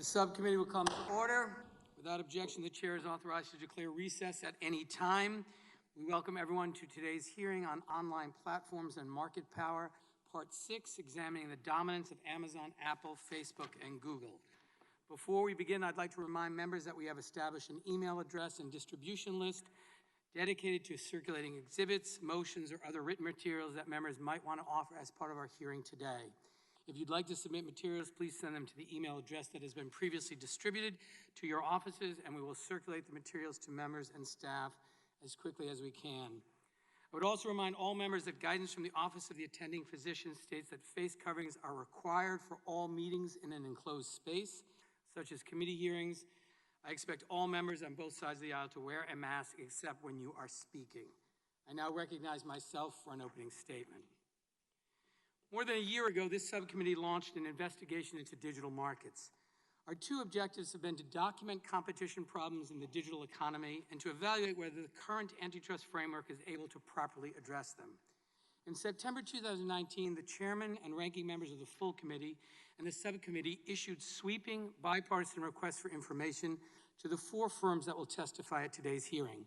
The subcommittee will come to order. Without objection, the chair is authorized to declare recess at any time. We welcome everyone to today's hearing on online platforms and market power, Part 6, examining the dominance of Amazon, Apple, Facebook, and Google. Before we begin, I'd like to remind members that we have established an email address and distribution list dedicated to circulating exhibits, motions, or other written materials that members might want to offer as part of our hearing today. If you'd like to submit materials, please send them to the email address that has been previously distributed to your offices, and we will circulate the materials to members and staff as quickly as we can. I would also remind all members that guidance from the Office of the Attending Physician states that face coverings are required for all meetings in an enclosed space, such as committee hearings. I expect all members on both sides of the aisle to wear a mask except when you are speaking. I now recognize myself for an opening statement. More than a year ago, this subcommittee launched an investigation into digital markets. Our two objectives have been to document competition problems in the digital economy and to evaluate whether the current antitrust framework is able to properly address them. In September 2019, the chairman and ranking members of the full committee and the subcommittee issued sweeping bipartisan requests for information to the 4 firms that will testify at today's hearing.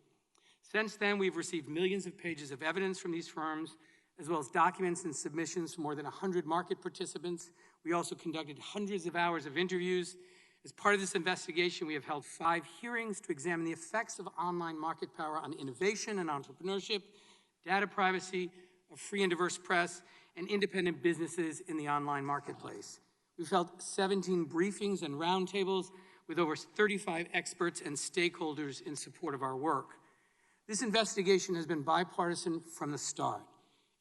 Since then, we've received millions of pages of evidence from these firms, as well as documents and submissions from more than 100 market participants. We also conducted hundreds of hours of interviews. As part of this investigation, we have held 5 hearings to examine the effects of online market power on innovation and entrepreneurship, data privacy, a free and diverse press, and independent businesses in the online marketplace. We've held 17 briefings and roundtables with over 35 experts and stakeholders in support of our work. This investigation has been bipartisan from the start.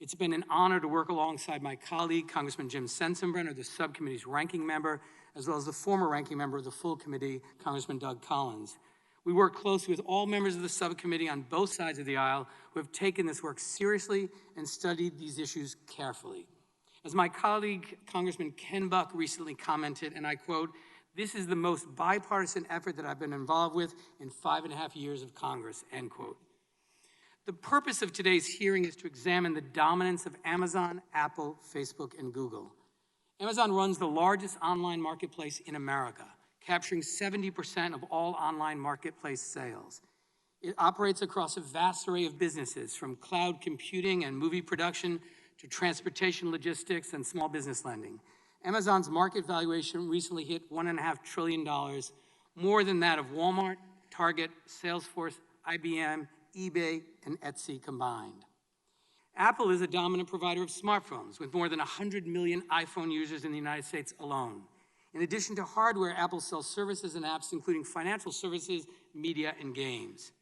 It's been an honor to work alongside my colleague, Congressman Jim Sensenbrenner, the subcommittee's ranking member, as well as the former ranking member of the full committee, Congressman Doug Collins. We work closely with all members of the subcommittee on both sides of the aisle who have taken this work seriously and studied these issues carefully. As my colleague, Congressman Ken Buck, recently commented, and I quote, "This is the most bipartisan effort that I've been involved with in 5.5 years of Congress," end quote. The purpose of today's hearing is to examine the dominance of Amazon, Apple, Facebook, and Google. Amazon runs the largest online marketplace in America, capturing 70% of all online marketplace sales. It operates across a vast array of businesses, from cloud computing and movie production to transportation logistics and small business lending. Amazon's market valuation recently hit $1.5 trillion, more than that of Walmart, Target, Salesforce, IBM, eBay, and Etsy combined. Apple is a dominant provider of smartphones with more than 100 million iPhone users in the United States alone. In addition to hardware, Apple sells services and apps including financial services, media, and games.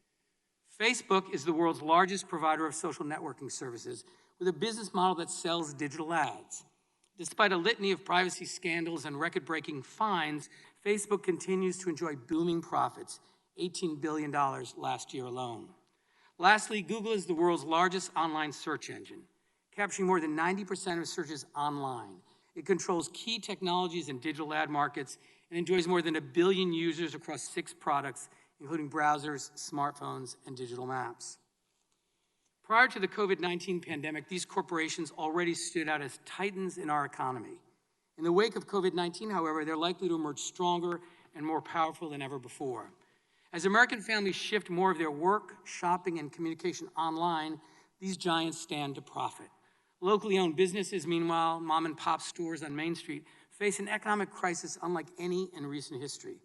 Facebook is the world's largest provider of social networking services with a business model that sells digital ads. Despite a litany of privacy scandals and record-breaking fines, Facebook continues to enjoy booming profits, $18 billion last year alone. Lastly, Google is the world's largest online search engine, capturing more than 90% of searches online. It controls key technologies and digital ad markets and enjoys more than 1 billion users across 6 products, including browsers, smartphones, and digital maps. Prior to the COVID-19 pandemic, these corporations already stood out as titans in our economy. In the wake of COVID-19, however, they're likely to emerge stronger and more powerful than ever before. As American families shift more of their work, shopping, and communication online, these giants stand to profit. Locally owned businesses, meanwhile, mom and pop stores on Main Street, face an economic crisis unlike any in recent history.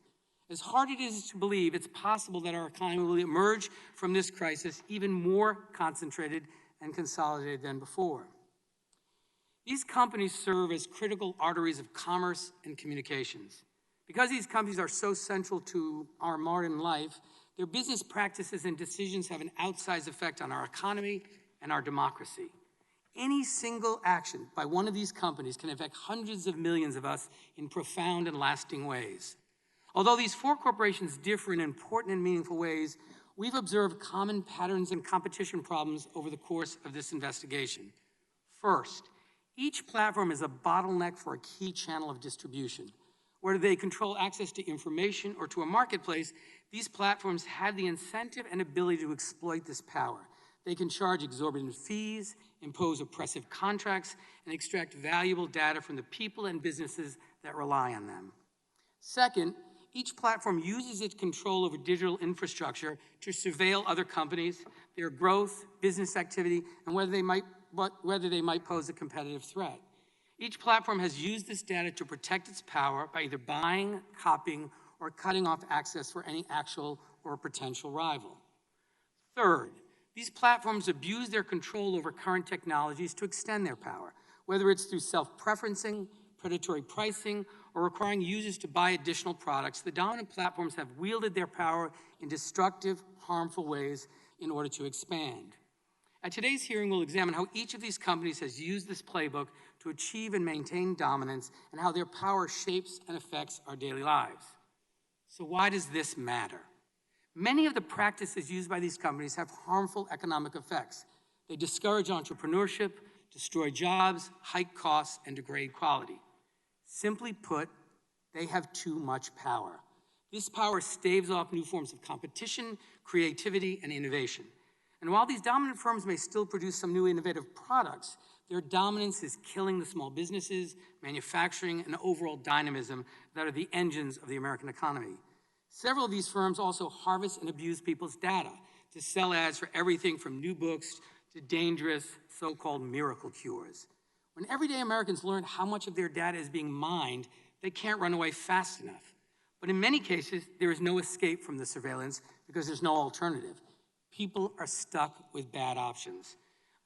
As hard it is to believe, it's possible that our economy will emerge from this crisis even more concentrated and consolidated than before. These companies serve as critical arteries of commerce and communications. Because these companies are so central to our modern life, their business practices and decisions have an outsized effect on our economy and our democracy. Any single action by one of these companies can affect hundreds of millions of us in profound and lasting ways. Although these 4 corporations differ in important and meaningful ways, we've observed common patterns and competition problems over the course of this investigation. First, each platform is a bottleneck for a key channel of distribution. Whether they control access to information or to a marketplace, these platforms have the incentive and ability to exploit this power. They can charge exorbitant fees, impose oppressive contracts, and extract valuable data from the people and businesses that rely on them. Second, each platform uses its control over digital infrastructure to surveil other companies, their growth, business activity, and whether they might pose a competitive threat. Each platform has used this data to protect its power by either buying, copying, or cutting off access for any actual or potential rival. Third, these platforms abuse their control over current technologies to extend their power, whether it's through self-preferencing, predatory pricing, or requiring users to buy additional products. The dominant platforms have wielded their power in destructive, harmful ways in order to expand. At today's hearing, we'll examine how each of these companies has used this playbook to achieve and maintain dominance, and how their power shapes and affects our daily lives. So why does this matter? Many of the practices used by these companies have harmful economic effects. They discourage entrepreneurship, destroy jobs, hike costs, and degrade quality. Simply put, they have too much power. This power staves off new forms of competition, creativity, and innovation. And while these dominant firms may still produce some new innovative products, their dominance is killing the small businesses, manufacturing, and overall dynamism that are the engines of the American economy. Several of these firms also harvest and abuse people's data to sell ads for everything from new books to dangerous so-called miracle cures. When everyday Americans learn how much of their data is being mined, they can't run away fast enough. But in many cases, there is no escape from the surveillance because there's no alternative. People are stuck with bad options.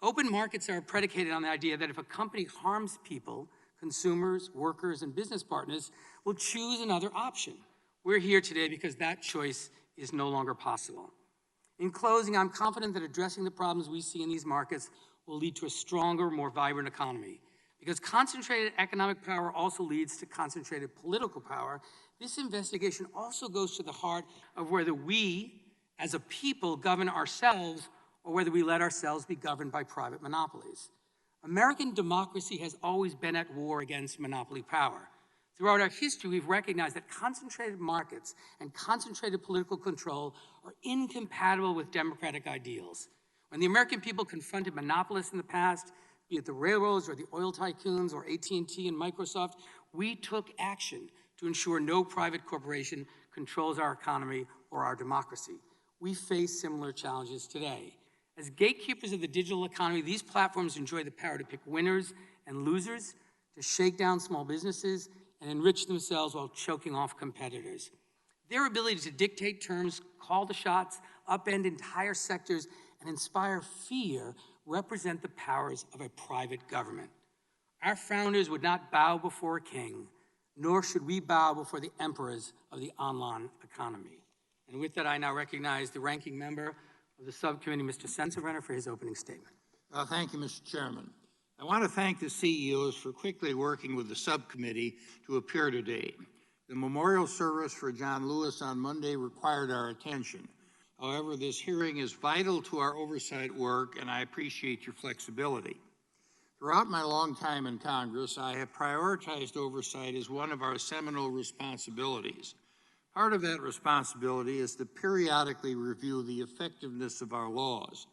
Open markets are predicated on the idea that if a company harms people, consumers, workers, and business partners will choose another option. We're here today because that choice is no longer possible. In closing, I'm confident that addressing the problems we see in these markets will lead to a stronger, more vibrant economy. Because concentrated economic power also leads to concentrated political power, this investigation also goes to the heart of whether we, as a people, govern ourselves or whether we let ourselves be governed by private monopolies. American democracy has always been at war against monopoly power. Throughout our history, we've recognized that concentrated markets and concentrated political control are incompatible with democratic ideals. When the American people confronted monopolists in the past, be it the railroads or the oil tycoons or AT&T and Microsoft, we took action to ensure no private corporation controls our economy or our democracy. We face similar challenges today. As gatekeepers of the digital economy, these platforms enjoy the power to pick winners and losers, to shake down small businesses, and enrich themselves while choking off competitors. Their ability to dictate terms, call the shots, upend entire sectors, and inspire fear represent the powers of a private government. Our founders would not bow before a king, nor should we bow before the emperors of the online economy. And with that, I now recognize the ranking member of the subcommittee, Mr. Sensenbrenner, for his opening statement. Thank you, Mr. Chairman. I want to thank the CEOs for quickly working with the subcommittee to appear today. The memorial service for John Lewis on Monday required our attention. However, this hearing is vital to our oversight work, and I appreciate your flexibility. Throughout my long time in Congress, I have prioritized oversight as one of our seminal responsibilities. Part of that responsibility is to periodically review the effectiveness of our laws.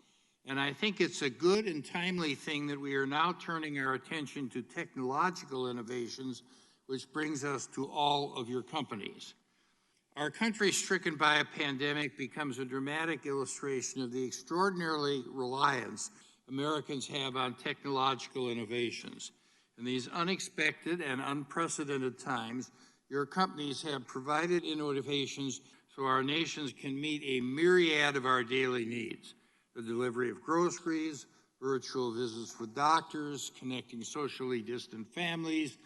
And I think it's a good and timely thing that we are now turning our attention to technological innovations, which brings us to all of your companies. Our country stricken by a pandemic becomes a dramatic illustration of the extraordinary reliance Americans have on technological innovations. In these unexpected and unprecedented times, your companies have provided innovations so our nations can meet a myriad of our daily needs. The delivery of groceries, virtual visits with doctors, connecting socially distant families,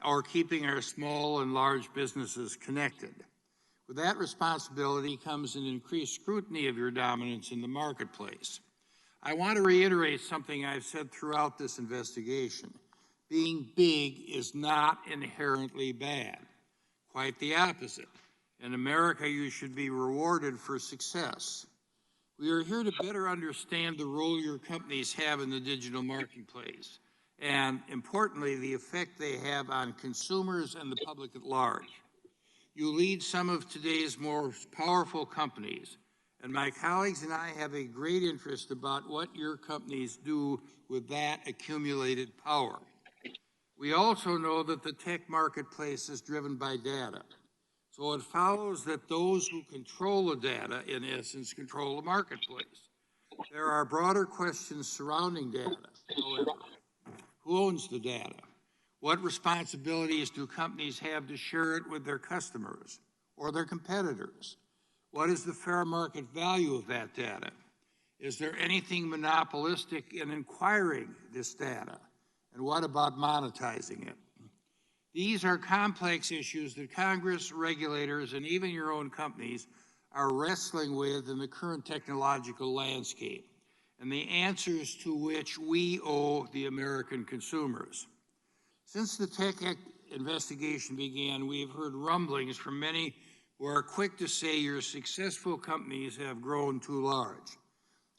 or keeping our small and large businesses connected. With that responsibility comes an increased scrutiny of your dominance in the marketplace. I want to reiterate something I've said throughout this investigation. Being big is not inherently bad. Quite the opposite. In America, you should be rewarded for success. We are here to better understand the role your companies have in the digital marketplace, and importantly, the effect they have on consumers and the public at large. You lead some of today's most powerful companies, and my colleagues and I have a great interest about what your companies do with that accumulated power. We also know that the tech marketplace is driven by data. So it follows that those who control the data, in essence, control the marketplace. There are broader questions surrounding data, however. Who owns the data? What responsibilities do companies have to share it with their customers or their competitors? What is the fair market value of that data? Is there anything monopolistic in acquiring this data? And what about monetizing it? These are complex issues that Congress, regulators, and even your own companies are wrestling with in the current technological landscape, and the answers to which we owe the American consumers. Since the TechAct investigation began, we have heard rumblings from many who are quick to say your successful companies have grown too large.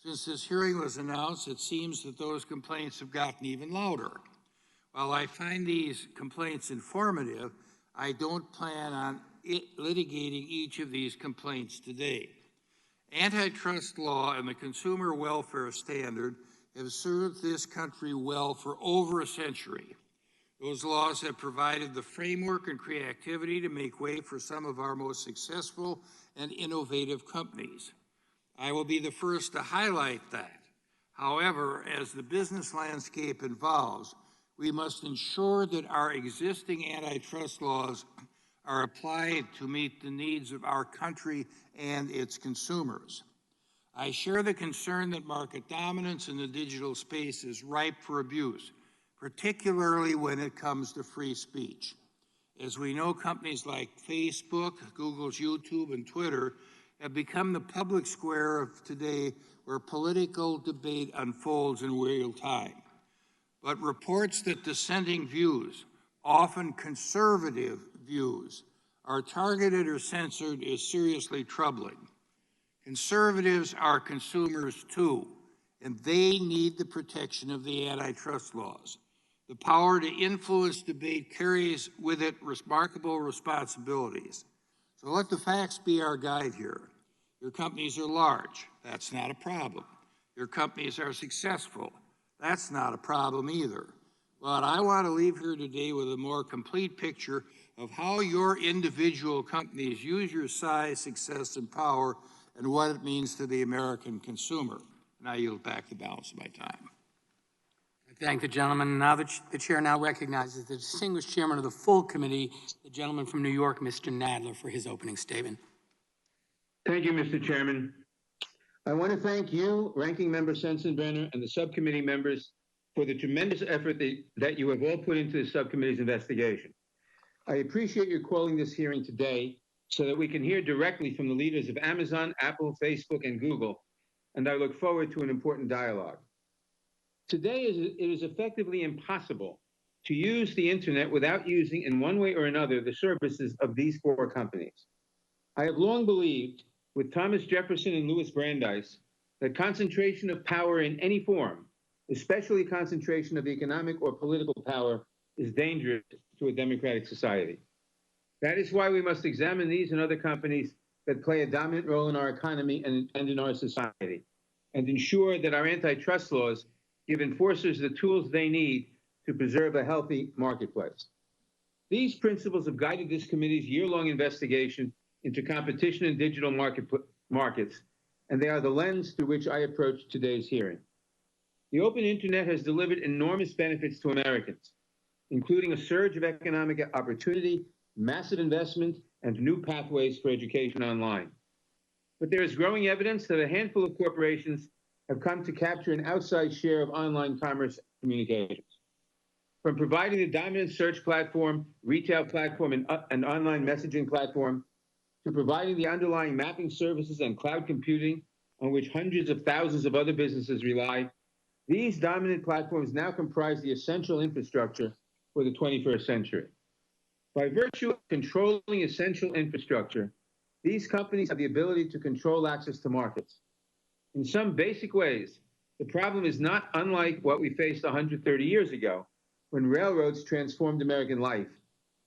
Since this hearing was announced, it seems that those complaints have gotten even louder. While I find these complaints informative, I don't plan on litigating each of these complaints today. Antitrust law and the consumer welfare standard have served this country well for over a century. Those laws have provided the framework and creativity to make way for some of our most successful and innovative companies. I will be the first to highlight that. However, as the business landscape evolves, we must ensure that our existing antitrust laws are applied to meet the needs of our country and its consumers. I share the concern that market dominance in the digital space is ripe for abuse, particularly when it comes to free speech. As we know, companies like Facebook, Google's YouTube, and Twitter have become the public square of today where political debate unfolds in real time. But reports that dissenting views, often conservative views, are targeted or censored is seriously troubling. Conservatives are consumers too, and they need the protection of the antitrust laws. The power to influence debate carries with it remarkable responsibilities. So let the facts be our guide here. Your companies are large. That's not a problem. Your companies are successful. That's not a problem either. But I want to leave here today with a more complete picture of how your individual companies use your size, success, and power, and what it means to the American consumer. And I yield back the balance of my time. I thank the gentleman. Now the chair now recognizes the distinguished chairman of the full committee, the gentleman from New York, Mr. Nadler, for his opening statement. Thank you, Mr. Chairman. I want to thank you, Ranking Member Sensenbrenner, and the subcommittee members for the tremendous effort that you have all put into the subcommittee's investigation. I appreciate your calling this hearing today so that we can hear directly from the leaders of Amazon, Apple, Facebook, and Google, and I look forward to an important dialogue. Today, it is effectively impossible to use the internet without using, in one way or another, the services of these four companies. I have long believed, with Thomas Jefferson and Louis Brandeis, that concentration of power in any form, especially concentration of economic or political power, is dangerous to a democratic society. That is why we must examine these and other companies that play a dominant role in our economy and in our society, and ensure that our antitrust laws give enforcers the tools they need to preserve a healthy marketplace. These principles have guided this committee's year-long investigation into competition in digital markets, and they are the lens through which I approach today's hearing. The open internet has delivered enormous benefits to Americans, including a surge of economic opportunity, massive investment, and new pathways for education online. But there is growing evidence that a handful of corporations have come to capture an outsized share of online commerce communications. From providing the dominant search platform, retail platform, and online messaging platform, to providing the underlying mapping services and cloud computing on which hundreds of thousands of other businesses rely, these dominant platforms now comprise the essential infrastructure for the 21st century. By virtue of controlling essential infrastructure, these companies have the ability to control access to markets. In some basic ways, the problem is not unlike what we faced 130 years ago, when railroads transformed American life,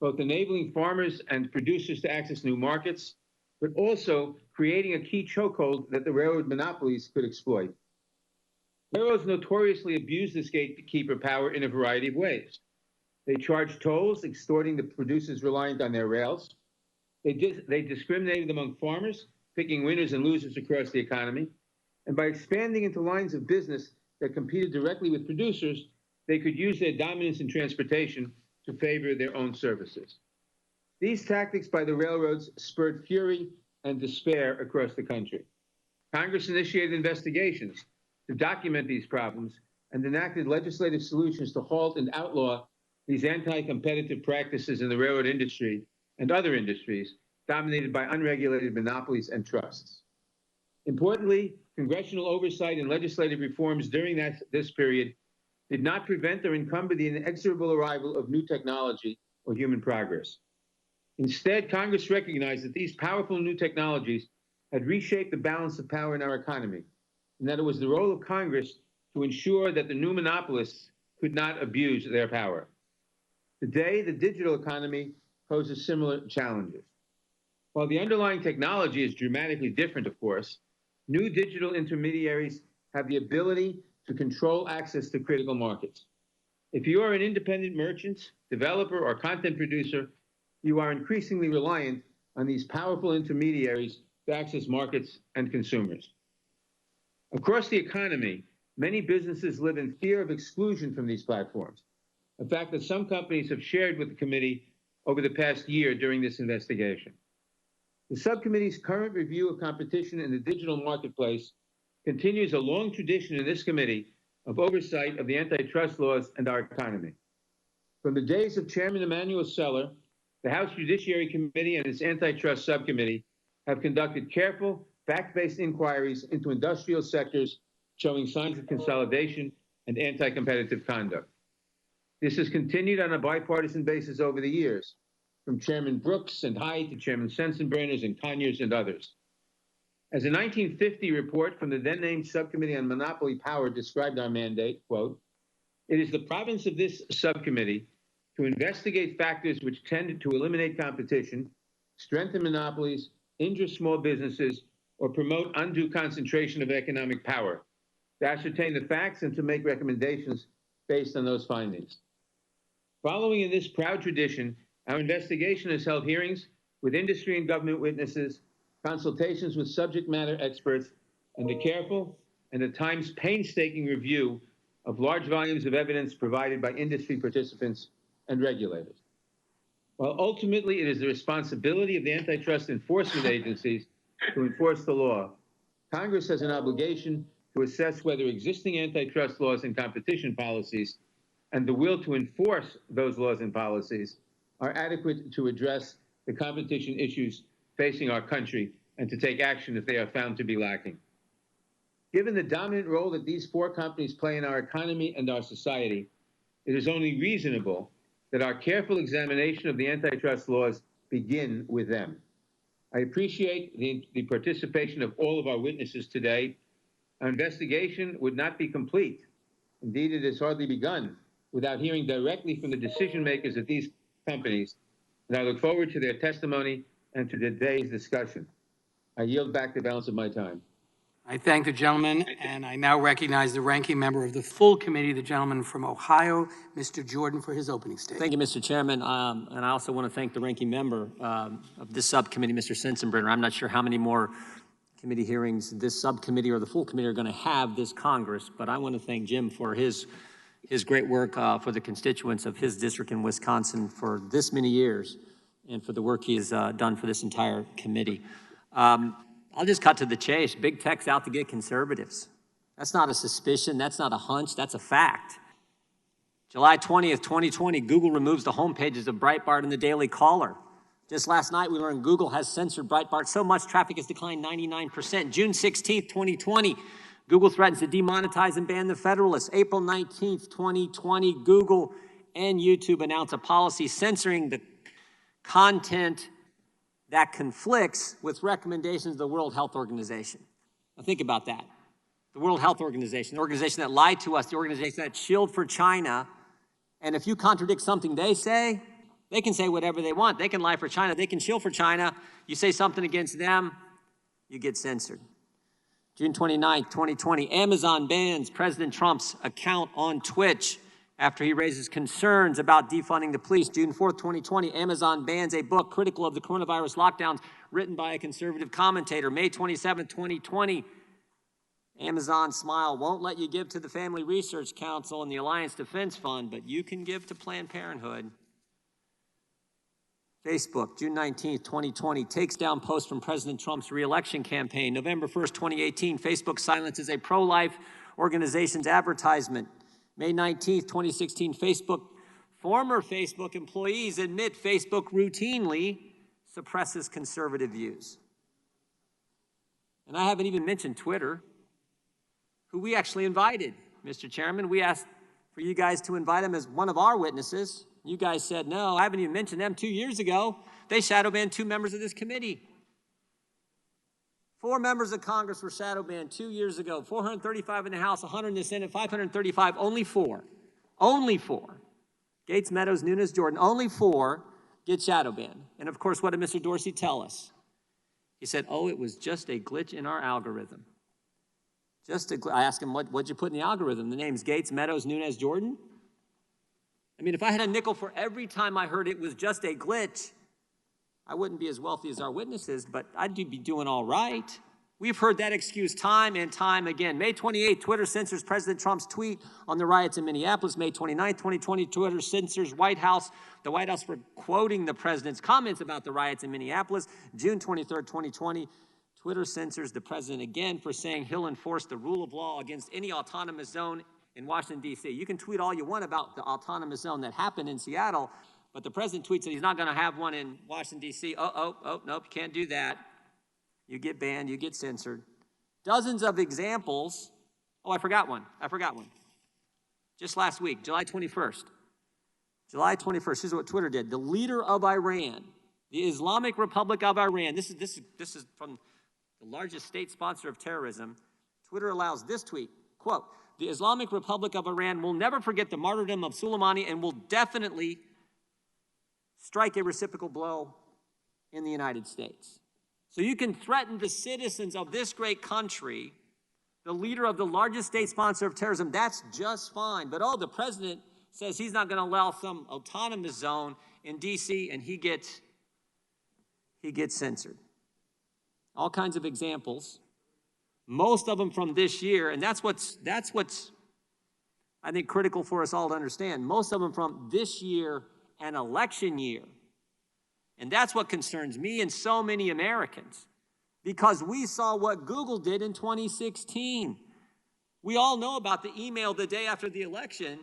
both enabling farmers and producers to access new markets, but also creating a key chokehold that the railroad monopolies could exploit. Railroads notoriously abuse this gatekeeper power in a variety of ways. They charge tolls, extorting the producers reliant on their rails. They discriminated among farmers, picking winners and losers across the economy. And by expanding into lines of business that competed directly with producers, they could use their dominance in transportation to favor their own services. These tactics by the railroads spurred fury and despair across the country. Congress initiated investigations to document these problems and enacted legislative solutions to halt and outlaw these anti-competitive practices in the railroad industry and other industries dominated by unregulated monopolies and trusts. Importantly, congressional oversight and legislative reforms during this period did not prevent or encumber the inexorable arrival of new technology or human progress. Instead, Congress recognized that these powerful new technologies had reshaped the balance of power in our economy, and that it was the role of Congress to ensure that the new monopolists could not abuse their power. Today, the digital economy poses similar challenges. While the underlying technology is dramatically different, of course, new digital intermediaries have the ability to control access to critical markets. If you are an independent merchant, developer, or content producer, you are increasingly reliant on these powerful intermediaries to access markets and consumers. Across the economy, many businesses live in fear of exclusion from these platforms, a fact that some companies have shared with the committee over the past year during this investigation. The subcommittee's current review of competition in the digital marketplace continues a long tradition in this committee of oversight of the antitrust laws and our economy. From the days of Chairman Emanuel Seller, the House Judiciary Committee and its antitrust subcommittee have conducted careful, fact-based inquiries into industrial sectors showing signs of consolidation and anti-competitive conduct. This has continued on a bipartisan basis over the years, from Chairman Brooks and Hyde to Chairman Sensenbrenner's and Conyers and others. As a 1950 report from the then-named Subcommittee on Monopoly Power described our mandate, quote, "It is the province of this subcommittee to investigate factors which tend to eliminate competition, strengthen monopolies, injure small businesses, or promote undue concentration of economic power, to ascertain the facts and to make recommendations based on those findings." Following in this proud tradition, our investigation has held hearings with industry and government witnesses, consultations with subject matter experts, and a careful and at times painstaking review of large volumes of evidence provided by industry participants and regulators. While ultimately it is the responsibility of the antitrust enforcement agencies to enforce the law, Congress has an obligation to assess whether existing antitrust laws and competition policies and the will to enforce those laws and policies are adequate to address the competition issues facing our country and to take action if they are found to be lacking. Given the dominant role that these four companies play in our economy and our society, it is only reasonable that our careful examination of the antitrust laws begin with them. I appreciate the participation of all of our witnesses today. Our investigation would not be complete. Indeed, it has hardly begun without hearing directly from the decision makers at these companies, and I look forward to their testimony and to today's discussion. I yield back the balance of my time. I thank the gentleman, and I now recognize the ranking member of the full committee, the gentleman from Ohio, Mr. Jordan, for his opening statement. Thank you, Mr. Chairman, and I also want to thank the ranking member of this subcommittee, Mr. Sensenbrenner. I'm not sure how many more committee hearings this subcommittee or the full committee are going to have this Congress, but I want to thank Jim for his great work for the constituents of his district in Wisconsin for this many years and for the work he has done for this entire committee. I'll just cut to the chase. Big tech's out to get conservatives. That's not a suspicion. That's not a hunch. That's a fact. July 20th, 2020, Google removes the homepages of Breitbart and the Daily Caller. Just last night, we learned Google has censored Breitbart so much traffic has declined 99%. June 16th, 2020, Google threatens to demonetize and ban the Federalist. April 19th, 2020, Google and YouTube announce a policy censoring the content that conflicts with recommendations of the World Health Organization. Now think about that. The World Health Organization, the organization that lied to us, the organization that shilled for China, and if you contradict something they say, they can say whatever they want. They can lie for China. They can shill for China. You say something against them, you get censored. June 29th, 2020, Amazon bans President Trump's account on Twitch after he raises concerns about defunding the police. June 4th, 2020, Amazon bans a book critical of the coronavirus lockdowns written by a conservative commentator. May 27th, 2020, Amazon Smile won't let you give to the Family Research Council and the Alliance Defense Fund, but you can give to Planned Parenthood. Facebook, June 19th, 2020, takes down post from President Trump's re-election campaign. November 1st, 2018, Facebook silences a pro-life organization's advertisement. May 19th, 2016, former Facebook employees admit Facebook routinely suppresses conservative views. And I haven't even mentioned Twitter, who we actually invited, Mr. Chairman. We asked for you guys to invite him as one of our witnesses. You guys said no. I haven't even mentioned them. 2 years ago, they shadow banned 2 members of this committee. 4 members of Congress were shadow banned 2 years ago. 435 in the House, 100 in the Senate, 535, only 4. Only 4. Gates, Meadows, Nunes, Jordan, only 4 get shadow banned. And of course, what did Mr. Dorsey tell us? He said, oh, it was just a glitch in our algorithm. I asked him, what'd you put in the algorithm? The names Gates, Meadows, Nunes, Jordan? I mean, if I had a nickel for every time I heard it was just a glitch, I wouldn't be as wealthy as our witnesses, but I'd be doing all right. We've heard that excuse time and time again. May 28th, Twitter censors President Trump's tweet on the riots in Minneapolis. May 29th, 2020, Twitter censors the White House for quoting the president's comments about the riots in Minneapolis. June 23rd, 2020, Twitter censors the president again for saying he'll enforce the rule of law against any autonomous zone in Washington, D.C. You can tweet all you want about the autonomous zone that happened in Seattle, but the president tweets that he's not going to have one in Washington, D.C. Nope, you can't do that. You get banned, you get censored. Dozens of examples. Oh, I forgot one. Just last week, July 21st. Here's what Twitter did. The leader of Iran, the Islamic Republic of Iran, this is from the largest state sponsor of terrorism. Twitter allows this tweet, quote, the Islamic Republic of Iran will never forget the martyrdom of Soleimani and will definitely strike a reciprocal blow in the United States. So you can threaten the citizens of this great country, the leader of the largest state sponsor of terrorism, that's just fine. But the president says he's not going to allow some autonomous zone in D.C. and he gets censored. All kinds of examples, most of them from this year, and that's what's I think critical for us all to understand. Most of them from this year and election year. And that's what concerns me and so many Americans, because we saw what Google did in 2016. We all know about the email the day after the election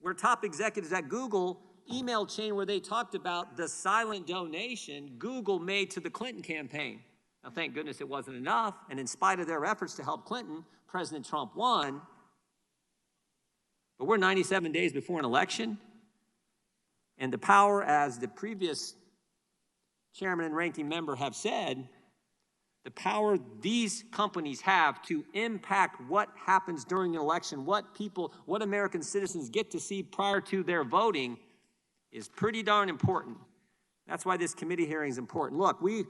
where top executives at Google email chain where they talked about the silent donation Google made to the Clinton campaign. Now, thank goodness it wasn't enough, and in spite of their efforts to help Clinton, President Trump won. But we're 97 days before an election, and the power, as the previous chairman and ranking member have said, the power these companies have to impact what happens during an election, what American citizens get to see prior to their voting is pretty darn important. That's why this committee hearing is important. Look, we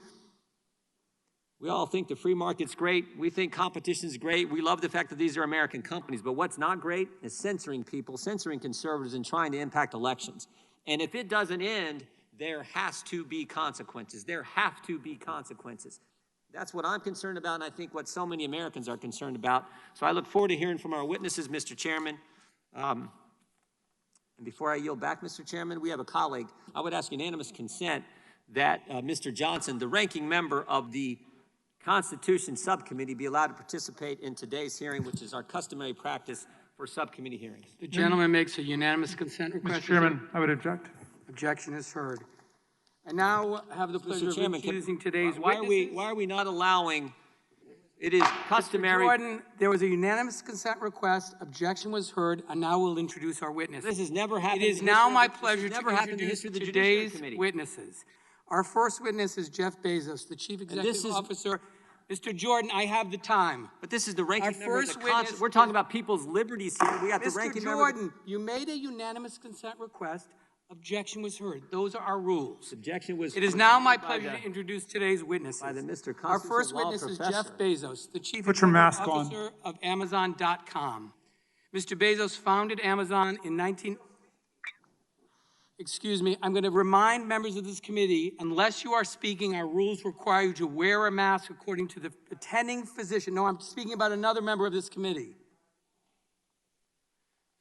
all think the free market's great. We think competition is great. We love the fact that these are American companies. But what's not great is censoring people, censoring conservatives, and trying to impact elections. And if it doesn't end, there has to be consequences. There have to be consequences. That's what I'm concerned about, and I think what so many Americans are concerned about. So I look forward to hearing from our witnesses, Mr. Chairman. And before I yield back, Mr. Chairman, we have a colleague. I would ask unanimous consent that Mr. Johnson, the ranking member of the Constitution Subcommittee, be allowed to participate in today's hearing, which is our customary practice for subcommittee hearings. The gentleman makes a unanimous consent request. Mr. Chairman, I would object. Objection is heard. I now have the pleasure Mr. Chairman, of introducing today's why witnesses. are we not allowing, it is customary. Jordan, there was a unanimous consent request, objection was heard, and now we'll introduce our witnesses. This has never happened. It is in now history my of the- pleasure this has to never happened in introduce history of the Judiciary today's Committee. witnesses. Our first witness is Jeff Bezos, the Chief Executive Officer. Mr. Jordan, I have the time. But this is the ranking Our member of the first witness Constitution. We're talking about people's liberties here. We got the Mr. ranking member. Jordan, you made a unanimous consent request. Objection was heard. Those are our rules. Objection was. It is now my by pleasure the- to introduce today's witnesses. by the Mr. Our first Constitutional law witness is professor. Jeff Bezos, the Chief Put your Executive mask on. Officer of Amazon.com. Mr. Bezos founded Amazon in Excuse me, I'm going to remind members of this committee, unless you are speaking, our rules require you to wear a mask according to the attending physician. No, I'm speaking about another member of this committee.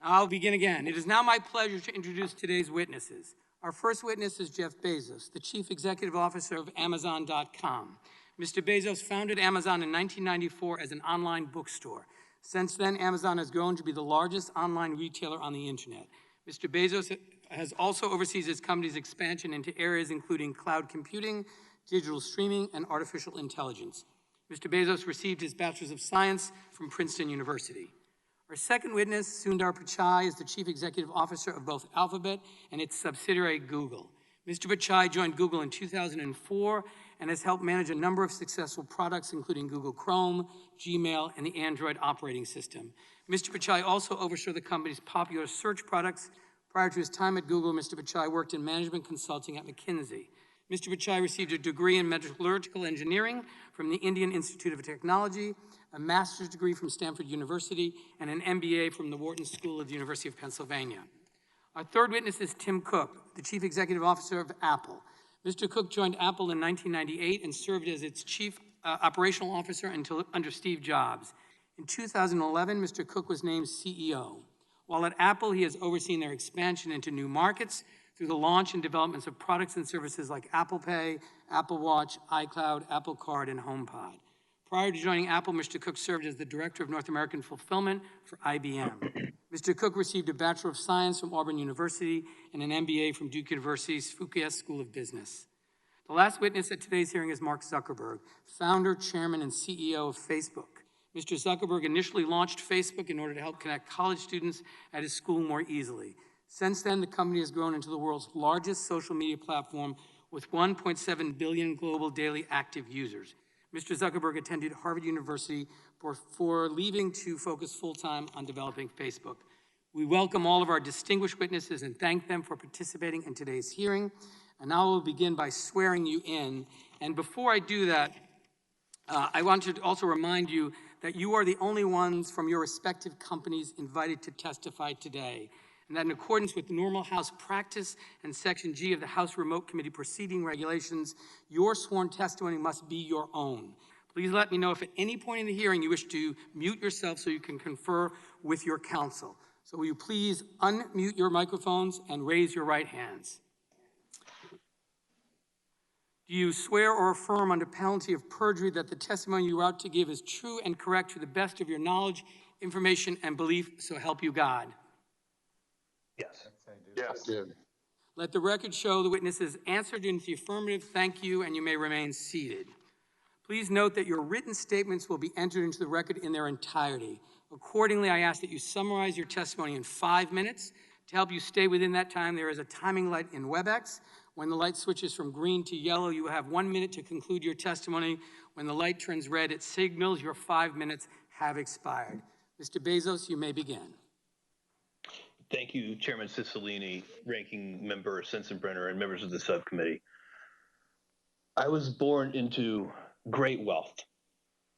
I'll begin again. It is now my pleasure to introduce today's witnesses. Our first witness is Jeff Bezos, the Chief Executive Officer of Amazon.com. Mr. Bezos founded Amazon in 1994 as an online bookstore. Since then, Amazon has grown to be the largest online retailer on the internet. Mr. Bezos has also oversees his company's expansion into areas including cloud computing, digital streaming, and artificial intelligence. Mr. Bezos received his Bachelor's of Science from Princeton University. Our second witness, Sundar Pichai, is the Chief Executive Officer of both Alphabet and its subsidiary Google. Mr. Pichai joined Google in 2004 and has helped manage a number of successful products, including Google Chrome, Gmail, and the Android operating system. Mr. Pichai also oversaw the company's popular search products. Prior to his time at Google, Mr. Pichai worked in management consulting at McKinsey. Mr. Pichai received a degree in metallurgical engineering from the Indian Institute of Technology, a master's degree from Stanford University, and an MBA from the Wharton School of the University of Pennsylvania. Our third witness is Tim Cook, the Chief Executive Officer of Apple. Mr. Cook joined Apple in 1998 and served as its Chief Operational Officer until under Steve Jobs. In 2011, Mr. Cook was named CEO. While at Apple, he has overseen their expansion into new markets through the launch and developments of products and services like Apple Pay, Apple Watch, iCloud, Apple Card, and HomePod. Prior to joining Apple, Mr. Cook served as the Director of North American Fulfillment for IBM. Mr. Cook received a Bachelor of Science from Auburn University and an MBA from Duke University's Fuqua School of Business. The last witness at today's hearing is Mark Zuckerberg, founder, chairman, and CEO of Facebook. Mr. Zuckerberg initially launched Facebook in order to help connect college students at his school more easily. Since then, the company has grown into the world's largest social media platform with 1.7 billion global daily active users. Mr. Zuckerberg attended Harvard University before leaving to focus full-time on developing Facebook. We welcome all of our distinguished witnesses and thank them for participating in today's hearing. And now we'll begin by swearing you in. And before I do that, I want to also remind you that you are the only ones from your respective companies invited to testify today, and that in accordance with normal House practice and Section G of the House Remote Committee Proceeding Regulations, your sworn testimony must be your own. Please let me know if at any point in the hearing you wish to mute yourself so you can confer with your counsel. So will you please unmute your microphones and raise your right hands? Do you swear or affirm under penalty of perjury that the testimony you are about to give is true and correct to the best of your knowledge, information, and belief, so help you God? Yes. Yes. Let the record show the witnesses answered in the affirmative. Thank you, and you may remain seated. Please note that your written statements will be entered into the record in their entirety. Accordingly, I ask that you summarize your testimony in 5 minutes. To help you stay within that time, there is a timing light in WebEx. When the light switches from green to yellow, you have 1 minute to conclude your testimony. When the light turns red, it signals your 5 minutes have expired. Mr. Bezos, you may begin. Thank you, Chairman Cicilline, Ranking Member Sensenbrenner, and members of the subcommittee. I was born into great wealth,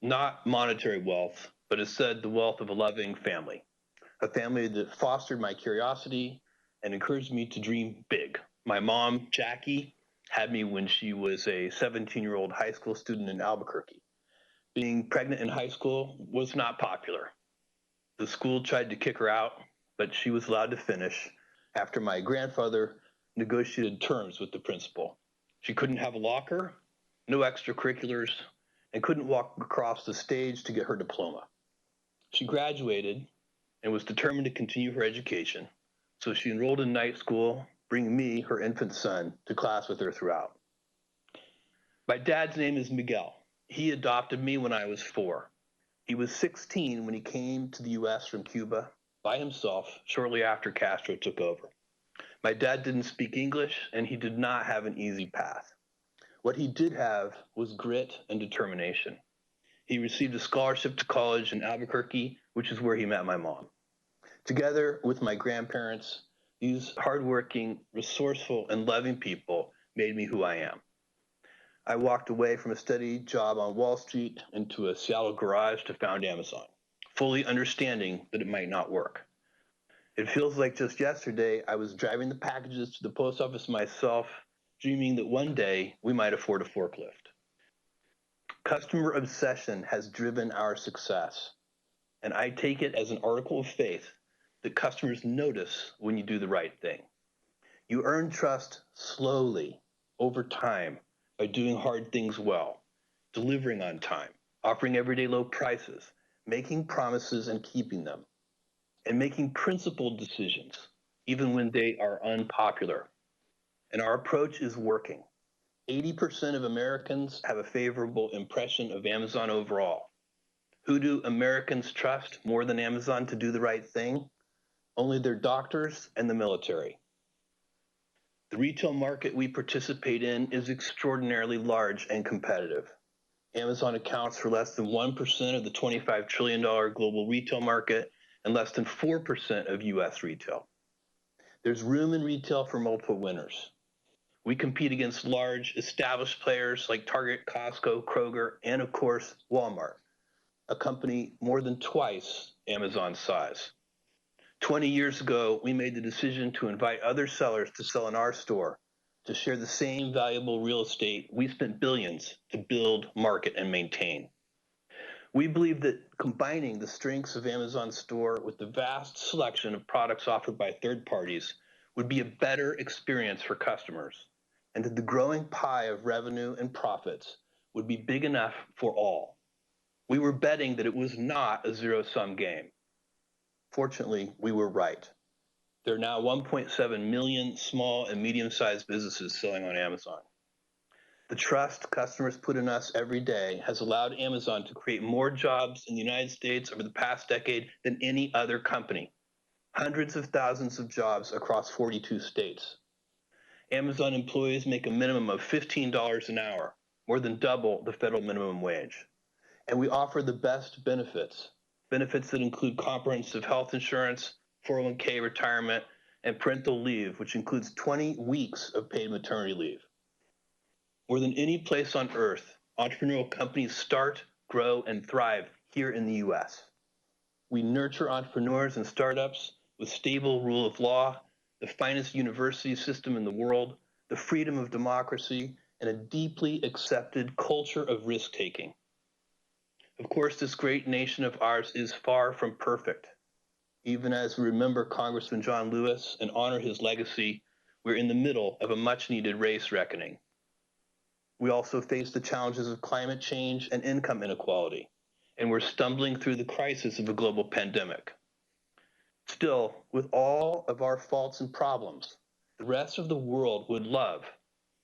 not monetary wealth, but instead the wealth of a loving family, a family that fostered my curiosity and encouraged me to dream big. My mom, Jackie, had me when she was a 17-year-old high school student in Albuquerque. Being pregnant in high school was not popular. The school tried to kick her out, but she was allowed to finish after my grandfather negotiated terms with the principal. She couldn't have a locker, no extracurriculars, and couldn't walk across the stage to get her diploma. She graduated and was determined to continue her education, so she enrolled in night school, bringing me, her infant son, to class with her throughout. My dad's name is Miguel. He adopted me when I was 4. He was 16 when he came to the U.S. from Cuba by himself shortly after Castro took over. My dad didn't speak English, and he did not have an easy path. What he did have was grit and determination. He received a scholarship to college in Albuquerque, which is where he met my mom. Together with my grandparents, these hardworking, resourceful, and loving people made me who I am. I walked away from a steady job on Wall Street into a Seattle garage to found Amazon. fully understanding that it might not work. It feels like just yesterday I was driving the packages to the post office myself, dreaming that one day we might afford a forklift. Customer obsession has driven our success, and I take it as an article of faith that customers notice when you do the right thing. You earn trust slowly over time by doing hard things well, delivering on time, offering everyday low prices, making promises and keeping them, and making principled decisions, even when they are unpopular. And our approach is working. 80% of Americans have a favorable impression of Amazon overall. Who do Americans trust more than Amazon to do the right thing? Only their doctors and the military. The retail market we participate in is extraordinarily large and competitive. Amazon accounts for less than 1% of the $25 trillion global retail market and less than 4% of US retail. There's room in retail for multiple winners. We compete against large, established players like Target, Costco, Kroger, and of course, Walmart, a company more than twice Amazon's size. 20 years ago, we made the decision to invite other sellers to sell in our store to share the same valuable real estate we spent billions to build, market, and maintain. We believe that combining the strengths of Amazon store with the vast selection of products offered by third parties would be a better experience for customers, and that the growing pie of revenue and profits would be big enough for all. We were betting that it was not a zero-sum game. Fortunately, we were right. There are now 1.7 million small and medium-sized businesses selling on Amazon. The trust customers put in us every day has allowed Amazon to create more jobs in the United States over the past decade than any other company. Hundreds of thousands of jobs across 42 states. Amazon employees make a minimum of $15 an hour, more than double the federal minimum wage. And we offer the best benefits that include comprehensive health insurance, 401k retirement, and parental leave, which includes 20 weeks of paid maternity leave. More than any place on earth, entrepreneurial companies start, grow, and thrive here in the US. We nurture entrepreneurs and startups with stable rule of law, the finest university system in the world, the freedom of democracy, and a deeply accepted culture of risk-taking. Of course, this great nation of ours is far from perfect. Even as we remember Congressman John Lewis and honor his legacy, we're in the middle of a much-needed race reckoning. We also face the challenges of climate change and income inequality, and we're stumbling through the crisis of a global pandemic. Still, with all of our faults and problems, the rest of the world would love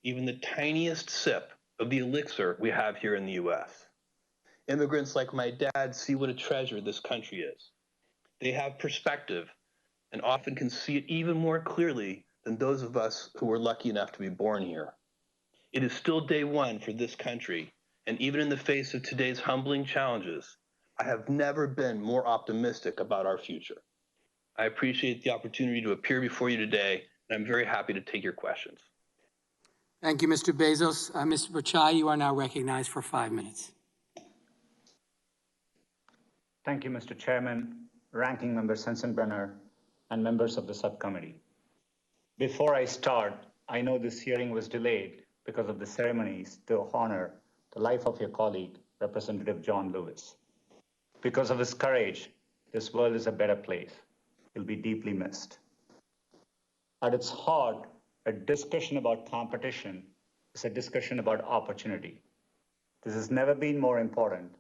even the tiniest sip of the elixir we have here in the US. Immigrants like my dad see what a treasure this country is. They have perspective and often can see it even more clearly than those of us who were lucky enough to be born here. It is still day one for this country, and even in the face of today's humbling challenges, I have never been more optimistic about our future. I appreciate the opportunity to appear before you today, and I'm very happy to take your questions. Thank you, Mr. Bezos. Mr. Pichai, you are now recognized for 5 minutes. Thank you, Mr. Chairman, Ranking Member Sensenbrenner, and members of the subcommittee. Before I start, I know this hearing was delayed because of the ceremonies to honor the life of your colleague, Representative John Lewis. Because of his courage, this world is a better place. He'll be deeply missed. At its heart, a discussion about competition is a discussion about opportunity. This has never been more important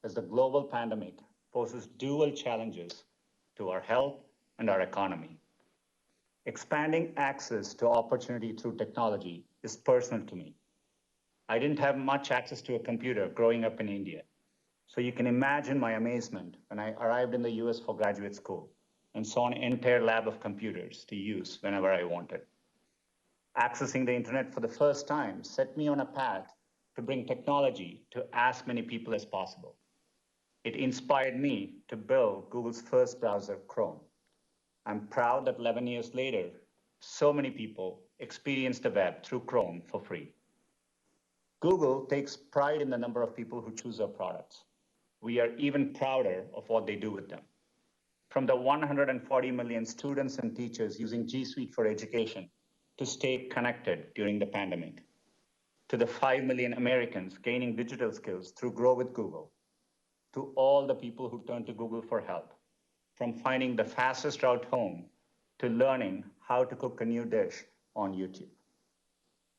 as the global pandemic poses dual challenges to our health and our economy. Expanding access to opportunity through technology is personal to me. I didn't have much access to a computer growing up in India, so you can imagine my amazement when I arrived in the US for graduate school and saw an entire lab of computers to use whenever I wanted. Accessing the internet for the first time set me on a path to bring technology to as many people as possible. It inspired me to build Google's first browser, Chrome. I'm proud that 11 years later, so many people experience the web through Chrome for free. Google takes pride in the number of people who choose our products. We are even prouder of what they do with them. From the 140 million students and teachers using G Suite for education to stay connected during the pandemic, to the 5 million Americans gaining digital skills through Grow with Google, to all the people who turn to Google for help, from finding the fastest route home to learning how to cook a new dish on YouTube.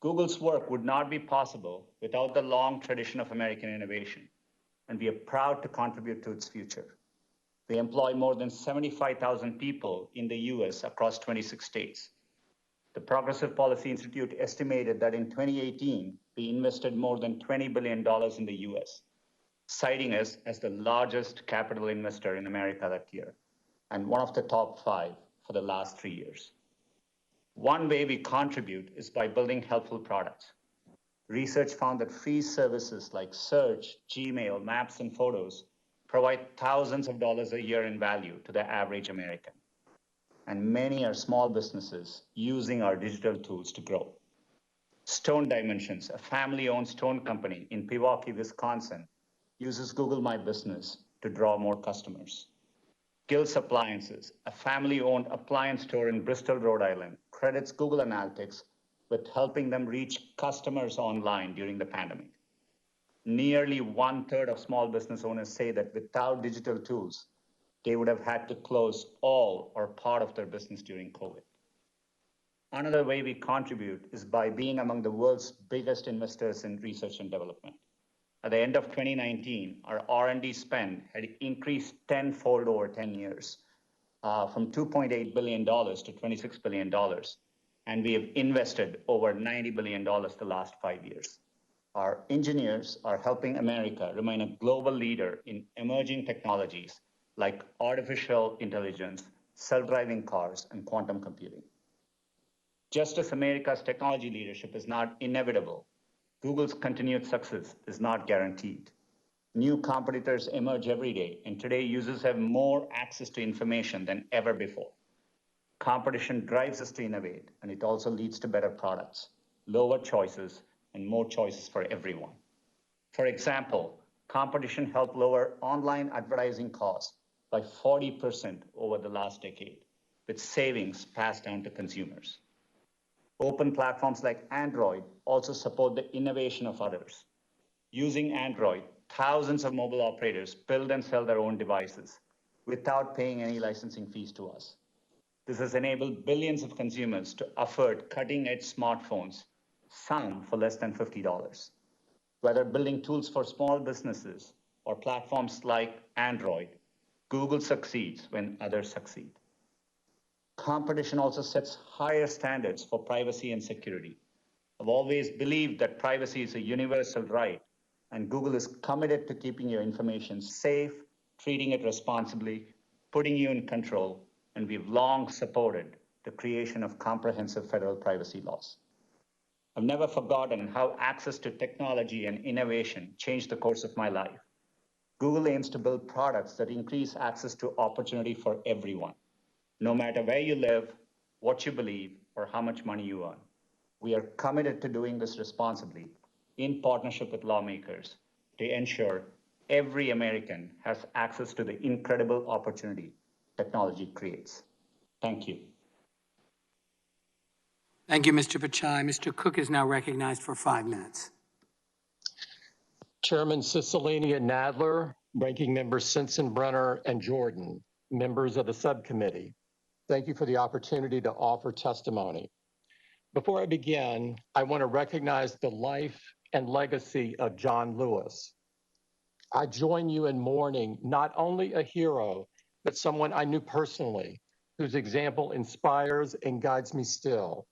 Google's work would not be possible without the long tradition of American innovation, and we are proud to contribute to its future. They employ more than 75,000 people in the US across 26 states. The Progressive Policy Institute estimated that in 2018, we invested more than $20 billion in the US, citing us as the largest capital investor in America that year, and one of the top 5 for the last 3 years. One way we contribute is by building helpful products. Research found that free services like Search, Gmail, Maps, and Photos provide thousands of dollars a year in value to the average American. And many are small businesses using our digital tools to grow. Stone Dimensions, a family-owned stone company in Pewaukee, Wisconsin, uses Google My Business to draw more customers. Gills Appliances, a family-owned appliance store in Bristol, Rhode Island, credits Google Analytics with helping them reach customers online during the pandemic. Nearly 1/3 of small business owners say that without digital tools, they would have had to close all or part of their business during COVID. Another way we contribute is by being among the world's biggest investors in research and development. At the end of 2019, our R&D spend had increased tenfold over 10 years, from $2.8 billion to $26 billion, and we have invested over $90 billion the last 5 years. Our engineers are helping America remain a global leader in emerging technologies like artificial intelligence, self-driving cars, and quantum computing. Just as America's technology leadership is not inevitable, Google's continued success is not guaranteed. New competitors emerge every day, and today users have more access to information than ever before. Competition drives us to innovate, and it also leads to better products, lower choices, and more choices for everyone. For example, competition helped lower online advertising costs by 40% over the last decade, with savings passed down to consumers. Open platforms like Android also support the innovation of others. Using Android, thousands of mobile operators build and sell their own devices without paying any licensing fees to us. This has enabled billions of consumers to afford cutting-edge smartphones, some for less than $50. Whether building tools for small businesses or platforms like Android, Google succeeds when others succeed. Competition also sets higher standards for privacy and security. I've always believed that privacy is a universal right, and Google is committed to keeping your information safe, treating it responsibly, putting you in control, and we've long supported the creation of comprehensive federal privacy laws. I've never forgotten how access to technology and innovation changed the course of my life. Google aims to build products that increase access to opportunity for everyone, no matter where you live, what you believe, or how much money you earn. We are committed to doing this responsibly in partnership with lawmakers to ensure every American has access to the incredible opportunity technology creates. Thank you. Thank you, Mr. Pichai. Mr. Cook is now recognized for 5 minutes. Chairman Cicilline and Nadler, Ranking Members Sensenbrenner and Jordan, members of the subcommittee, thank you for the opportunity to offer testimony. Before I begin, I want to recognize the life and legacy of John Lewis. I join you in mourning not only a hero, but someone I knew personally, whose example inspires and guides me still.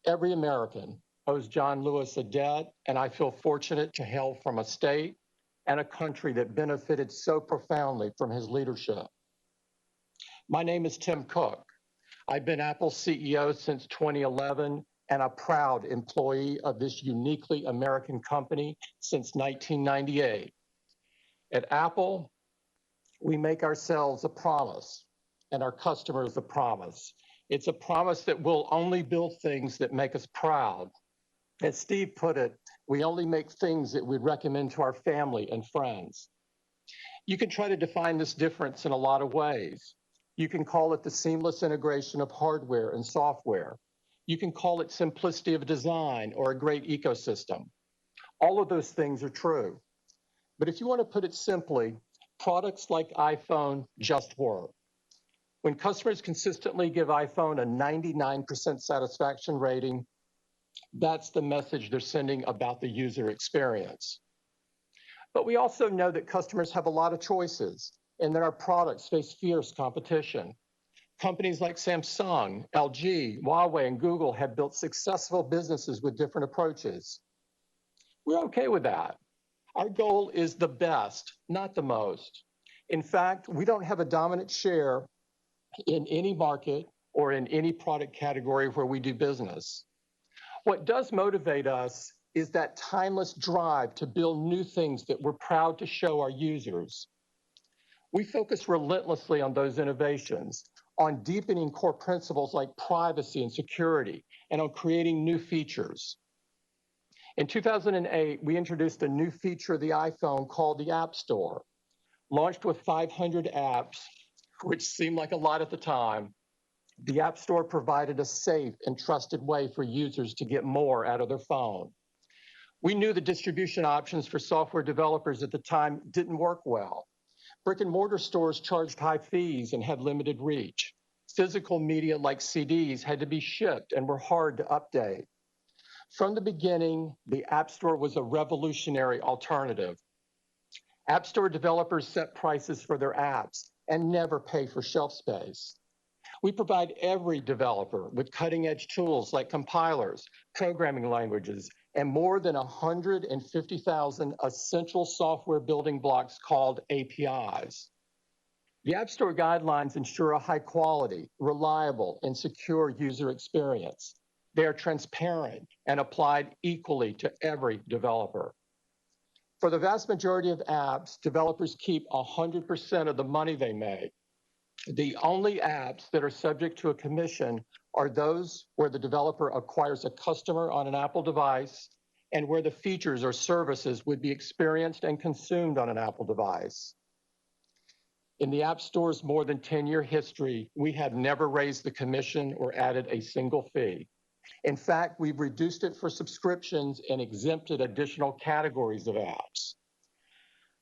Every American owes John Lewis a debt, and I feel fortunate to hail from a state and a country that benefited so profoundly from his leadership. My name is Tim Cook. I've been Apple's CEO since 2011 and a proud employee of this uniquely American company since 1998. At Apple, we make ourselves a promise and our customers a promise. It's a promise that we'll only build things that make us proud. As Steve put it, we only make things that we'd recommend to our family and friends. You can try to define this difference in a lot of ways. You can call it the seamless integration of hardware and software. You can call it simplicity of design or a great ecosystem. All of those things are true. But if you want to put it simply, products like iPhone just work. When customers consistently give iPhone a 99% satisfaction rating, that's the message they're sending about the user experience. But we also know that customers have a lot of choices and that our products face fierce competition. Companies like Samsung, LG, Huawei, and Google have built successful businesses with different approaches. We're okay with that. Our goal is the best, not the most. In fact, we don't have a dominant share in any market or in any product category where we do business. What does motivate us is that timeless drive to build new things that we're proud to show our users. We focus relentlessly on those innovations, on deepening core principles like privacy and security, and on creating new features. In 2008, we introduced a new feature of the iPhone called the App Store. Launched with 500 apps, which seemed like a lot at the time, the App Store provided a safe and trusted way for users to get more out of their phone. We knew the distribution options for software developers at the time didn't work well. Brick and mortar stores charged high fees and had limited reach. Physical media like CDs had to be shipped and were hard to update. From the beginning, the App Store was a revolutionary alternative. App Store developers set prices for their apps and never pay for shelf space. We provide every developer with cutting-edge tools like compilers, programming languages, and more than 150,000 essential software building blocks called APIs. The App Store guidelines ensure a high-quality, reliable, and secure user experience. They are transparent and applied equally to every developer. For the vast majority of apps, developers keep 100% of the money they make. The only apps that are subject to a commission are those where the developer acquires a customer on an Apple device and where the features or services would be experienced and consumed on an Apple device. In the App Store's more than 10-year history, we have never raised the commission or added a single fee. In fact, we've reduced it for subscriptions and exempted additional categories of apps.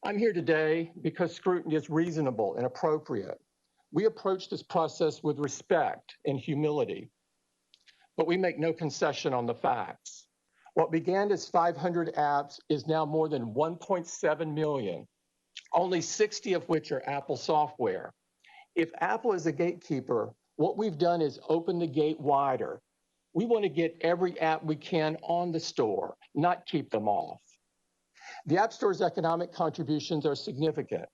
I'm here today because scrutiny is reasonable and appropriate. We approach this process with respect and humility, but we make no concession on the facts. What began as 500 apps is now more than 1.7 million, only 60 of which are Apple software. If Apple is a gatekeeper, what we've done is open the gate wider. We want to get every app we can on the store, not keep them off. The App Store's economic contributions are significant.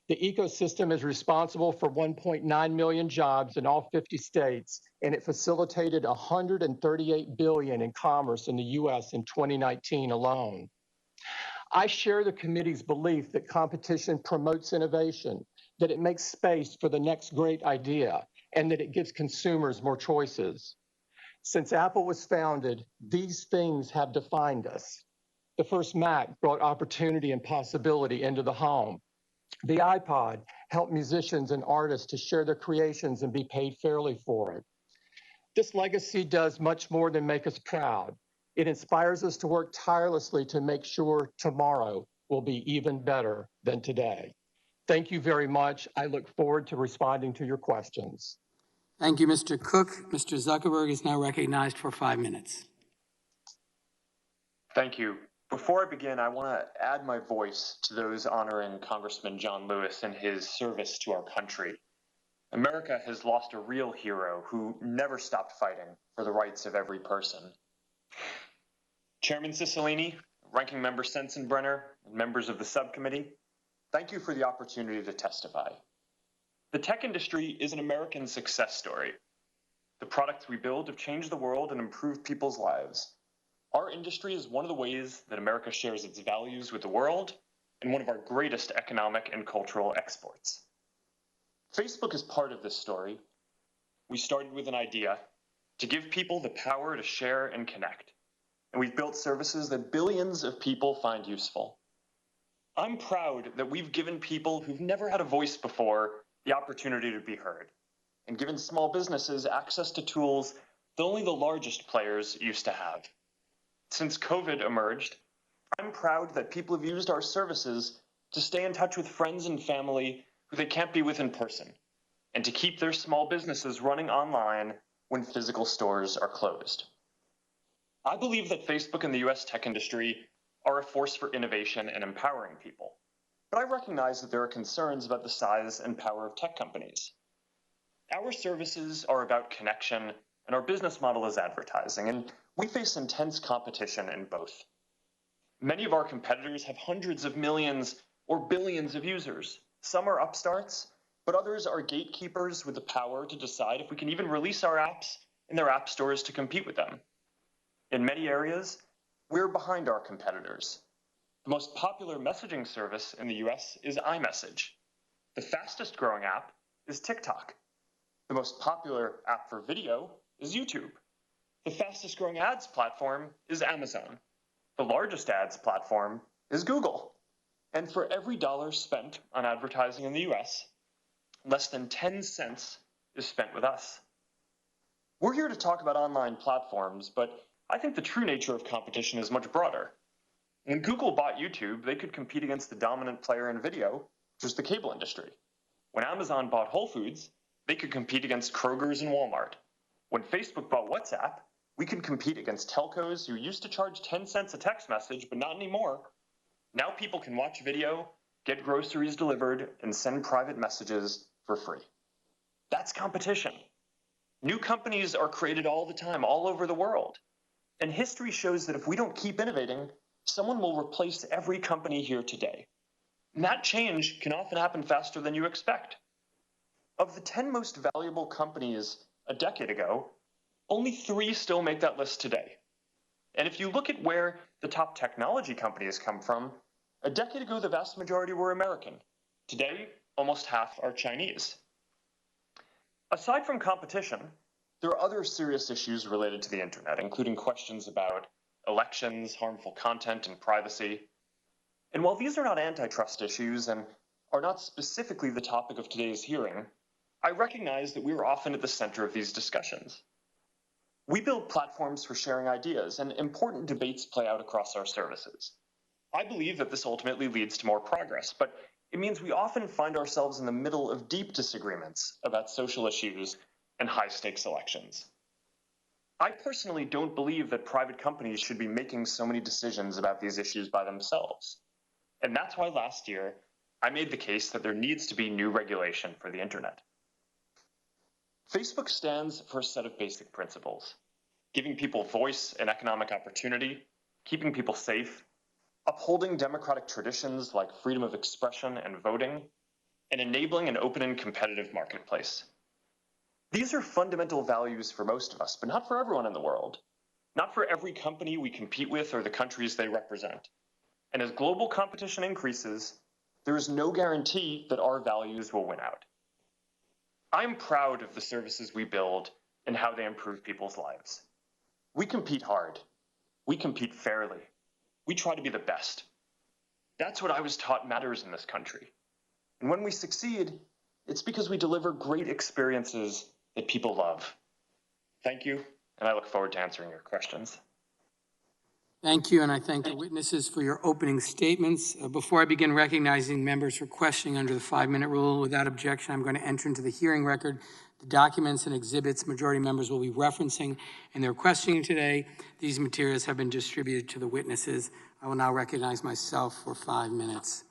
The ecosystem is responsible for 1.9 million jobs in all 50 states, and it facilitated $138 billion in commerce in the US in 2019 alone. I share the committee's belief that competition promotes innovation, that it makes space for the next great idea, and that it gives consumers more choices. Since Apple was founded, these things have defined us. The first Mac brought opportunity and possibility into the home. The iPod helped musicians and artists to share their creations and be paid fairly for it. This legacy does much more than make us proud. It inspires us to work tirelessly to make sure tomorrow will be even better than today. Thank you very much. I look forward to responding to your questions. Thank you, Mr. Cook. Mr. Zuckerberg is now recognized for 5 minutes. Thank you. Before I begin, I want to add my voice to those honoring Congressman John Lewis and his service to our country. America has lost a real hero who never stopped fighting for the rights of every person. Chairman Cicilline, Ranking Member Sensenbrenner, and members of the subcommittee, thank you for the opportunity to testify. The tech industry is an American success story. The products we build have changed the world and improved people's lives. Our industry is one of the ways that America shares its values with the world and one of our greatest economic and cultural exports. Facebook is part of this story. We started with an idea to give people the power to share and connect, and we've built services that billions of people find useful. I'm proud that we've given people who've never had a voice before the opportunity to be heard, and given small businesses access to tools that only the largest players used to have. Since COVID emerged, I'm proud that people have used our services to stay in touch with friends and family who they can't be with in person, and to keep their small businesses running online when physical stores are closed. I believe that Facebook and the US tech industry are a force for innovation and empowering people, but I recognize that there are concerns about the size and power of tech companies. Our services are about connection, and our business model is advertising, and we face intense competition in both. Many of our competitors have hundreds of millions or billions of users. Some are upstarts, but others are gatekeepers with the power to decide if we can even release our apps in their app stores to compete with them. In many areas, we're behind our competitors. The most popular messaging service in the US is iMessage. The fastest growing app is TikTok. The most popular app for video is YouTube. The fastest growing ads platform is Amazon. The largest ads platform is Google. And for every dollar spent on advertising in the US, less than 10 cents is spent with us. We're here to talk about online platforms, but I think the true nature of competition is much broader. When Google bought YouTube, they could compete against the dominant player in video, which was the cable industry. When Amazon bought Whole Foods, they could compete against Kroger's and Walmart. When Facebook bought WhatsApp, we could compete against telcos who used to charge 10 cents a text message, but not anymore. Now people can watch video, get groceries delivered, and send private messages for free. That's competition. New companies are created all the time, all over the world. And history shows that if we don't keep innovating, someone will replace every company here today. And that change can often happen faster than you expect. Of the 10 most valuable companies a decade ago, only 3 still make that list today. And if you look at where the top technology companies come from, a decade ago the vast majority were American. Today, almost half are Chinese. Aside from competition, there are other serious issues related to the internet, including questions about elections, harmful content, and privacy. And while these are not antitrust issues and are not specifically the topic of today's hearing, I recognize that we are often at the center of these discussions. We build platforms for sharing ideas, and important debates play out across our services. I believe that this ultimately leads to more progress, but it means we often find ourselves in the middle of deep disagreements about social issues and high-stakes elections. I personally don't believe that private companies should be making so many decisions about these issues by themselves. And that's why last year, I made the case that there needs to be new regulation for the internet. Facebook stands for a set of basic principles: giving people voice and economic opportunity, keeping people safe, upholding democratic traditions like freedom of expression and voting, and enabling an open and competitive marketplace. These are fundamental values for most of us, but not for everyone in the world. Not for every company we compete with or the countries they represent. And as global competition increases, there is no guarantee that our values will win out. I'm proud of the services we build and how they improve people's lives. We compete hard. We compete fairly. We try to be the best. That's what I was taught matters in this country. And when we succeed, it's because we deliver great experiences that people love. Thank you, and I look forward to answering your questions. Thank you, and I thank the witnesses for your opening statements. Before I begin recognizing members for questioning under the 5-minute rule, without objection, I'm going to enter into the hearing record the documents and exhibits majority members will be referencing in their questioning today. These materials have been distributed to the witnesses. I will now recognize myself for 5 minutes.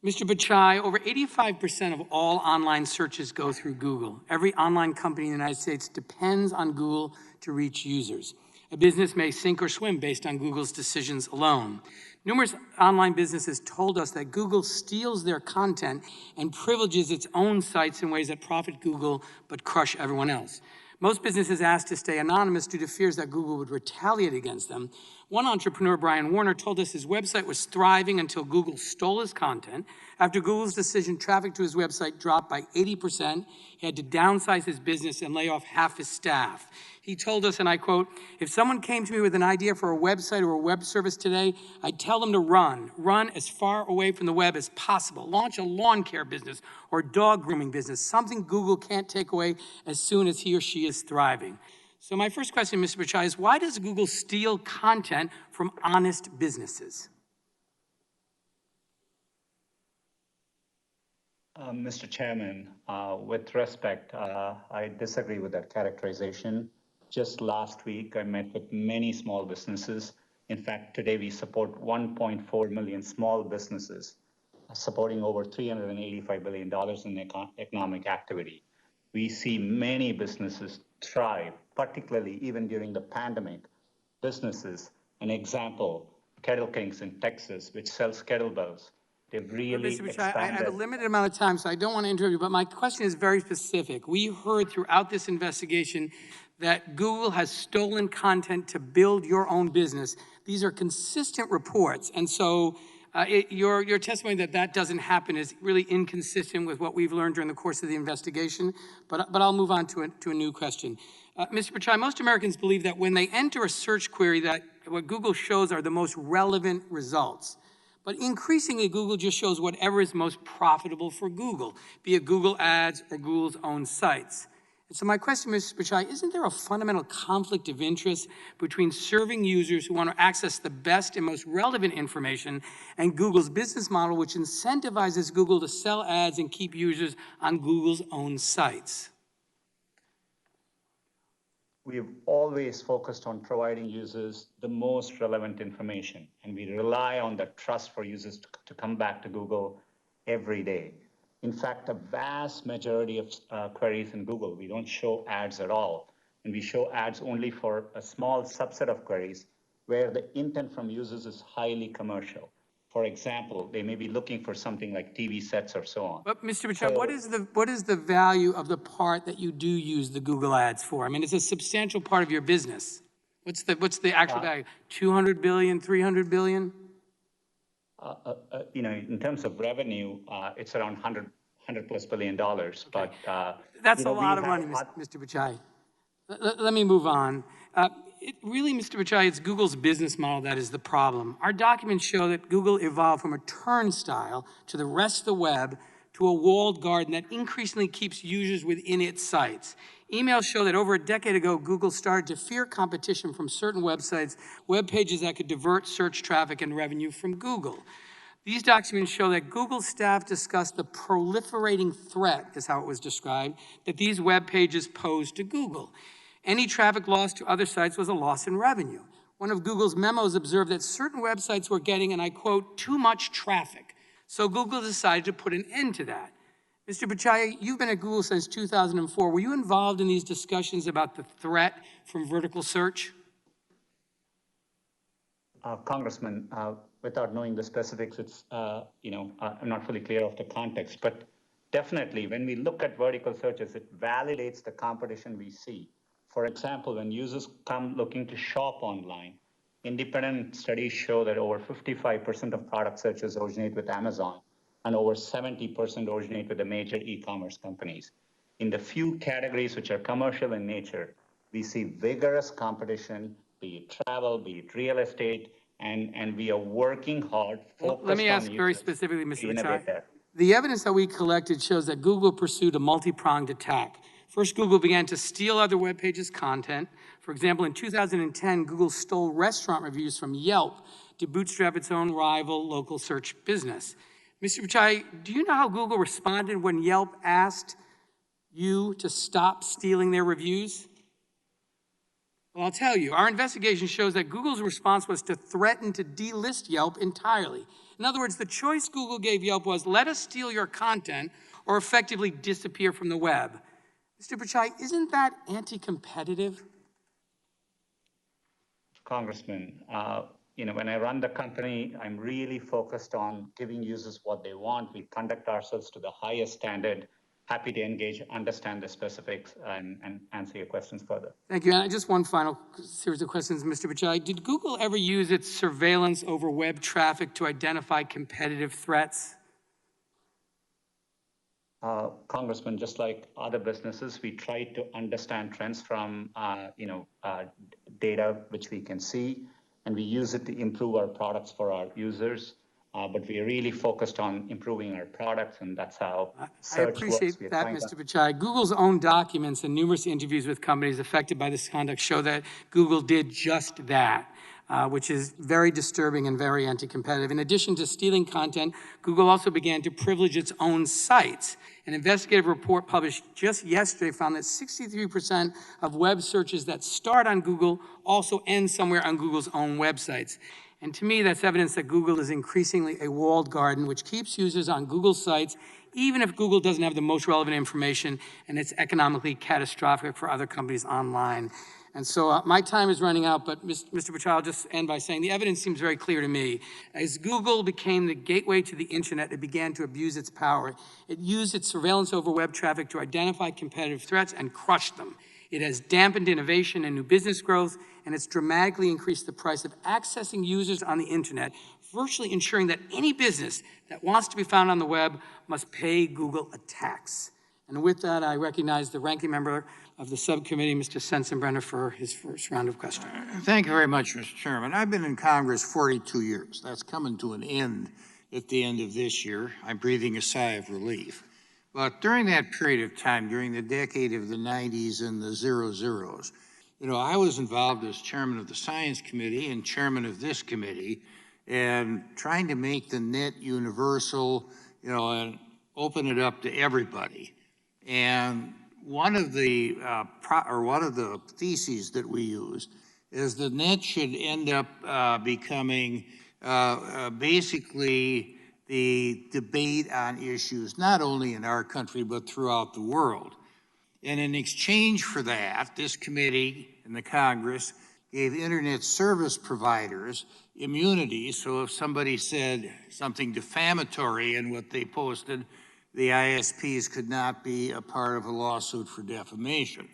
Mr. Bachai, over 85% of all online searches go through Google. Every online company in the United States depends on Google to reach users. A business may sink or swim based on Google's decisions alone. Numerous online businesses told us that Google steals their content and privileges its own sites in ways that profit Google but crush everyone else. Most businesses ask to stay anonymous due to fears that Google would retaliate against them. One entrepreneur, Brian Warner, told us his website was thriving until Google stole his content. After Google's decision, traffic to his website dropped by 80%. He had to downsize his business and lay off half his staff. He told us, and I quote, "If someone came to me with an idea for a website or a web service today, I'd tell them to run as far away from the web as possible. Launch a lawn care business or dog grooming business, something Google can't take away as soon as he or she is thriving." So my first question, Mr. Pichai, is why does Google steal content from honest businesses? Mr. Chairman, with respect, I disagree with that characterization. Just last week, I met with many small businesses. In fact, today we support 1.4 million small businesses, supporting over $385 billion in economic activity. We see many businesses thrive, particularly even during the pandemic. Businesses, an example, Kettle Kings in Texas, which sells kettlebells. They've really Mr. Pichai, expanded. I have a limited amount of time, so I don't want to interrupt you, but my question is very specific. We heard throughout this investigation that Google has stolen content to build your own business. These are consistent reports, and so your testimony that doesn't happen is really inconsistent with what we've learned during the course of the investigation, but I'll move on to a new question. Mr. Pichai, most Americans believe that when they enter a search query that what Google shows are the most relevant results. But increasingly, Google just shows whatever is most profitable for Google, be it Google Ads or Google's own sites. And so my question, Mr. Pichai, isn't there a fundamental conflict of interest between serving users who want to access the best and most relevant information and Google's business model, which incentivizes Google to sell ads and keep users on Google's own sites? We've always focused on providing users the most relevant information, and we rely on the trust for users to come back to Google every day. In fact, the vast majority of queries in Google, we don't show ads at all, and we show ads only for a small subset of queries where the intent from users is highly commercial. For example, they may be looking for something like TV sets or so on. But Mr. Pichai, what is the value of the part that you do use the Google ads for? I mean, it's a substantial part of your business. What's the actual value? 200 billion, 300 billion? In terms of revenue, it's around $100 plus billion. Okay. But that's a lot of money, Mr. Pichai. Let me move on. Really, Mr. Pichai, it's Google's business model that is the problem. Our documents show that Google evolved from a turnstile to the rest of the web to a walled garden that increasingly keeps users within its sites. Emails show that over a decade ago, Google started to fear competition from certain websites, web pages that could divert search traffic and revenue from Google. These documents show that Google staff discussed the proliferating threat, is how it was described, that these web pages pose to Google. Any traffic loss to other sites was a loss in revenue. One of Google's memos observed that certain websites were getting, and I quote, too much traffic. So Google decided to put an end to that. Mr. Pichai, you've been at Google since 2004. Were you involved in these discussions about the threat from vertical search? Congressman, without knowing the specifics, it's, I'm not fully clear of the context, but definitely when we look at vertical searches, it validates the competition we see. For example, when users come looking to shop online, independent studies show that over 55% of product searches originate with Amazon and over 70% originate with the major e-commerce companies. In the few categories which are commercial in nature, we see vigorous competition, be it travel, be it real estate, and we are working hard. Let me ask very specifically, Mr. Pichai. The evidence that we collected shows that Google pursued a multi-pronged attack. First, Google began to steal other web pages' content. For example, in 2010, Google stole restaurant reviews from Yelp to bootstrap its own rival local search business. Mr. Pichai, do you know how Google responded when Yelp asked you to stop stealing their reviews? Well, I'll tell you, our investigation shows that Google's response was to threaten to delist Yelp entirely. In other words, the choice Google gave Yelp was, let us steal your content or effectively disappear from the web. Mr. Pichai, isn't that anti-competitive? Congressman, when I run the company, I'm really focused on giving users what they want. We conduct ourselves to the highest standard. happy to engage, understand the specifics, and answer your questions further. Thank you. And just one final series of questions, Mr. Bachai. Did Google ever use its surveillance over web traffic to identify competitive threats? Congressman, just like other businesses, we try to understand trends from data which we can see, and we use it to improve our products for our users. But we are really focused on improving our products, and that's how I search appreciate works. that, Mr. Bachai. Google's own documents and numerous interviews with companies affected by this conduct show that Google did just that, which is very disturbing and very anti-competitive. In addition to stealing content, Google also began to privilege its own sites. An investigative report published just yesterday found that 63% of web searches that start on Google also end somewhere on Google's own websites. And to me, that's evidence that Google is increasingly a walled garden, which keeps users on Google sites, even if Google doesn't have the most relevant information and it's economically catastrophic for other companies online. And so my time is running out, but Mr. Bachai, I'll just end by saying the evidence seems very clear to me. As Google became the gateway to the internet, it began to abuse its power. It used its surveillance over web traffic to identify competitive threats and crush them. It has dampened innovation and new business growth, and it's dramatically increased the price of accessing users on the internet, virtually ensuring that any business that wants to be found on the web must pay Google a tax. And with that, I recognize the ranking member of the subcommittee, Mr. Sensenbrenner, for his first round of questions. Thank you very much, Mr. Chairman. I've been in Congress 42 years. That's coming to an end at the end of this year. I'm breathing a sigh of relief. But during that period of time, during the decade of the 90s and the zeros, I was involved as chairman of the Science Committee and chairman of this committee, and trying to make the net universal, and open it up to everybody. And one of the theses that we used is the net should end up becoming basically the debate on issues, not only in our country, but throughout the world. And in exchange for that, this committee and the Congress gave internet service providers immunity. So if somebody said something defamatory in what they posted, the ISPs could not be a part of a lawsuit for defamation.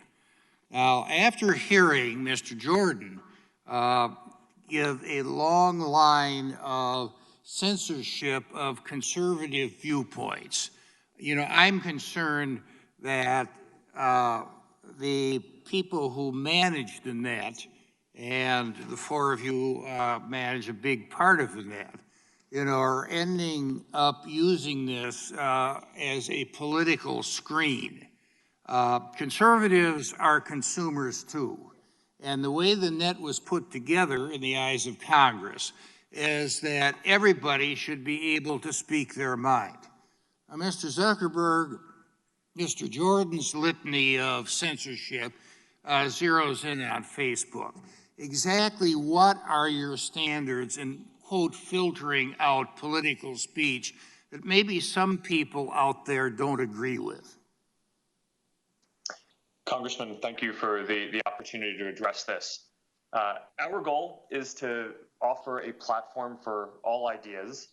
Now, after hearing Mr. Jordan give a long line of censorship of conservative viewpoints, I'm concerned that the people who manage the net, and the four of you manage a big part of the net, are ending up using this as a political screen. Conservatives are consumers too. And the way the net was put together in the eyes of Congress is that everybody should be able to speak their mind. Now, Mr. Zuckerberg, Mr. Jordan's litany of censorship zeroes in on Facebook. Exactly what are your standards in, quote, filtering out political speech that maybe some people out there don't agree with? Congressman, thank you for the opportunity to address this. Our goal is to offer a platform for all ideas.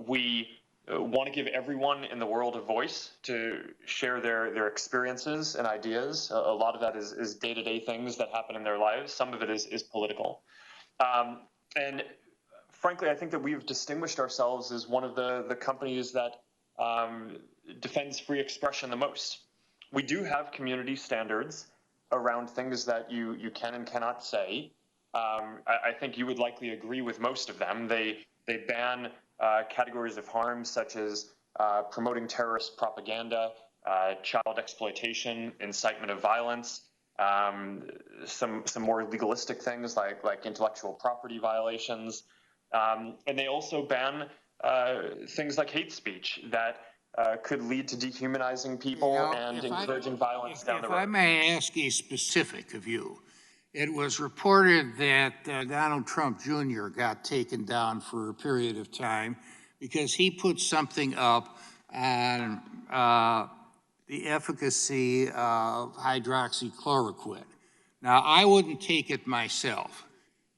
We want to give everyone in the world a voice to share their experiences and ideas. A lot of that is day-to-day things that happen in their lives. Some of it is political. And frankly, I think that we've distinguished ourselves as one of the companies that defends free expression the most. We do have community standards around things that you can and cannot say. I think you would likely agree with most of them. They ban categories of harm such as promoting terrorist propaganda, child exploitation, incitement of violence, some more legalistic things like intellectual property violations, and they also ban things like hate speech that could lead to dehumanizing people and encouraging violence down the road. If I may ask a specific of you, it was reported that Donald Trump Jr. got taken down for a period of time because he put something up on the efficacy of hydroxychloroquine. Now, I wouldn't take it myself,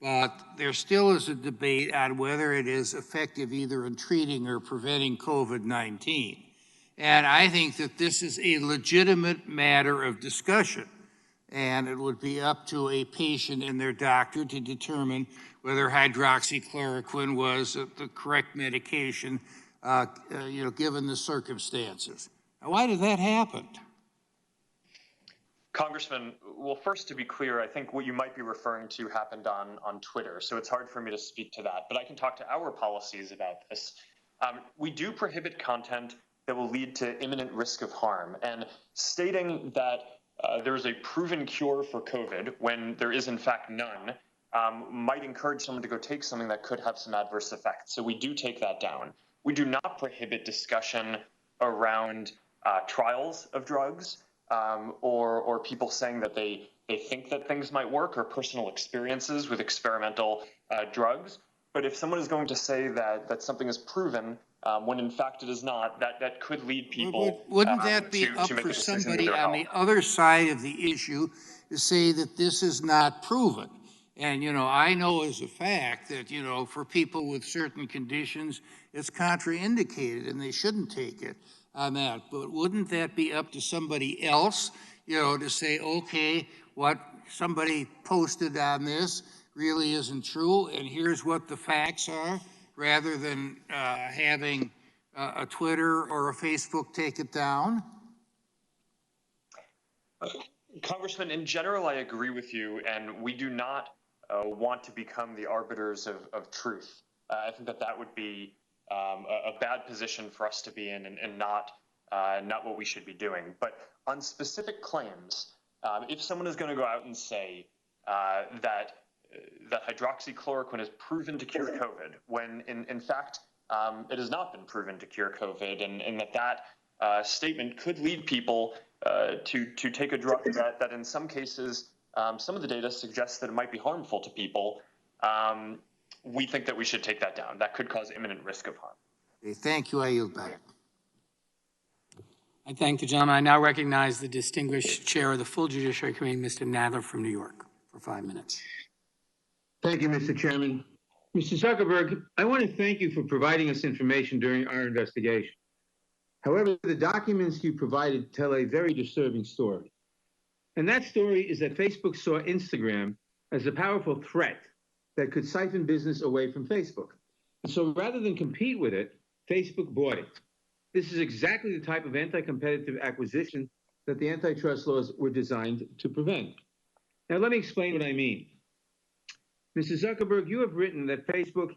but there still is a debate on whether it is effective either in treating or preventing COVID-19. And I think that this is a legitimate matter of discussion. And it would be up to a patient and their doctor to determine whether hydroxychloroquine was the correct medication, given the circumstances. Now, why did that happen? Congressman, well, first, to be clear, I think what you might be referring to happened on Twitter, so it's hard for me to speak to that, but I can talk to our policies about this. We do prohibit content that will lead to imminent risk of harm, and stating that there is a proven cure for COVID when there is in fact none might encourage someone to go take something that could have some adverse effects. So we do take that down. We do not prohibit discussion around trials of drugs or people saying that they think that things might work, or personal experiences with experimental drugs. But if someone is going to say that something is proven when in fact it is not, that could lead people. Wouldn't that be up to make for a decision somebody with their on health. the other side of the issue to say that this is not proven? And, I know as a fact that, for people with certain conditions, it's contraindicated and they shouldn't take it on that. But wouldn't that be up to somebody else, to say, okay, what somebody posted on this really isn't true, and here's what the facts are, rather than having a Twitter or a Facebook take it down? Congressman, in general, I agree with you, and we do not want to become the arbiters of truth. I think that would be a bad position for us to be in, and not what we should be doing. But on specific claims, if someone is going to go out and say that hydroxychloroquine is proven to cure COVID, when in fact it has not been proven to cure COVID, and that statement could lead people to take a drug that in some cases, some of the data suggests that it might be harmful to people, we think that we should take that down. That could cause imminent risk of harm. Okay, thank you. I yield back. I thank the gentleman. I now recognize the distinguished chair of the full Judiciary Committee, Mr. Nadler from New York, for 5 minutes. Thank you, Mr. Chairman. Mr. Zuckerberg, I want to thank you for providing us information during our investigation. However, the documents you provided tell a very disturbing story. And that story is that Facebook saw Instagram as a powerful threat that could siphon business away from Facebook. And so rather than compete with it, Facebook bought it. This is exactly the type of anti-competitive acquisition that the antitrust laws were designed to prevent. Now, let me explain what I mean. Mr. Zuckerberg, you have written that Facebook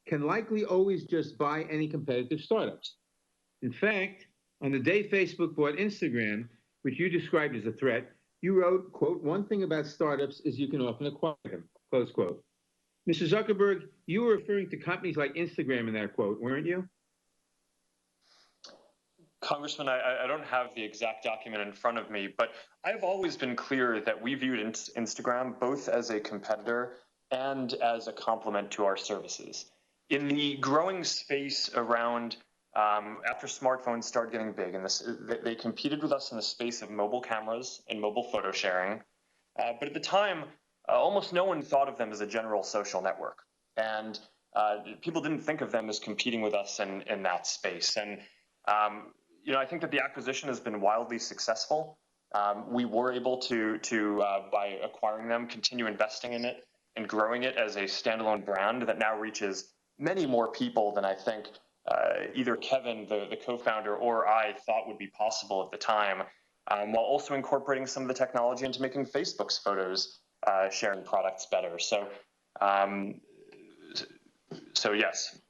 can likely always just buy any competitive startups. In fact, on the day Facebook bought Instagram, which you described as a threat, you wrote, quote, "One thing about startups is you can often acquire them," close quote. Mr. Zuckerberg, you were referring to companies like Instagram in that quote, weren't you? Congressman, I don't have the exact document in front of me, but I've always been clear that we viewed Instagram both as a competitor and as a complement to our services. In the growing space around, after smartphones started getting big, and they competed with us in the space of mobile cameras and mobile photo sharing. But at the time, almost no one thought of them as a general social network. And people didn't think of them as competing with us in that space. And I think that the acquisition has been wildly successful. We were able to by acquiring them, continue investing in it and growing it as a standalone brand that now reaches many more people than I think either Kevin, the co-founder, or I thought would be possible at the time, while also incorporating some of the technology into making Facebook's photos sharing products better. So yes.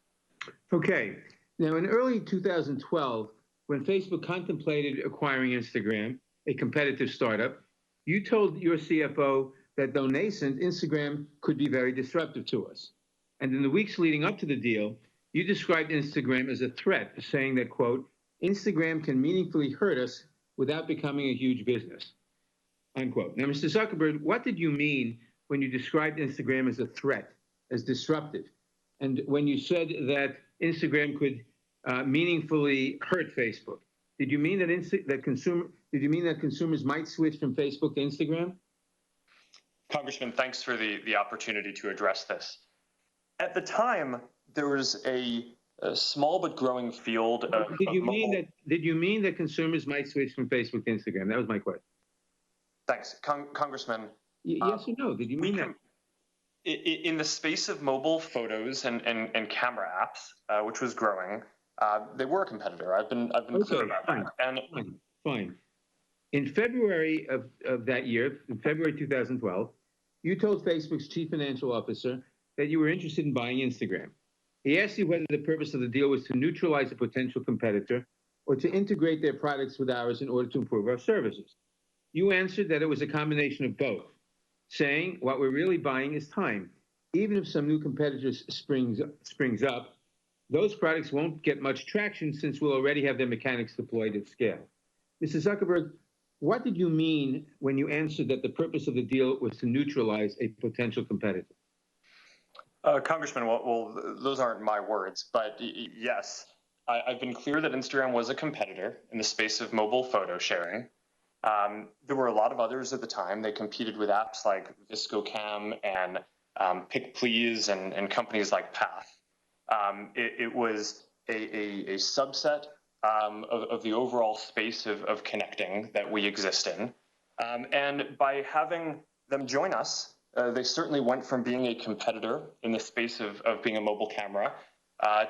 Okay. Now, in early 2012, when Facebook contemplated acquiring Instagram, a competitive startup, you told your CFO that though nascent, Instagram could be very disruptive to us. And in the weeks leading up to the deal, you described Instagram as a threat, saying that, quote, "Instagram can meaningfully hurt us without becoming a huge business," unquote. Now, Mr. Zuckerberg, what did you mean when you described Instagram as a threat, as disruptive? And when you said that Instagram could meaningfully hurt Facebook, did you mean that consumers might switch from Facebook to Instagram? Congressman, thanks for the opportunity to address this. At the time, there was a a small but growing field of Did you mean mobile. that? Did you mean that consumers might switch from Facebook to Instagram? That was my question. Thanks, Congressman. Yes or no? Did you mean that? In the space of mobile photos and camera apps, which was growing, they were a competitor. I've been clear about fine, that. And fine. In February of that year, in February 2012, you told Facebook's chief financial officer that you were interested in buying Instagram. He asked you whether the purpose of the deal was to neutralize a potential competitor or to integrate their products with ours in order to improve our services. You answered that it was a combination of both, saying what we're really buying is time. Even if some new competitors springs up, those products won't get much traction since we'll already have their mechanics deployed at scale. Mr. Zuckerberg, what did you mean when you answered that the purpose of the deal was to neutralize a potential competitor? Congressman, well, those aren't my words, but yes, I've been clear that Instagram was a competitor in the space of mobile photo sharing. There were a lot of others at the time. They competed with apps like ViscoCam and PicPlease and companies like Path. It was a subset of the overall space of connecting that we exist in. And by having them join us, they certainly went from being a competitor in the space of being a mobile camera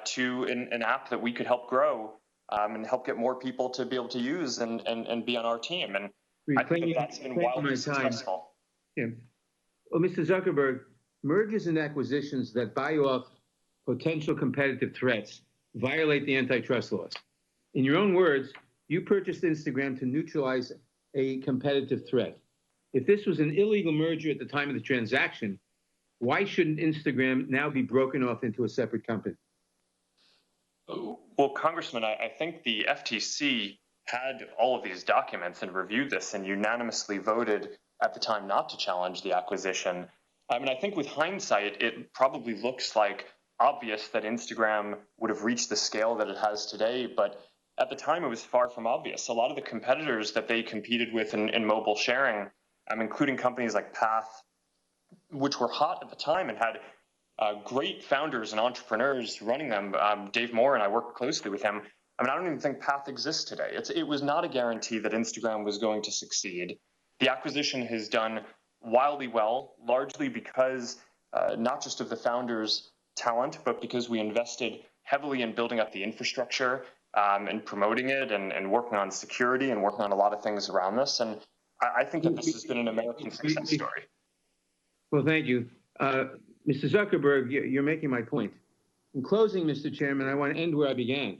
to an app that we could help grow and help get more people to be able to use and be on our team. And I think that's been wildly successful. Yeah. Well, Mr. Zuckerberg, mergers and acquisitions that buy off potential competitive threats violate the antitrust laws. In your own words, you purchased Instagram to neutralize a competitive threat. If this was an illegal merger at the time of the transaction, why shouldn't Instagram now be broken off into a separate company? Well, Congressman, I think the FTC had all of these documents and reviewed this and unanimously voted at the time not to challenge the acquisition. I mean, I think with hindsight, it probably looks like obvious that Instagram would have reached the scale that it has today, but at the time it was far from obvious. A lot of the competitors that they competed with in mobile sharing, including companies like Path, which were hot at the time and had great founders and entrepreneurs running them. Dave Moore and I worked closely with him. I don't even think Path exists today. It was not a guarantee that Instagram was going to succeed. The acquisition has done wildly well, largely because not just of the founders' talent, but because we invested heavily in building up the infrastructure and promoting it and working on security and working on a lot of things around this. And I think that this has been an American success story. Well, thank you. Mr. Zuckerberg, you're making my point. In closing, Mr. Chairman, I want to end where I began.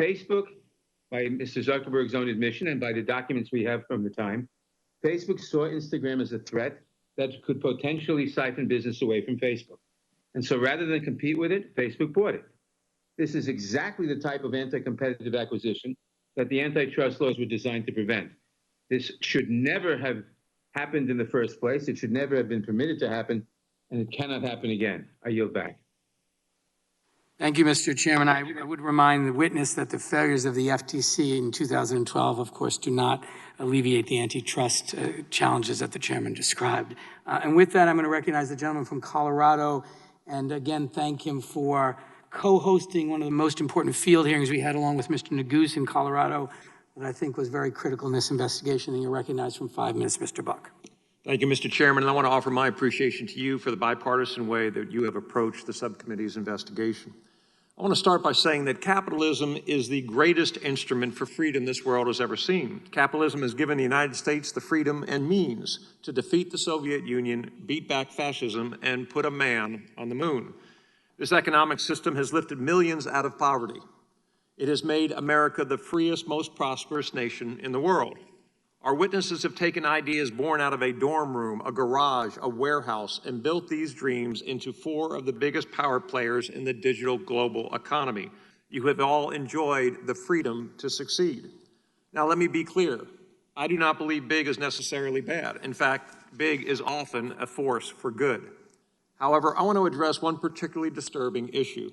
Facebook, by Mr. Zuckerberg's own admission and by the documents we have from the time, Facebook saw Instagram as a threat that could potentially siphon business away from Facebook. And so rather than compete with it, Facebook bought it. This is exactly the type of anti-competitive acquisition that the antitrust laws were designed to prevent. This should never have happened in the first place. It should never have been permitted to happen, and it cannot happen again. I yield back. Thank you, Mr. Chairman. I would remind the witness that the failures of the FTC in 2012, of course, do not alleviate the antitrust challenges that the chairman described. And with that, I'm going to recognize the gentleman from Colorado and again thank him for co-hosting one of the most important field hearings we had along with Mr. Neguse in Colorado that I think was very critical in this investigation. And you're recognized from 5 minutes, Mr. Buck. Thank you, Mr. Chairman. And I want to offer my appreciation to you for the bipartisan way that you have approached the subcommittee's investigation. I want to start by saying that capitalism is the greatest instrument for freedom this world has ever seen. Capitalism has given the United States the freedom and means to defeat the Soviet Union, beat back fascism, and put a man on the moon. This economic system has lifted millions out of poverty. It has made America the freest, most prosperous nation in the world. Our witnesses have taken ideas born out of a dorm room, a garage, a warehouse, and built these dreams into 4 of the biggest power players in the digital global economy. You have all enjoyed the freedom to succeed. Now, let me be clear. I do not believe big is necessarily bad. In fact, big is often a force for good. However, I want to address one particularly disturbing issue.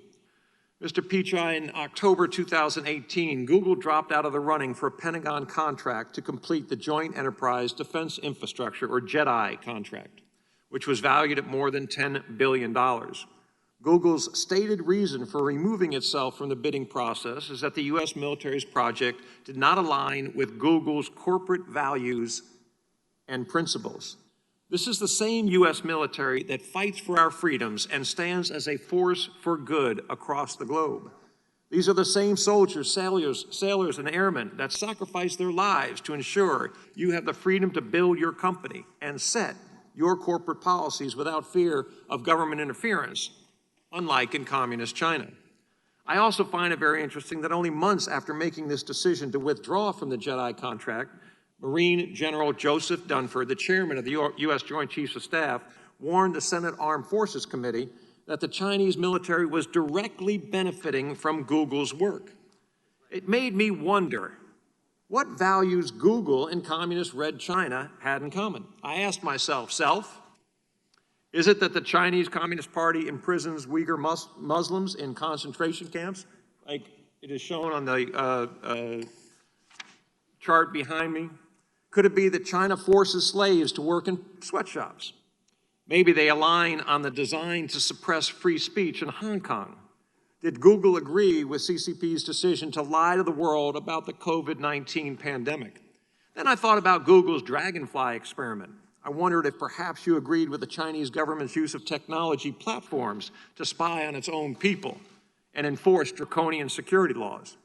Mr. Pichai, in October 2018, Google dropped out of the running for a Pentagon contract to complete the Joint Enterprise Defense Infrastructure, or JEDI contract, which was valued at more than $10 billion. Google's stated reason for removing itself from the bidding process is that the U.S. military's project did not align with Google's corporate values and principles. This is the same U.S. military that fights for our freedoms and stands as a force for good across the globe. These are the same soldiers, sailors, and airmen that sacrifice their lives to ensure you have the freedom to build your company and set your corporate policies without fear of government interference, unlike in communist China. I also find it very interesting that only months after making this decision to withdraw from the JEDI contract, Marine General Joseph Dunford, the chairman of the U.S. Joint Chiefs of Staff, warned the Senate Armed Forces Committee that the Chinese military was directly benefiting from Google's work. It made me wonder what values Google and communist Red China had in common. I asked myself, is it that the Chinese Communist Party imprisons Uyghur Muslims in concentration camps, like it is shown on the chart behind me? Could it be that China forces slaves to work in sweatshops? Maybe they align on the design to suppress free speech in Hong Kong. Did Google agree with CCP's decision to lie to the world about the COVID-19 pandemic? Then I thought about Google's Dragonfly experiment. I wondered if perhaps you agreed with the Chinese government's use of technology platforms to spy on its own people and enforce draconian security laws.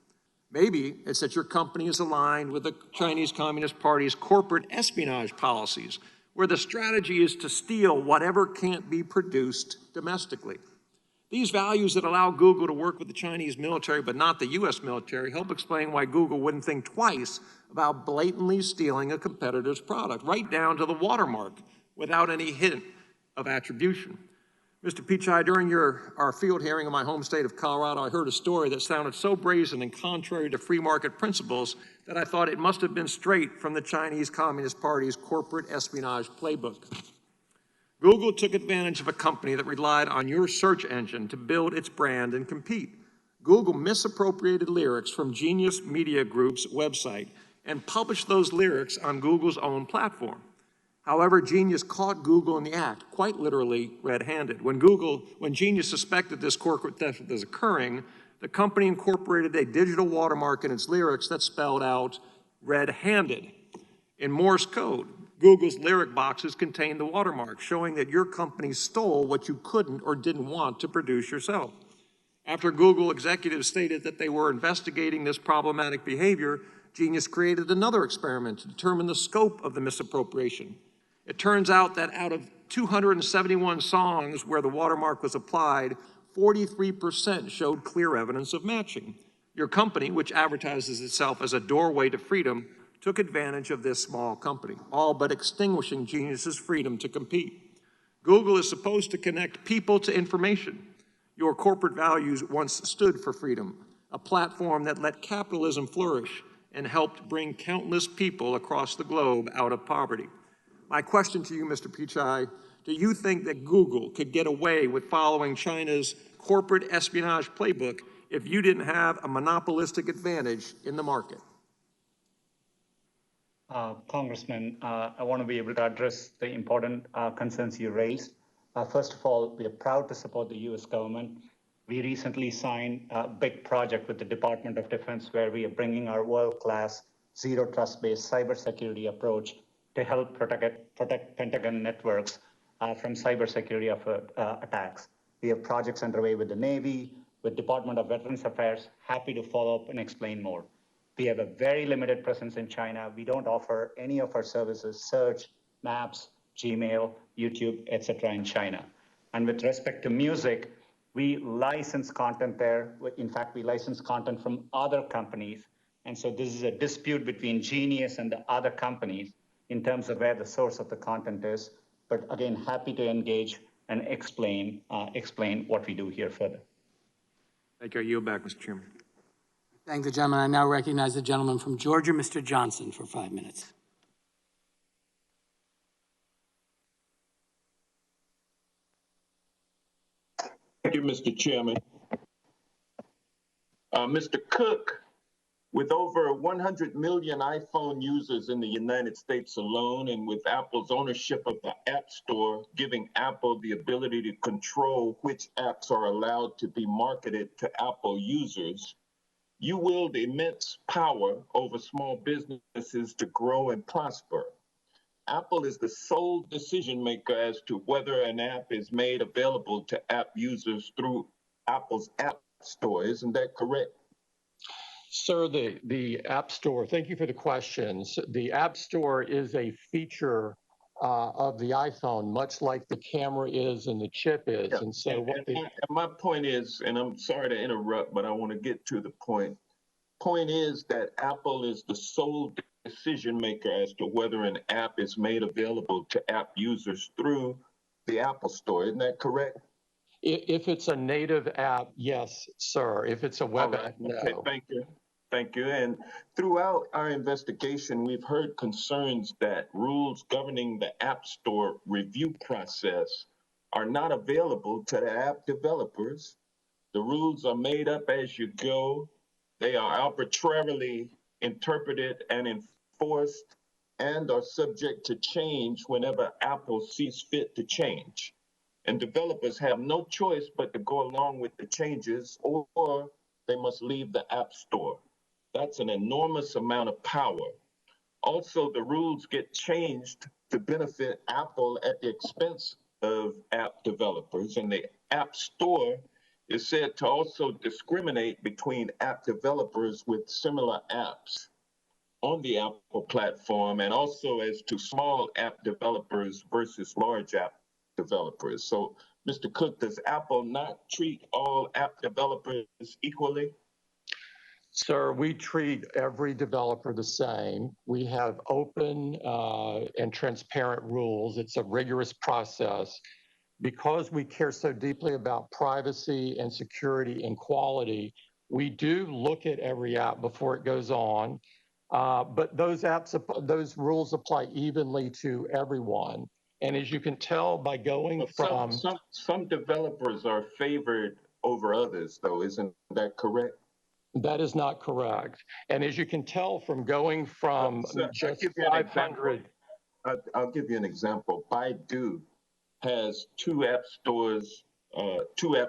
Maybe it's that your company is aligned with the Chinese Communist Party's corporate espionage policies, where the strategy is to steal whatever can't be produced domestically. These values that allow Google to work with the Chinese military but not the U.S. military help explain why Google wouldn't think twice about blatantly stealing a competitor's product, right down to the watermark, without any hint of attribution. Mr. Pichai, during our field hearing in my home state of Colorado, I heard a story that sounded so brazen and contrary to free market principles that I thought it must have been straight from the Chinese Communist Party's corporate espionage playbook. Google took advantage of a company that relied on your search engine to build its brand and compete. Google misappropriated lyrics from Genius Media Group's website and published those lyrics on Google's own platform. However, Genius caught Google in the act, quite literally red-handed. When Genius suspected this corporate theft was occurring, the company incorporated a digital watermark in its lyrics that spelled out red-handed. In Morse code, Google's lyric boxes contained the watermark, showing that your company stole what you couldn't or didn't want to produce yourself. After Google executives stated that they were investigating this problematic behavior, Genius created another experiment to determine the scope of the misappropriation. It turns out that out of 271 songs where the watermark was applied, 43% showed clear evidence of matching. Your company, which advertises itself as a doorway to freedom, took advantage of this small company, all but extinguishing Genius's freedom to compete. Google is supposed to connect people to information. Your corporate values once stood for freedom, a platform that let capitalism flourish and helped bring countless people across the globe out of poverty. My question to you, Mr. Pichai, do you think that Google could get away with following China's corporate espionage playbook if you didn't have a monopolistic advantage in the market? Congressman, I want to be able to address the important concerns you raised. First of all, we are proud to support the U.S. government. We recently signed a big project with the Department of Defense where we are bringing our world-class zero trust-based cybersecurity approach to help protect Pentagon networks from cybersecurity attacks. We have projects underway with the Navy, with Department of Veterans Affairs. Happy to follow up and explain more. We have a very limited presence in China. We don't offer any of our services, search, maps, Gmail, YouTube, etc. in China. And with respect to music, we license content there. In fact, we license content from other companies. And so this is a dispute between Genius and the other companies in terms of where the source of the content is. But again, happy to engage and explain what we do here further. Thank you. I yield back, Mr. Chairman. Thank the gentleman. I now recognize the gentleman from Georgia, Mr. Johnson, for 5 minutes. Thank you, Mr. Chairman. Mr. Cook With over 100 million iPhone users in the United States alone, and with Apple's ownership of the App Store, giving Apple the ability to control which apps are allowed to be marketed to Apple users, you wield immense power over small businesses to grow and prosper. Apple is the sole decision maker as to whether an app is made available to app users through Apple's App Store. Isn't that correct? Sir, the App Store, thank you for the questions. The App Store is a feature of the iPhone, much like the camera is and the chip is. Yeah. And so my point is, and I'm sorry to interrupt, but I want to get to the point. Point is that Apple is the sole decision maker as to whether an app is made available to app users through the Apple Store. Isn't that correct? If it's a native app, yes, sir. If it's a web app, no. Okay, thank you. Thank you. And throughout our investigation, we've heard concerns that rules governing the App Store review process are not available to the app developers. The rules are made up as you go. They are arbitrarily interpreted and enforced and are subject to change whenever Apple sees fit to change. And developers have no choice but to go along with the changes, or they must leave the App Store. That's an enormous amount of power. Also, the rules get changed to benefit Apple at the expense of app developers, and the App Store is said to also discriminate between app developers with similar apps on the Apple platform, and also as to small app developers versus large app developers. So, Mr. Cook, does Apple not treat all app developers equally? Sir, we treat every developer the same. We have open and transparent rules. It's a rigorous process. Because we care so deeply about privacy and security and quality, we do look at every app before it goes on. But those rules apply evenly to everyone. And as you can tell by going from... Some developers are favored over others, though. Isn't that correct? That is not correct. And as you can tell from going from just 500... I'll give you an example. Baidu has two App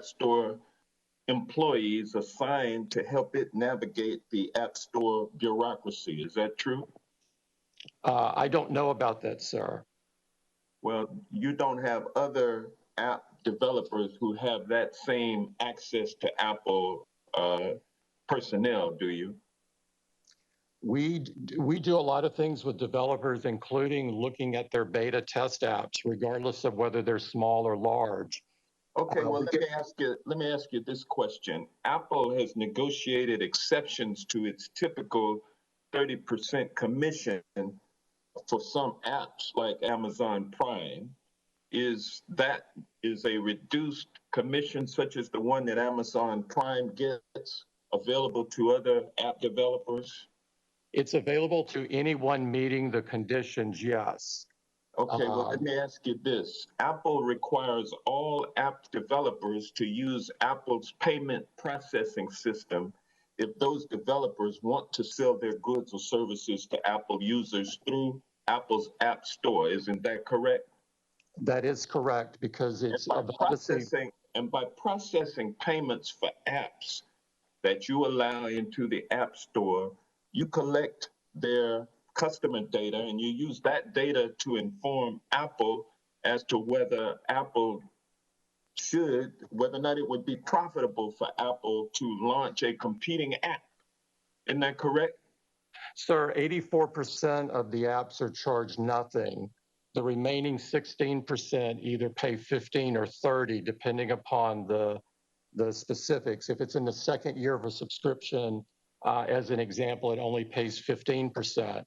Store employees assigned to help it navigate the App Store bureaucracy. Is that true? I don't know about that, sir. Well, you don't have other app developers who have that same access to Apple personnel, do you? We do a lot of things with developers, including looking at their beta test apps, regardless of whether they're small or large. Okay, well, let me ask you this question. Apple has negotiated exceptions to its typical 30% commission for some apps like Amazon Prime. Is a reduced commission such as the one that Amazon Prime gets available to other app developers? It's available to anyone meeting the conditions, yes. Okay, well, let me ask you this. Apple requires all app developers to use Apple's payment processing system if those developers want to sell their goods or services to Apple users through Apple's App Store. Isn't that correct? That is correct, because it's and by processing payments for apps that you allow into the App Store, you collect their customer data and you use that data to inform Apple as to whether whether or not it would be profitable for Apple to launch a competing app. Isn't that correct? Sir, 84% of the apps are charged nothing. The remaining 16% either pay 15 or 30, depending upon the specifics. If it's in the second year of a subscription, as an example, it only pays 15%.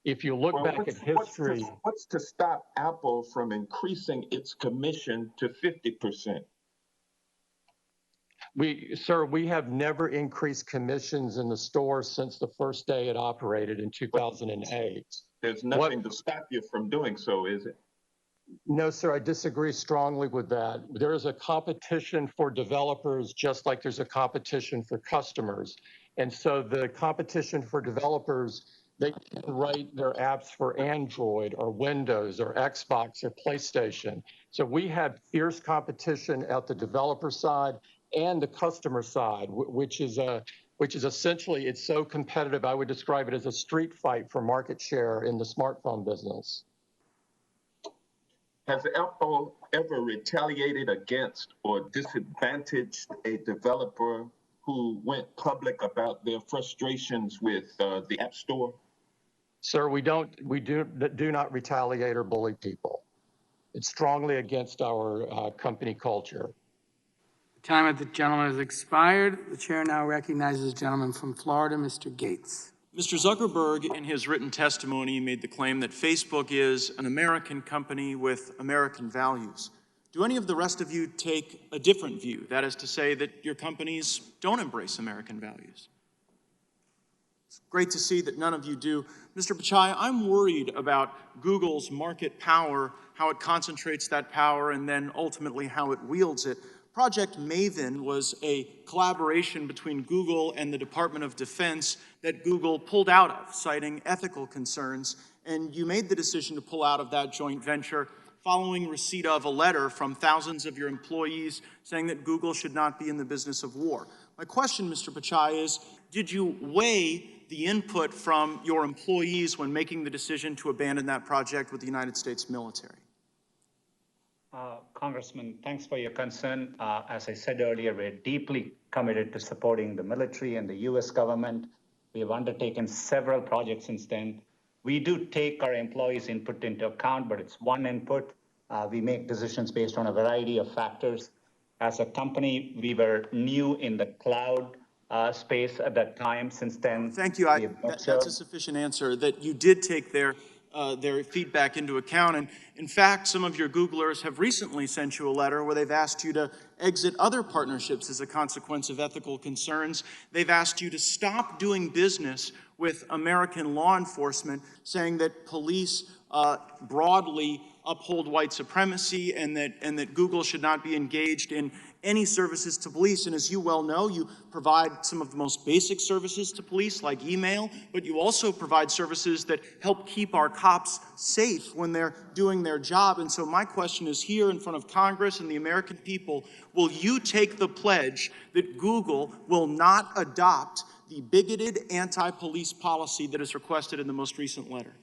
If you look back at history... What's to stop Apple from increasing its commission to 50%? Sir, we have never increased commissions in the store since the first day it operated in 2008. There's nothing to stop you from doing so, is it? No, sir, I disagree strongly with that. There is a competition for developers just like there's a competition for customers. And so the competition for developers, they can write their apps for Android or Windows or Xbox or PlayStation. So we had fierce competition at the developer side and the customer side, which is essentially, it's so competitive, I would describe it as a street fight for market share in the smartphone business. Has Apple ever retaliated against or disadvantaged a developer who went public about their frustrations with the App Store? Sir, we do not retaliate or bully people. It's strongly against our company culture. The time of the gentleman has expired. The chair now recognizes the gentleman from Florida, Mr. Gates. Mr. Zuckerberg, in his written testimony, made the claim that Facebook is an American company with American values. Do any of the rest of you take a different view? That is to say that your companies don't embrace American values? It's great to see that none of you do. Mr. Pichai, I'm worried about Google's market power, how it concentrates that power, and then ultimately how it wields it. Project Maven was a collaboration between Google and the Department of Defense that Google pulled out of, citing ethical concerns, and you made the decision to pull out of that joint venture following receipt of a letter from thousands of your employees saying that Google should not be in the business of war. My question, Mr. Pichai, is did you weigh the input from your employees when making the decision to abandon that project with the United States military? Congressman, thanks for your concern. As I said earlier, we're deeply committed to supporting the military and the U.S. government. We have undertaken several projects since then. We do take our employees' input into account, but it's one input. We make decisions based on a variety of factors. As a company, we were new in the cloud space at that time. Since then, thank you. That's a sufficient answer, that you did take their feedback into account. And in fact, some of your Googlers have recently sent you a letter where they've asked you to exit other partnerships as a consequence of ethical concerns. They've asked you to stop doing business with American law enforcement, saying that police broadly uphold white supremacy and that Google should not be engaged in any services to police. And as you well know, you provide some of the most basic services to police, like email, but you also provide services that help keep our cops safe when they're doing their job. And so my question is here in front of Congress and the American people, will you take the pledge that Google will not adopt the bigoted anti-police policy that is requested in the most recent letter?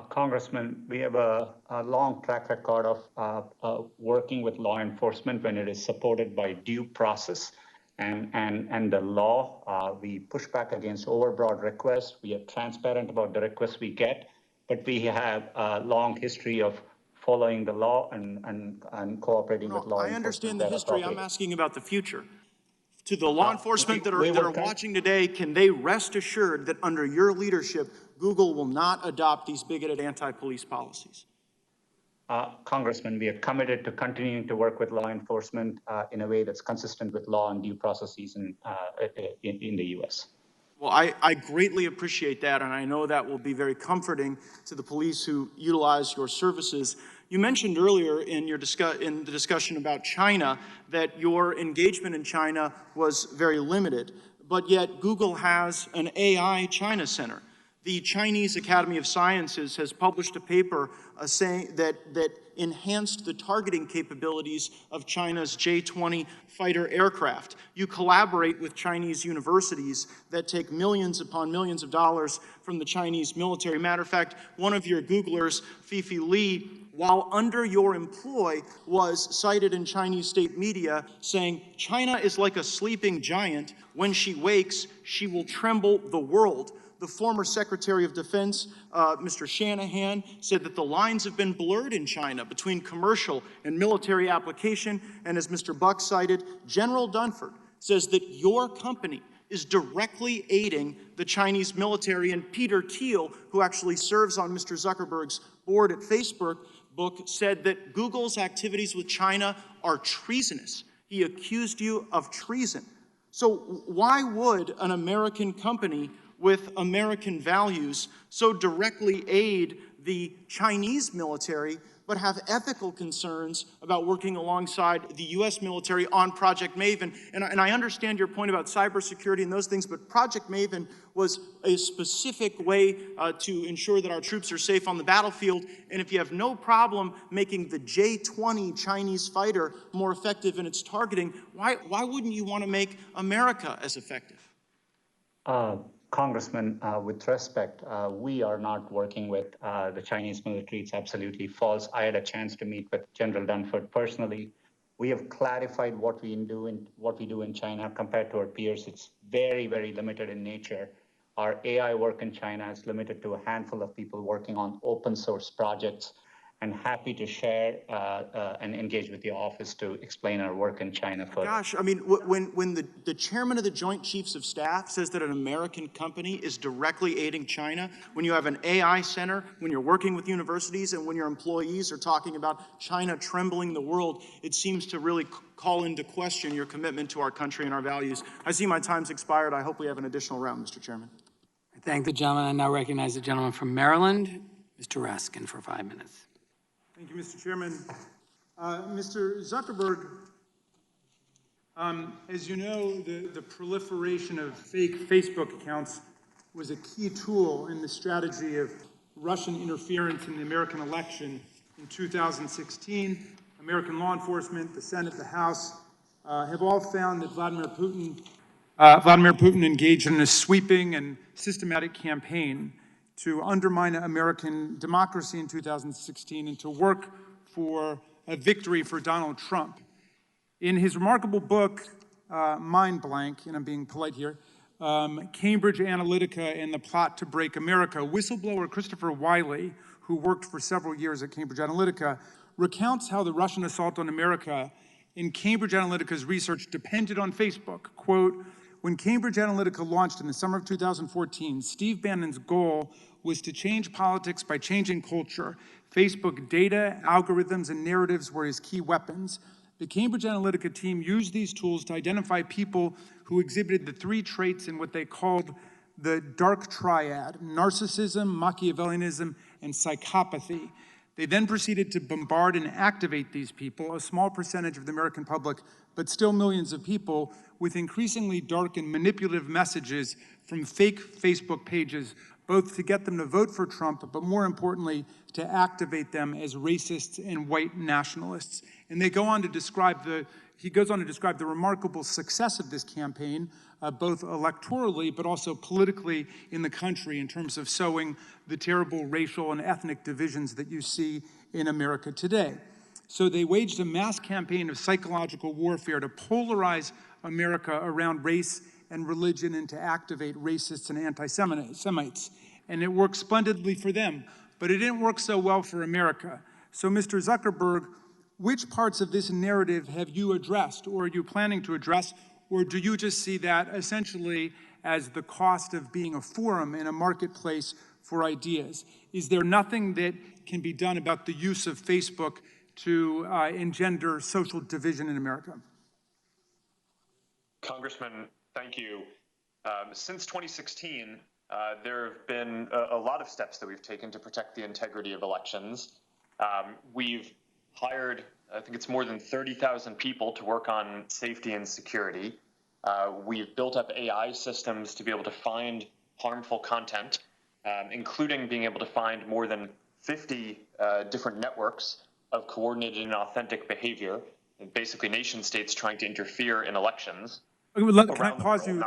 Congressman, we have a long track record of working with law enforcement when it is supported by due process and the law. We push back against overbroad requests. We are transparent about the requests we get, but we have a long history of following the law and cooperating with law enforcement. I understand the history. I'm asking about the future. To the law enforcement that are watching today, can they rest assured that under your leadership, Google will not adopt these bigoted anti-police policies? Congressman, we are committed to continuing to work with law enforcement in a way that's consistent with law and due processes in the U.S. Well, I greatly appreciate that, and I know that will be very comforting to the police who utilize your services. You mentioned earlier in the discussion about China that your engagement in China was very limited, but yet Google has an AI China Center. The Chinese Academy of Sciences has published a paper saying that enhanced the targeting capabilities of China's J-20 fighter aircraft. You collaborate with Chinese universities that take millions upon millions of dollars from the Chinese military. Matter of fact, one of your Googlers, Fifi Li, while under your employ, was cited in Chinese state media saying, "China is like a sleeping giant. When she wakes, she will tremble the world." The former Secretary of Defense, Mr. Shanahan, said that the lines have been blurred in China between commercial and military application. And as Mr. Buck cited, General Dunford says that your company is directly aiding the Chinese military. And Peter Thiel, who actually serves on Mr. Zuckerberg's board at Facebook, said that Google's activities with China are treasonous. He accused you of treason. So why would an American company with American values so directly aid the Chinese military, but have ethical concerns about working alongside the U.S. military on Project Maven. And I understand your point about cybersecurity and those things, but Project Maven was a specific way to ensure that our troops are safe on the battlefield. And if you have no problem making the J-20 Chinese fighter more effective in its targeting, why wouldn't you want to make America as effective? Congressman, with respect, we are not working with the Chinese military. It's absolutely false. I had a chance to meet with General Dunford personally. We have clarified what we do in China compared to our peers. It's very, very limited in nature. Our AI work in China is limited to a handful of people working on open source projects, and happy to share and engage with the office to explain our work in China further. Gosh, I mean, when the chairman of the Joint Chiefs of Staff says that an American company is directly aiding China, when you have an AI center, when you're working with universities, and when your employees are talking about China trembling the world, it seems to really call into question your commitment to our country and our values. I see my time's expired. I hope we have an additional round, Mr. Chairman. I thank the gentleman. I now recognize the gentleman from Maryland, Mr. Raskin, for 5 minutes. Thank you, Mr. Chairman. Mr. Zuckerberg, as you know, the proliferation of fake Facebook accounts was a key tool in the strategy of Russian interference in the American election in 2016. American law enforcement, the Senate, the House have all found that Vladimir Putin engaged in a sweeping and systematic campaign to undermine American democracy in 2016 and to work for a victory for Donald Trump. In his remarkable book, Mind Blank, and I'm being polite here, Cambridge Analytica and the Plot to Break America, whistleblower Christopher Wiley, who worked for several years at Cambridge Analytica, recounts how the Russian assault on America in Cambridge Analytica's research depended on Facebook. Quote, when Cambridge Analytica launched in the summer of 2014, Steve Bannon's goal was to change politics by changing culture. Facebook data, algorithms, and narratives were his key weapons. The Cambridge Analytica team used these tools to identify people who exhibited the 3 traits in what they called the dark triad: narcissism, Machiavellianism, and psychopathy. They then proceeded to bombard and activate these people, a small percentage of the American public, but still millions of people, with increasingly dark and manipulative messages from fake Facebook pages, both to get them to vote for Trump, but more importantly, to activate them as racists and white nationalists. And he goes on to describe the remarkable success of this campaign, both electorally, but also politically in the country in terms of sowing the terrible racial and ethnic divisions that you see in America today. So they waged a mass campaign of psychological warfare to polarize America around race and religion and to activate racists and anti-Semites. And it worked splendidly for them, but it didn't work so well for America. So Mr. Zuckerberg, which parts of this narrative have you addressed, or are you planning to address, or do you just see that essentially as the cost of being a forum and a marketplace for ideas? Is there nothing that can be done about the use of Facebook to engender social division in America? Congressman, thank you. Since 2016, there have been a lot of steps that we've taken to protect the integrity of elections. We've hired, I think it's more than 30,000 people to work on safety and security. We've built up AI systems to be able to find harmful content, including being able to find more than 50 different networks of coordinated and authentic behavior, and basically nation states trying to interfere in elections. Can I pause you?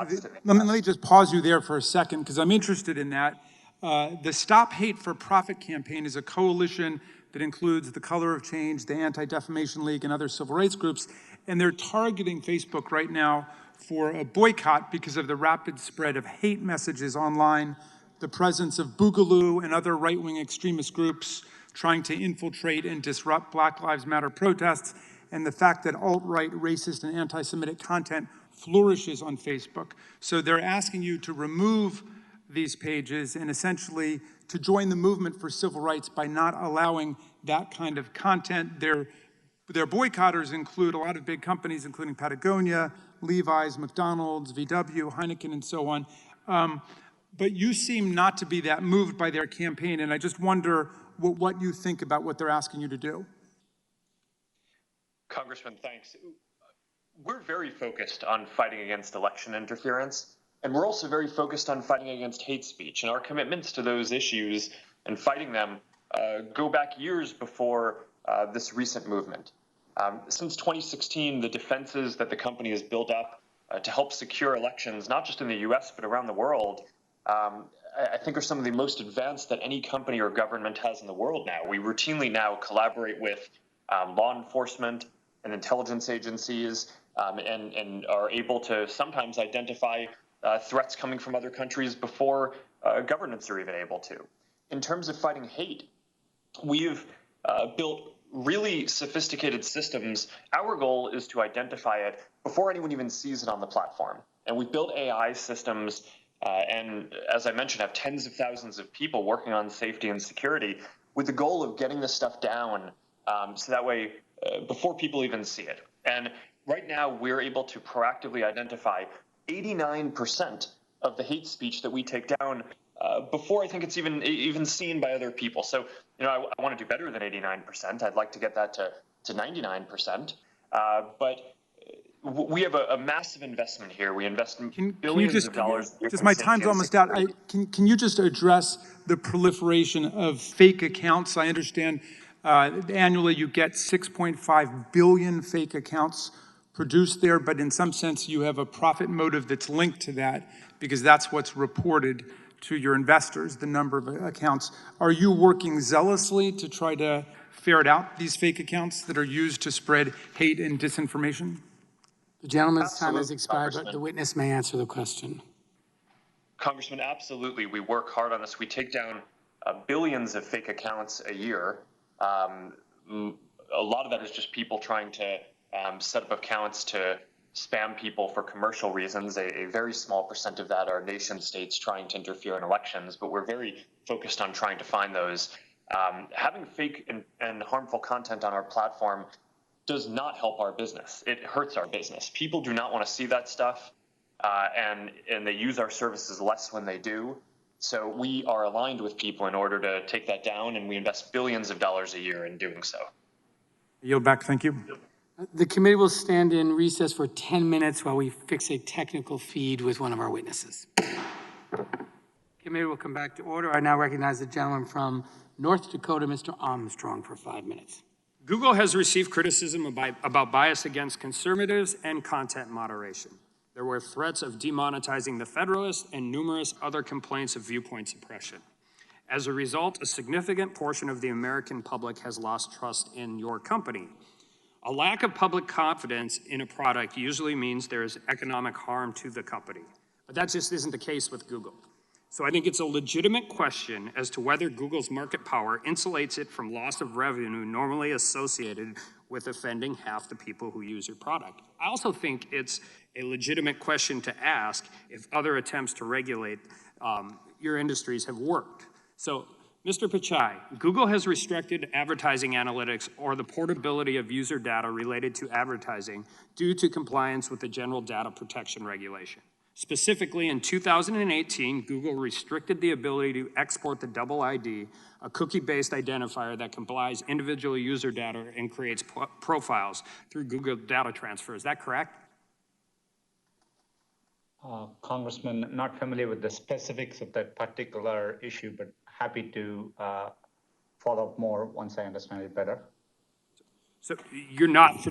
Let me just pause you there for a second, because I'm interested in that. The Stop Hate for Profit campaign is a coalition that includes the Color of Change, the Anti-Defamation League, and other civil rights groups, and they're targeting Facebook right now for a boycott because of the rapid spread of hate messages online, the presence of Boogaloo and other right-wing extremist groups trying to infiltrate and disrupt Black Lives Matter protests, and the fact that alt-right, racist, and anti-Semitic content flourishes on Facebook. So they're asking you to remove these pages and essentially to join the movement for civil rights by not allowing that kind of content. Their boycotters include a lot of big companies, including Patagonia, Levi's, McDonald's, VW, Heineken, and so on. But you seem not to be that moved by their campaign, and I just wonder, what you think about what they're asking you to do? Congressman, thanks. We're very focused on fighting against election interference, and we're also very focused on fighting against hate speech. And our commitments to those issues and fighting them go back years before this recent movement. Since 2016, the defenses that the company has built up to help secure elections, not just in the US, but around the world, I think are some of the most advanced that any company or government has in the world now. We routinely now collaborate with law enforcement and intelligence agencies and are able to sometimes identify threats coming from other countries before governments are even able to. In terms of fighting hate, we've built really sophisticated systems. Our goal is to identify it before anyone even sees it on the platform. And we've built AI systems and, as I mentioned, have tens of thousands of people working on safety and security with the goal of getting this stuff down so that way before people even see it. And right now, we're able to proactively identify 89% of the hate speech that we take down before I think it's even seen by other people. So, I want to do better than 89%. I'd like to get that to 99%. But we have a massive investment here. We invest billions of dollars. Just my time's almost out. Can you just address the proliferation of fake accounts? I understand annually you get 6.5 billion fake accounts produced there, but in some sense you have a profit motive that's linked to that because that's what's reported to your investors, the number of accounts. Are you working zealously to try to ferret out these fake accounts that are used to spread hate and disinformation? The gentleman's time has expired, but the witness may answer the question. Congressman, absolutely. We work hard on this. We take down billions of fake accounts a year. A lot of that is just people trying to set up accounts to spam people for commercial reasons. A very small percent of that are nation states trying to interfere in elections, but we're very focused on trying to find those. Having fake and harmful content on our platform does not help our business. It hurts our business. People do not want to see that stuff, and they use our services less when they do. So we are aligned with people in order to take that down, and we invest billions of dollars a year in doing so. Yield back, thank you. The committee will stand in recess for 10 minutes while we fix a technical feed with one of our witnesses. Committee will come back to order. I now recognize the gentleman from North Dakota, Mr. Armstrong, for 5 minutes. Google has received criticism about bias against conservatives and content moderation. There were threats of demonetizing the Federalist and numerous other complaints of viewpoint suppression. As a result, a significant portion of the American public has lost trust in your company. A lack of public confidence in a product usually means there is economic harm to the company, but that just isn't the case with Google. So I think it's a legitimate question as to whether Google's market power insulates it from loss of revenue normally associated with offending half the people who use your product. I also think it's a legitimate question to ask if other attempts to regulate your industries have worked. So, Mr. Pichai, Google has restricted advertising analytics or the portability of user data related to advertising due to compliance with the General Data Protection Regulation. Specifically, in 2018, Google restricted the ability to export the Double ID, a cookie-based identifier that compiles individual user data and creates profiles through Google Data Transfer. Is that correct? Congressman, not familiar with the specifics of that particular issue, but happy to follow up more once I understand it better. So you're not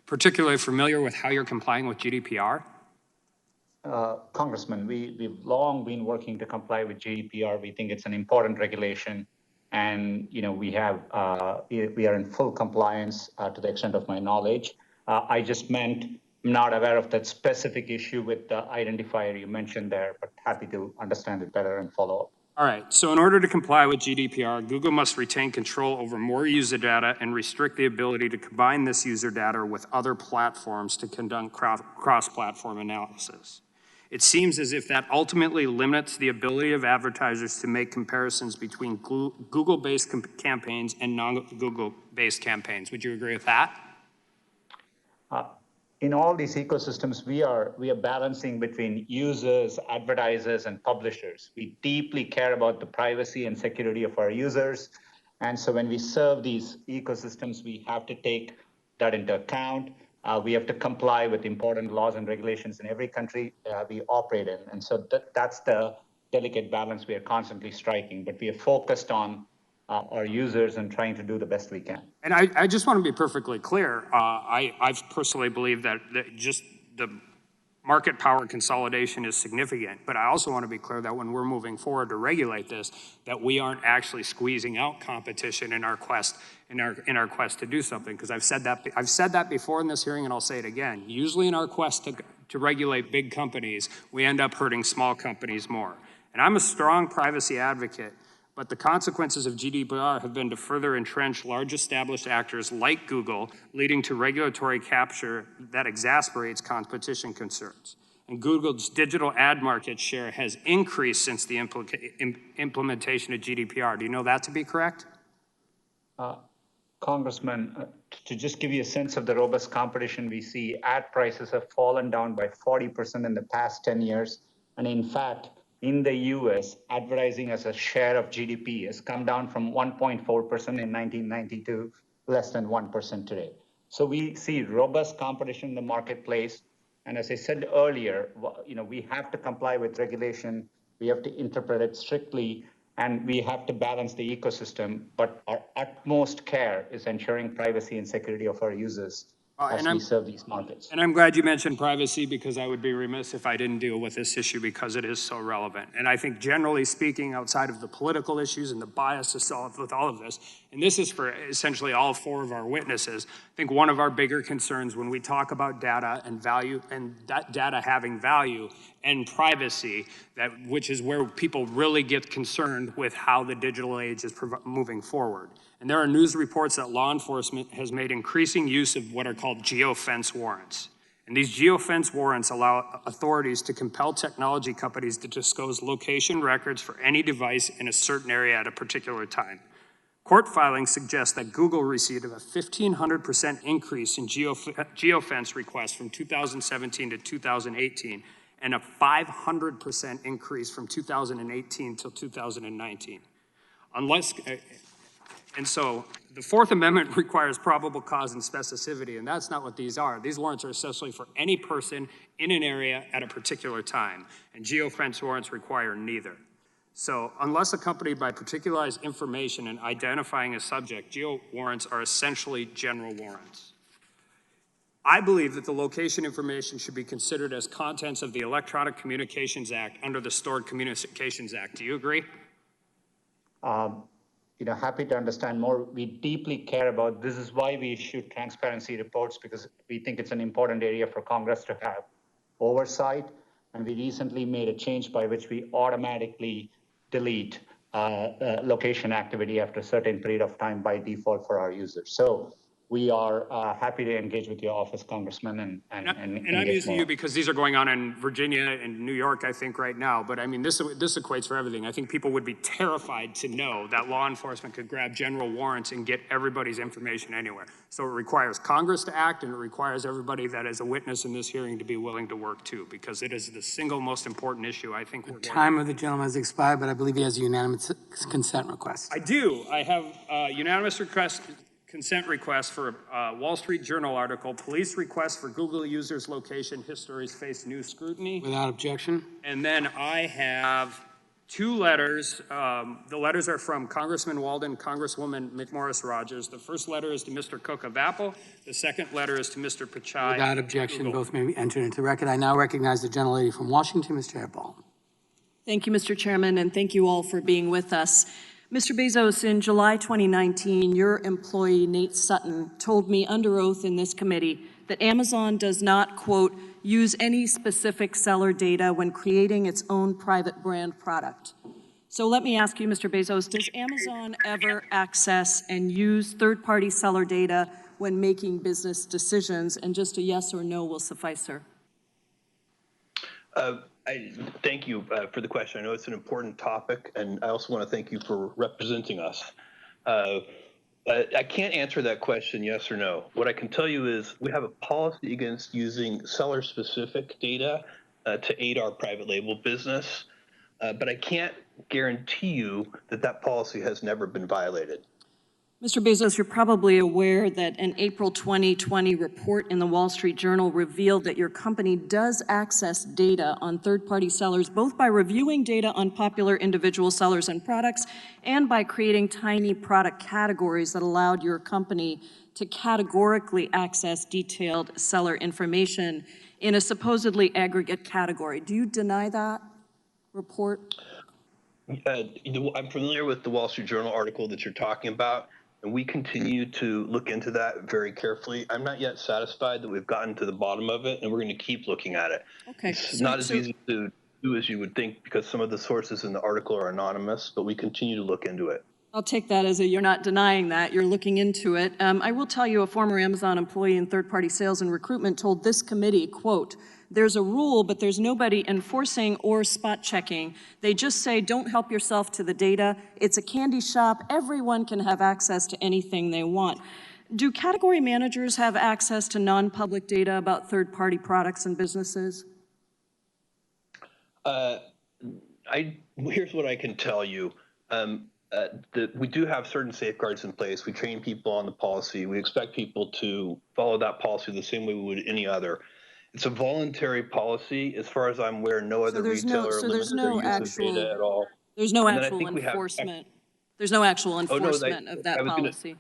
particularly familiar with how you're complying with GDPR? Congressman, we've long been working to comply with GDPR. We think it's an important regulation, and we are in full compliance to the extent of my knowledge. I just meant I'm not aware of that specific issue with the identifier you mentioned there, but happy to understand it better and follow up. All right, so in order to comply with GDPR, Google must retain control over more user data and restrict the ability to combine this user data with other platforms to conduct cross-platform analysis. It seems as if that ultimately limits the ability of advertisers to make comparisons between Google-based campaigns and non-Google-based campaigns. Would you agree with that? in all these ecosystems, we are balancing between users, advertisers, and publishers. We deeply care about the privacy and security of our users. And so when we serve these ecosystems, we have to take that into account. We have to comply with important laws and regulations in every country we operate in. And so that's the delicate balance we are constantly striking, but we are focused on our users and trying to do the best we can. And I just want to be perfectly clear. I personally believe that just the market power consolidation is significant, but I also want to be clear that when we're moving forward to regulate this, that we aren't actually squeezing out competition in our quest to do something. Because I've said that before in this hearing, and I'll say it again. Usually in our quest to regulate big companies, we end up hurting small companies more. And I'm a strong privacy advocate, but the consequences of GDPR have been to further entrench large established actors like Google, leading to regulatory capture that exasperates competition concerns. And Google's digital ad market share has increased since the implementation of GDPR. Do you know that to be correct? Congressman, to just give you a sense of the robust competition we see, ad prices have fallen down by 40% in the past 10 years. And in fact, in the US, advertising as a share of GDP has come down from 1.4% in 1990 to less than 1% today. So we see robust competition in the marketplace. And as I said earlier, we have to comply with regulation. We have to interpret it strictly, and we have to balance the ecosystem. But our utmost care is ensuring privacy and security of our users as we serve these markets. And I'm glad you mentioned privacy, because I would be remiss if I didn't deal with this issue, because it is so relevant. And I think generally speaking, outside of the political issues and the bias to solve with all of this, and this is for essentially all four of our witnesses, I think one of our bigger concerns when we talk about data and value, and that data having value and privacy, which is where people really get concerned with how the digital age is moving forward. And there are news reports that law enforcement has made increasing use of what are called geofence warrants. And these geofence warrants allow authorities to compel technology companies to disclose location records for any device in a certain area at a particular time. Court filings suggest that Google received a 1,500% increase in geofence requests from 2017 to 2018, and a 500% increase from 2018 till 2019. And so the Fourth Amendment requires probable cause and specificity, and that's not what these are. These warrants are essentially for any person in an area at a particular time, and geofence warrants require neither. So unless accompanied by particularized information and identifying a subject, geo warrants are essentially general warrants. I believe that the location information should be considered as contents of the Electronic Communications Act under the Stored Communications Act. Do you agree? Happy to understand more. We deeply care about this. Is why we issue transparency reports, because we think it's an important area for Congress to have oversight. And we recently made a change by which we automatically delete location activity after a certain period of time by default for our users. So we are happy to engage with your office, Congressman, and I'm using you because these are going on in Virginia and New York, I think, right now. But I mean, this equates for everything. I think people would be terrified to know that law enforcement could grab general warrants and get everybody's information anywhere. So it requires Congress to act, and it requires everybody that is a witness in this hearing to be willing to work too, because it is the single most important issue I think. The time of the gentleman has expired, but I believe he has a unanimous consent request. I do. I have a unanimous consent request for a Wall Street Journal article, police request for Google users' location histories face new scrutiny. Without objection. And then I have two letters. The letters are from Congressman Walden, Congresswoman McMorris Rogers. The first letter is to Mr. Cook of Apple. The second letter is to Mr. Pichai. Without objection, both may be entered into the record. I now recognize the gentlelady from Washington, Ms. Jayapal. Thank you, Mr. Chairman, and thank you all for being with us. Mr. Bezos, in July 2019, your employee, Nate Sutton, told me under oath in this committee that Amazon does not, quote, use any specific seller data when creating its own private brand product. So let me ask you, Mr. Bezos, does Amazon ever access and use third-party seller data when making business decisions? And just a yes or no will suffice, sir. Thank you for the question. I know it's an important topic, and I also want to thank you for representing us. I can't answer that question yes or no. What I can tell you is we have a policy against using seller-specific data to aid our private label business, but I can't guarantee you that that policy has never been violated. Mr. Bezos, you're probably aware that an April 2020 report in the Wall Street Journal revealed that your company does access data on third-party sellers, both by reviewing data on popular individual sellers and products and by creating tiny product categories that allowed your company to categorically access detailed seller information in a supposedly aggregate category. Do you deny that report? I'm familiar with the Wall Street Journal article that you're talking about, and we continue to look into that very carefully. I'm not yet satisfied that we've gotten to the bottom of it, and we're going to keep looking at it. Okay. It's not as easy to do as you would think because some of the sources in the article are anonymous, but we continue to look into it. I'll take that as you're not denying that, you're looking into it. I will tell you a former Amazon employee in third-party sales and recruitment told this committee, quote, "There's a rule, but there's nobody enforcing or spot checking. They just say, don't help yourself to the data. It's a candy shop. Everyone can have access to anything they want." Do category managers have access to non-public data about third-party products and businesses? Here's what I can tell you. We do have certain safeguards in place. We train people on the policy. We expect people to follow that policy the same way we would any other. It's a voluntary policy. As far as I'm aware, no other retailer limits their use of data at all. There's no actual enforcement. There's no actual enforcement of that policy.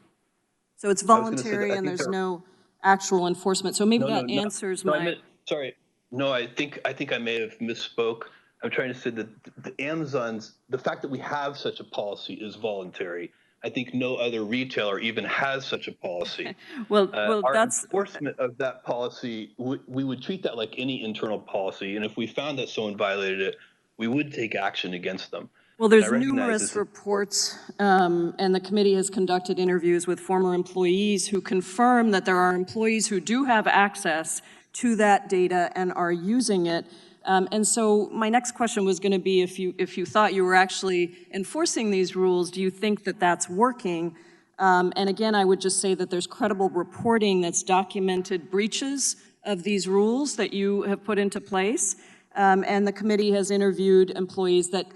So it's voluntary and there's no actual enforcement. So maybe that answers my... Sorry. No, I think I may have misspoke. I'm trying to say that the fact that we have such a policy is voluntary. I think no other retailer even has such a policy. Well, our that's enforcement of that policy. We would treat that like any internal policy, and if we found that someone violated it, we would take action against them. Well, there's numerous reports, and the committee has conducted interviews with former employees who confirm that there are employees who do have access to that data and are using it. And so my next question was going to be if you thought you were actually enforcing these rules, do you think that that's working? And again, I would just say that there's credible reporting that's documented breaches of these rules that you have put into place. And the committee has interviewed employees that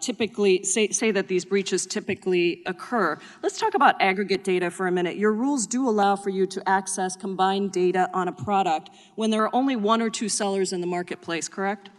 typically say that these breaches typically occur. Let's talk about aggregate data for a minute. Your rules do allow for you to access combined data on a product when there are only one or two sellers in the marketplace, correct?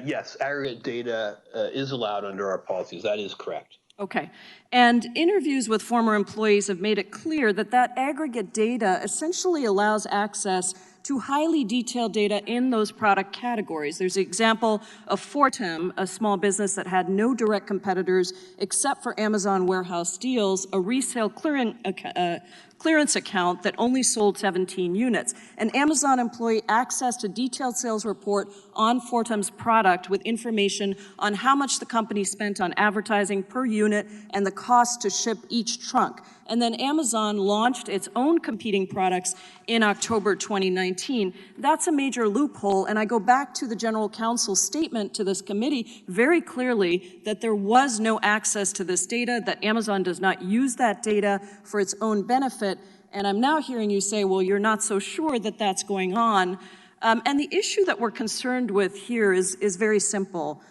Yes, aggregate data is allowed under our policies. That is correct. Okay. And interviews with former employees have made it clear that that aggregate data essentially allows access to highly detailed data in those product categories. There's an example of Fortem, a small business that had no direct competitors except for Amazon Warehouse Deals, a resale clearance account that only sold 17 units. An Amazon employee accessed a detailed sales report on Fortem's product with information on how much the company spent on advertising per unit and the cost to ship each trunk. And then Amazon launched its own competing products in October 2019. That's a major loophole, and I go back to the General Counsel's statement to this committee very clearly that there was no access to this data, that Amazon does not use that data for its own benefit. And I'm now hearing you say, well, you're not so sure that that's going on. And the issue that we're concerned with here is very simple.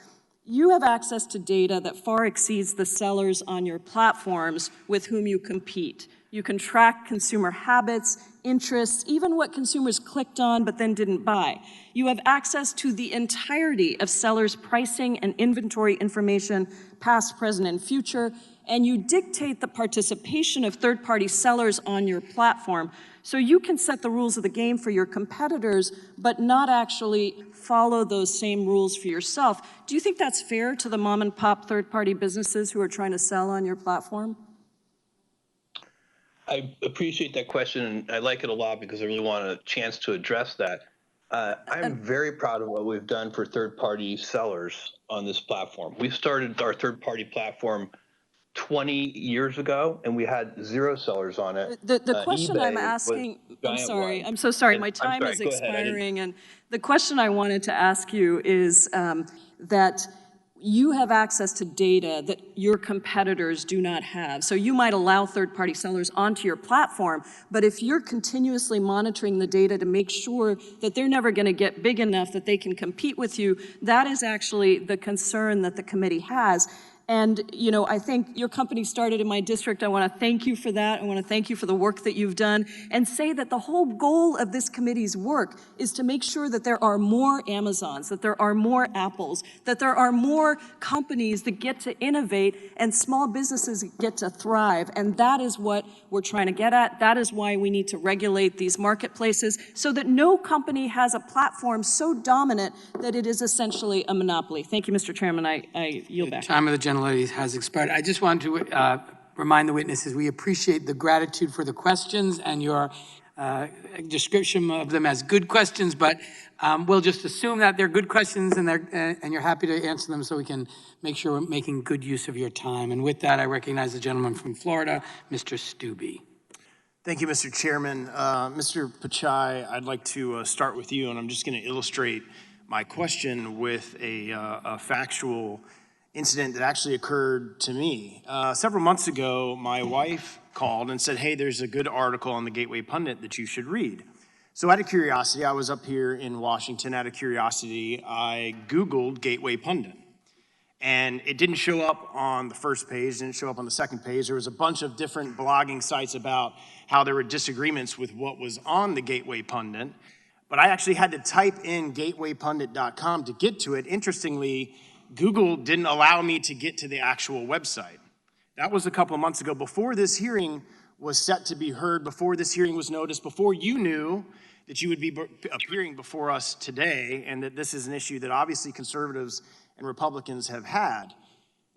You have access to data that far exceeds the sellers on your platforms with whom you compete. You can track consumer habits, interests, even what consumers clicked on but then didn't buy. You have access to the entirety of sellers' pricing and inventory information, past, present, and future, and you dictate the participation of third-party sellers on your platform. So you can set the rules of the game for your competitors, but not actually follow those same rules for yourself. Do you think that's fair to the mom and pop third-party businesses who are trying to sell on your platform? I appreciate that question, and I like it a lot because I really want a chance to address that. I'm very proud of what we've done for third-party sellers on this platform. We started our third-party platform 20 years ago, and we had 0 sellers on it. The question I'm asking, I'm so sorry, my time is expiring, and the question I wanted to ask you is that you have access to data that your competitors do not have. So you might allow third-party sellers onto your platform, but if you're continuously monitoring the data to make sure that they're never going to get big enough that they can compete with you, that is actually the concern that the committee has. And, you know, I think your company started in my district. I want to thank you for that. I want to thank you for the work that you've done, and say that the whole goal of this committee's work is to make sure that there are more Amazons, that there are more Apples, that there are more companies that get to innovate and small businesses get to thrive. And that is what we're trying to get at. That is why we need to regulate these marketplaces so that no company has a platform so dominant that it is essentially a monopoly. Thank you, Mr. Chairman. I yield back. Time of the gentlelady has expired. I just want to remind the witnesses we appreciate the gratitude for the questions and your description of them as good questions, but we'll just assume that they're good questions and you're happy to answer them so we can make sure we're making good use of your time. And with that, I recognize the gentleman from Florida, Mr. Stubbe. Thank you, Mr. Chairman. Mr. Pachai, I'd like to start with you, and I'm just going to illustrate my question with a factual incident that actually occurred to me. Several months ago, my wife called and said, hey, there's a good article on the Gateway Pundit that you should read. So out of curiosity, I was up here in Washington, out of curiosity, I Googled Gateway Pundit. And it didn't show up on the first page, didn't show up on the second page. There was a bunch of different blogging sites about how there were disagreements with what was on the Gateway Pundit. But I actually had to type in gatewaypundit.com to get to it. Interestingly, Google didn't allow me to get to the actual website. That was a couple of months ago, before this hearing was set to be heard, before this hearing was noticed, before you knew that you would be appearing before us today, and that this is an issue that obviously conservatives and Republicans have had.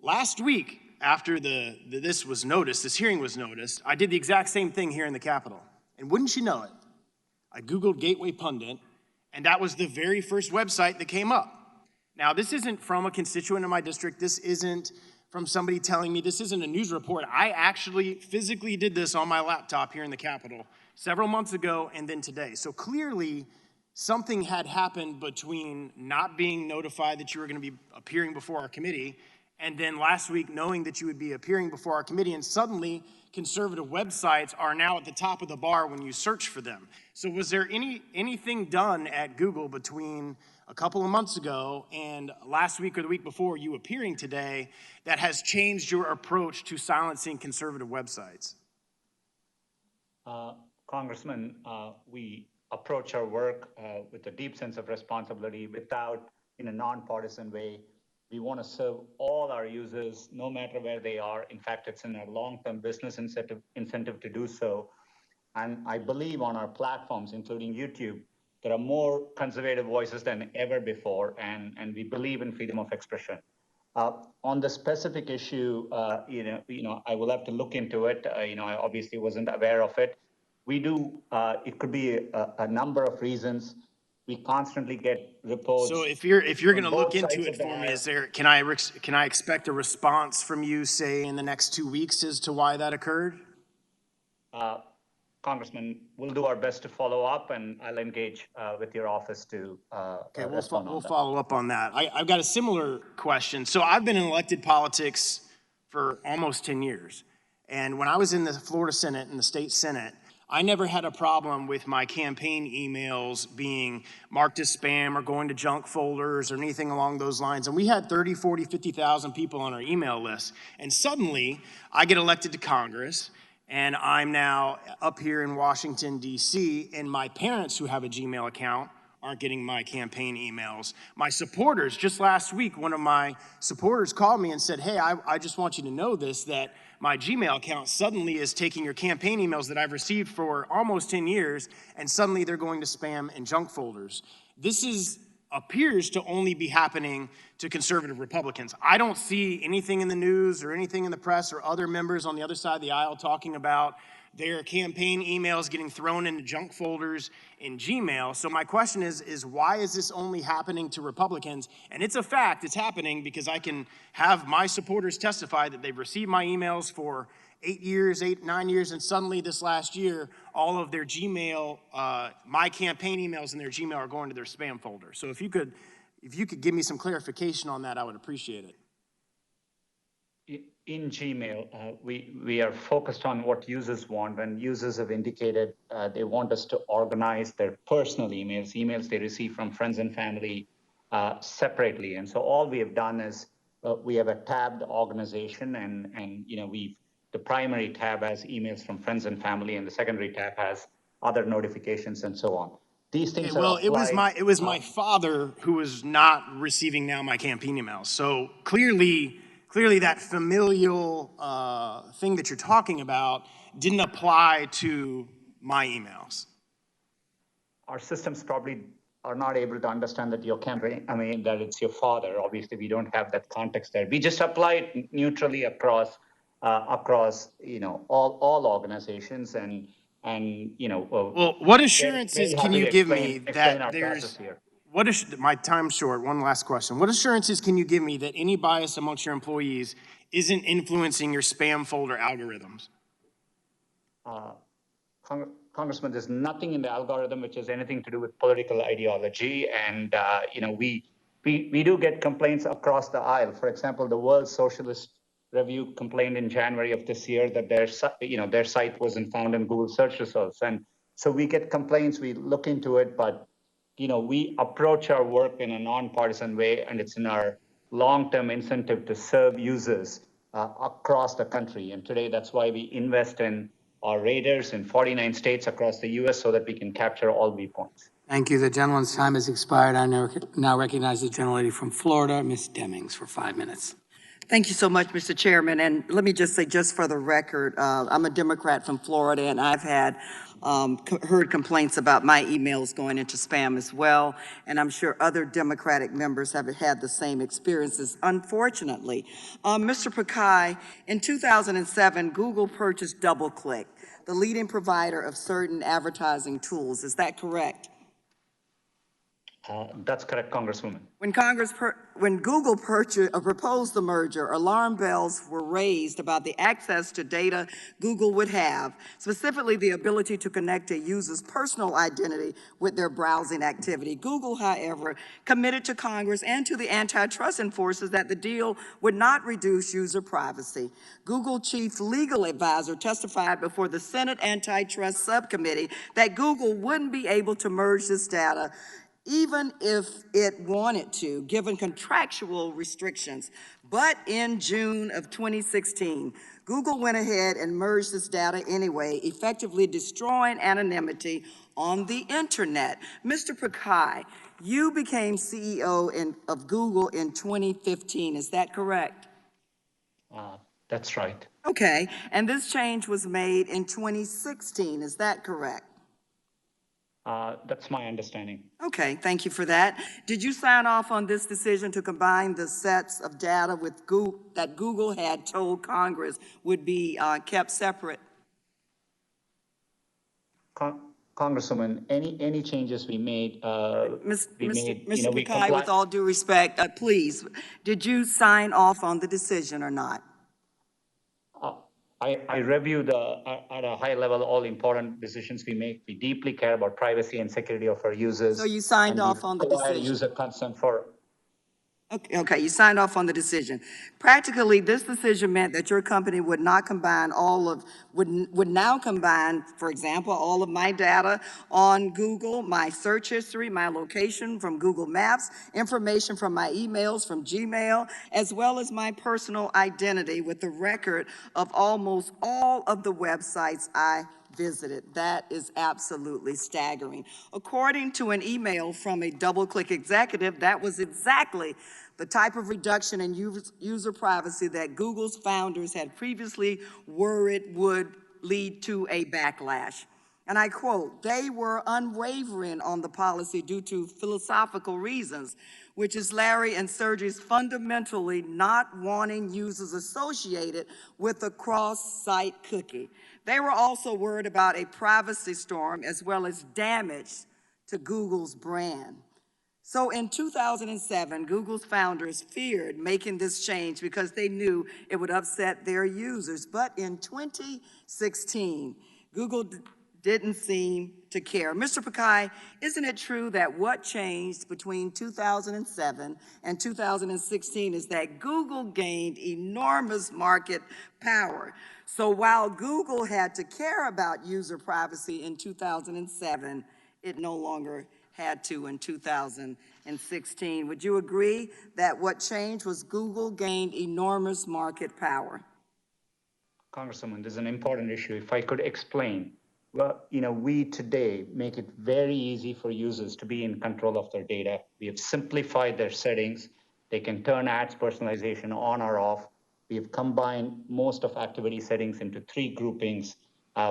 Last week, after this was noticed, this hearing was noticed, I did the exact same thing here in the Capitol. And wouldn't you know it, I Googled Gateway Pundit, and that was the very first website that came up. Now, this isn't from a constituent in my district. This isn't from somebody telling me. This isn't a news report. I actually physically did this on my laptop here in the Capitol several months ago and then today. So clearly, something had happened between not being notified that you were going to be appearing before our committee and then last week knowing that you would be appearing before our committee, and suddenly conservative websites are now at the top of the bar when you search for them. So was there anything done at Google between a couple of months ago and last week or the week before you appearing today that has changed your approach to silencing conservative websites? Congressman, we approach our work with a deep sense of responsibility, without in a nonpartisan way. We want to serve all our users, no matter where they are. In fact, it's in our long-term business incentive to do so. And I believe on our platforms, including YouTube, there are more conservative voices than ever before, and we believe in freedom of expression. On the specific issue, I will have to look into it. I obviously wasn't aware of it. We do. It could be a number of reasons. We constantly get reports. So if you're going to look into it for me, can I expect a response from you, say, in the next 2 weeks as to why that occurred? Congressman, we'll do our best to follow up, and I'll engage with your office to okay, we'll follow up on that. I've got a similar question. So I've been in elected politics for almost 10 years. And when I was in the Florida Senate and the state Senate, I never had a problem with my campaign emails being marked as spam or going to junk folders or anything along those lines. And we had 30, 40, 50,000 people on our email list. And suddenly I get elected to Congress, and I'm now up here in Washington, D.C., and my parents who have a Gmail account aren't getting my campaign emails. My supporters, just last week, one of my supporters called me and said, hey, I just want you to know this, that my Gmail account suddenly is taking your campaign emails that I've received for almost 10 years, and suddenly they're going to spam and junk folders. This appears to only be happening to conservative Republicans. I don't see anything in the news or anything in the press or other members on the other side of the aisle talking about their campaign emails getting thrown into junk folders in Gmail. So my question is why is this only happening to Republicans? And it's a fact, it's happening because I can have my supporters testify that they've received my emails for 8 years, 9 years, and suddenly this last year, all of their Gmail, my campaign emails in their Gmail are going to their spam folder. So if you could if you could give me some clarification on that, I would appreciate it. In Gmail, we are focused on what users want, and users have indicated they want us to organize their personal emails they receive from friends and family separately. And so all we have done is we have a tabbed organization, and the primary tab has emails from friends and family, and the secondary tab has other notifications and so on. These things Well, are applied, it was my father who was not receiving now my campaign emails. So clearly that familial thing that you're talking about didn't apply to my emails. Our systems probably are not able to understand that that it's your father. Obviously, we don't have that context there. We just apply it neutrally across all organizations, Well, what assurances can you give me that there's, my time's short, one last question. What assurances can you give me that any bias amongst your employees isn't influencing your spam folder algorithms? Congressman, there's nothing in the algorithm which has anything to do with political ideology, and we do get complaints across the aisle. For example, the World Socialist Review complained in January of this year that their site wasn't found in Google search results, and so we get complaints. We look into it, but we approach our work in a nonpartisan way, and it's in our long-term incentive to serve users across the country. And today, that's why we invest in our radars in 49 states across the U.S. so that we can capture all viewpoints. Thank you. The gentleman's time has expired. I now recognize the gentlelady from Florida, Ms. Demings, for 5 minutes. Thank you so much, Mr. Chairman. And let me just say, just for the record, I'm a Democrat from Florida, and I've had heard complaints about my emails going into spam as well. And I'm sure other Democratic members have had the same experiences, unfortunately. Mr. Pakai, in 2007, Google purchased DoubleClick, the leading provider of certain advertising tools. Is that correct? That's correct, Congresswoman. When Google proposed the merger, alarm bells were raised about the access to data Google would have, specifically the ability to connect a user's personal identity with their browsing activity. Google, however, committed to Congress and to the antitrust enforcers that the deal would not reduce user privacy. Google chief legal advisor testified before the Senate Antitrust Subcommittee that Google wouldn't be able to merge this data even if it wanted to, given contractual restrictions. But in June of 2016, Google went ahead and merged this data anyway, effectively destroying anonymity on the internet. Mr. Pakai, you became CEO of Google in 2015, is that correct? That's right. Okay, and this change was made in 2016, is that correct? That's my understanding. Okay, thank you for that. Did you sign off on this decision to combine the sets of data with Google, that Google had told Congress would be kept separate? Congresswoman, any changes we made, Mr. Pakai, with all due respect, please, did you sign off on the decision or not? I review at a high level all important decisions we make. We deeply care about privacy and security of our users. So you signed off on the decision? User consent for. Okay, you signed off on the decision. Practically, this decision meant that your company would not combine would now combine, for example, all of my data on Google, my search history, my location from Google Maps, information from my emails from Gmail, as well as my personal identity with the record of almost all of the websites I visited. That is absolutely staggering. According to an email from a DoubleClick executive, that was exactly the type of reduction in user privacy that Google's founders had previously worried would lead to a backlash. And I quote, "They were unwavering on the policy due to philosophical reasons, which is Larry and Sergey's fundamentally not wanting users associated with a cross-site cookie. They were also worried about a privacy storm as well as damage to Google's brand." So in 2007, Google's founders feared making this change because they knew it would upset their users. But in 2016, Google didn't seem to care. Mr. Pakai, isn't it true that what changed between 2007 and 2016 is that Google gained enormous market power? So while Google had to care about user privacy in 2007, it no longer had to in 2016. Would you agree that what changed was Google gained enormous market power? Congresswoman, this is an important issue. If I could explain, well, we today make it very easy for users to be in control of their data. We have simplified their settings. They can turn ads personalization on or off. We have combined most of activity settings into 3 groupings.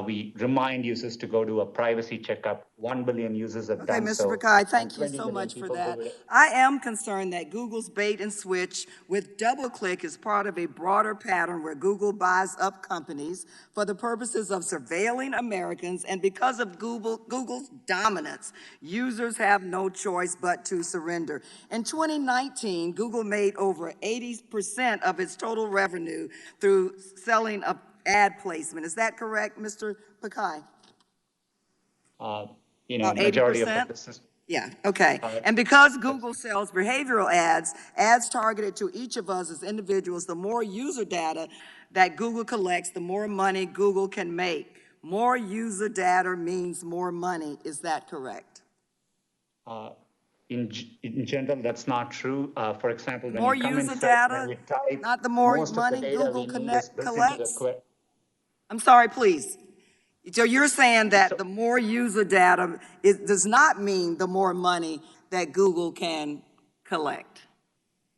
We remind users to go do a privacy checkup. 1 billion users have done so. Okay, Mr. Pakai, thank you so much for that. I am concerned that Google's bait and switch with DoubleClick is part of a broader pattern where Google buys up companies for the purposes of surveilling Americans, and because of Google's dominance, users have no choice but to surrender. In 2019, Google made over 80% of its total revenue through selling of ad placement. Is that correct, Mr. Pakai? Majority of 80%? it is. Yeah, okay. And because Google sells behavioral ads targeted to each of us as individuals, the more user data that Google collects, the more money Google can make. More user data means more money. Is that correct? In general, that's not true. For example, when more you come user in data, type, not the more money Google collects? I'm sorry, please. So you're saying that the more user data, it does not mean the more money that Google can collect?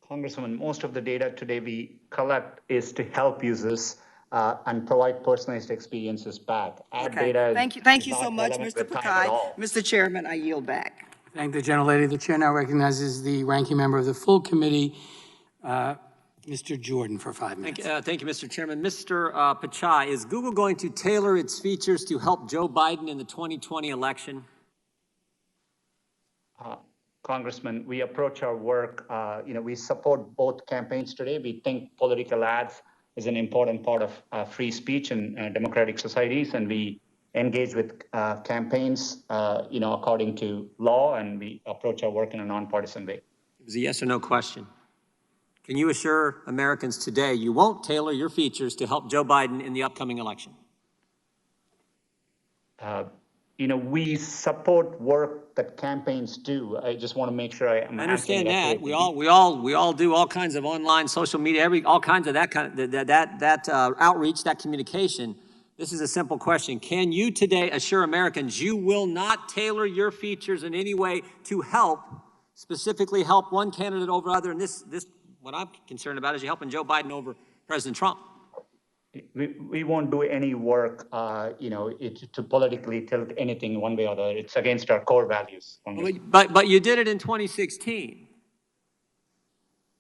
Congresswoman, most of the data today we collect is to help users and provide personalized experiences back. Ad data Thank you so much, Mr. Pakai. Mr. Chairman, I yield back. Thank the gentlelady. The chair now recognizes the ranking member of the full committee, Mr. Jordan, for 5 minutes. Thank you, Mr. Chairman. Mr. Pachai, is Google going to tailor its features to help Joe Biden in the 2020 election? Congressman, we approach our work, we support both campaigns today. We think political ads is an important part of free speech in democratic societies, and we engage with campaigns, according to law, and we approach our work in a nonpartisan way. It was a yes or no question. Can you assure Americans today you won't tailor your features to help Joe Biden in the upcoming election? We support work that campaigns do. I just want to make sure I understand that. We all do all kinds of online, social media, all kinds of that kind of outreach, that communication. This is a simple question. Can you today assure Americans you will not tailor your features in any way to specifically help one candidate over other? And this what I'm concerned about is you helping Joe Biden over President Trump. We won't do any work, to politically tilt anything one way or the other. It's against our core values. But you did it in 2016.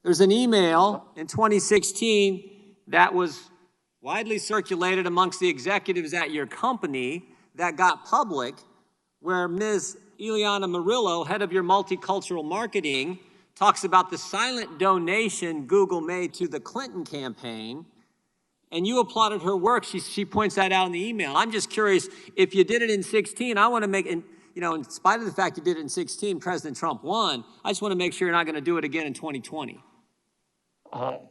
There's an email in 2016 that was widely circulated amongst the executives at your company that got public, where Ms. Ileana Murillo, head of your multicultural marketing, talks about the silent donation Google made to the Clinton campaign, and you applauded her work. She points that out in the email. I'm just curious, if you did it in 16, I want to make, in spite of the fact you did it in 16, President Trump won, I just want to make sure you're not going to do it again in 2020.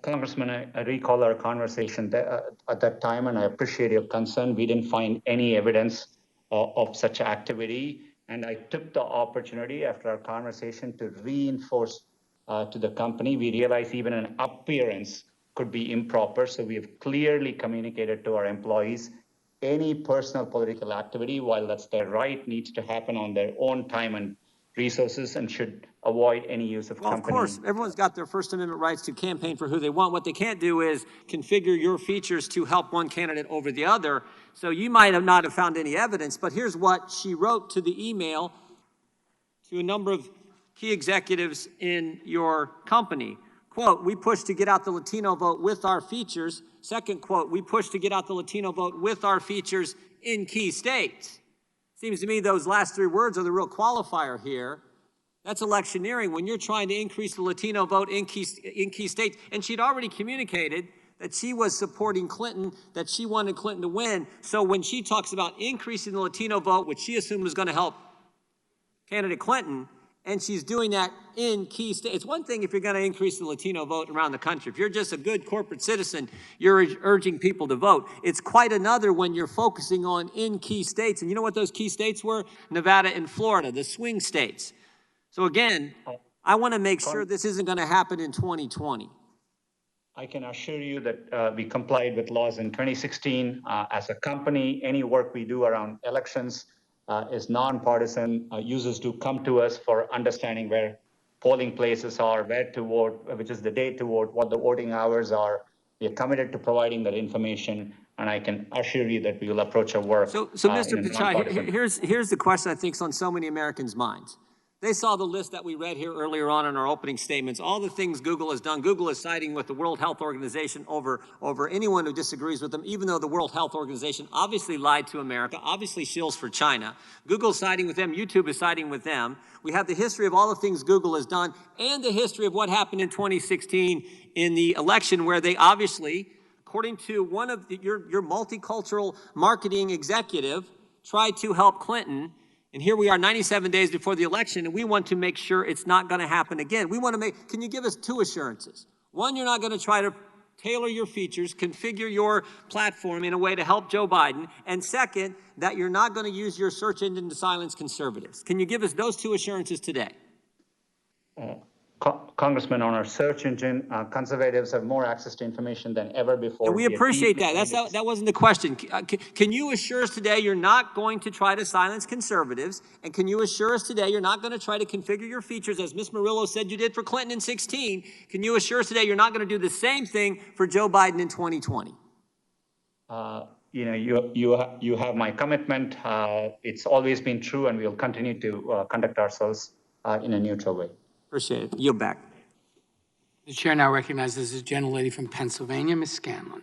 Congressman, I recall our conversation at that time, and I appreciate your concern. We didn't find any evidence of such activity, and I took the opportunity after our conversation to reinforce to the company. We realized even an appearance could be improper, so we have clearly communicated to our employees any personal political activity, while that's their right, needs to happen on their own time and resources and should avoid any use of company. Of course, everyone's got their First Amendment rights to campaign for who they want. What they can't do is configure your features to help one candidate over the other. So you might have not have found any evidence, but here's what she wrote to the email to a number of key executives in your company. Quote, we push to get out the Latino vote with our features. Second quote, we push to get out the Latino vote with our features in key states. Seems to me those last three words are the real qualifier here. That's electioneering when you're trying to increase the Latino vote in key states. And she'd already communicated that she was supporting Clinton, that she wanted Clinton to win. So when she talks about increasing the Latino vote, which she assumed was going to help candidate Clinton, and she's doing that in key states. It's one thing if you're going to increase the Latino vote around the country. If you're just a good corporate citizen, you're urging people to vote. It's quite another when you're focusing on in key states. And you know what those key states were? Nevada and Florida, the swing states. So again, I want to make sure this isn't going to happen in 2020. I can assure you that we complied with laws in 2016. As a company, any work we do around elections is nonpartisan. Users do come to us for understanding where polling places are, where to vote, which is the date to vote, what the voting hours are. We are committed to providing that information, and I can assure you that we will approach our work. So Mr. Pichai, here's the question I think is on so many Americans' minds. They saw the list that we read here earlier on in our opening statements, all the things Google has done. Google is siding with the World Health Organization over anyone who disagrees with them, even though the World Health Organization obviously lied to America, obviously shills for China. Google's siding with them. YouTube is siding with them. We have the history of all the things Google has done and the history of what happened in 2016 in the election where they obviously, according to one of your multicultural marketing executive, tried to help Clinton. And here we are 97 days before the election, and we want to make sure it's not going to happen again. We want to can you give us two assurances? One, you're not going to try to tailor your features, configure your platform in a way to help Joe Biden. And second, that you're not going to use your search engine to silence conservatives. Can you give us those two assurances today? Congressman, on our search engine, conservatives have more access to information than ever before. And we appreciate that. That wasn't the question. Can you assure us today you're not going to try to silence conservatives? And can you assure us today you're not going to try to configure your features, as Ms. Murillo said you did for Clinton in 2016? Can you assure us today you're not going to do the same thing for Joe Biden in 2020? You have my commitment. It's always been true, and we'll continue to conduct ourselves in a neutral way. Appreciate it. Yield back. The chair now recognizes the gentlelady from Pennsylvania, Ms. Scanlon.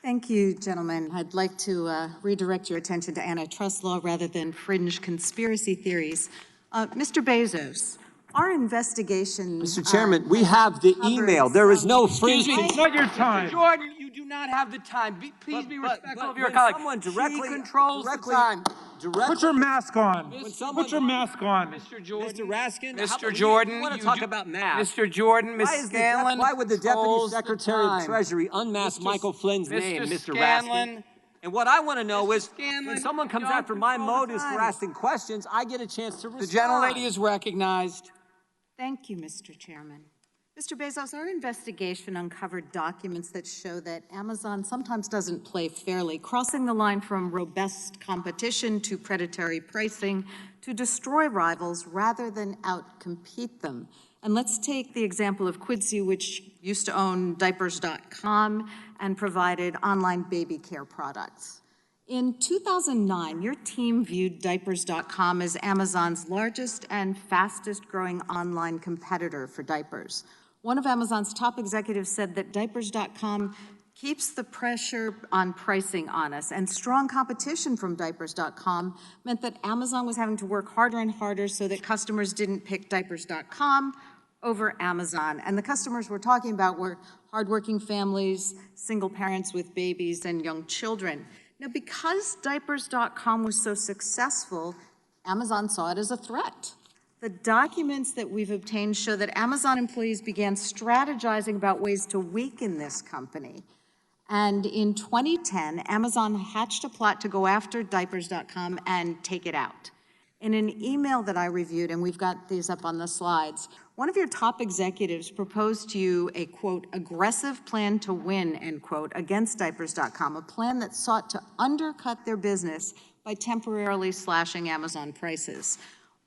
Thank you, gentlemen. I'd like to redirect your attention to antitrust law rather than fringe conspiracy theories. Mr. Bezos, our investigation... Mr. Chairman, we have the email. There is no fringe... Excuse me. It's not your time. Mr. Jordan, you do not have the time. Please be respectful of your colleague. Someone directly controls the time. Put your mask on. Put your mask on. Mr. Jordan. Mr. Raskin. Mr. Jordan. You want to talk about masks. Mr. Jordan, Ms. Scanlon. Why would the Deputy Secretary of Treasury unmask Michael Flynn's name, Mr. Raskin? And what I want to know is, when someone comes after my motives for asking questions, I get a chance to respond. The gentlelady is recognized. Thank you, Mr. Chairman. Mr. Bezos, our investigation uncovered documents that show that Amazon sometimes doesn't play fairly, crossing the line from robust competition to predatory pricing to destroy rivals rather than outcompete them. And let's take the example of Quidsi, which used to own diapers.com and provided online baby care products. In 2009, your team viewed diapers.com as Amazon's largest and fastest growing online competitor for diapers. One of Amazon's top executives said that diapers.com keeps the pressure on pricing on us, and strong competition from diapers.com meant that Amazon was having to work harder and harder so that customers didn't pick diapers.com over Amazon. And the customers we're talking about were hardworking families, single parents with babies, and young children. Now, because diapers.com was so successful, Amazon saw it as a threat. The documents that we've obtained show that Amazon employees began strategizing about ways to weaken this company. And in 2010, Amazon hatched a plot to go after diapers.com and take it out. In an email that I reviewed, and we've got these up on the slides, one of your top executives proposed to you a, quote, aggressive plan to win, end quote, against diapers.com, a plan that sought to undercut their business by temporarily slashing Amazon prices.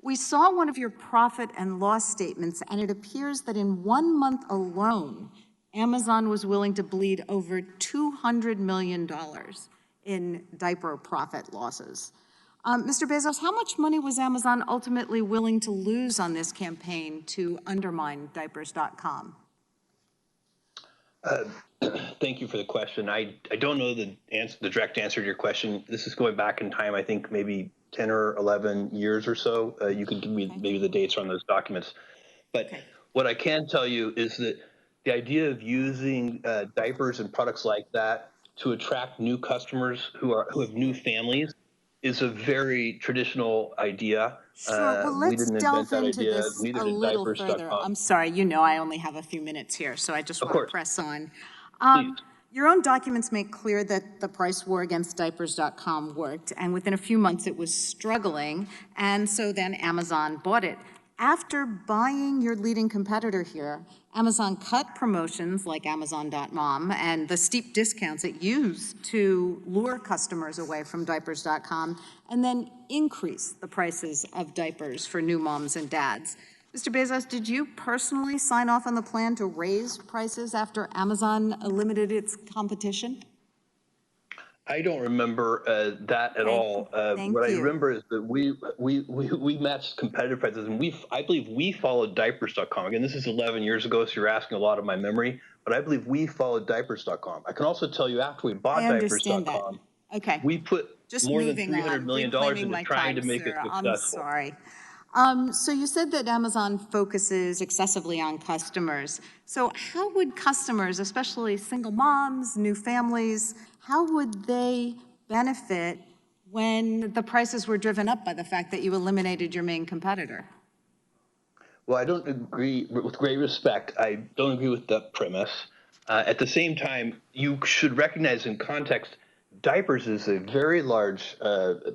We saw one of your profit and loss statements, and it appears that in 1 month alone, Amazon was willing to bleed over $200 million in diaper profit losses. Mr. Bezos, how much money was Amazon ultimately willing to lose on this campaign to undermine diapers.com? Thank you for the question. I don't know the direct answer to your question. This is going back in time, I think maybe 10 or 11 years or so. You could give me maybe the dates on those documents. But what I can tell you is that the idea of using diapers and products like that to attract new customers who have new families is a very traditional idea. Sure, well, We let's didn't invent delve that into idea. this Neither a did little further. diapers.com. I'm sorry, you know I only have a few minutes here, so I just Of want to course. press on. Please. Your own documents make clear that the price war against diapers.com worked, and within a few months it was struggling, and so then Amazon bought it. After buying your leading competitor here, Amazon cut promotions like Amazon.mom and the steep discounts it used to lure customers away from diapers.com, and then increased the prices of diapers for new moms and dads. Mr. Bezos, did you personally sign off on the plan to raise prices after Amazon limited its competition? I don't remember that at all. What I remember is that we matched competitive prices, and I believe we followed diapers.com. Again, this is 11 years ago, so you're asking a lot of my memory, but I believe we followed diapers.com. I can also tell you after we bought diapers.com, okay. we put Just more than moving $300 on, million reclaiming into my trying time, to make it sir. successful. I'm sorry. So you said that Amazon focuses excessively on customers. So how would customers, especially single moms, new families, how would they benefit when the prices were driven up by the fact that you eliminated your main competitor? Well, I don't agree, with great respect, I don't agree with the premise. At the same time, you should recognize in context, diapers is a very large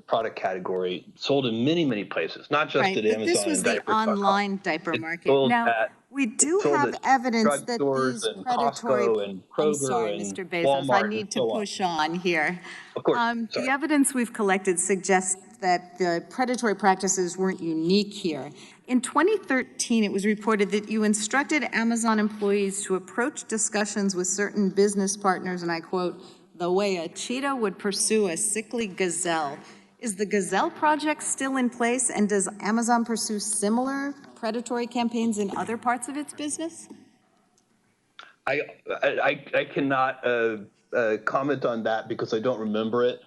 product category sold in many, many places, not just Right, at but Amazon this was and the diapers.com. online diaper It's market. sold Now, at- we do it's sold have at evidence that drugstores these and predatory... Costco and I'm Kroger sorry, and Mr. Bezos, Walmart I and need to so on. push on here. Of course, The sorry. evidence we've collected suggests that the predatory practices weren't unique here. In 2013, it was reported that you instructed Amazon employees to approach discussions with certain business partners, and I quote, "the way a cheetah would pursue a sickly gazelle." Is the Gazelle Project still in place, and does Amazon pursue similar predatory campaigns in other parts of its business? I cannot comment on that because I don't remember it.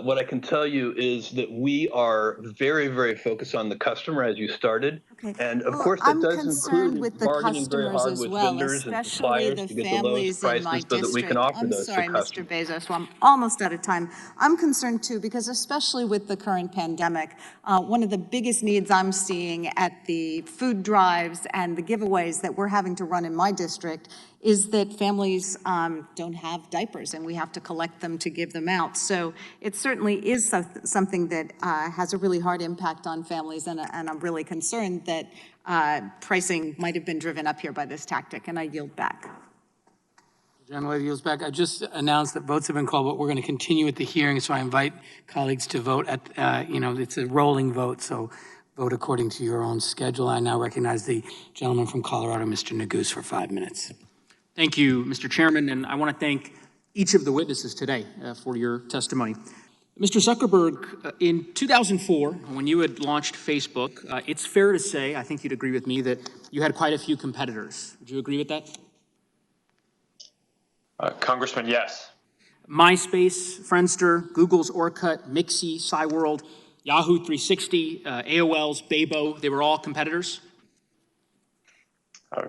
What I can tell you is that we are very, very focused on the customer as you started. Okay. And of Well, course, that I'm does concerned include with the bargaining very customers hard as with well, vendors and especially suppliers the to get the lowest families in my prices so that we can district. offer I'm those sorry, to Mr. customers. Bezos, well, I'm almost out of time. I'm concerned too, because especially with the current pandemic, one of the biggest needs I'm seeing at the food drives and the giveaways that we're having to run in my district is that families don't have diapers, and we have to collect them to give them out. So it certainly is something that has a really hard impact on families, and I'm really concerned that pricing might have been driven up here by this tactic, and I yield back. Gentlelady yields back. I just announced that votes have been called, but we're going to continue with the hearing, so I invite colleagues to vote at, it's a rolling vote, so vote according to your own schedule. I now recognize the gentleman from Colorado, Mr. Neguse, for 5 minutes. Thank you, Mr. Chairman, and I want to thank each of the witnesses today for your testimony. Mr. Zuckerberg, in 2004, when you had launched Facebook, it's fair to say, I think you'd agree with me, that you had quite a few competitors. Would you agree with that? Congressman, yes. MySpace, Friendster, Google's Orkut, Mixi, Cyworld, Yahoo 360, AOL's Bebo, they were all competitors?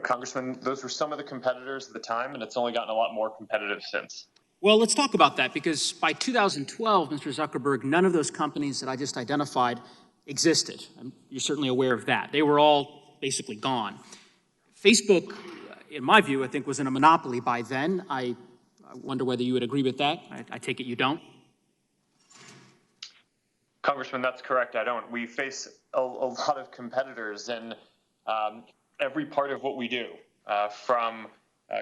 Congressman, those were some of the competitors at the time, and it's only gotten a lot more competitive since. Well, let's talk about that, because by 2012, Mr. Zuckerberg, none of those companies that I just identified existed. You're certainly aware of that. They were all basically gone. Facebook, in my view, I think was in a monopoly by then. I wonder whether you would agree with that. I take it you don't. Congressman, that's correct. I don't. We face a lot of competitors in every part of what we do, from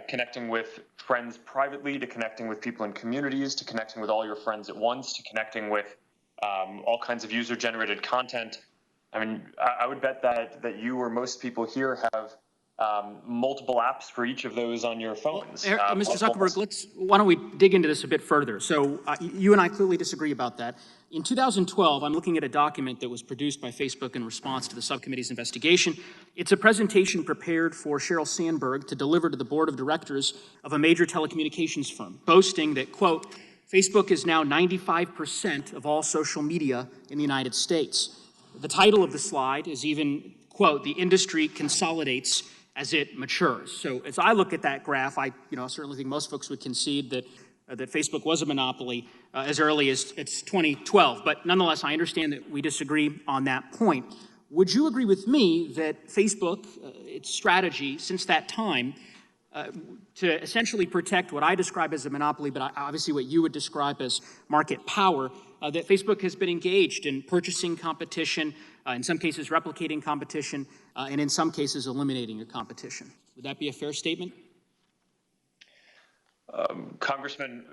connecting with friends privately, to connecting with people in communities, to connecting with all your friends at once, to connecting with all kinds of user-generated content. I mean, I would bet that you or most people here have multiple apps for each of those on your phones. Mr. Zuckerberg, why don't we dig into this a bit further? So you and I clearly disagree about that. In 2012, I'm looking at a document that was produced by Facebook in response to the subcommittee's investigation. It's a presentation prepared for Sheryl Sandberg to deliver to the board of directors of a major telecommunications firm, boasting that, quote, Facebook is now 95% of all social media in the United States. The title of the slide is even, quote, the industry consolidates as it matures. So as I look at that graph, I certainly think most folks would concede that that Facebook was a monopoly as early as it's 2012. But nonetheless, I understand that we disagree on that point. Would you agree with me that Facebook, its strategy since that time, to essentially protect what I describe as a monopoly, but obviously what you would describe as market power, that Facebook has been engaged in purchasing competition, in some cases replicating competition, and in some cases eliminating a competition? Would that be a fair statement? Congressman,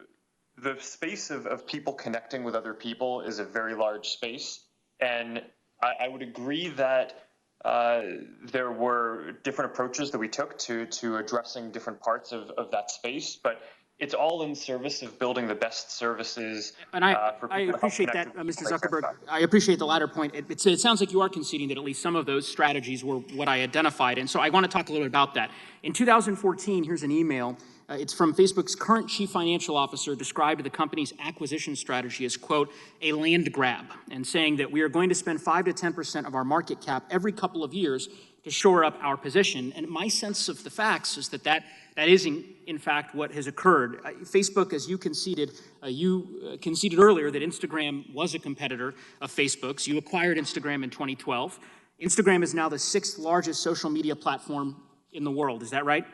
the space of people connecting with other people is a very large space. And I would agree that there were different approaches that we took to addressing different parts of that space, but it's all in service of building the best services. And I appreciate that, Mr. Zuckerberg. I appreciate the latter point. It sounds like you are conceding that at least some of those strategies were what I identified. And so I want to talk a little bit about that. In 2014, here's an email. It's from Facebook's current chief financial officer, described the company's acquisition strategy as, quote, a land grab, and saying that we are going to spend 5 to 10% of our market cap every couple of years to shore up our position. And my sense of the facts is that is in fact what has occurred. Facebook, as you conceded earlier that Instagram was a competitor of Facebook's. You acquired Instagram in 2012. Instagram is now the 6th largest social media platform in the world. Is that right?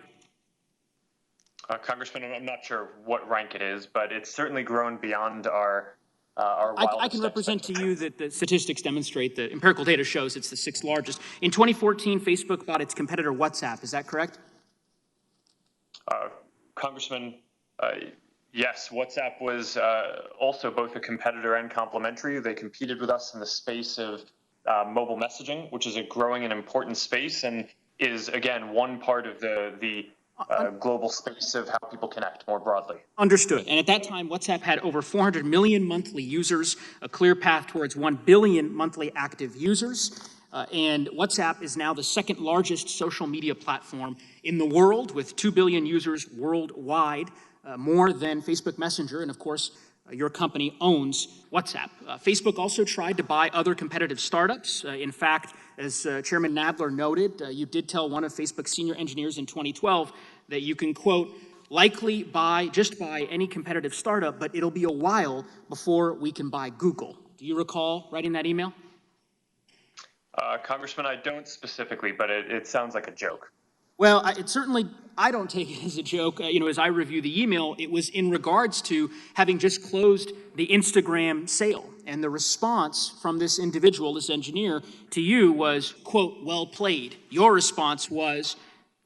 Congressman, I'm not sure what rank it is, but it's certainly grown beyond our I can represent to you that the statistics demonstrate that empirical data shows it's the 6th largest. In 2014, Facebook bought its competitor WhatsApp. Is that correct? Congressman, yes, WhatsApp was also both a competitor and complementary. They competed with us in the space of mobile messaging, which is a growing and important space and is, again, one part of the global space of how people connect more broadly. Understood. And at that time, WhatsApp had over 400 million monthly users, a clear path towards 1 billion monthly active users. And WhatsApp is now the 2nd largest social media platform in the world, with 2 billion users worldwide, more than Facebook Messenger. And of course, your company owns WhatsApp. Facebook also tried to buy other competitive startups. In fact, as Chairman Nadler noted, you did tell one of Facebook's senior engineers in 2012 that you can, quote, likely just buy any competitive startup, but it'll be a while before we can buy Google. Do you recall writing that email? Congressman, I don't specifically, but it sounds like a joke. Well, I don't take it as a joke. As I review the email, it was in regards to having just closed the Instagram sale. And the response from this individual, this engineer, to you was, quote, well played. Your response was,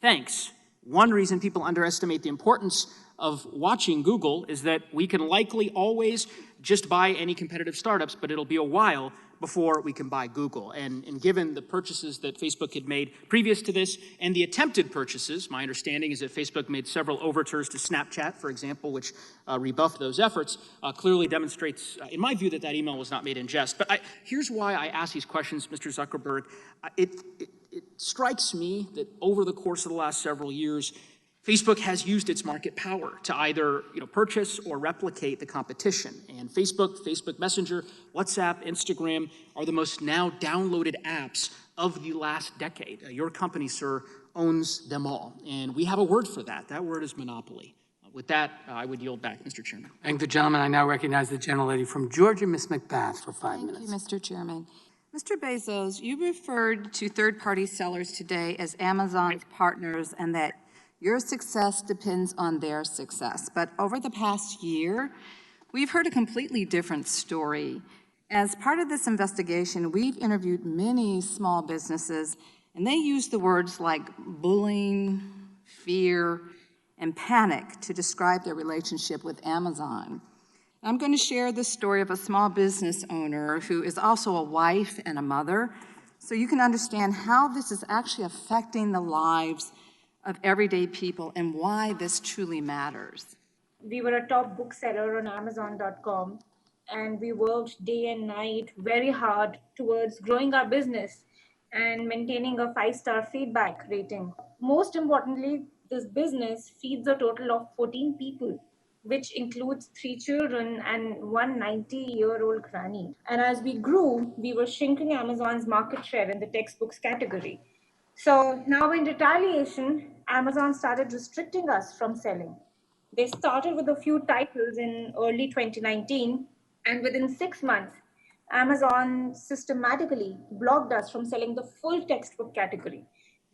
thanks. One reason people underestimate the importance of watching Google is that we can likely always just buy any competitive startups, but it'll be a while before we can buy Google. And given the purchases that Facebook had made previous to this and the attempted purchases, my understanding is that Facebook made several overtures to Snapchat, for example, which rebuffed those efforts, clearly demonstrates, in my view, that email was not made in jest. But here's why I ask these questions, Mr. Zuckerberg. It strikes me that over the course of the last several years, Facebook has used its market power to either purchase or replicate the competition. And Facebook Messenger, WhatsApp, Instagram are the most now downloaded apps of the last decade. Your company, sir, owns them all. And we have a word for that. That word is monopoly. With that, I would yield back, Mr. Chairman. Thank the gentleman. I now recognize the gentlelady from Georgia, Ms. McBath, for 5 minutes. Thank you, Mr. Chairman. Mr. Bezos, you referred to third-party sellers today as Amazon's partners and that your success depends on their success. But over the past year, we've heard a completely different story. As part of this investigation, we've interviewed many small businesses, and they use the words like bullying, fear, and panic to describe their relationship with Amazon. I'm going to share the story of a small business owner who is also a wife and a mother, so you can understand how this is actually affecting the lives of everyday people and why this truly matters. We were a top bookseller on Amazon.com, and we worked day and night very hard towards growing our business and maintaining a 5-star feedback rating. Most importantly, this business feeds a total of 14 people, which includes 3 children and one 90-year-old granny. And as we grew, we were shrinking Amazon's market share in the textbooks category. So now in retaliation, Amazon started restricting us from selling. They started with a few titles in early 2019, and within 6 months, Amazon systematically blocked us from selling the full textbook category.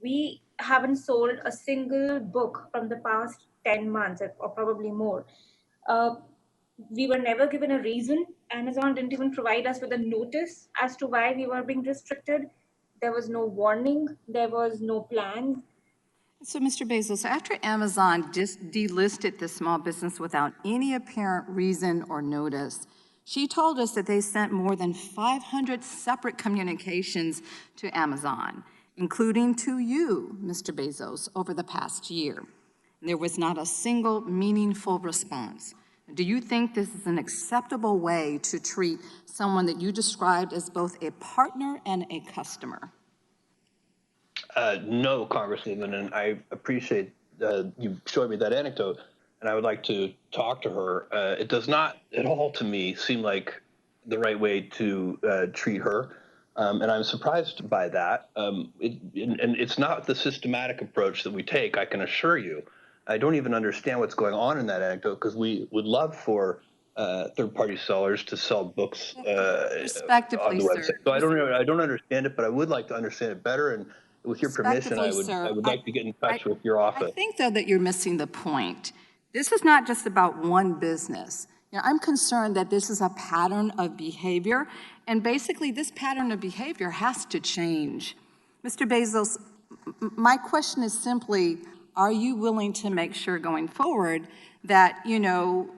We haven't sold a single book from the past 10 months or probably more. We were never given a reason. Amazon didn't even provide us with a notice as to why we were being restricted. There was no warning, there was no plan. So, Mr. Bezos, after Amazon just delisted the small business without any apparent reason or notice, she told us that they sent more than 500 separate communications to Amazon, including to you, Mr. Bezos, over the past year. There was not a single meaningful response. Do you think this is an acceptable way to treat someone that you described as both a partner and a customer? No, Congresswoman, and I appreciate you showing me that anecdote, and I would like to talk to her. It does not at all to me seem like the right way to treat her, and I'm surprised by that. And it's not the systematic approach that we take, I can assure you. I don't even understand what's going on in that anecdote, because we would love for third-party sellers to sell books on the website. Sir. So I don't understand it, but I would like to understand it better. And with your permission, I would like to get in touch with your office. I think, though, that you're missing the point. This is not just about one business. You know, I'm concerned that this is a pattern of behavior, and basically this pattern of behavior has to change. Mr. Bezos, my question is simply, are you willing to make sure going forward that, you know,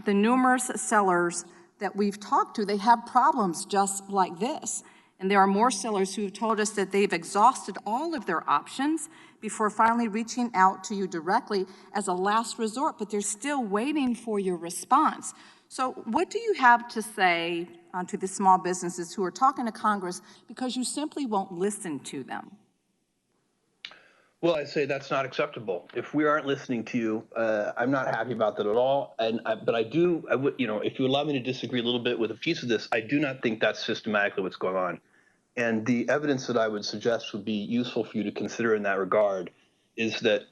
the numerous sellers that we've talked to, they have problems just like this? And there are more sellers who have told us that they've exhausted all of their options before finally reaching out to you directly as a last resort, but they're still waiting for your response. So what do you have to say to the small businesses who are talking to Congress because you simply won't listen to them? Well, I say that's not acceptable. If we aren't listening to you, I'm not happy about that at all. But I would, you know, if you allow me to disagree a little bit with a piece of this, I do not think that's systematically what's going on. And the evidence that I would suggest would be useful for you to consider in that regard is that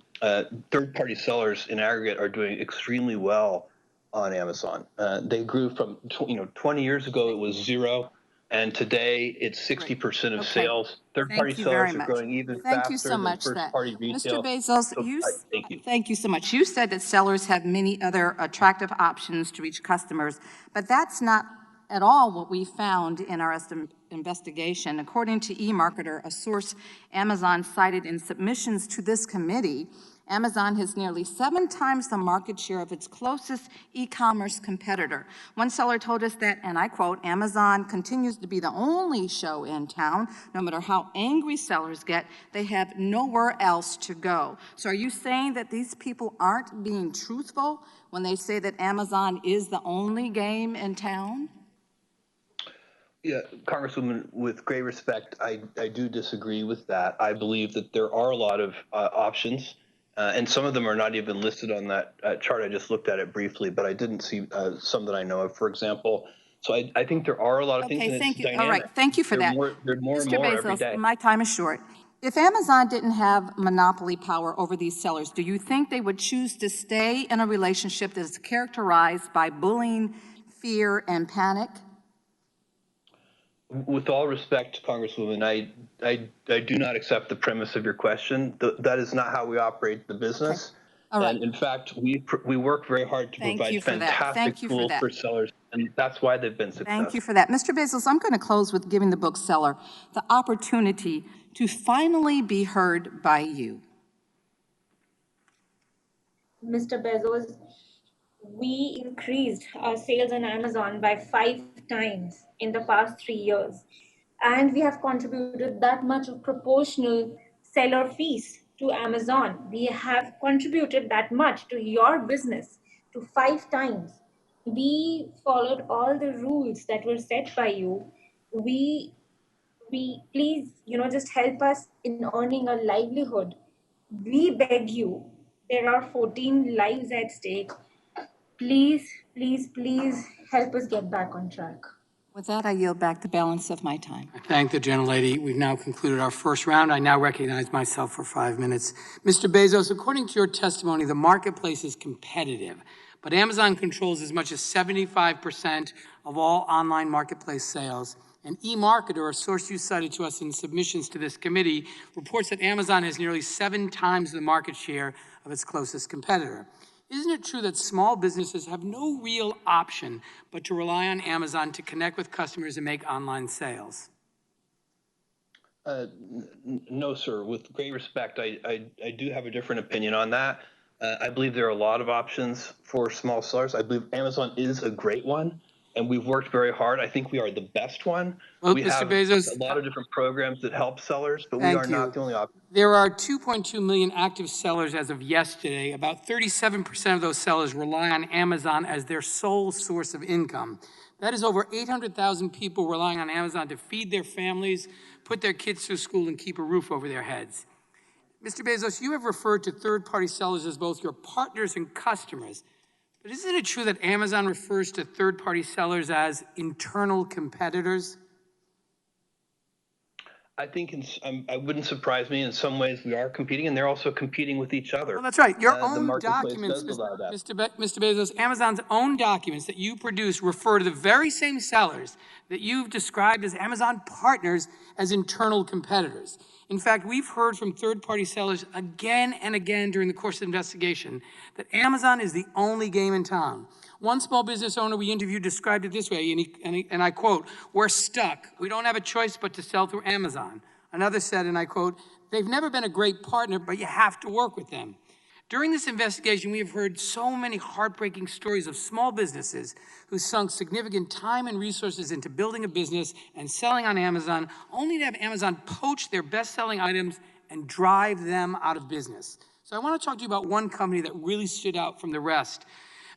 third-party sellers in aggregate are doing extremely well on Amazon. They grew from, 20 years ago it was 0. And today, it's 60% of sales. Third-party sellers are growing even faster than first-party retail. Mr. Bezos, thank you so much. You said that sellers have many other attractive options to reach customers, but that's not at all what we found in our investigation. According to eMarketer, a source Amazon cited in submissions to this committee, Amazon has nearly 7 times the market share of its closest e-commerce competitor. One seller told us that, and I quote, Amazon continues to be the only show in town. No matter how angry sellers get, they have nowhere else to go. So are you saying that these people aren't being truthful when they say that Amazon is the only game in town? Yeah, Congresswoman, with great respect, I do disagree with that. I believe that there are a lot of options. And some of them are not even listed on that chart. I just looked at it briefly, but I didn't see some that I know of, for example. So I think there are a lot of things. Okay, thank you. Dynamic. All right, thank you for that. There's more and Mr. more Bezos, every day. my time is short. If Amazon didn't have monopoly power over these sellers, do you think they would choose to stay in a relationship that is characterized by bullying, fear, and panic? With all respect, Congresswoman, I do not accept the premise of your question. That is not how we operate the business. Okay. All right. And in fact, we work very hard to provide fantastic tools for sellers, and that's why they've been successful. Thank you for that. Mr. Bezos, I'm going to close with giving the bookseller the opportunity to finally be heard by you. Mr. Bezos, we increased our sales on Amazon by 5 times in the past 3 years. And we have contributed that much of proportional seller fees to Amazon. We have contributed that much to your business, to 5 times. We followed all the rules that were set by you. We please, just help us in earning a livelihood. We beg you, there are 14 lives at stake. Please, please, please help us get back on track. With that, I yield back the balance of my time. I thank the gentlelady. We've now concluded our first round. I now recognize myself for 5 minutes. Mr. Bezos, according to your testimony, the marketplace is competitive, but Amazon controls as much as 75% of all online marketplace sales. An eMarketer, a source you cited to us in submissions to this committee, reports that Amazon has nearly 7 times the market share of its closest competitor. Isn't it true that small businesses have no real option but to rely on Amazon to connect with customers and make online sales? No, sir. With great respect, I do have a different opinion on that. I believe there are a lot of options for small sellers. I believe Amazon is a great one, and we've worked very hard. I think we are the best one. Well, we Mr. have Bezos, a lot of different programs that help sellers, but we thank are you. not the only option. There are 2.2 million active sellers as of yesterday. About 37% of those sellers rely on Amazon as their sole source of income. That is over 800,000 people relying on Amazon to feed their families, put their kids through school, and keep a roof over their heads. Mr. Bezos, you have referred to third-party sellers as both your partners and customers. But isn't it true that Amazon refers to third-party sellers as internal competitors? I think it wouldn't surprise me. In some ways, we are competing, and they're also competing with each other. Well, that's right. Your The own marketplace documents, does allow that. Mr. Bezos, Amazon's own documents that you produce refer to the very same sellers that you've described as Amazon partners as internal competitors. In fact, we've heard from third-party sellers again and again during the course of the investigation that Amazon is the only game in town. One small business owner we interviewed described it this way, and I quote, "We're stuck. We don't have a choice but to sell through Amazon." Another said, and I quote, "They've never been a great partner, but you have to work with them." During this investigation, we have heard so many heartbreaking stories of small businesses who sunk significant time and resources into building a business and selling on Amazon, only to have Amazon poach their best-selling items and drive them out of business. So I want to talk to you about one company that really stood out from the rest.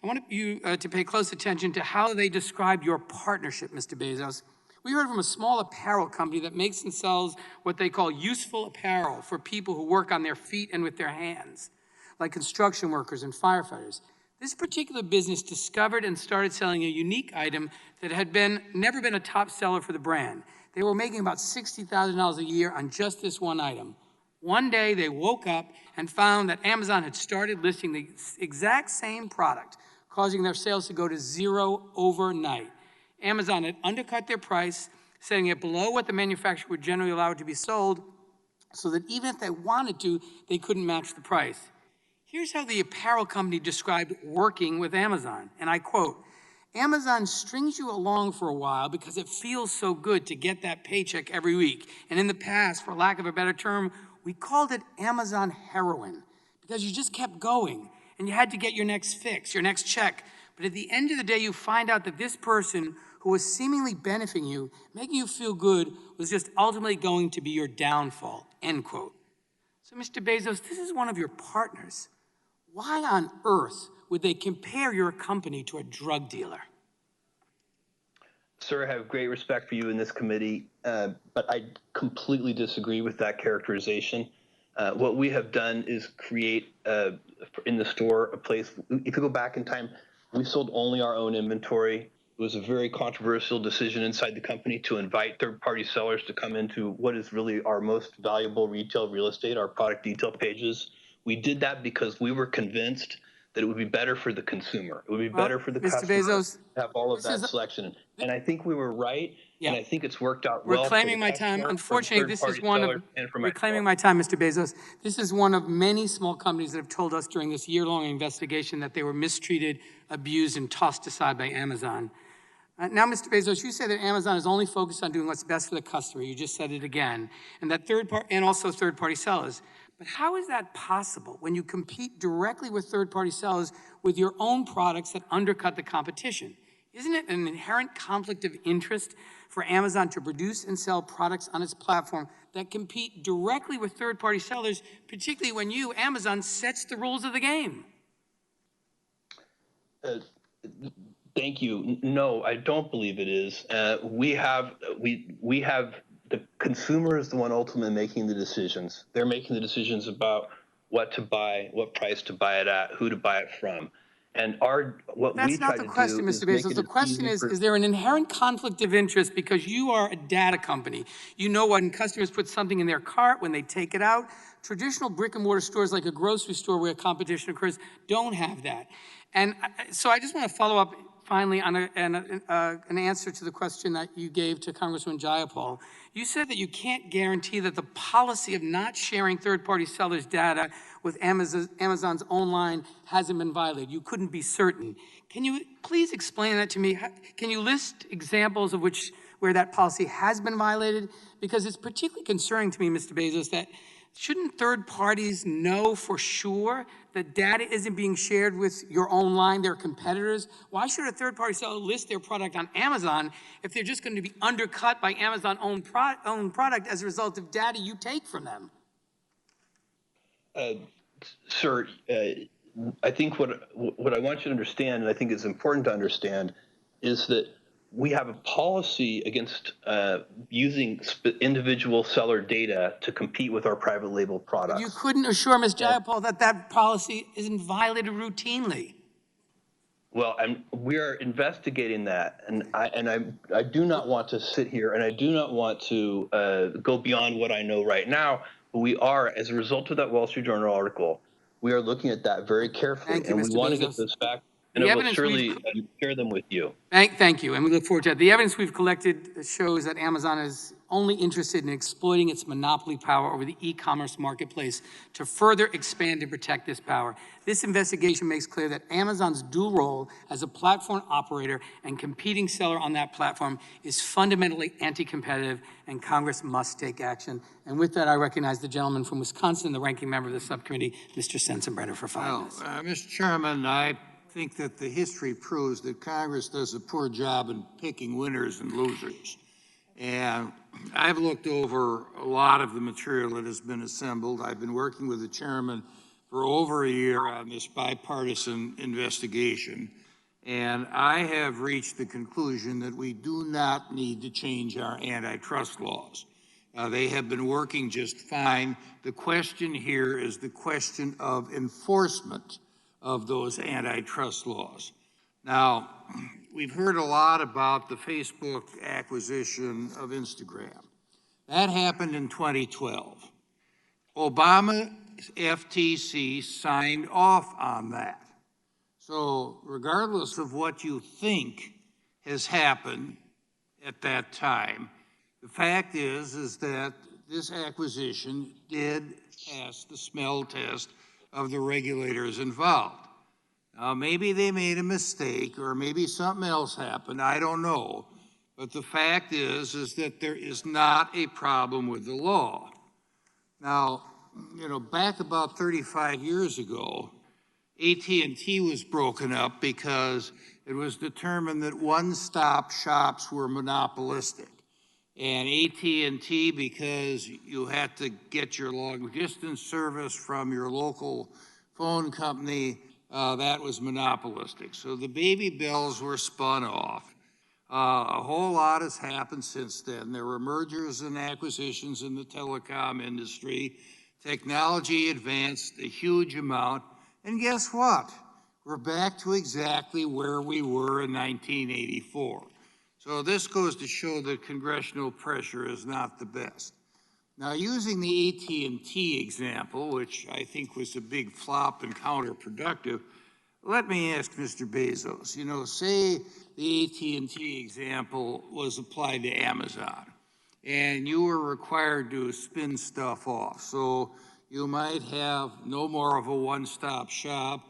I want you to pay close attention to how they described your partnership, Mr. Bezos. We heard from a small apparel company that makes and sells what they call useful apparel for people who work on their feet and with their hands, like construction workers and firefighters. This particular business discovered and started selling a unique item that had never been a top seller for the brand. They were making about $60,000 a year on just this one item. One day they woke up and found that Amazon had started listing the exact same product, causing their sales to go to zero overnight. Amazon had undercut their price, setting it below what the manufacturer would generally allow it to be sold, so that even if they wanted to, they couldn't match the price. Here's how the apparel company described working with Amazon, and I quote, "Amazon strings you along for a while because it feels so good to get that paycheck every week. And in the past, for lack of a better term, we called it Amazon heroin because you just kept going and you had to get your next fix, your next check. But at the end of the day, you find out that this person who was seemingly benefiting you, making you feel good, was just ultimately going to be your downfall," end quote. So Mr. Bezos, this is one of your partners. Why on earth would they compare your company to a drug dealer? Sir, I have great respect for you in this committee, but I completely disagree with that characterization. What we have done is create in the store a place. If you go back in time, we sold only our own inventory. It was a very controversial decision inside the company to invite third-party sellers to come into what is really our most valuable retail real estate, our product detail pages. We did that because we were convinced that it would be better for the consumer. It would be better for the Mr. customer Bezos, to have all of that selection. And I think we were right, Yeah. and I think it's worked out well. Reclaiming my time. Unfortunately, this is one of, reclaiming my time, Mr. Bezos. This is one of many small companies that have told us during this year-long investigation that they were mistreated, abused, and tossed aside by Amazon. Now, Mr. Bezos, you say that Amazon is only focused on doing what's best for the customer. You just said it again, and that third-party sellers. But how is that possible when you compete directly with third-party sellers with your own products that undercut the competition? Isn't it an inherent conflict of interest for Amazon to produce and sell products on its platform that compete directly with third-party sellers, particularly when you, Amazon, sets the rules of the game? Thank you. No, I don't believe it is. We have the consumer is the one ultimately making the decisions. They're making the decisions about what to buy, what price to buy it at, who to buy it from. And what we That's try not the to question, do is Mr. make Bezos. it The as question easy is there an inherent conflict of interest because you are a data company? You know when customers put something in their cart, when they take it out. Traditional brick and mortar stores like a grocery store where competition occurs don't have that. And so I just want to follow up finally on an answer to the question that you gave to Congressman Jayapal. You said that you can't guarantee that the policy of not sharing third-party sellers' data with Amazon's own line hasn't been violated. You couldn't be certain. Can you please explain that to me? Can you list examples of where that policy has been violated? Because it's particularly concerning to me, Mr. Bezos, that shouldn't third parties know for sure that data isn't being shared with your own line, their competitors? Why should a third-party seller list their product on Amazon if they're just going to be undercut by Amazon's own product as a result of data you take from them? Sir, I think what I want you to understand, and I think is important to understand, is that we have a policy against using individual seller data to compete with our private label products. You couldn't assure Ms. Jayapal that that policy isn't violated routinely. Well, we are investigating that, and I do not want to sit here, and I do not want to go beyond what I know right now. But we are, as a result of that Wall Street Journal article, we are looking at that very carefully, Thank you, and Mr. we want to Bezos. get those facts, and I will surely share them with you. Thank you, and we look forward to that. The evidence we've collected shows that Amazon is only interested in exploiting its monopoly power over the e-commerce marketplace to further expand and protect this power. This investigation makes clear that Amazon's dual role as a platform operator and competing seller on that platform is fundamentally anti-competitive, and Congress must take action. And with that, I recognize the gentleman from Wisconsin, the ranking member of the subcommittee, Mr. Sensenbrenner, for 5 minutes. Mr. Chairman, I think that the history proves that Congress does a poor job in picking winners and losers. And I've looked over a lot of the material that has been assembled. I've been working with the chairman for over a year on this bipartisan investigation. And I have reached the conclusion that we do not need to change our antitrust laws. They have been working just fine. The question here is the question of enforcement of those antitrust laws. Now, we've heard a lot about the Facebook acquisition of Instagram. That happened in 2012. Obama's FTC signed off on that. So regardless of what you think has happened at that time, the fact is that this acquisition did pass the smell test of the regulators involved. Now, maybe they made a mistake or maybe something else happened, I don't know. But the fact is that there is not a problem with the law. Now, back about 35 years ago, AT&T was broken up because it was determined that one-stop shops were monopolistic. And AT&T, because you had to get your long-distance service from your local phone company, that was monopolistic. So the baby bells were spun off. A whole lot has happened since then. There were mergers and acquisitions in the telecom industry. Technology advanced a huge amount. And guess what? We're back to exactly where we were in 1984. So this goes to show that congressional pressure is not the best. Now, using the AT&T example, which I think was a big flop and counterproductive, let me ask Mr. Bezos, say the AT&T example was applied to Amazon, and you were required to spin stuff off. So you might have no more of a one-stop shop,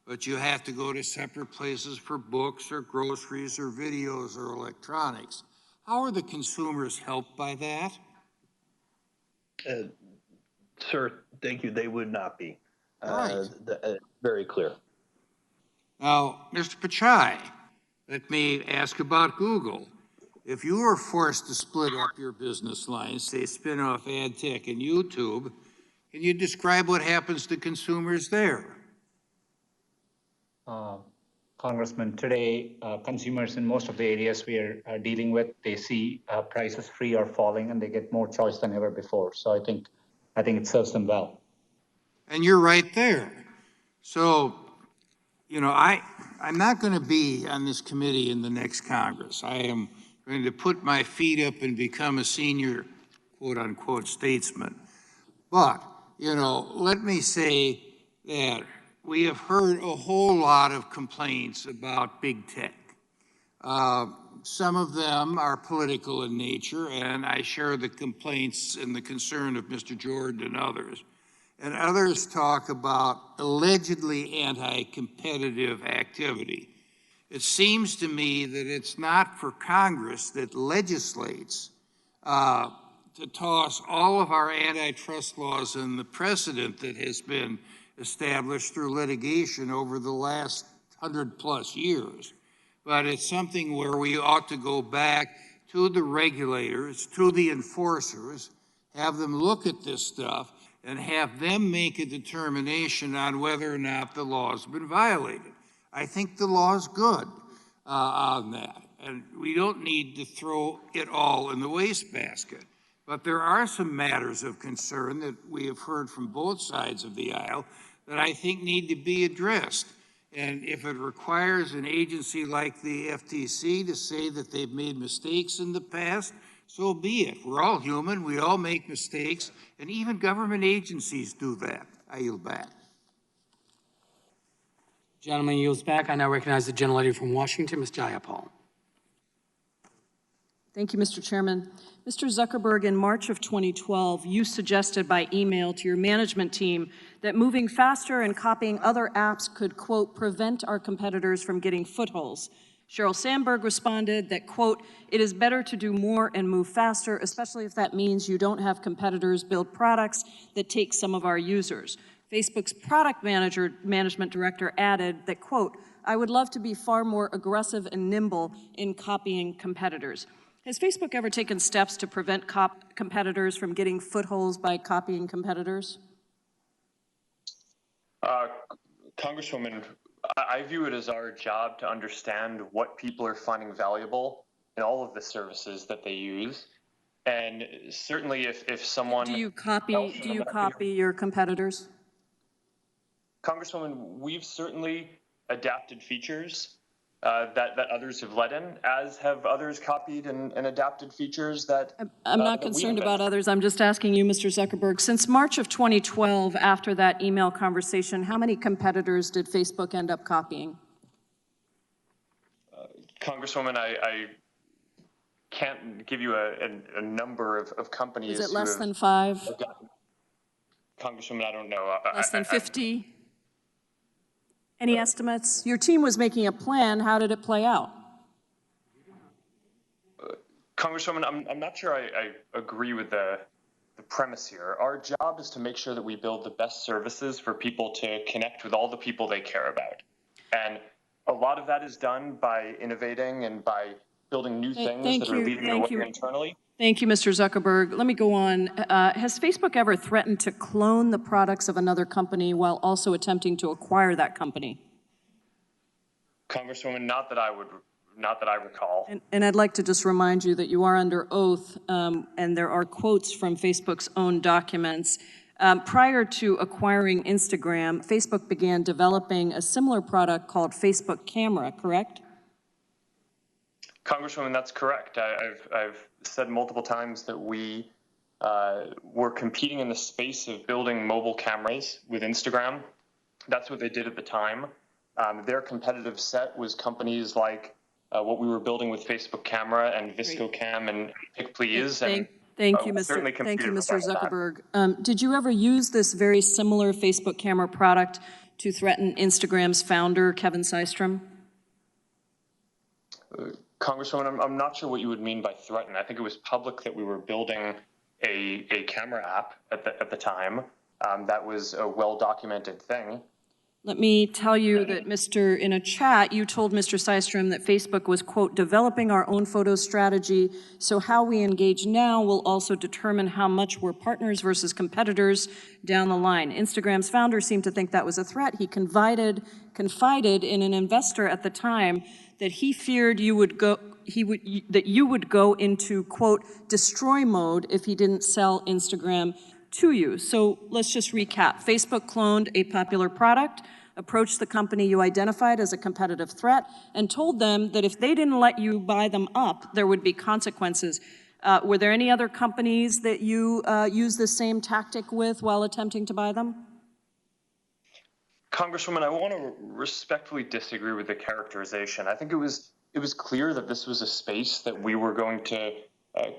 but you have to go to separate places for books or groceries or videos or electronics. How are the consumers helped by that? Sir, thank you. They would not be. Right. Very clear. Now, Mr. Pichai, let me ask about Google. If you were forced to split up your business lines, say spin off AdTech and YouTube, can you describe what happens to consumers there? Congressman, today, consumers in most of the areas we are dealing with, they see prices free or falling, and they get more choice than ever before. So I think it serves them well. And you're right there. So I'm not going to be on this committee in the next Congress. I am going to put my feet up and become a senior, quote-unquote, statesman. But, let me say that we have heard a whole lot of complaints about big tech. Some of them are political in nature, and I share the complaints and the concern of Mr. Jordan and others. And others talk about allegedly anti-competitive activity. It seems to me that it's not for Congress that legislates to toss all of our antitrust laws and the precedent that has been established through litigation over the last 100+ years. But it's something where we ought to go back to the regulators, to the enforcers, have them look at this stuff, and have them make a determination on whether or not the law's been violated. I think the law's good on that, and we don't need to throw it all in the wastebasket. But there are some matters of concern that we have heard from both sides of the aisle that I think need to be addressed. And if it requires an agency like the FTC to say that they've made mistakes in the past, so be it. We're all human, we all make mistakes, and even government agencies do that. I yield back. Gentleman yields back. I now recognize the gentlelady from Washington, Ms. Jayapal. Thank you, Mr. Chairman. Mr. Zuckerberg, in March of 2012, you suggested by email to your management team that moving faster and copying other apps could, quote, prevent our competitors from getting footholds. Sheryl Sandberg responded that, quote, it is better to do more and move faster, especially if that means you don't have competitors build products that take some of our users. Facebook's product management director added that, quote, I would love to be far more aggressive and nimble in copying competitors. Has Facebook ever taken steps to prevent competitors from getting footholds by copying competitors? Congresswoman, I view it as our job to understand what people are finding valuable in all of the services that they use. And certainly if someone— Do you copy your competitors? Congresswoman, we've certainly adapted features that others have led in, as have others copied and adapted features that— I'm not concerned about others. I'm just asking you, Mr. Zuckerberg, since March of 2012, after that email conversation, how many competitors did Facebook end up copying? Congresswoman, I can't give you a number of companies. Is it less than 5? Congresswoman, I don't know. Less than 50? Any estimates? Your team was making a plan. How did it play out? Congresswoman, I'm not sure I agree with the premise here. Our job is to make sure that we build the best services for people to connect with all the people they care about. And a lot of that is done by innovating and by building new things that are leading the way internally. Thank you, Mr. Zuckerberg. Let me go on. Has Facebook ever threatened to clone the products of another company while also attempting to acquire that company? Congresswoman, not that I recall. And I'd like to just remind you that you are under oath, and there are quotes from Facebook's own documents. Prior to acquiring Instagram, Facebook began developing a similar product called Facebook Camera, correct? Congresswoman, that's correct. I've said multiple times that we were competing in the space of building mobile cameras with Instagram. That's what they did at the time. Their competitive set was companies like what we were building with Facebook Camera and ViscoCam and PicPlease. Thank you, Mr. Zuckerberg. Did you ever use this very similar Facebook Camera product to threaten Instagram's founder, Kevin Systrom? Congresswoman, I'm not sure what you would mean by threaten. I think it was public that we were building a camera app at the time. That was a well-documented thing. Let me tell you that, in a chat, you told Mr. Systrom that Facebook was, quote, developing our own photo strategy, so how we engage now will also determine how much we're partners versus competitors down the line. Instagram's founder seemed to think that was a threat. He confided in an investor at the time that he feared you would go into, quote, destroy mode if he didn't sell Instagram to you. So let's just recap. Facebook cloned a popular product. approached the company you identified as a competitive threat and told them that if they didn't let you buy them up, there would be consequences. Were there any other companies that you used the same tactic with while attempting to buy them? Congresswoman, I want to respectfully disagree with the characterization. I think it was clear that this was a space that we were going to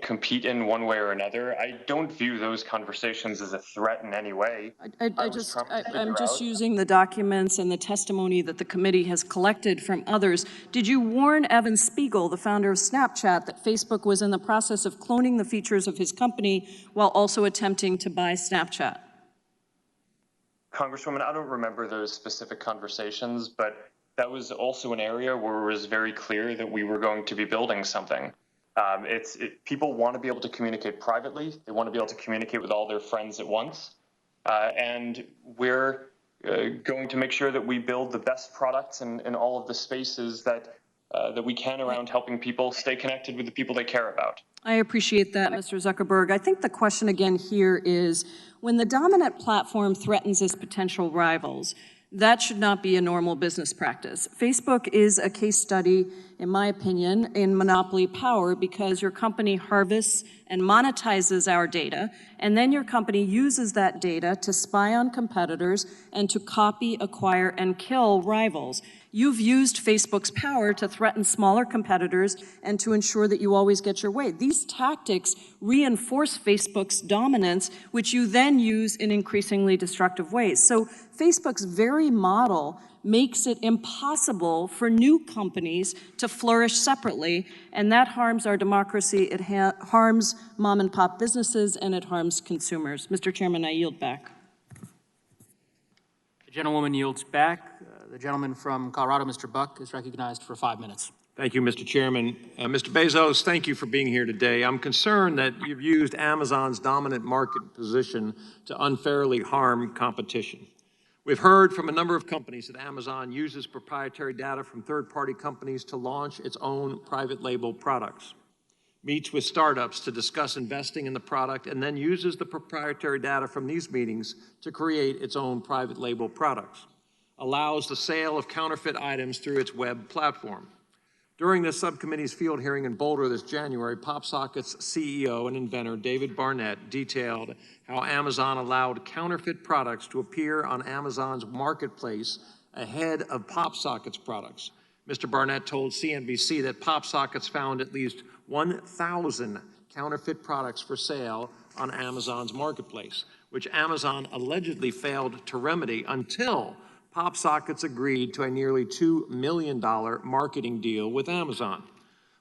compete in one way or another. I don't view those conversations as a threat in any way. I'm just using the documents and the testimony that the committee has collected from others. Did you warn Evan Spiegel, the founder of Snapchat, that Facebook was in the process of cloning the features of his company while also attempting to buy Snapchat? Congresswoman, I don't remember those specific conversations, but that was also an area where it was very clear that we were going to be building something. People want to be able to communicate privately. They want to be able to communicate with all their friends at once. And we're going to make sure that we build the best products in all of the spaces that we can around helping people stay connected with the people they care about. I appreciate that, Mr. Zuckerberg. I think the question again here is, when the dominant platform threatens its potential rivals, that should not be a normal business practice. Facebook is a case study, in my opinion, in monopoly power because your company harvests and monetizes our data, and then your company uses that data to spy on competitors and to copy, acquire, and kill rivals. You've used Facebook's power to threaten smaller competitors and to ensure that you always get your way. These tactics reinforce Facebook's dominance, which you then use in increasingly destructive ways. So Facebook's very model makes it impossible for new companies to flourish separately, and that harms our democracy, it harms mom and pop businesses, and it harms consumers. Mr. Chairman, I yield back. The gentlewoman yields back. The gentleman from Colorado, Mr. Buck, is recognized for 5 minutes. Thank you, Mr. Chairman. Mr. Bezos, thank you for being here today. I'm concerned that you've used Amazon's dominant market position to unfairly harm competition. We've heard from a number of companies that Amazon uses proprietary data from third-party companies to launch its own private label products, meets with startups to discuss investing in the product, and then uses the proprietary data from these meetings to create its own private label products, allows the sale of counterfeit items through its web platform. During this subcommittee's field hearing in Boulder this January, PopSocket's CEO and inventor David Barnett detailed how Amazon allowed counterfeit products to appear on Amazon's marketplace ahead of PopSocket's products. Mr. Barnett told CNBC that PopSockets found at least 1,000 counterfeit products for sale on Amazon's marketplace, which Amazon allegedly failed to remedy until PopSockets agreed to a nearly $2 million marketing deal with Amazon.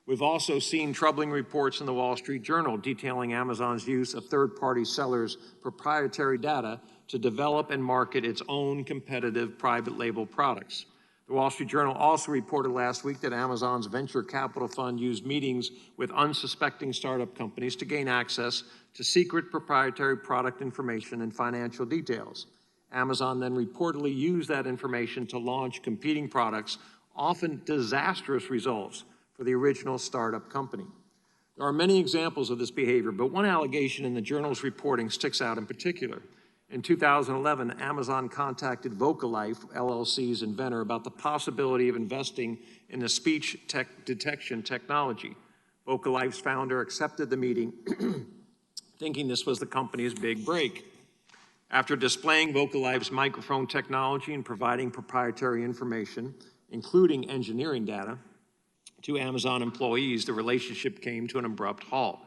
We've also seen troubling reports in the Wall Street Journal detailing Amazon's use of third-party sellers' proprietary data to develop and market its own competitive private label products. The Wall Street Journal also reported last week that Amazon's venture capital fund used meetings with unsuspecting startup companies to gain access to secret proprietary product information and financial details. Amazon then reportedly used that information to launch competing products, often disastrous results for the original startup company. There are many examples of this behavior, but one allegation in the journal's reporting sticks out in particular. In 2011, Amazon contacted Vocalife, LLC's inventor, about the possibility of investing in the speech detection technology. Vocalife's founder accepted the meeting, thinking this was the company's big break. After displaying Vocalife's microphone technology and providing proprietary information, including engineering data, to Amazon employees, the relationship came to an abrupt halt.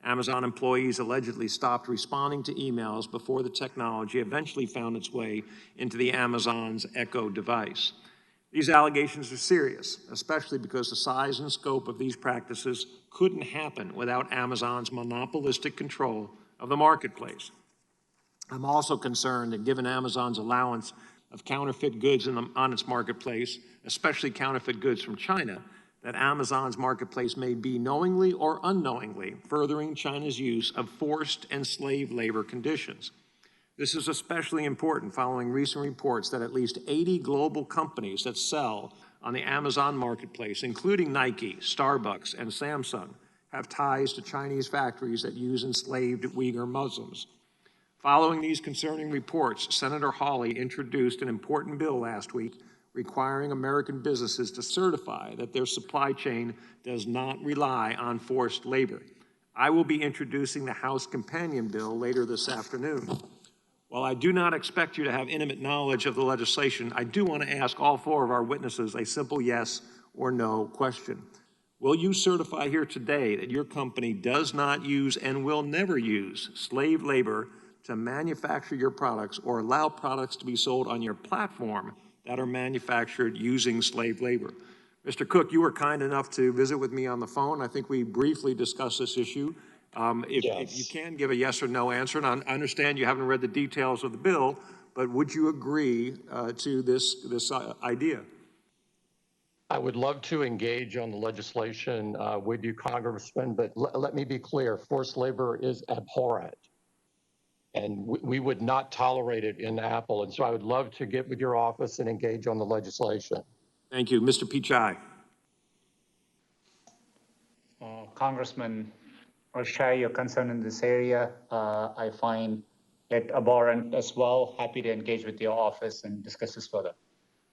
Amazon employees allegedly stopped responding to emails before the technology eventually found its way into the Amazon's Echo device. These allegations are serious, especially because the size and scope of these practices couldn't happen without Amazon's monopolistic control of the marketplace. I'm also concerned that given Amazon's allowance of counterfeit goods on its marketplace, especially counterfeit goods from China, that Amazon's marketplace may be knowingly or unknowingly furthering China's use of forced and slave labor conditions. This is especially important following recent reports that at least 80 global companies that sell on the Amazon marketplace, including Nike, Starbucks, and Samsung, have ties to Chinese factories that use enslaved Uyghur Muslims. Following these concerning reports, Senator Hawley introduced an important bill last week requiring American businesses to certify that their supply chain does not rely on forced labor. I will be introducing the House companion bill later this afternoon. While I do not expect you to have intimate knowledge of the legislation, I do want to ask all four of our witnesses a simple yes or no question. Will you certify here today that your company does not use and will never use slave labor to manufacture your products or allow products to be sold on your platform that are manufactured using slave labor? Mr. Cook, you were kind enough to visit with me on the phone. I think we briefly discussed this issue. If you can give a yes or no answer, and I understand you haven't read the details of the bill, but would you agree to this idea? I would love to engage on the legislation with you, Congressman, but let me be clear, forced labor is abhorrent. And we would not tolerate it in Apple. And so I would love to get with your office and engage on the legislation. Thank you. Mr. Pichai. Congressman, I share your concern in this area. I find it abhorrent as well. Happy to engage with your office and discuss this further.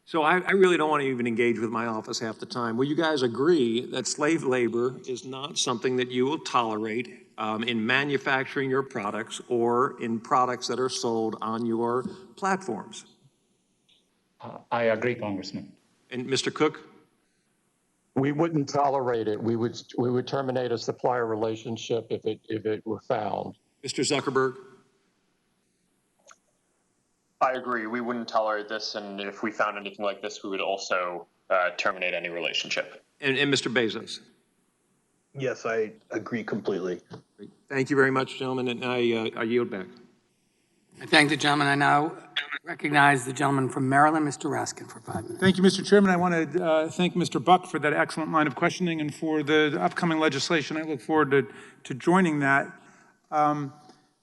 So I really don't want to even engage with my office half the time. Will you guys agree that slave labor is not something that you will tolerate in manufacturing your products or in products that are sold on your platforms? I agree, Congressman. And Mr. Cook? We wouldn't tolerate it. We would terminate a supplier relationship if it were found. Mr. Zuckerberg? I agree. We wouldn't tolerate this, and if we found anything like this, we would also terminate any relationship. And Mr. Bezos? Yes, I agree completely. Thank you very much, gentlemen, and I yield back. I thank the gentleman. I now recognize the gentleman from Maryland, Mr. Raskin, for 5 minutes. Thank you, Mr. Chairman. I want to thank Mr. Buck for that excellent line of questioning and for the upcoming legislation. I look forward to joining that.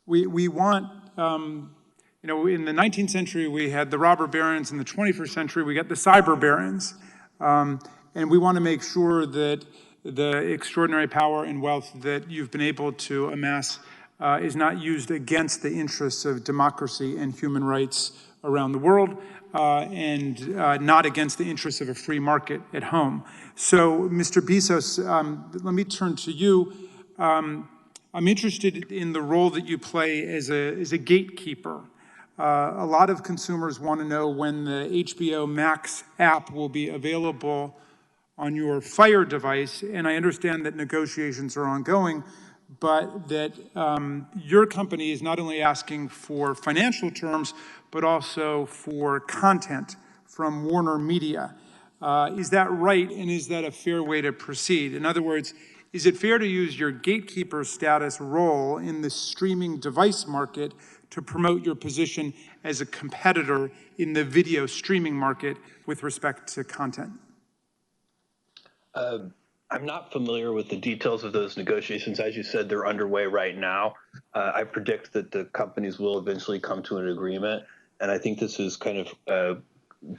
We want, you know, in the 19th century, we had the robber barons. In the 21st century, we got the cyber barons. And we want to make sure that the extraordinary power and wealth that you've been able to amass is not used against the interests of democracy and human rights around the world, and not against the interests of a free market at home. So, Mr. Bezos, let me turn to you. I'm interested in the role that you play as a gatekeeper. A lot of consumers want to know when the HBO Max app will be available on your Fire device, and I understand that negotiations are ongoing, but that your company is not only asking for financial terms, but also for content from Warner Media. Is that right, and is that a fair way to proceed? In other words, is it fair to use your gatekeeper status role in the streaming device market to promote your position as a competitor in the video streaming market with respect to content? I'm not familiar with the details of those negotiations. As you said, they're underway right now. I predict that the companies will eventually come to an agreement. And I think this is kind of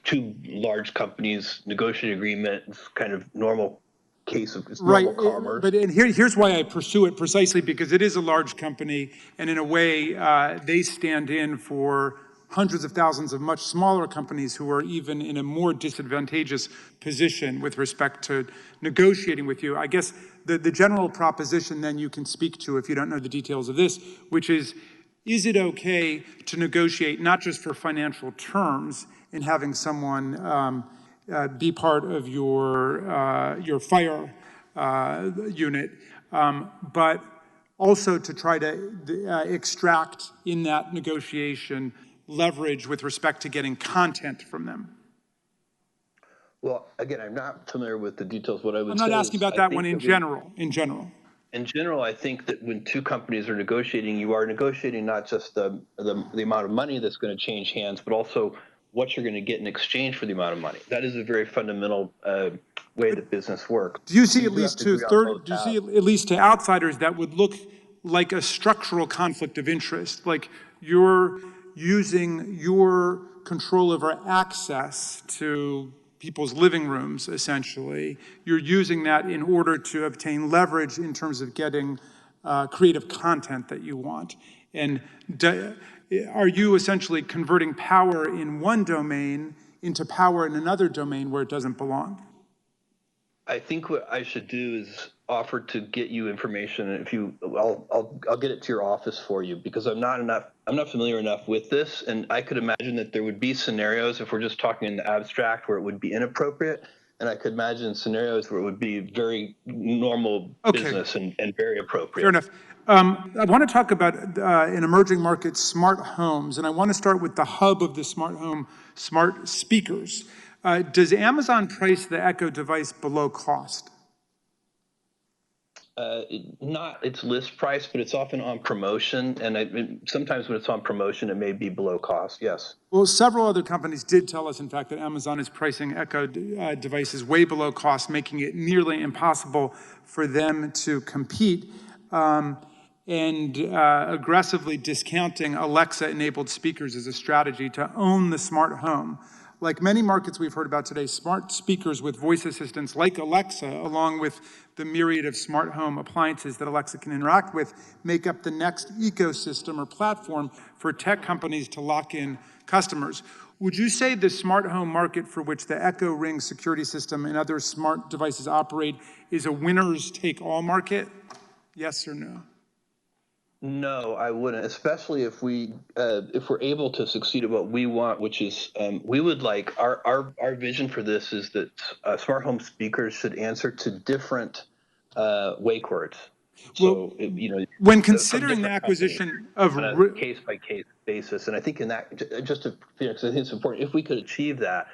two large companies negotiating agreement, kind of normal case of normal commerce. But here's why I pursue it precisely, because it is a large company, and in a way, they stand in for hundreds of thousands of much smaller companies who are even in a more disadvantageous position with respect to negotiating with you. I guess the general proposition then you can speak to if you don't know the details of this, which is it okay to negotiate not just for financial terms in having someone be part of your Fire unit, but also to try to extract in that negotiation leverage with respect to getting content from them? Well, again, I'm not familiar with the details. What I would I'm not asking about that one in general. In general, I think that when two companies are negotiating, you are negotiating not just the amount of money that's going to change hands, but also what you're going to get in exchange for the amount of money. That is a very fundamental way that business works. Do you see at least to outsiders that would look like a structural conflict of interest, like you're using your control over access to people's living rooms, essentially. You're using that in order to obtain leverage in terms of getting creative content that you want. And are you essentially converting power in one domain into power in another domain where it doesn't belong? I think what I should do is offer to get you information. If you, I'll get it to your office for you, because I'm not familiar enough with this, and I could imagine that there would be scenarios, if we're just talking in the abstract, where it would be inappropriate, and I could imagine scenarios where it would be very normal business and very appropriate. Fair enough. I want to talk about an emerging market, smart homes, and I want to start with the hub of the smart home, smart speakers. Does Amazon price the Echo device below cost? Not its list price, but it's often on promotion, and sometimes when it's on promotion, it may be below cost, yes. Well, several other companies did tell us, in fact, that Amazon is pricing Echo devices way below cost, making it nearly impossible for them to compete, and aggressively discounting Alexa-enabled speakers as a strategy to own the smart home. Like many markets we've heard about today, smart speakers with voice assistants like Alexa, along with the myriad of smart home appliances that Alexa can interact with, make up the next ecosystem or platform for tech companies to lock in customers. Would you say the smart home market for which the Echo Ring security system and other smart devices operate is a winners-take-all market? Yes or no? No, I wouldn't, especially if we're able to succeed at what we want, which is we would like our vision for this is that smart home speakers should answer to different wake words. So, when considering the acquisition of on a case-by-case basis, and I think in that, just to, because I think it's important, if we could achieve that,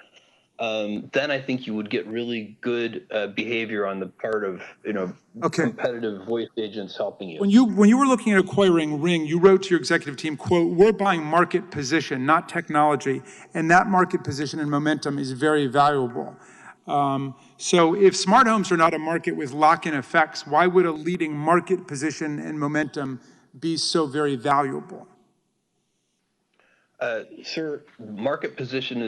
then I think you would get really good behavior on the part of competitive voice agents helping you. When you were looking at acquiring Ring, you wrote to your executive team, quote, "We're buying market position, not technology, and that market position and momentum is very valuable." So if smart homes are not a market with lock-in effects, why would a leading market position and momentum be so very valuable? Sir, market position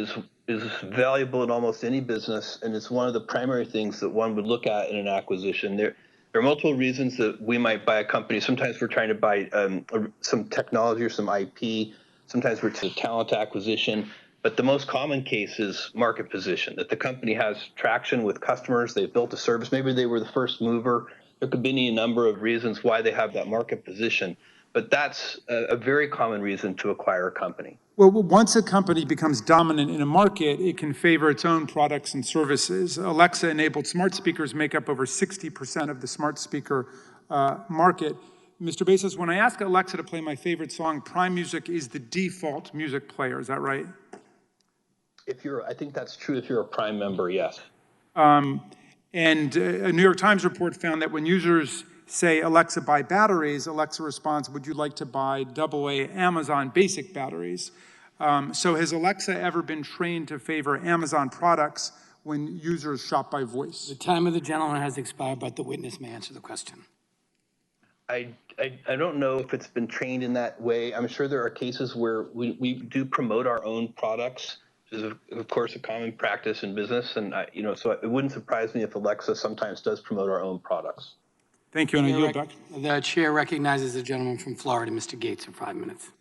is valuable in almost any business, and it's one of the primary things that one would look at in an acquisition. There are multiple reasons that we might buy a company. Sometimes we're trying to buy some technology or some IP. Sometimes we're to talent acquisition. But the most common case is market position, that the company has traction with customers. They've built a service. Maybe they were the first mover. There could be any number of reasons why they have that market position. But that's a very common reason to acquire a company. Well, once a company becomes dominant in a market, it can favor its own products and services. Alexa-enabled smart speakers make up over 60% of the smart speaker market. Mr. Bezos, when I ask Alexa to play my favorite song, Prime Music is the default music player. Is that right? I think that's true if you're a Prime member, yes. And a New York Times report found that when users say, "Alexa, buy batteries," Alexa responds, "Would you like to buy AA Amazon basic batteries?" So has Alexa ever been trained to favor Amazon products when users shop by voice? The time of the gentleman has expired, but the witness may answer the question. I don't know if it's been trained in that way. I'm sure there are cases where we do promote our own products, which is, of course, a common practice in business. And, so it wouldn't surprise me if Alexa sometimes does promote our own products. Thank you, and I yield back. The chair recognizes the gentleman from Florida, Mr. Gates, for 5 minutes.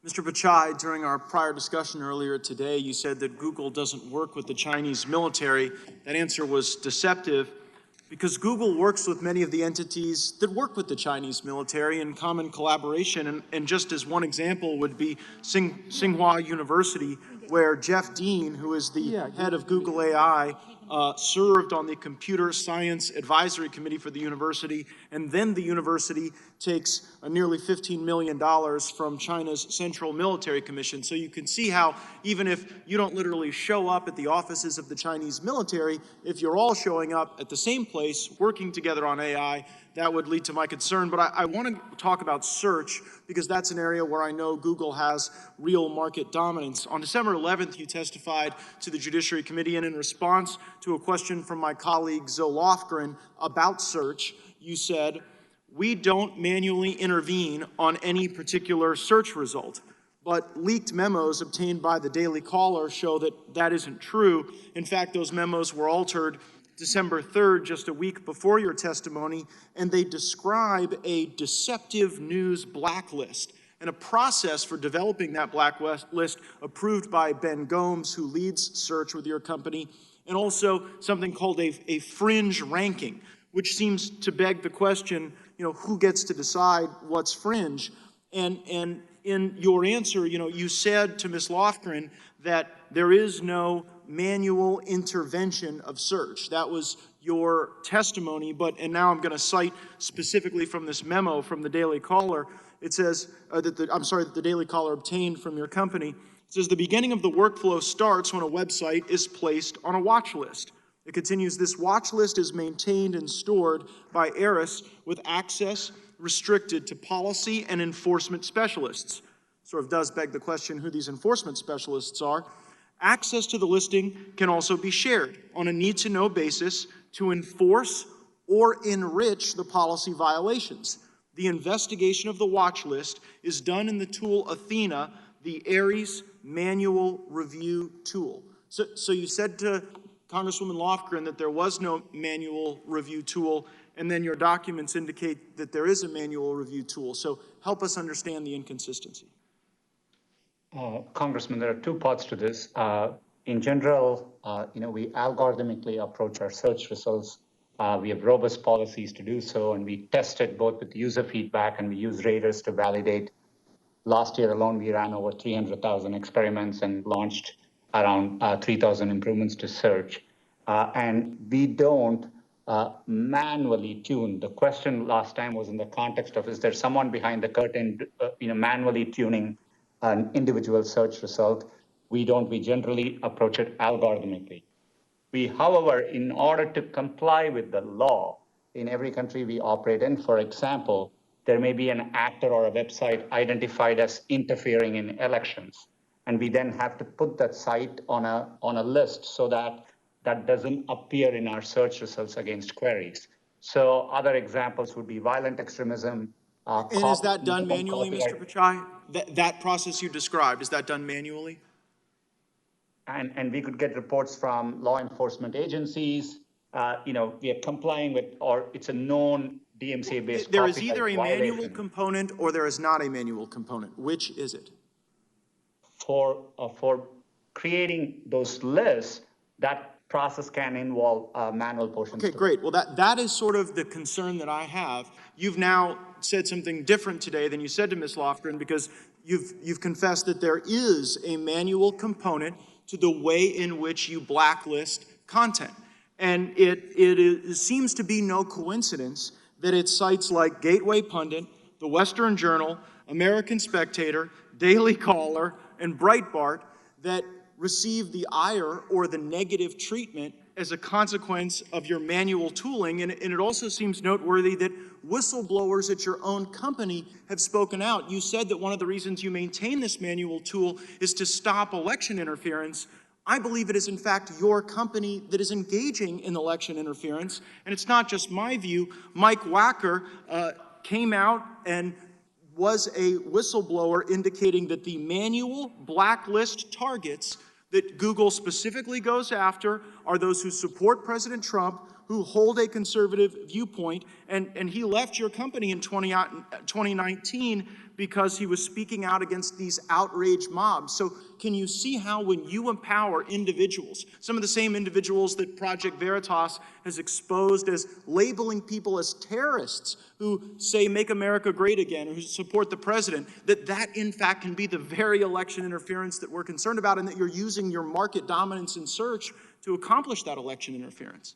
Mr. Pichai, during our prior discussion earlier today, you said that Google doesn't work with the Chinese military. That answer was deceptive because Google works with many of the entities that work with the Chinese military in common collaboration. And just as one example would be Tsinghua University, where Jeff Dean, who is the head of Google AI, served on the Computer Science Advisory Committee for the university, and then the university takes a nearly $15 million from China's Central Military Commission. So you can see how even if you don't literally show up at the offices of the Chinese military, if you're all showing up at the same place, working together on AI, that would lead to my concern. But I want to talk about search because that's an area where I know Google has real market dominance. On December 11th, you testified to the Judiciary Committee, and in response to a question from my colleague Zoe Lofgren about search, you said, "We don't manually intervene on any particular search result." But leaked memos obtained by the Daily Caller show that that isn't true. In fact, those memos were altered December 3rd, just a week before your testimony, and they describe a deceptive news blacklist and a process for developing that blacklist approved by Ben Gomes, who leads search with your company, and also something called a fringe ranking, which seems to beg the question, who gets to decide what's fringe? And in your answer, you said to Ms. Lofgren that there is no manual intervention of search. That was your testimony, and now I'm going to cite specifically from this memo from the Daily Caller. It says that the Daily Caller obtained from your company. It says the beginning of the workflow starts when a website is placed on a watch list. It continues, this watch list is maintained and stored by ARIS with access restricted to policy and enforcement specialists. Sort of does beg the question who these enforcement specialists are. Access to the listing can also be shared on a need-to-know basis to enforce or enrich the policy violations. The investigation of the watch list is done in the tool Athena, the ARIS manual review tool. So you said to Congresswoman Lofgren that there was no manual review tool, and then your documents indicate that there is a manual review tool. So help us understand the inconsistency. Congressman, there are two parts to this. In general, we algorithmically approach our search results. We have robust policies to do so, and we test it both with user feedback and we use raters to validate. Last year alone, we ran over 300,000 experiments and launched around 3,000 improvements to search. And we don't manually tune. The question last time was in the context of, is there someone behind the curtain, manually tuning an individual search result? We don't. We generally approach it algorithmically. We, however, in order to comply with the law in every country we operate in, for example, there may be an actor or a website identified as interfering in elections. And we then have to put that site on a list so that that doesn't appear in our search results against queries. So other examples would be violent extremism. And is that done manually, Mr. Pichai? That process you described, is that done manually? And we could get reports from law enforcement agencies. We are complying with, or it's a known DMCA-based. There is either a manual component or there is not a manual component. Which is it? For creating those lists, that process can involve manual portions. Okay, great. Well, that is sort of the concern that I have. You've now said something different today than you said to Ms. Lofgren, because you've confessed that there is a manual component to the way in which you blacklist content. And it seems to be no coincidence that it's sites like Gateway Pundit, The Western Journal, American Spectator, Daily Caller, and Breitbart that receive the ire or the negative treatment as a consequence of your manual tooling. And it also seems noteworthy that whistleblowers at your own company have spoken out. You said that one of the reasons you maintain this manual tool is to stop election interference. I believe it is, in fact, your company that is engaging in election interference. And it's not just my view. Mike Wacker came out and was a whistleblower indicating that the manual blacklist targets that Google specifically goes after are those who support President Trump, who hold a conservative viewpoint, and he left your company in 2019 because he was speaking out against these outraged mobs. So can you see how when you empower individuals, some of the same individuals that Project Veritas has exposed as labeling people as terrorists who say make America great again, or who support the president, that in fact can be the very election interference that we're concerned about, and that you're using your market dominance in search to accomplish that election interference?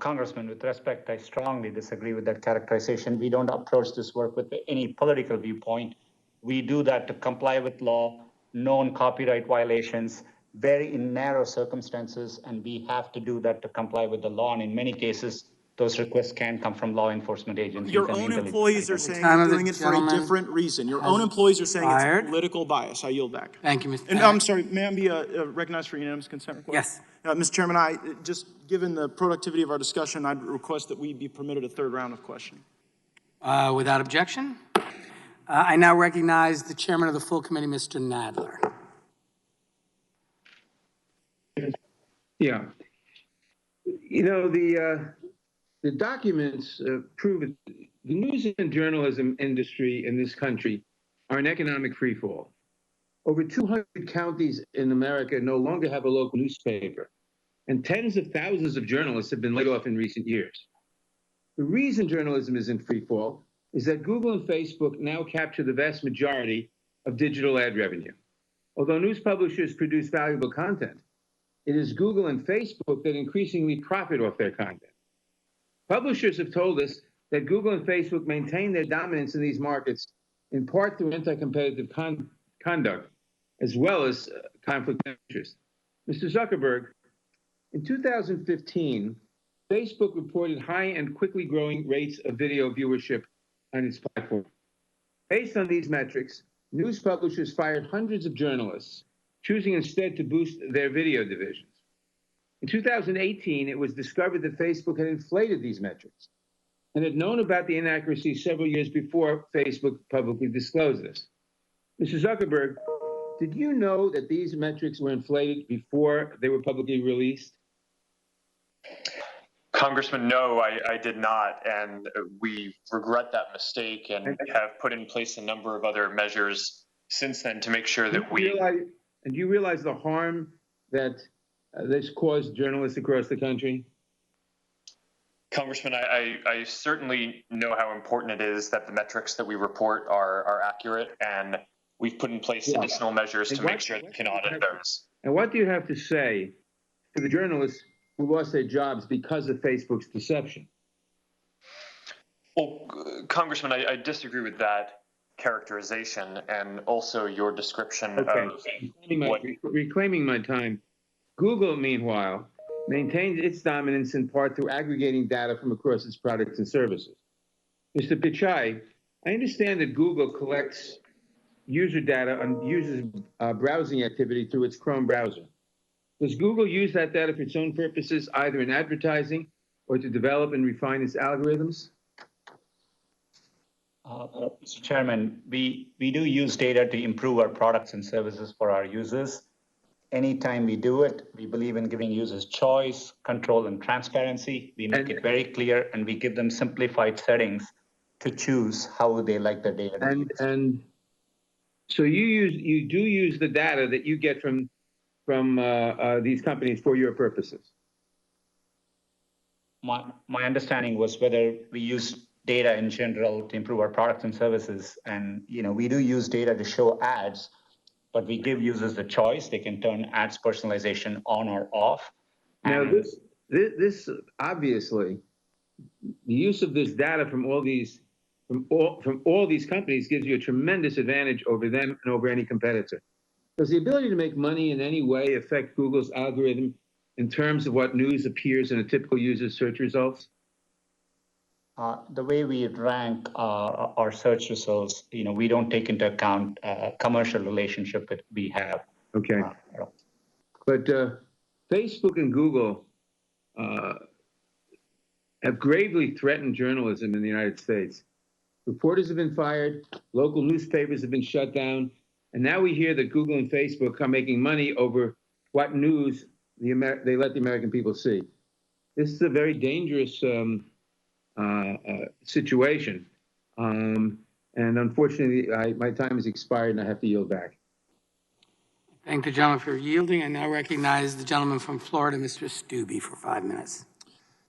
Congressman, with respect, I strongly disagree with that characterization. We don't approach this work with any political viewpoint. We do that to comply with law, known copyright violations, very in narrow circumstances, and we have to do that to comply with the law. And in many cases, those requests can come from law enforcement agencies. Your own employees are saying you're doing it for a different reason. Your own employees are saying it's political bias. I yield back. Thank you, Mr. And I'm sorry, may I be recognized for unanimous consent request? Yes. Mr. Chairman, just given the productivity of our discussion, I'd request that we be permitted a third round of questioning. Without objection. I now recognize the chairman of the full committee, Mr. Nadler. Yeah. The documents prove the news and journalism industry in this country are in economic freefall. Over 200 counties in America no longer have a local newspaper, and tens of thousands of journalists have been laid off in recent years. The reason journalism is in freefall is that Google and Facebook now capture the vast majority of digital ad revenue. Although news publishers produce valuable content, it is Google and Facebook that increasingly profit off their content. Publishers have told us that Google and Facebook maintain their dominance in these markets in part through anti-competitive conduct, as well as conflict of interest. Mr. Zuckerberg, in 2015, Facebook reported high and quickly growing rates of video viewership on its platform. Based on these metrics, news publishers fired hundreds of journalists, choosing instead to boost their video divisions. In 2018, it was discovered that Facebook had inflated these metrics and had known about the inaccuracies several years before Facebook publicly disclosed this. Mr. Zuckerberg, did you know that these metrics were inflated before they were publicly released? Congressman, no, I did not, and we regret that mistake and have put in place a number of other measures since then to make sure that we... And do you realize the harm that this caused journalists across the country? Congressman, I certainly know how important it is that the metrics that we report are accurate, and we've put in place additional measures to make sure that we can audit those. And what do you have to say to the journalists who lost their jobs because of Facebook's deception? Well, Congressman, I disagree with that characterization and also your description of what... Reclaiming my time. Google, meanwhile, maintains its dominance in part through aggregating data from across its products and services. Mr. Pichai, I understand that Google collects user data on users' browsing activity through its Chrome browser. Does Google use that data for its own purposes, either in advertising or to develop and refine its algorithms? Mr. Chairman, we do use data to improve our products and services for our users. Anytime we do it, we believe in giving users choice, control, and transparency. We make it very clear, and we give them simplified settings to choose how they like their data. And so you do use the data that you get from these companies for your purposes. My understanding was whether we use data in general to improve our products and services, and we do use data to show ads, but we give users the choice. They can turn ads personalization on or off. Now, this obviously, the use of this data from all these companies gives you a tremendous advantage over them and over any competitor. Does the ability to make money in any way affect Google's algorithm in terms of what news appears in a typical user's search results? The way we rank our search results, we don't take into account commercial relationship that we have. Okay. But Facebook and Google have gravely threatened journalism in the United States. Reporters have been fired, local newspapers have been shut down, and now we hear that Google and Facebook are making money over what news they let the American people see. This is a very dangerous situation. And unfortunately, my time has expired and I have to yield back. Thank the gentleman for yielding. I now recognize the gentleman from Florida, Mr. Stubbe, for 5 minutes.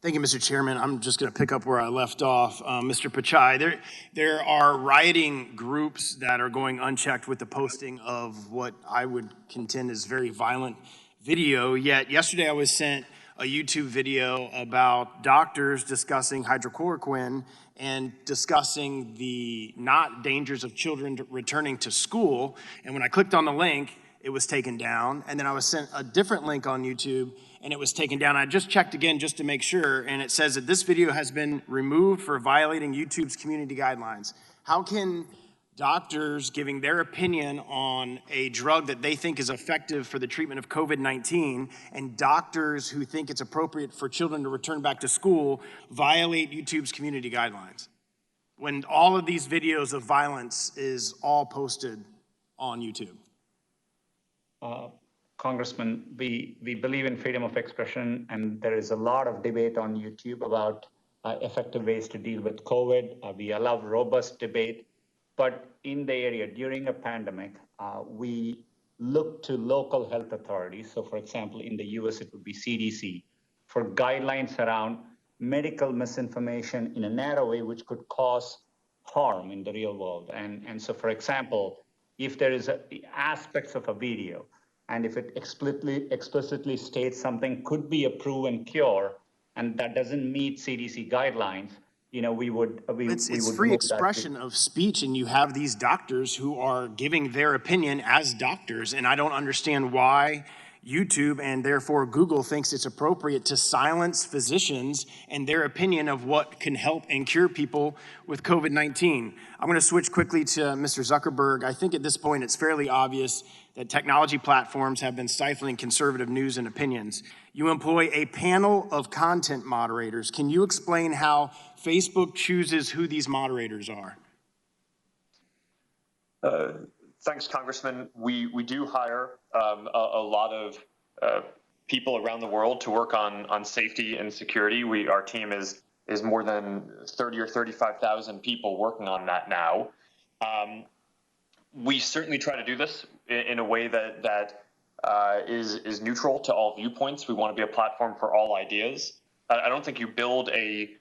Thank you, Mr. Chairman. I'm just going to pick up where I left off. Mr. Pichai, there are rioting groups that are going unchecked with the posting of what I would contend is very violent video. Yet yesterday I was sent a YouTube video about doctors discussing hydrochloroquine and discussing the not dangers of children returning to school. And when I clicked on the link, it was taken down. And then I was sent a different link on YouTube and it was taken down. I just checked again just to make sure, and it says that this video has been removed for violating YouTube's community guidelines. How can doctors giving their opinion on a drug that they think is effective for the treatment of COVID-19 and doctors who think it's appropriate for children to return back to school violate YouTube's community guidelines when all of these videos of violence is all posted on YouTube? Congressman, we believe in freedom of expression, and there is a lot of debate on YouTube about effective ways to deal with COVID. We allow robust debate. But in the area during a pandemic, we look to local health authorities. So for example, in the US, it would be CDC for guidelines around medical misinformation in a narrow way, which could cause harm in the real world. And so for example, if there is aspects of a video, and if it explicitly states something could be a proven cure, and that doesn't meet CDC guidelines, It's free expression of speech, and you have these doctors who are giving their opinion as doctors, and I don't understand why YouTube and therefore Google thinks it's appropriate to silence physicians and their opinion of what can help and cure people with COVID-19. I'm going to switch quickly to Mr. Zuckerberg. I think at this point it's fairly obvious that technology platforms have been stifling conservative news and opinions. You employ a panel of content moderators. Can you explain how Facebook chooses who these moderators are? Thanks, Congressman. We do hire a lot of people around the world to work on safety and security. Our team is more than 30 or 35,000 people working on that now. We certainly try to do this in a way that is neutral to all viewpoints. We want to be a platform for all ideas. I don't think you build a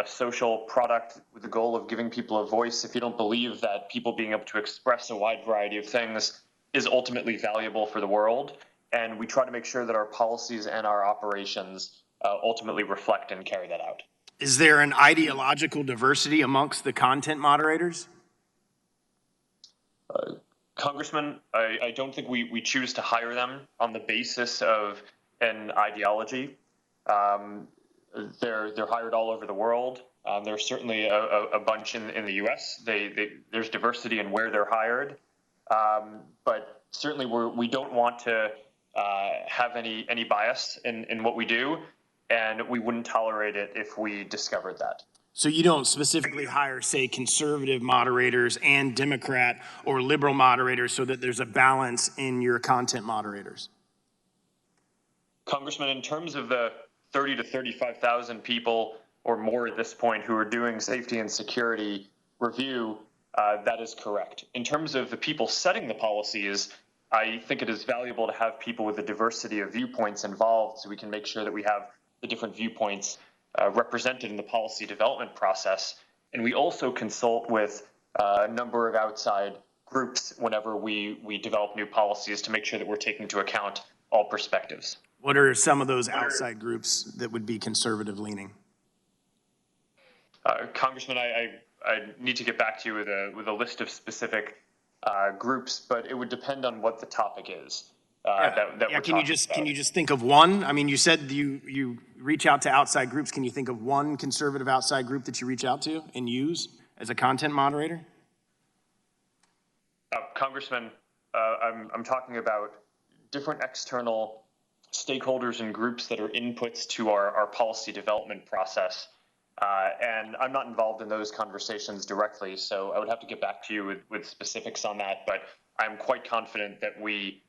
social product with the goal of giving people a voice if you don't believe that people being able to express a wide variety of things is ultimately valuable for the world. And we try to make sure that our policies and our operations ultimately reflect and carry that out. Is there an ideological diversity amongst the content moderators? Congressman, I don't think we choose to hire them on the basis of an ideology. They're hired all over the world. There's certainly a bunch in the U.S. There's diversity in where they're hired, but certainly we don't want to have any bias in what we do, and we wouldn't tolerate it if we discovered that. So you don't specifically hire, say, conservative moderators and Democrat or liberal moderators so that there's a balance in your content moderators? Congressman, in terms of the 30 to 35,000 people or more at this point who are doing safety and security review, that is correct. In terms of the people setting the policies, I think it is valuable to have people with a diversity of viewpoints involved so we can make sure that we have the different viewpoints represented in the policy development process. And we also consult with a number of outside groups whenever we develop new policies to make sure that we're taking into account all perspectives. What are some of those outside groups that would be conservative leaning? Congressman, I need to get back to you with a list of specific groups, but it would depend on what the topic is. Can you just think of one? I mean, you said you reach out to outside groups. Can you think of one conservative outside group that you reach out to and use as a content moderator? Congressman, I'm talking about different external stakeholders and groups that are inputs to our policy development process. And I'm not involved in those conversations directly, so I would have to get back to you with specifics on that. But I'm quite confident that we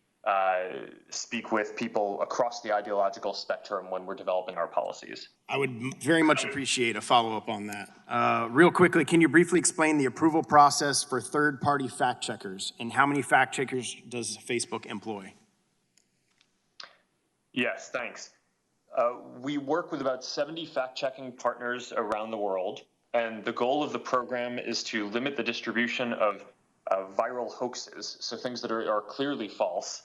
speak with people across the ideological spectrum when we're developing our policies. I would very much appreciate a follow-up on that. Real quickly, can you briefly explain the approval process for third-party fact checkers, and how many fact checkers does Facebook employ? Yes, thanks. We work with about 70 fact-checking partners around the world, and the goal of the program is to limit the distribution of viral hoaxes, so things that are clearly false,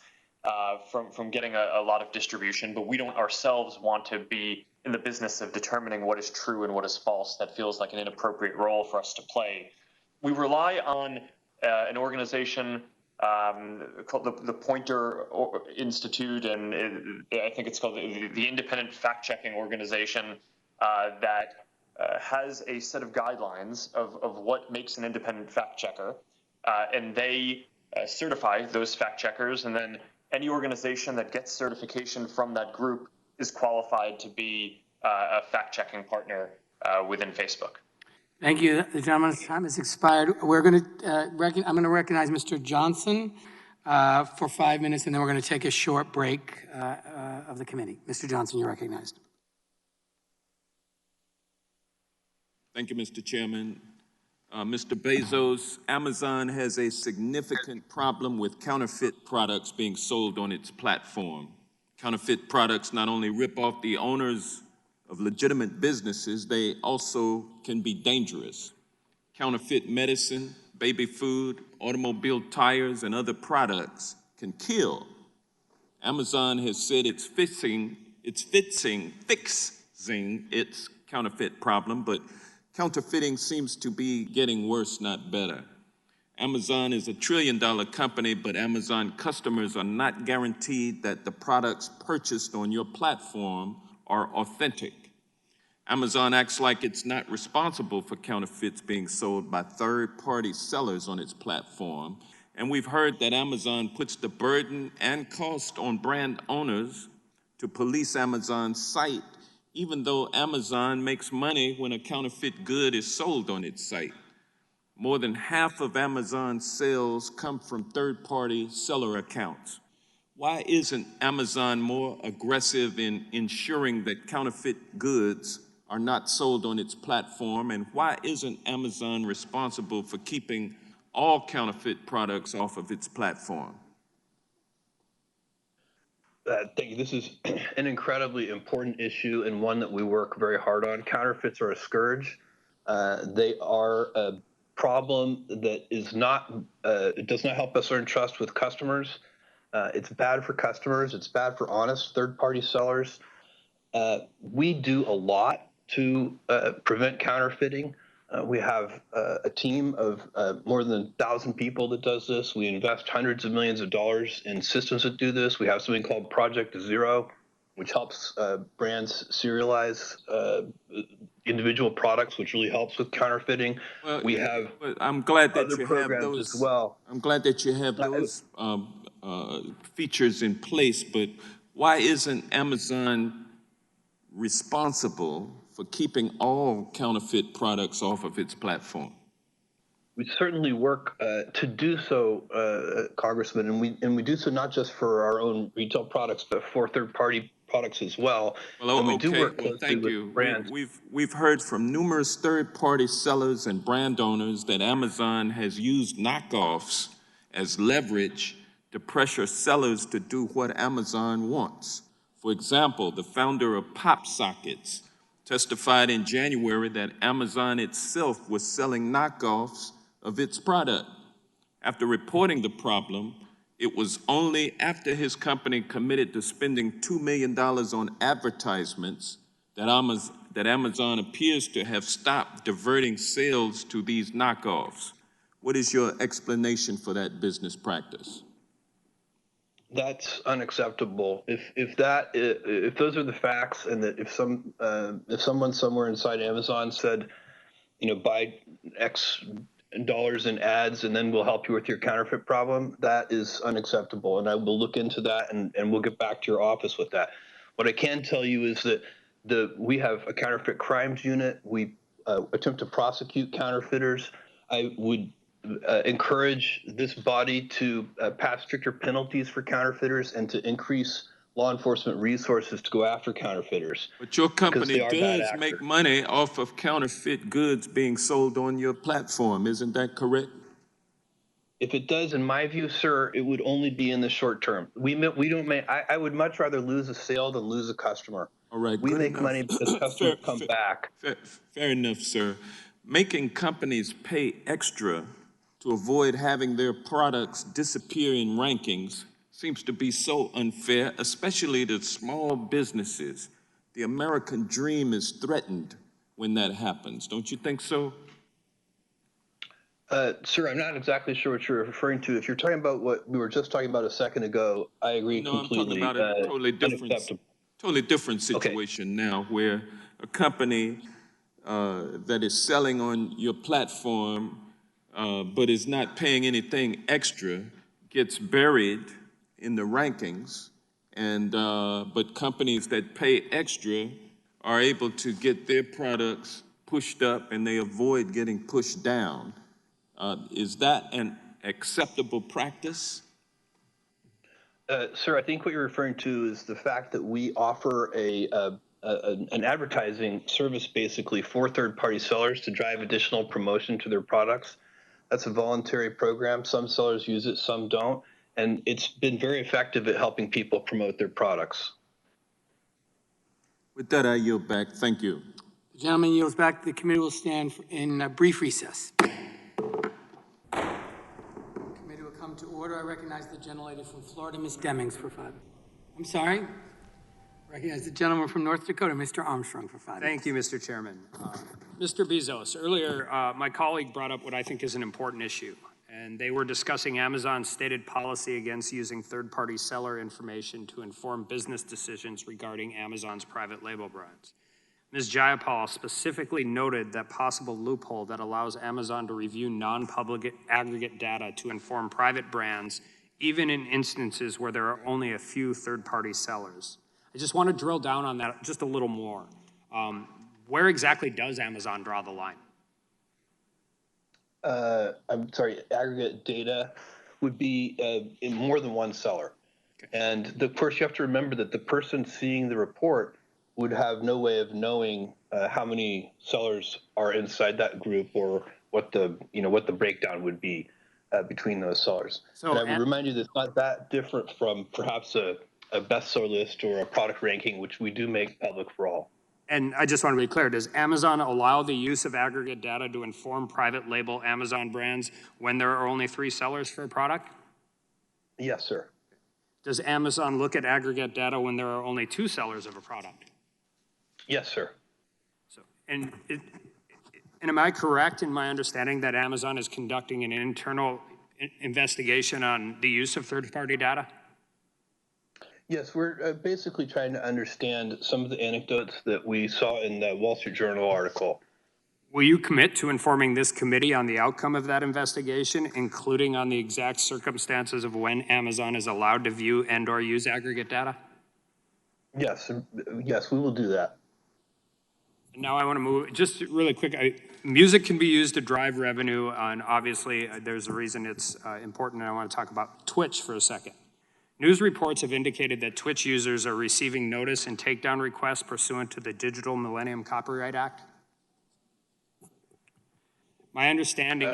from getting a lot of distribution, but we don't ourselves want to be in the business of determining what is true and what is false. That feels like an inappropriate role for us to play. We rely on an organization called the Poynter Institute, and I think it's called the Independent Fact-Checking Organization that has a set of guidelines of what makes an independent fact-checker, and they certify those fact-checkers, and then any organization that gets certification from that group is qualified to be a fact-checking partner within Facebook. Thank you. The gentleman's time has expired. We're going to I'm going to recognize Mr. Johnson for 5 minutes, and then we're going to take a short break of the committee. Mr. Johnson, you're recognized. Thank you, Mr. Chairman. Mr. Bezos, Amazon has a significant problem with counterfeit products being sold on its platform. Counterfeit products not only rip off the owners of legitimate businesses, they also can be dangerous. Counterfeit medicine, baby food, automobile tires, and other products can kill. Amazon has said it's fixing its counterfeit problem, but counterfeiting seems to be getting worse, not better. Amazon is a $1 trillion company, but Amazon customers are not guaranteed that the products purchased on your platform are authentic. Amazon acts like it's not responsible for counterfeits being sold by third-party sellers on its platform. And we've heard that Amazon puts the burden and cost on brand owners to police Amazon's site, even though Amazon makes money when a counterfeit good is sold on its site. More than half of Amazon's sales come from third-party seller accounts. Why isn't Amazon more aggressive in ensuring that counterfeit goods are not sold on its platform? And why isn't Amazon responsible for keeping all counterfeit products off of its platform? Thank you. This is an incredibly important issue and one that we work very hard on. Counterfeits are a scourge. They are a problem that is not, it does not help us earn trust with customers. It's bad for customers. It's bad for honest third-party sellers. We do a lot to prevent counterfeiting. We have a team of more than 1,000 people that does this. We invest hundreds of millions of dollars in systems that do this. We have something called Project Zero, which helps brands serialize individual products, which really helps with counterfeiting. Well, we have I'm glad that other you have programs those as well. I'm glad that you have those features in place, but why isn't Amazon responsible for keeping all counterfeit products off of its platform? We certainly work to do so, Congressman, and we do so not just for our own retail products, but for third-party products as well. Well, and we do okay. work Well, closely thank with you. brands. We've heard from numerous third-party sellers and brand owners that Amazon has used knockoffs as leverage to pressure sellers to do what Amazon wants. For example, the founder of PopSockets testified in January that Amazon itself was selling knockoffs of its product. After reporting the problem, it was only after his company committed to spending $2 million on advertisements that Amazon appears to have stopped diverting sales to these knockoffs. What is your explanation for that business practice? That's unacceptable. If those are the facts, and that if someone somewhere inside Amazon said, buy X dollars in ads and then we'll help you with your counterfeit problem, that is unacceptable. And I will look into that and we'll get back to your office with that. What I can tell you is that we have a counterfeit crimes unit. We attempt to prosecute counterfeiters. I would encourage this body to pass stricter penalties for counterfeiters and to increase law enforcement resources to go after counterfeiters. But your company does does make money off of counterfeit goods being sold on your platform, isn't that correct? If it does, in my view, sir, it would only be in the short term. We don't make. I would much rather lose a sale than lose a customer. All right, we good make enough. money because customers come back. Fair enough, sir. Making companies pay extra to avoid having their products disappear in rankings seems to be so unfair, especially to small businesses. The American dream is threatened when that happens. Don't you think so? Sir, I'm not exactly sure what you're referring to. If you're talking about what we were just talking about a second ago, I agree completely. I'm talking about a totally different situation now, where a company that is selling on your platform but is not paying anything extra gets buried in the rankings, and but companies that pay extra are able to get their products pushed up and they avoid getting pushed down. Is that an acceptable practice? Sir, I think what you're referring to is the fact that we offer a an advertising service basically for third-party sellers to drive additional promotion to their products. That's a voluntary program. Some sellers use it, some don't. And it's been very effective at helping people promote their products. With that, I yield back. Thank you. The gentleman yields back. The committee will stand in a brief recess. Committee will come to order. I recognize the gentlelady from Florida, Ms. Demings, for 5 minutes. I'm sorry. I recognize the gentleman from North Dakota, Mr. Armstrong, for 5 minutes. Thank you, Mr. Chairman. Mr. Bezos, earlier my colleague brought up what I think is an important issue, and they were discussing Amazon's stated policy against using third-party seller information to inform business decisions regarding Amazon's private label brands. Ms. Jayapal specifically noted that possible loophole that allows Amazon to review non-public aggregate data to inform private brands, even in instances where there are only a few third-party sellers. I just want to drill down on that just a little more. Where exactly does Amazon draw the line? I'm sorry, aggregate data would be in more than one seller. Okay. And of course, you have to remember that the person seeing the report would have no way of knowing how many sellers are inside that group or what the breakdown would be between those sellers. So, and I would remind you that it's not that different from perhaps a bestseller list or a product ranking, which we do make public for all. And I just want to be clear, does Amazon allow the use of aggregate data to inform private label Amazon brands when there are only 3 sellers for a product? Yes, sir. Does Amazon look at aggregate data when there are only 2 sellers of a product? Yes, sir. So, and am I correct in my understanding that Amazon is conducting an internal investigation on the use of third-party data? Yes, we're basically trying to understand some of the anecdotes that we saw in the Wall Street Journal article. Will you commit to informing this committee on the outcome of that investigation, including on the exact circumstances of when Amazon is allowed to view and/or use aggregate data? Yes, yes, we will do that. Now I want to move, just really quick, music can be used to drive revenue, and obviously there's a reason it's important, and I want to talk about Twitch for a second. News reports have indicated that Twitch users are receiving notice and takedown requests pursuant to the Digital Millennium Copyright Act. My understanding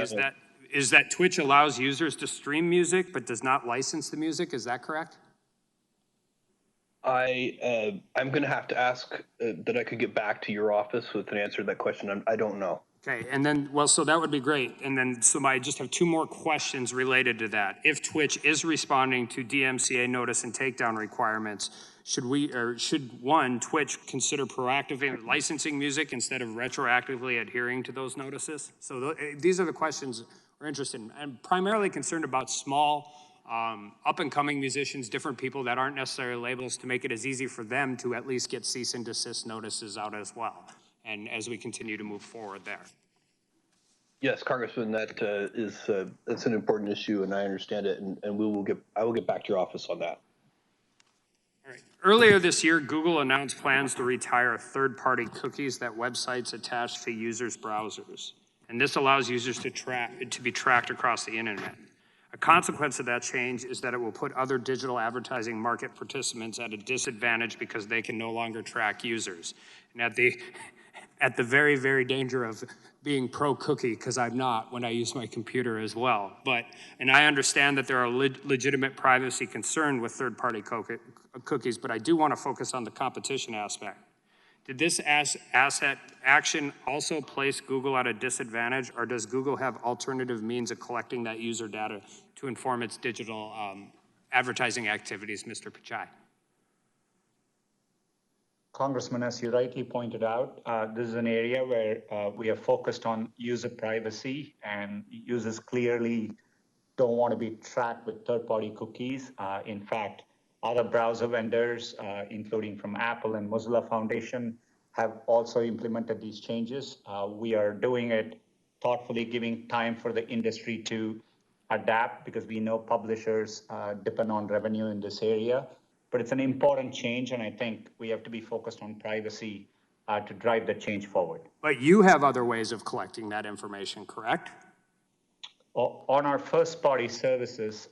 is that Twitch allows users to stream music but does not license the music. Is that correct? I'm going to have to ask that I could get back to your office with an answer to that question. I don't know. Okay, and then, well, so that would be great. And then, so I just have 2 more questions related to that. If Twitch is responding to DMCA notice and takedown requirements, should Twitch consider proactively licensing music instead of retroactively adhering to those notices? So these are the questions we're interested in. I'm primarily concerned about small, up-and-coming musicians, different people that aren't necessarily labels, to make it as easy for them to at least get cease and desist notices out as well. And as we continue to move forward there. Yes, Congressman, that's an important issue, and I understand it, and I will get back to your office on that. All right. Earlier this year, Google announced plans to retire third-party cookies that websites attach to users' browsers, and this allows users to be tracked across the internet. A consequence of that change is that it will put other digital advertising market participants at a disadvantage because they can no longer track users. And at the very, very danger of being pro-cookie, because I'm not when I use my computer as well. And I understand that there are legitimate privacy concerns with third-party cookies, but I do want to focus on the competition aspect. Did this asset action also place Google at a disadvantage, or does Google have alternative means of collecting that user data to inform its digital advertising activities, Mr. Pichai? Congressman, as you rightly pointed out, this is an area where we are focused on user privacy, and users clearly don't want to be tracked with third-party cookies. In fact, other browser vendors, including from Apple and Mozilla Foundation, have also implemented these changes. We are doing it thoughtfully, giving time for the industry to adapt, because we know publishers depend on revenue in this area. But it's an important change, and I think we have to be focused on privacy to drive the change forward. But you have other ways of collecting that information, correct? On our first-party services,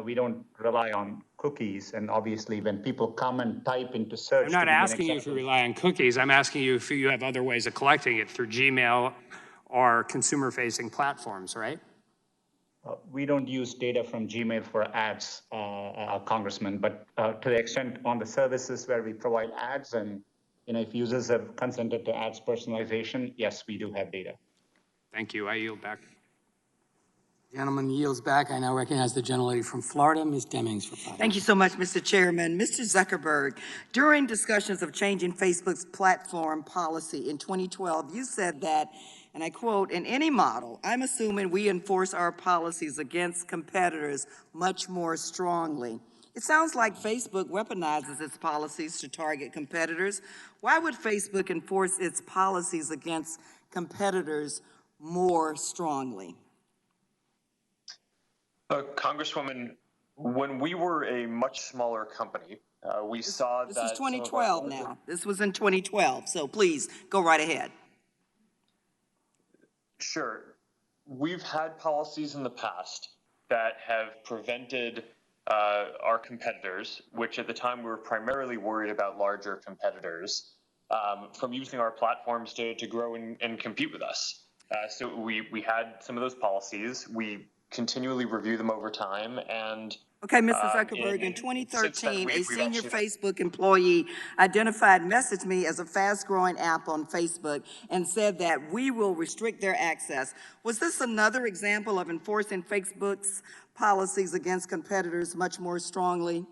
we don't rely on cookies, and obviously when people come and type into search. I'm not to give you an asking you if you example, rely on cookies. I'm asking you if you have other ways of collecting it through Gmail or consumer-facing platforms, right? we don't use data from Gmail for ads, Congressman, but to the extent on the services where we provide ads and if users have consented to ads personalization, yes, we do have data. Thank you. I yield back. Gentleman yields back. I now recognize the gentlelady from Florida, Ms. Demings, for 5 minutes. Thank you so much, Mr. Chairman. Mr. Zuckerberg, during discussions of changing Facebook's platform policy in 2012, you said that, and I quote, "In any model, I'm assuming we enforce our policies against competitors much more strongly." It sounds like Facebook weaponizes its policies to target competitors. Why would Facebook enforce its policies against competitors more strongly? Congresswoman, when we were a much smaller company, we saw that. This is 2012 now. This was in 2012, so please go right ahead. Sure. We've had policies in the past that have prevented our competitors, which at the time we were primarily worried about larger competitors, from using our platforms to grow and compete with us. So we had some of those policies. We continually review them over time. And okay, Mr. Zuckerberg, in 2013, a senior Facebook employee identified MessageMe as a fast-growing app on Facebook and said that we will restrict their access. Was this another example of enforcing Facebook's policies against competitors much more strongly?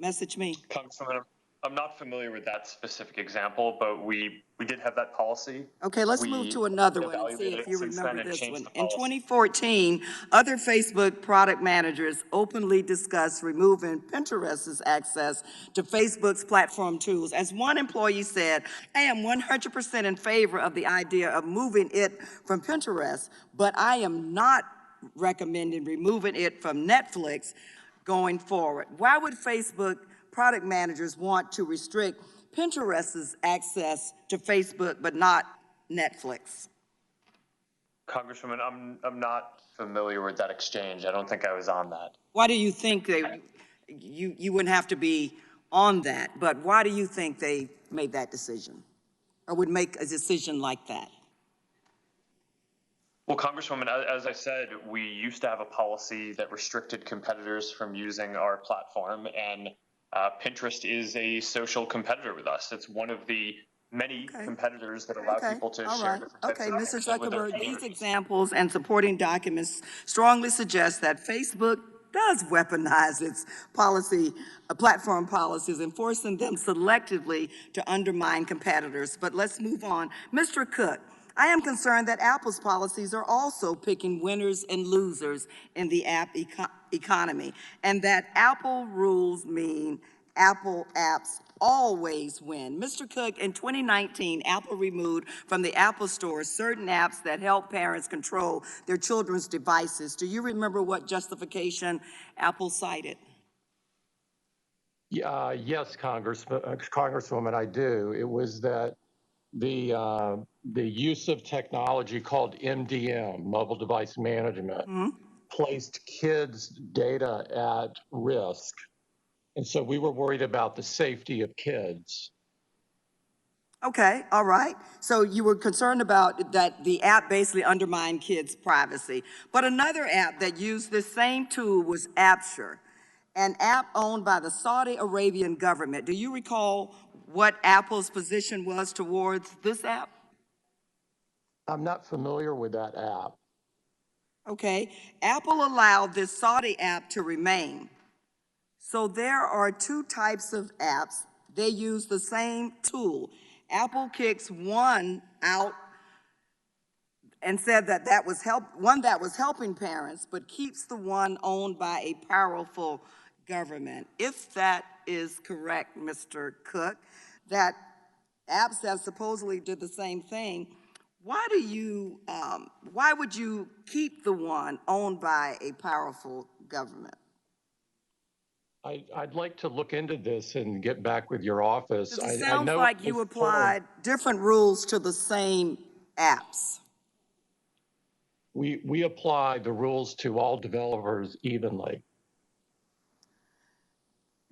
MessageMe. Congresswoman, I'm not familiar with that specific example, but we did have that policy. Okay, let's move to another one and see if you remember this one. In 2014, other Facebook product managers openly discussed removing Pinterest's access to Facebook's platform tools. As one employee said, "I am 100% in favor of the idea of moving it from Pinterest, but I am not recommending removing it from Netflix going forward." Why would Facebook product managers want to restrict Pinterest's access to Facebook, but not Netflix? Congresswoman, I'm not familiar with that exchange. I don't think I was on that. Why do you think you wouldn't have to be on that, but why do you think they made that decision or would make a decision like that? Well, Congresswoman, as I said, we used to have a policy that restricted competitors from using our platform, and Pinterest is a social competitor with us. It's one of the many competitors that allow people to share different types of Mr. information with their Zuckerberg, these users. examples and supporting documents strongly suggest that Facebook does weaponize its platform policies, enforcing them selectively to undermine competitors. But let's move on. Mr. Cook, I am concerned that Apple's policies are also picking winners and losers in the app economy, and that Apple rules mean Apple apps always win. Mr. Cook, in 2019, Apple removed from the Apple Store certain apps that help parents control their children's devices. Do you remember what justification Apple cited? Yes, Congresswoman, I do. It was that the use of technology called MDM, mobile device management, placed kids' data at risk. And so we were worried about the safety of kids. Okay, all right. So you were concerned about that the app basically undermined kids' privacy. But another app that used the same tool was Appsure, an app owned by the Saudi Arabian government. Do you recall what Apple's position was towards this app? I'm not familiar with that app. Okay, Apple allowed this Saudi app to remain. So there are two types of apps. They use the same tool. Apple kicks one out and said that one that was helping parents, but keeps the one owned by a powerful government. If that is correct, Mr. Cook, that apps that supposedly did the same thing, why would you keep the one owned by a powerful government? I'd like to look into this and get back with your office. It sounds like you applied different rules to the same apps. We apply the rules to all developers evenly.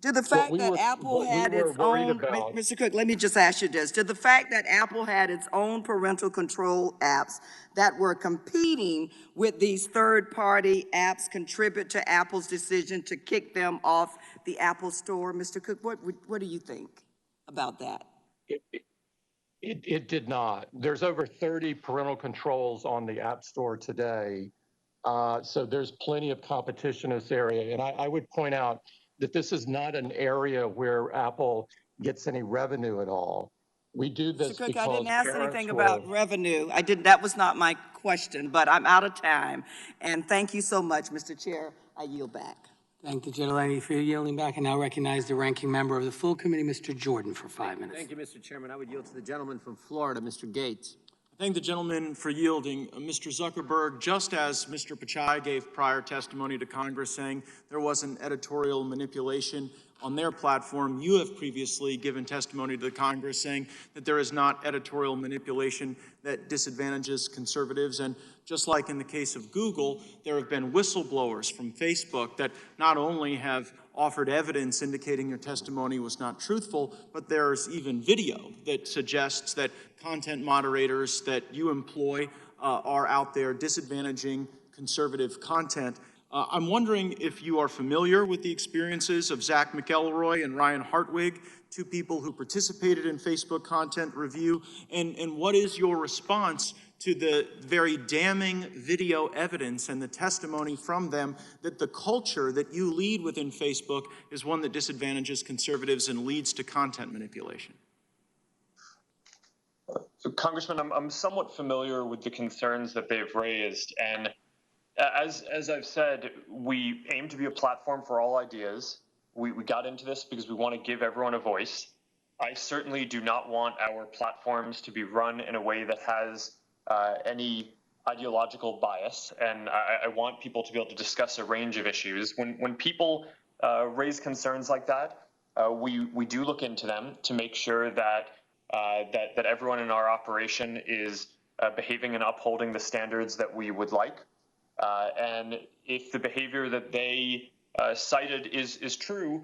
Did the fact that Apple had its own, Mr. Cook, let me just ask you this. Did the fact that Apple had its own parental control apps that were competing with these third-party apps contribute to Apple's decision to kick them off the Apple Store? Mr. Cook, what do you think about that? It did not. There's over 30 parental controls on the App Store today. So there's plenty of competition in this area. And I would point out that this is not an area where Apple gets any revenue at all. We do this Mr. Cook, because I didn't ask parents anything were- about revenue. That was not my question, but I'm out of time. And thank you so much, Mr. Chair. I yield back. Thank the gentlelady for yielding back, and now recognize the ranking member of the full committee, Mr. Jordan, for 5 minutes. Thank you, Mr. Chairman. I would yield to the gentleman from Florida, Mr. Gates. I thank the gentleman for yielding. Mr. Zuckerberg, just as Mr. Pichai gave prior testimony to Congress saying there wasn't editorial manipulation on their platform, you have previously given testimony to the Congress saying that there is not editorial manipulation that disadvantages conservatives. And just like in the case of Google, there have been whistleblowers from Facebook that not only have offered evidence indicating your testimony was not truthful, but there's even video that suggests that content moderators that you employ are out there disadvantaging conservative content. I'm wondering if you are familiar with the experiences of Zach McElroy and Ryan Hartwig, two people who participated in Facebook content review, and what is your response to the very damning video evidence and the testimony from them that the culture that you lead within Facebook is one that disadvantages conservatives and leads to content manipulation? So, Congressman, I'm somewhat familiar with the concerns that they've raised, and as I've said, we aim to be a platform for all ideas. We got into this because we want to give everyone a voice. I certainly do not want our platforms to be run in a way that has any ideological bias, and I want people to be able to discuss a range of issues. When people raise concerns like that, we do look into them to make sure that that everyone in our operation is behaving and upholding the standards that we would like. And if the behavior that they cited is true,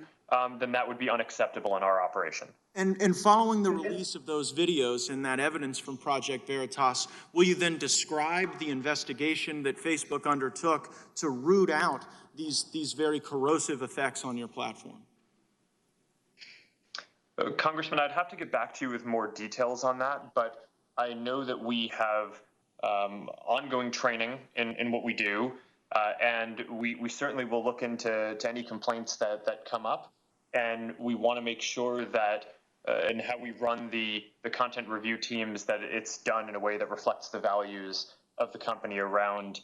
then that would be unacceptable in our operation. And following the release of those videos and that evidence from Project Veritas, will you then describe the investigation that Facebook undertook to root out these very corrosive effects on your platform? Congressman, I'd have to get back to you with more details on that, but I know that we have ongoing training in what we do, and we certainly will look into any complaints that come up, and we want to make sure that in how we run the content review teams, that it's done in a way that reflects the values of the company around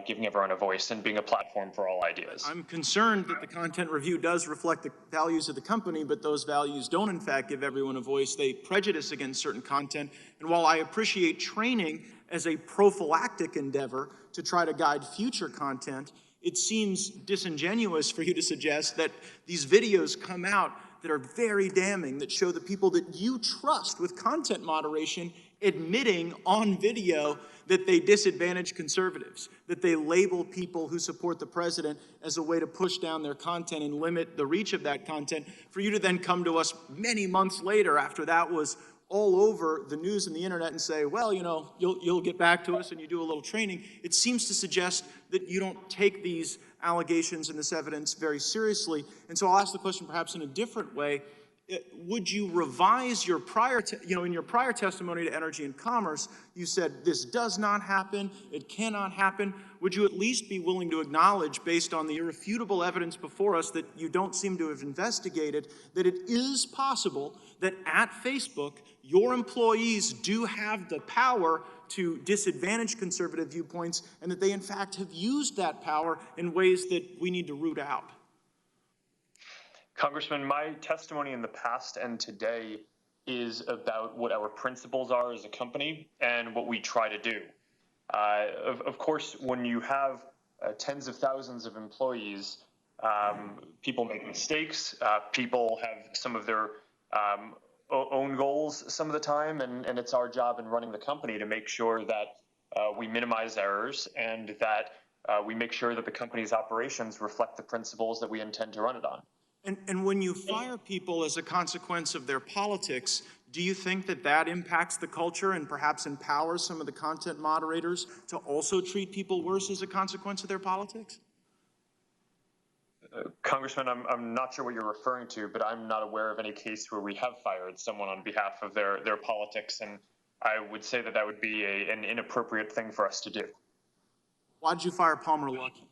giving everyone a voice and being a platform for all ideas. I'm concerned that the content review does reflect the values of the company, but those values don't in fact give everyone a voice. They prejudice against certain content. And while I appreciate training as a prophylactic endeavor to try to guide future content, it seems disingenuous for you to suggest that these videos come out that are very damning, that show the people that you trust with content moderation admitting on video that they disadvantage conservatives, that they label people who support the president as a way to push down their content and limit the reach of that content, for you to then come to us many months later after that was all over the news and the internet and say, well, you know, you'll get back to us and you do a little training. It seems to suggest that you don't take these allegations and this evidence very seriously. And so I'll ask the question perhaps in a different way. Would you revise your in your prior testimony to Energy and Commerce, you said this does not happen, it cannot happen. Would you at least be willing to acknowledge, based on the irrefutable evidence before us that you don't seem to have investigated, that it is possible that at Facebook, your employees do have the power to disadvantage conservative viewpoints, and that they in fact have used that power in ways that we need to root out? Congressman, my testimony in the past and today is about what our principles are as a company and what we try to do. Of course, when you have tens of thousands of employees, people make mistakes, people have some of their own goals some of the time, and it's our job in running the company to make sure that we minimize errors and that we make sure that the company's operations reflect the principles that we intend to run it on. And when you fire people as a consequence of their politics, do you think that that impacts the culture and perhaps empowers some of the content moderators to also treat people worse as a consequence of their politics? Congressman, I'm not sure what you're referring to, but I'm not aware of any case where we have fired someone on behalf of their politics, and I would say that that would be an inappropriate thing for us to do. Why did you fire Palmer Luckey?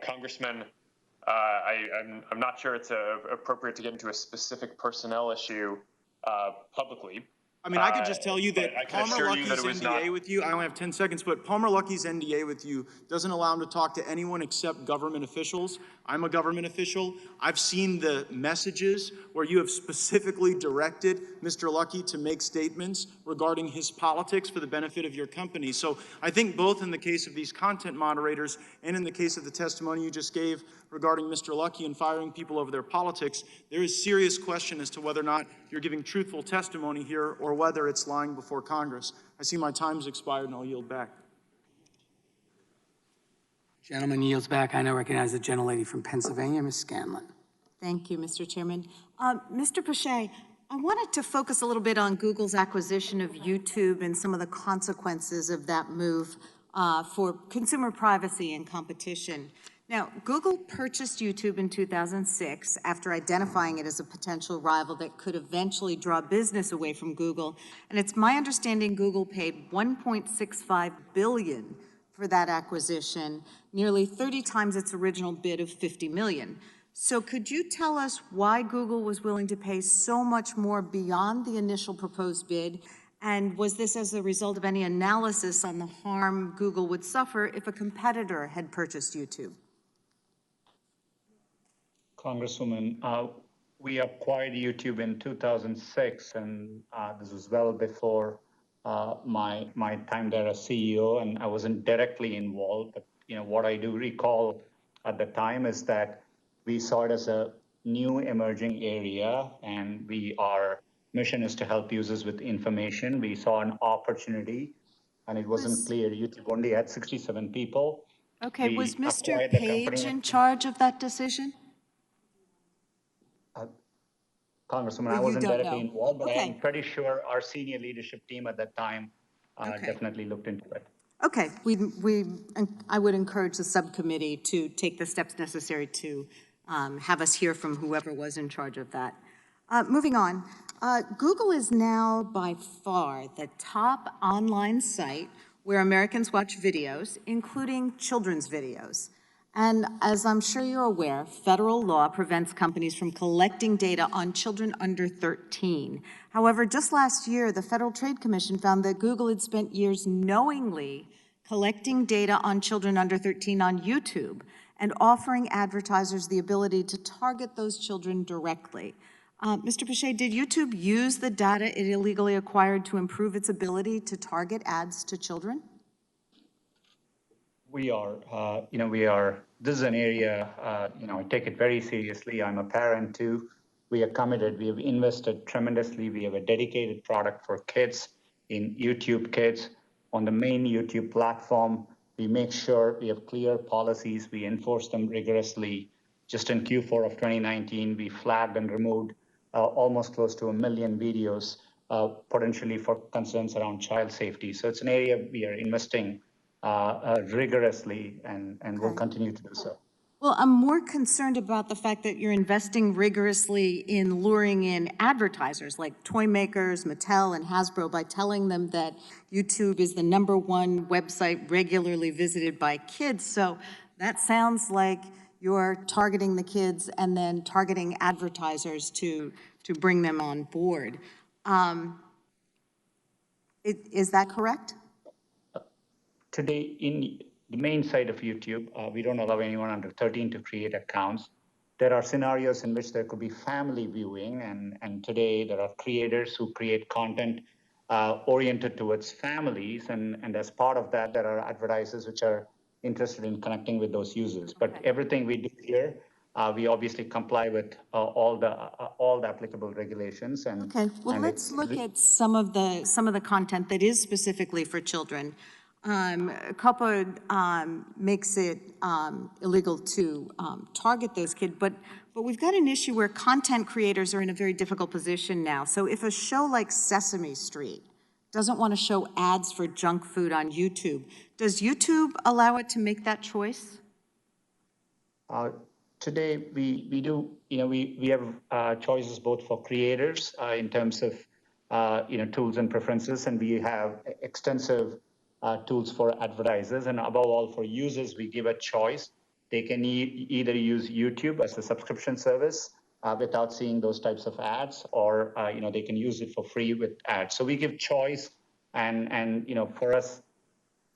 Congressman, I'm not sure it's appropriate to get into a specific personnel issue publicly. I mean, I could just tell you that I can Palmer assure you that Luckey's it was NDA not. with you, I only have 10 seconds, but Palmer Luckey's NDA with you doesn't allow him to talk to anyone except government officials. I'm a government official. I've seen the messages where you have specifically directed Mr. Luckey to make statements regarding his politics for the benefit of your company. So I think both in the case of these content moderators and in the case of the testimony you just gave regarding Mr. Luckey and firing people over their politics, there is serious question as to whether or not you're giving truthful testimony here or whether it's lying before Congress. I see my time's expired and I'll yield back. Gentleman yields back. I now recognize the gentlelady from Pennsylvania, Ms. Scanlon. Thank you, Mr. Chairman. Mr. Pache, I wanted to focus a little bit on Google's acquisition of YouTube and some of the consequences of that move for consumer privacy and competition. Now, Google purchased YouTube in 2006 after identifying it as a potential rival that could eventually draw business away from Google. And it's my understanding Google paid $1.65 billion for that acquisition, nearly 30 times its original bid of $50 million. So could you tell us why Google was willing to pay so much more beyond the initial proposed bid? And was this as a result of any analysis on the harm Google would suffer if a competitor had purchased YouTube? Congresswoman, we acquired YouTube in 2006, and this was well before my time there as CEO, and I wasn't directly involved. But what I do recall at the time is that we saw it as a new emerging area, and our mission is to help users with information. We saw an opportunity, and it wasn't clear. YouTube only had 67 people. Okay, was Mr. Page in charge of that decision? Congresswoman, I wasn't directly involved, but I'm pretty sure our senior leadership team at that time definitely looked into it. Okay, I would encourage the subcommittee to take the steps necessary to have us hear from whoever was in charge of that. Moving on, Google is now by far the top online site where Americans watch videos, including children's videos. And as I'm sure you're aware, federal law prevents companies from collecting data on children under 13. However, just last year, the Federal Trade Commission found that Google had spent years knowingly collecting data on children under 13 on YouTube and offering advertisers the ability to target those children directly. Mr. Pache, did YouTube use the data it illegally acquired to improve its ability to target ads to children? We are, this is an area, I take it very seriously. I'm a parent too. We are committed. We have invested tremendously. We have a dedicated product for kids in YouTube Kids. On the main YouTube platform, we make sure we have clear policies. We enforce them rigorously. Just in Q4 of 2019, we flagged and removed almost close to 1 million videos, potentially for concerns around child safety. So it's an area we are investing rigorously and will continue to do so. Well, I'm more concerned about the fact that you're investing rigorously in luring in advertisers like toy makers, Mattel, and Hasbro by telling them that YouTube is the #1 website regularly visited by kids. So that sounds like you're targeting the kids and then targeting advertisers to bring them on board. Is that correct? Today, in the main site of YouTube, we don't allow anyone under 13 to create accounts. There are scenarios in which there could be family viewing, and today there are creators who create content oriented towards families, and as part of that, there are advertisers which are interested in connecting with those users. But everything we do here, we obviously comply with all the applicable regulations. And okay, well, let's look at some of the content that is specifically for children. COPPA makes it illegal to target those kids, but we've got an issue where content creators are in a very difficult position now. So if a show like Sesame Street doesn't want to show ads for junk food on YouTube, does YouTube allow it to make that choice? Today, we do, we have choices both for creators in terms of, tools and preferences, and we have extensive tools for advertisers, and above all for users, we give a choice. They can either use YouTube as a subscription service without seeing those types of ads, or they can use it for free with ads. So we give choice, and for us,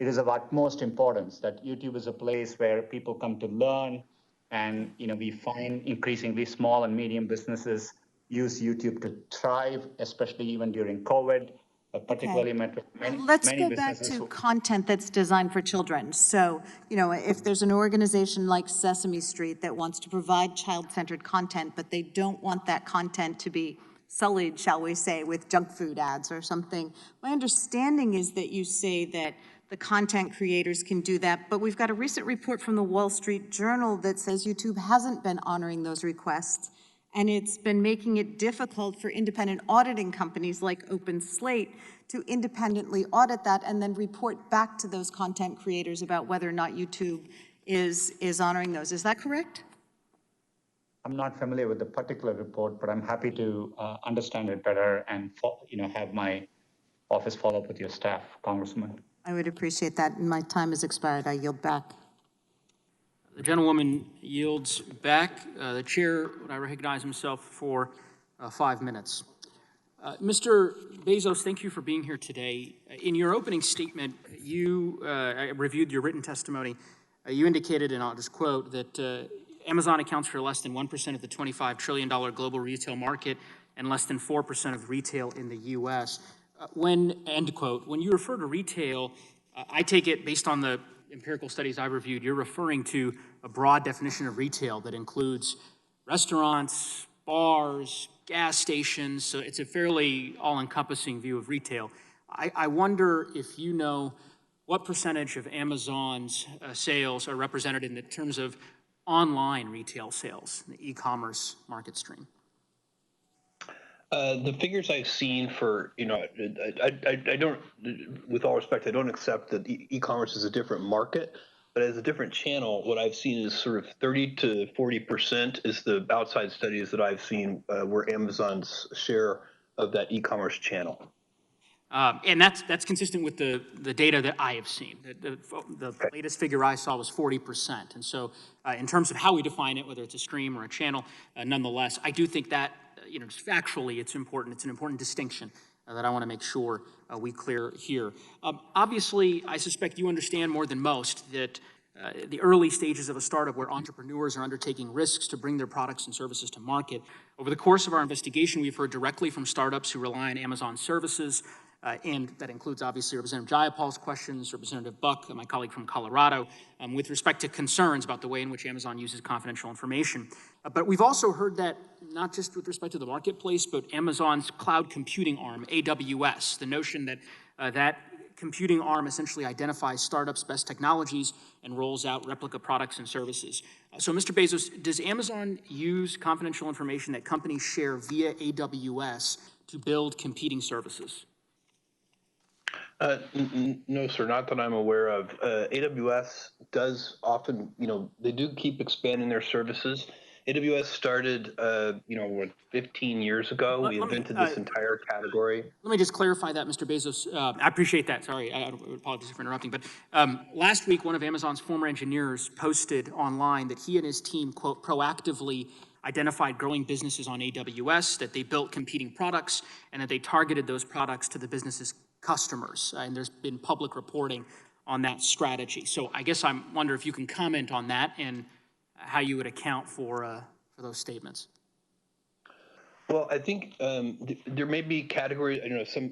it is of utmost importance that YouTube is a place where people come to learn, and we find increasingly small and medium businesses use YouTube to thrive, especially even during COVID. Particularly Let's go back to content that's designed for children. So, if there's an organization like Sesame Street that wants to provide child-centered content, but they don't want that content to be sullied, shall we say, with junk food ads or something, my understanding is that you say that the content creators can do that, but we've got a recent report from the Wall Street Journal that says YouTube hasn't been honoring those requests. And it's been making it difficult for independent auditing companies like OpenSlate to independently audit that and then report back to those content creators about whether or not YouTube is honoring those. Is that correct? I'm not familiar with the particular report, but I'm happy to understand it better and have my office follow up with your staff, Congressman. I would appreciate that. My time has expired. I yield back. The gentlewoman yields back. The chair, would I recognize himself for 5 minutes. Mr. Bezos, thank you for being here today. In your opening statement, I reviewed your written testimony. You indicated, and I'll just quote, that Amazon accounts for less than 1% of the $25 trillion global retail market and less than 4% of retail in the U.S. End quote, when you refer to retail, I take it based on the empirical studies I've reviewed, you're referring to a broad definition of retail that includes restaurants, bars, gas stations, so it's a fairly all-encompassing view of retail. I wonder if you know what percentage of Amazon's sales are represented in the terms of online retail sales, the e-commerce market stream. The figures I've seen for, I don't, with all respect, I don't accept that e-commerce is a different market, but as a different channel, what I've seen is sort of 30 to 40% is the outside studies that I've seen where Amazon's share of that e-commerce channel. And that's consistent with the data that I have seen. The latest figure I saw was 40%. And so in terms of how we define it, whether it's a stream or a channel, nonetheless, I do think that just factually, it's important. It's an important distinction that I want to make sure we clear here. Obviously, I suspect you understand more than most that the early stages of a startup where entrepreneurs are undertaking risks to bring their products and services to market. Over the course of our investigation, we've heard directly from startups who rely on Amazon services, and that includes obviously Representative Jayapal's questions, Representative Buck, my colleague from Colorado, with respect to concerns about the way in which Amazon uses confidential information. But we've also heard that not just with respect to the marketplace, but Amazon's cloud computing arm, AWS, the notion that that computing arm essentially identifies startups' best technologies and rolls out replica products and services. So Mr. Bezos, does Amazon use confidential information that companies share via AWS to build competing services? No, sir, not that I'm aware of. AWS does often, they do keep expanding their services. AWS started, 15 years ago. We invented this entire category. Let me just clarify that, Mr. Bezos. I appreciate that. Sorry, I apologize for interrupting. But last week, one of Amazon's former engineers posted online that he and his team, quote, proactively identified growing businesses on AWS, that they built competing products, and that they targeted those products to the business's customers. And there's been public reporting on that strategy. So I guess I wonder if you can comment on that and how you would account for those statements. Well, I think there may be categories, some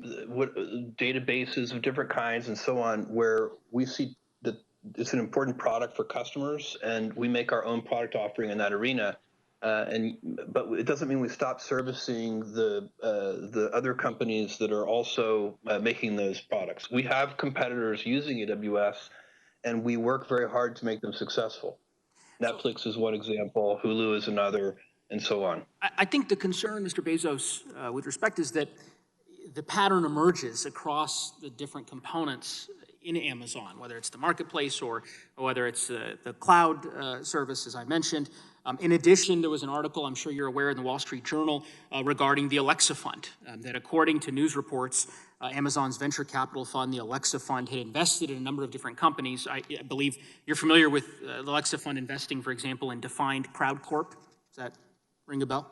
databases of different kinds and so on, where we see that it's an important product for customers, and we make our own product offering in that arena. But it doesn't mean we stop servicing the other companies that are also making those products. We have competitors using AWS, and we work very hard to make them successful. Netflix is one example, Hulu is another, and so on. I think the concern, Mr. Bezos, with respect, is that the pattern emerges across the different components in Amazon, whether it's the marketplace or whether it's the cloud service, as I mentioned. In addition, there was an article, I'm sure you're aware, in the Wall Street Journal regarding the Alexa Fund, that according to news reports, Amazon's venture capital fund, the Alexa Fund, had invested in a number of different companies. I believe you're familiar with the Alexa Fund investing, for example, in Defined Crowd Corp. Does that ring a bell?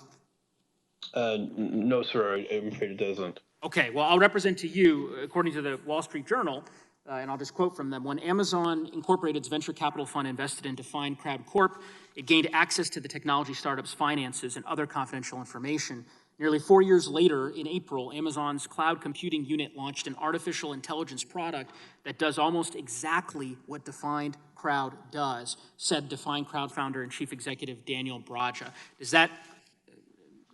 No, sir, I'm afraid it doesn't. Okay, well, I'll represent to you, according to the Wall Street Journal, and I'll just quote from them, when Amazon Incorporated's venture capital fund invested in Defined Crowd Corp, it gained access to the technology startup's finances and other confidential information. Nearly 4 years later, in April, Amazon's cloud computing unit launched an artificial intelligence product that does almost exactly what Defined Crowd does, said Defined Crowd founder and chief executive Daniel Braja. Does that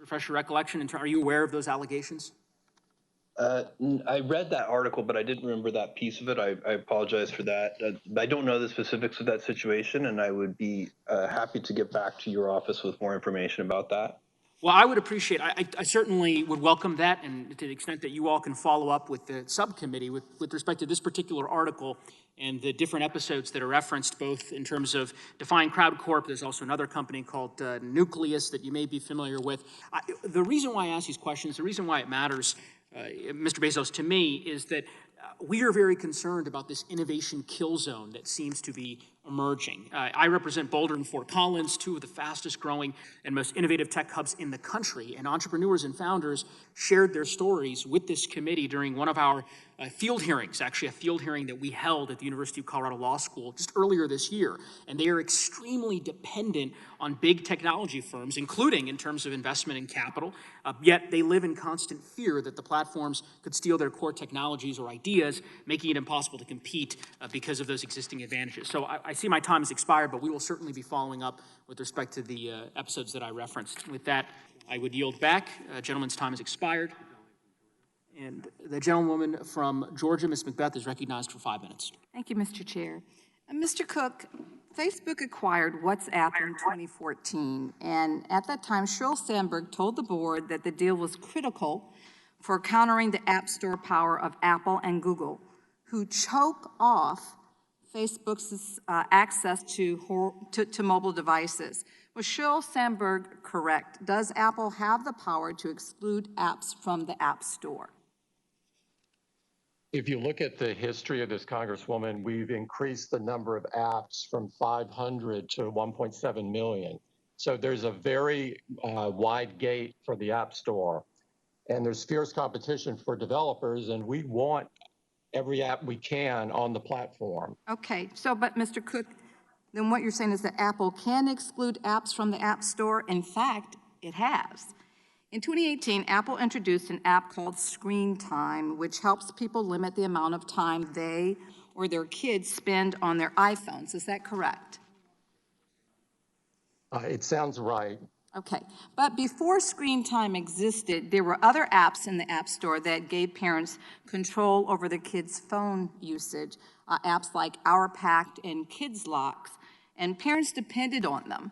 refresh your recollection? Are you aware of those allegations? I read that article, but I didn't remember that piece of it. I apologize for that. I don't know the specifics of that situation, and I would be happy to get back to your office with more information about that. Well, I would appreciate, I certainly would welcome that, and to the extent that you all can follow up with the subcommittee with respect to this particular article and the different episodes that are referenced, both in terms of Defined Crowd Corp. There's also another company called Nucleus that you may be familiar with. The reason why I ask these questions, the reason why it matters, Mr. Bezos, to me, is that we are very concerned about this innovation kill zone that seems to be emerging. I represent Boulder and Fort Collins, two of the fastest growing and most innovative tech hubs in the country, and entrepreneurs and founders shared their stories with this committee during one of our field hearings, actually a field hearing that we held at the University of Colorado Law School just earlier this year. And they are extremely dependent on big technology firms, including in terms of investment and capital, yet they live in constant fear that the platforms could steal their core technologies or ideas, making it impossible to compete because of those existing advantages. So I see my time has expired, but we will certainly be following up with respect to the episodes that I referenced. With that, I would yield back. Gentleman's time has expired. And the gentlewoman from Georgia, Ms. Macbeth, is recognized for 5 minutes. Thank you, Mr. Chair. Mr. Cook, Facebook acquired WhatsApp in 2014, and at that time, Sheryl Sandberg told the board that the deal was critical for countering the App Store power of Apple and Google, who choke off Facebook's access to mobile devices. Was Sheryl Sandberg correct? Does Apple have the power to exclude apps from the App Store? If you look at the history of this Congresswoman, we've increased the number of apps from 500 to 1.7 million. So there's a very wide gate for the App Store. And there's fierce competition for developers, and we want every app we can on the platform. Okay, so, but Mr. Cook, then what you're saying is that Apple can exclude apps from the App Store. In fact, it has. In 2018, Apple introduced an app called Screen Time, which helps people limit the amount of time they or their kids spend on their iPhones. Is that correct? It sounds right. Okay, but before Screen Time existed, there were other apps in the App Store that gave parents control over their kids' phone usage, apps like Our Pact and Kids Locks, and parents depended on them.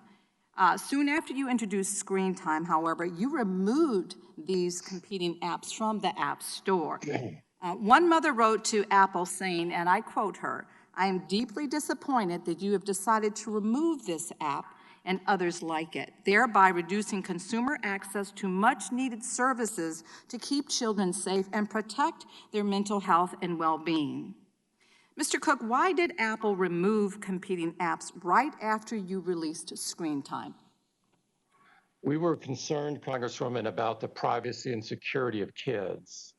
Soon after you introduced Screen Time, however, you removed these competing apps from the App Store. One mother wrote to Apple saying, and I quote her, "I am deeply disappointed that you have decided to remove this app and others like it, thereby reducing consumer access to much-needed services to keep children safe and protect their mental health and well-being." Mr. Cook, why did Apple remove competing apps right after you released Screen Time? We were concerned, Congresswoman, about the privacy and security of kids.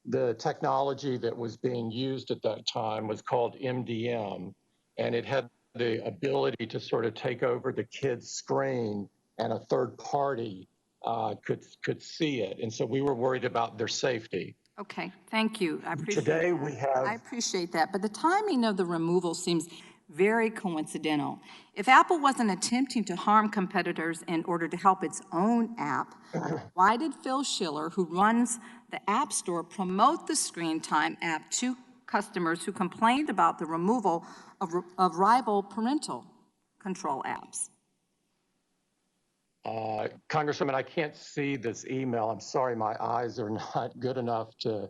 The technology that was being used at that time was called MDM, and it had the ability to sort of take over the kid's screen, and a third party could see it. And so we were worried about their safety. Okay, thank you. I appreciate Today that. we have... I appreciate that, but the timing of the removal seems very coincidental. If Apple wasn't attempting to harm competitors in order to help its own app, why did Phil Schiller, who runs the App Store, promote the Screen Time app to customers who complained about the removal of rival parental control apps? Congresswoman, I can't see this email. I'm sorry, my eyes are not good enough to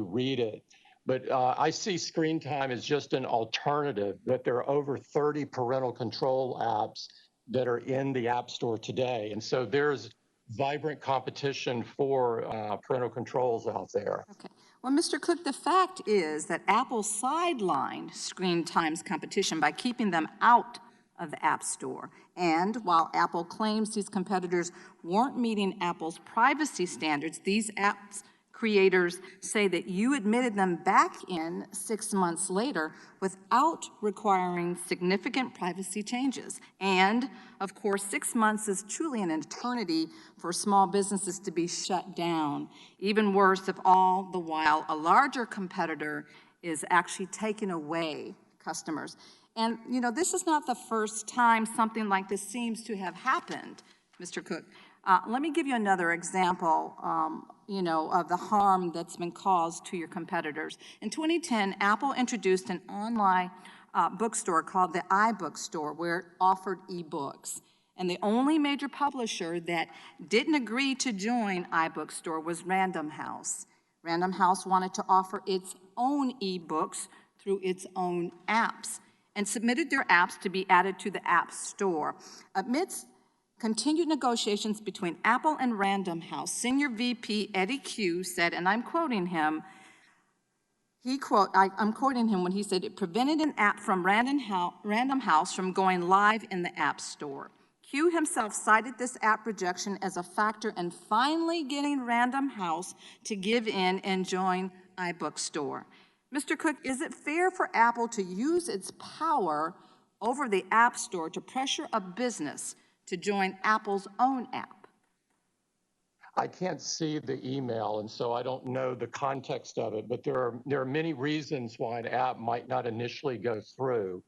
read it. But I see Screen Time as just an alternative, that there are over 30 parental control apps that are in the App Store today. And so there's vibrant competition for parental controls out there. Okay. Well, Mr. Cook, the fact is that Apple sidelined Screen Time's competition by keeping them out of the App Store. And while Apple claims these competitors weren't meeting Apple's privacy standards, these apps creators say that you admitted them back in 6 months later without requiring significant privacy changes. And, of course, 6 months is truly an eternity for small businesses to be shut down. Even worse, if all the while a larger competitor is actually taking away customers. And, you know, this is not the first time something like this seems to have happened, Mr. Cook. Let me give you another example, of the harm that's been caused to your competitors. In 2010, Apple introduced an online bookstore called the iBookstore, where it offered ebooks. And the only major publisher that didn't agree to join iBookstore was Random House. Random House wanted to offer its own ebooks through its own apps and submitted their apps to be added to the App Store. Amidst continued negotiations between Apple and Random House, Senior VP Eddie Q said, and I'm quoting him, I'm quoting him when he said, it prevented an app from Random House from going live in the App Store. Q himself cited this app rejection as a factor in finally getting Random House to give in and join iBookstore. Mr. Cook, is it fair for Apple to use its power over the App Store to pressure a business to join Apple's own app? I can't see the email, and so I don't know the context of it, but there are many reasons why an app might not initially go through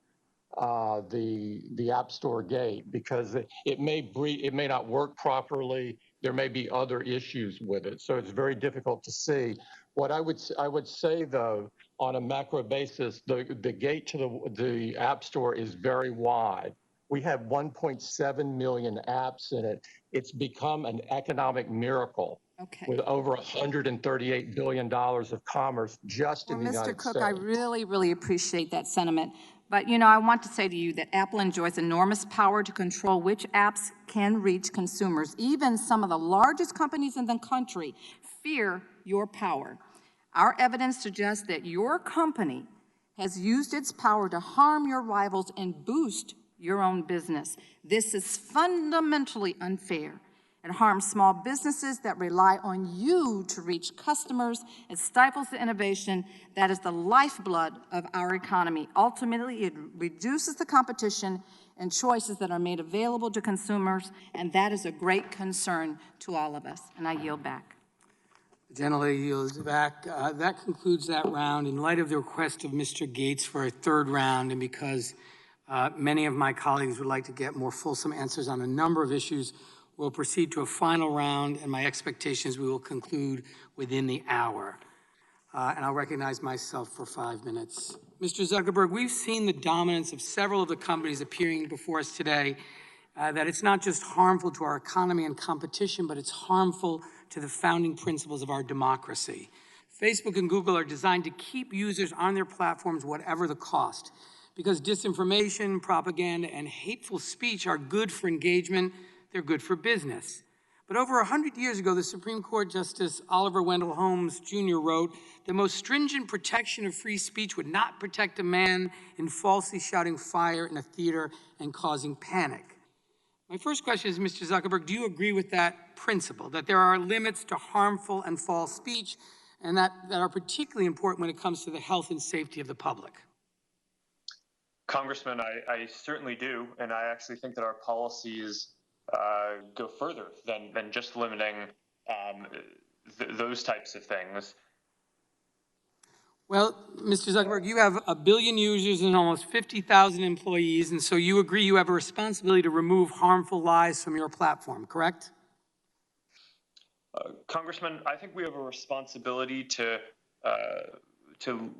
the App Store gate, because it may not work properly. There may be other issues with it, so it's very difficult to see. What I would say, though, on a macro basis, the gate to the App Store is very wide. We have 1.7 million apps in it. It's become an economic miracle with over $138 billion of commerce just in the United States. Mr. Cook, I really, really appreciate that sentiment. But, I want to say to you that Apple enjoys enormous power to control which apps can reach consumers. Even some of the largest companies in the country fear your power. Our evidence suggests that your company has used its power to harm your rivals and boost your own business. This is fundamentally unfair. It harms small businesses that rely on you to reach customers. It stifles the innovation that is the lifeblood of our economy. Ultimately, it reduces the competition and choices that are made available to consumers, and that is a great concern to all of us. And I yield back. The gentlelady yields back. That concludes that round. In light of the request of Mr. Gates for a third round, and because many of my colleagues would like to get more fulsome answers on a number of issues, we'll proceed to a final round, and my expectation is we will conclude within the hour. And I'll recognize myself for 5 minutes. Mr. Zuckerberg, we've seen the dominance of several of the companies appearing before us today, that it's not just harmful to our economy and competition, but it's harmful to the founding principles of our democracy. Facebook and Google are designed to keep users on their platforms whatever the cost. Because disinformation, propaganda, and hateful speech are good for engagement, they're good for business. But over 100 years ago, the Supreme Court Justice Oliver Wendell Holmes Jr. wrote, the most stringent protection of free speech would not protect a man in falsely shouting fire in a theater and causing panic. My first question is, Mr. Zuckerberg, do you agree with that principle, that there are limits to harmful and false speech, and that are particularly important when it comes to the health and safety of the public? Congressman, I certainly do, and I actually think that our policies go further than just limiting those types of things. Well, Mr. Zuckerberg, you have 1 billion users and almost 50,000 employees, and so you agree you have a responsibility to remove harmful lies from your platform, correct? Congressman, I think we have a responsibility to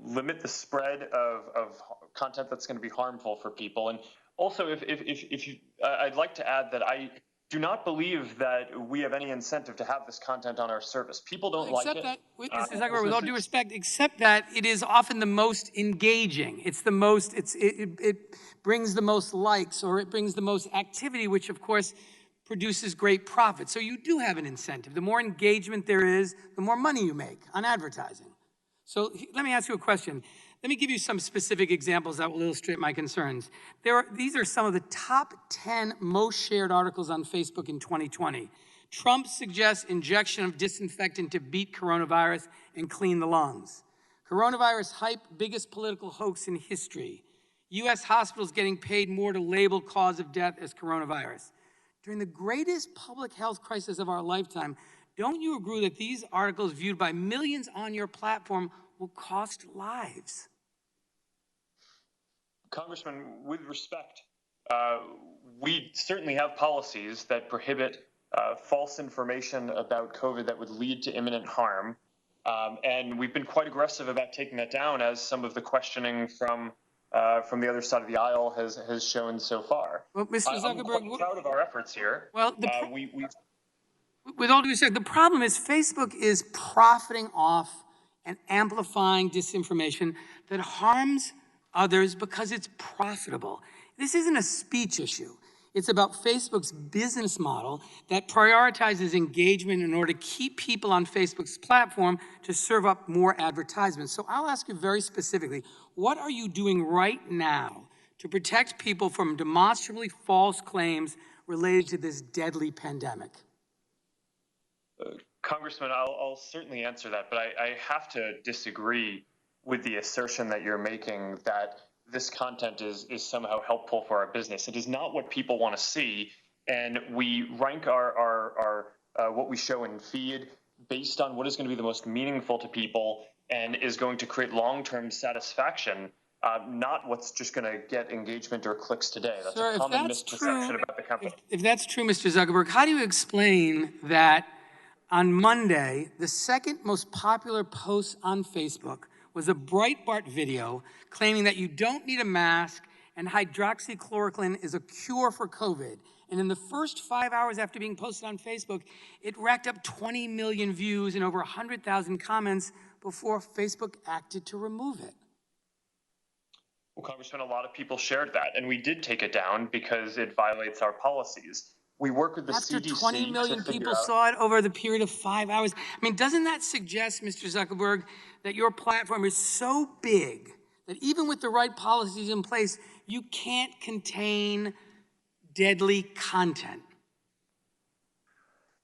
limit the spread of content that's going to be harmful for people. And also, if you, I'd like to add that I do not believe that we have any incentive to have this content on our service. People don't like it. Except that, Mr. Zuckerberg, with all due respect, except that it is often the most engaging. It's the most, it brings the most likes, or it brings the most activity, which of course produces great profit. So you do have an incentive. The more engagement there is, the more money you make on advertising. So let me ask you a question. Let me give you some specific examples that will illustrate my concerns. These are some of the top 10 most shared articles on Facebook in 2020. Trump suggests injection of disinfectant to beat coronavirus and clean the lungs. Coronavirus hype, biggest political hoax in history. U.S. hospitals getting paid more to label cause of death as coronavirus. During the greatest public health crisis of our lifetime, don't you agree that these articles viewed by millions on your platform will cost lives? Congressman, with respect, we certainly have policies that prohibit false information about COVID that would lead to imminent harm. And we've been quite aggressive about taking that down, as some of the questioning from the other side of the aisle has shown so far. Well, Mr. Zuckerberg, I'm quite proud of our efforts here. Well, with all due respect, the problem is Facebook is profiting off and amplifying disinformation that harms others because it's profitable. This isn't a speech issue. It's about Facebook's business model that prioritizes engagement in order to keep people on Facebook's platform to serve up more advertisements. So I'll ask you very specifically, what are you doing right now to protect people from demonstrably false claims related to this deadly pandemic? Congressman, I'll certainly answer that, but I have to disagree with the assertion that you're making that this content is somehow helpful for our business. It is not what people want to see, and we rank our what we show in feed based on what is going to be the most meaningful to people and is going to create long-term satisfaction, not what's just going to get engagement or clicks today. That's Sir, a common misperception about the company. If that's true, Mr. Zuckerberg, how do you explain that on Monday, the second most popular post on Facebook was a Breitbart video claiming that you don't need a mask and hydroxychloroquine is a cure for COVID. And in the first 5 hours after being posted on Facebook, it racked up 20 million views and over 100,000 comments before Facebook acted to remove it. Well, Congressman, a lot of people shared that, and we did take it down because it violates our policies. We work with the After CDC 20 million people saw it over the period of 5 hours. I mean, doesn't that suggest, Mr. Zuckerberg, that your platform is so big that even with the right policies in place, you can't contain deadly content?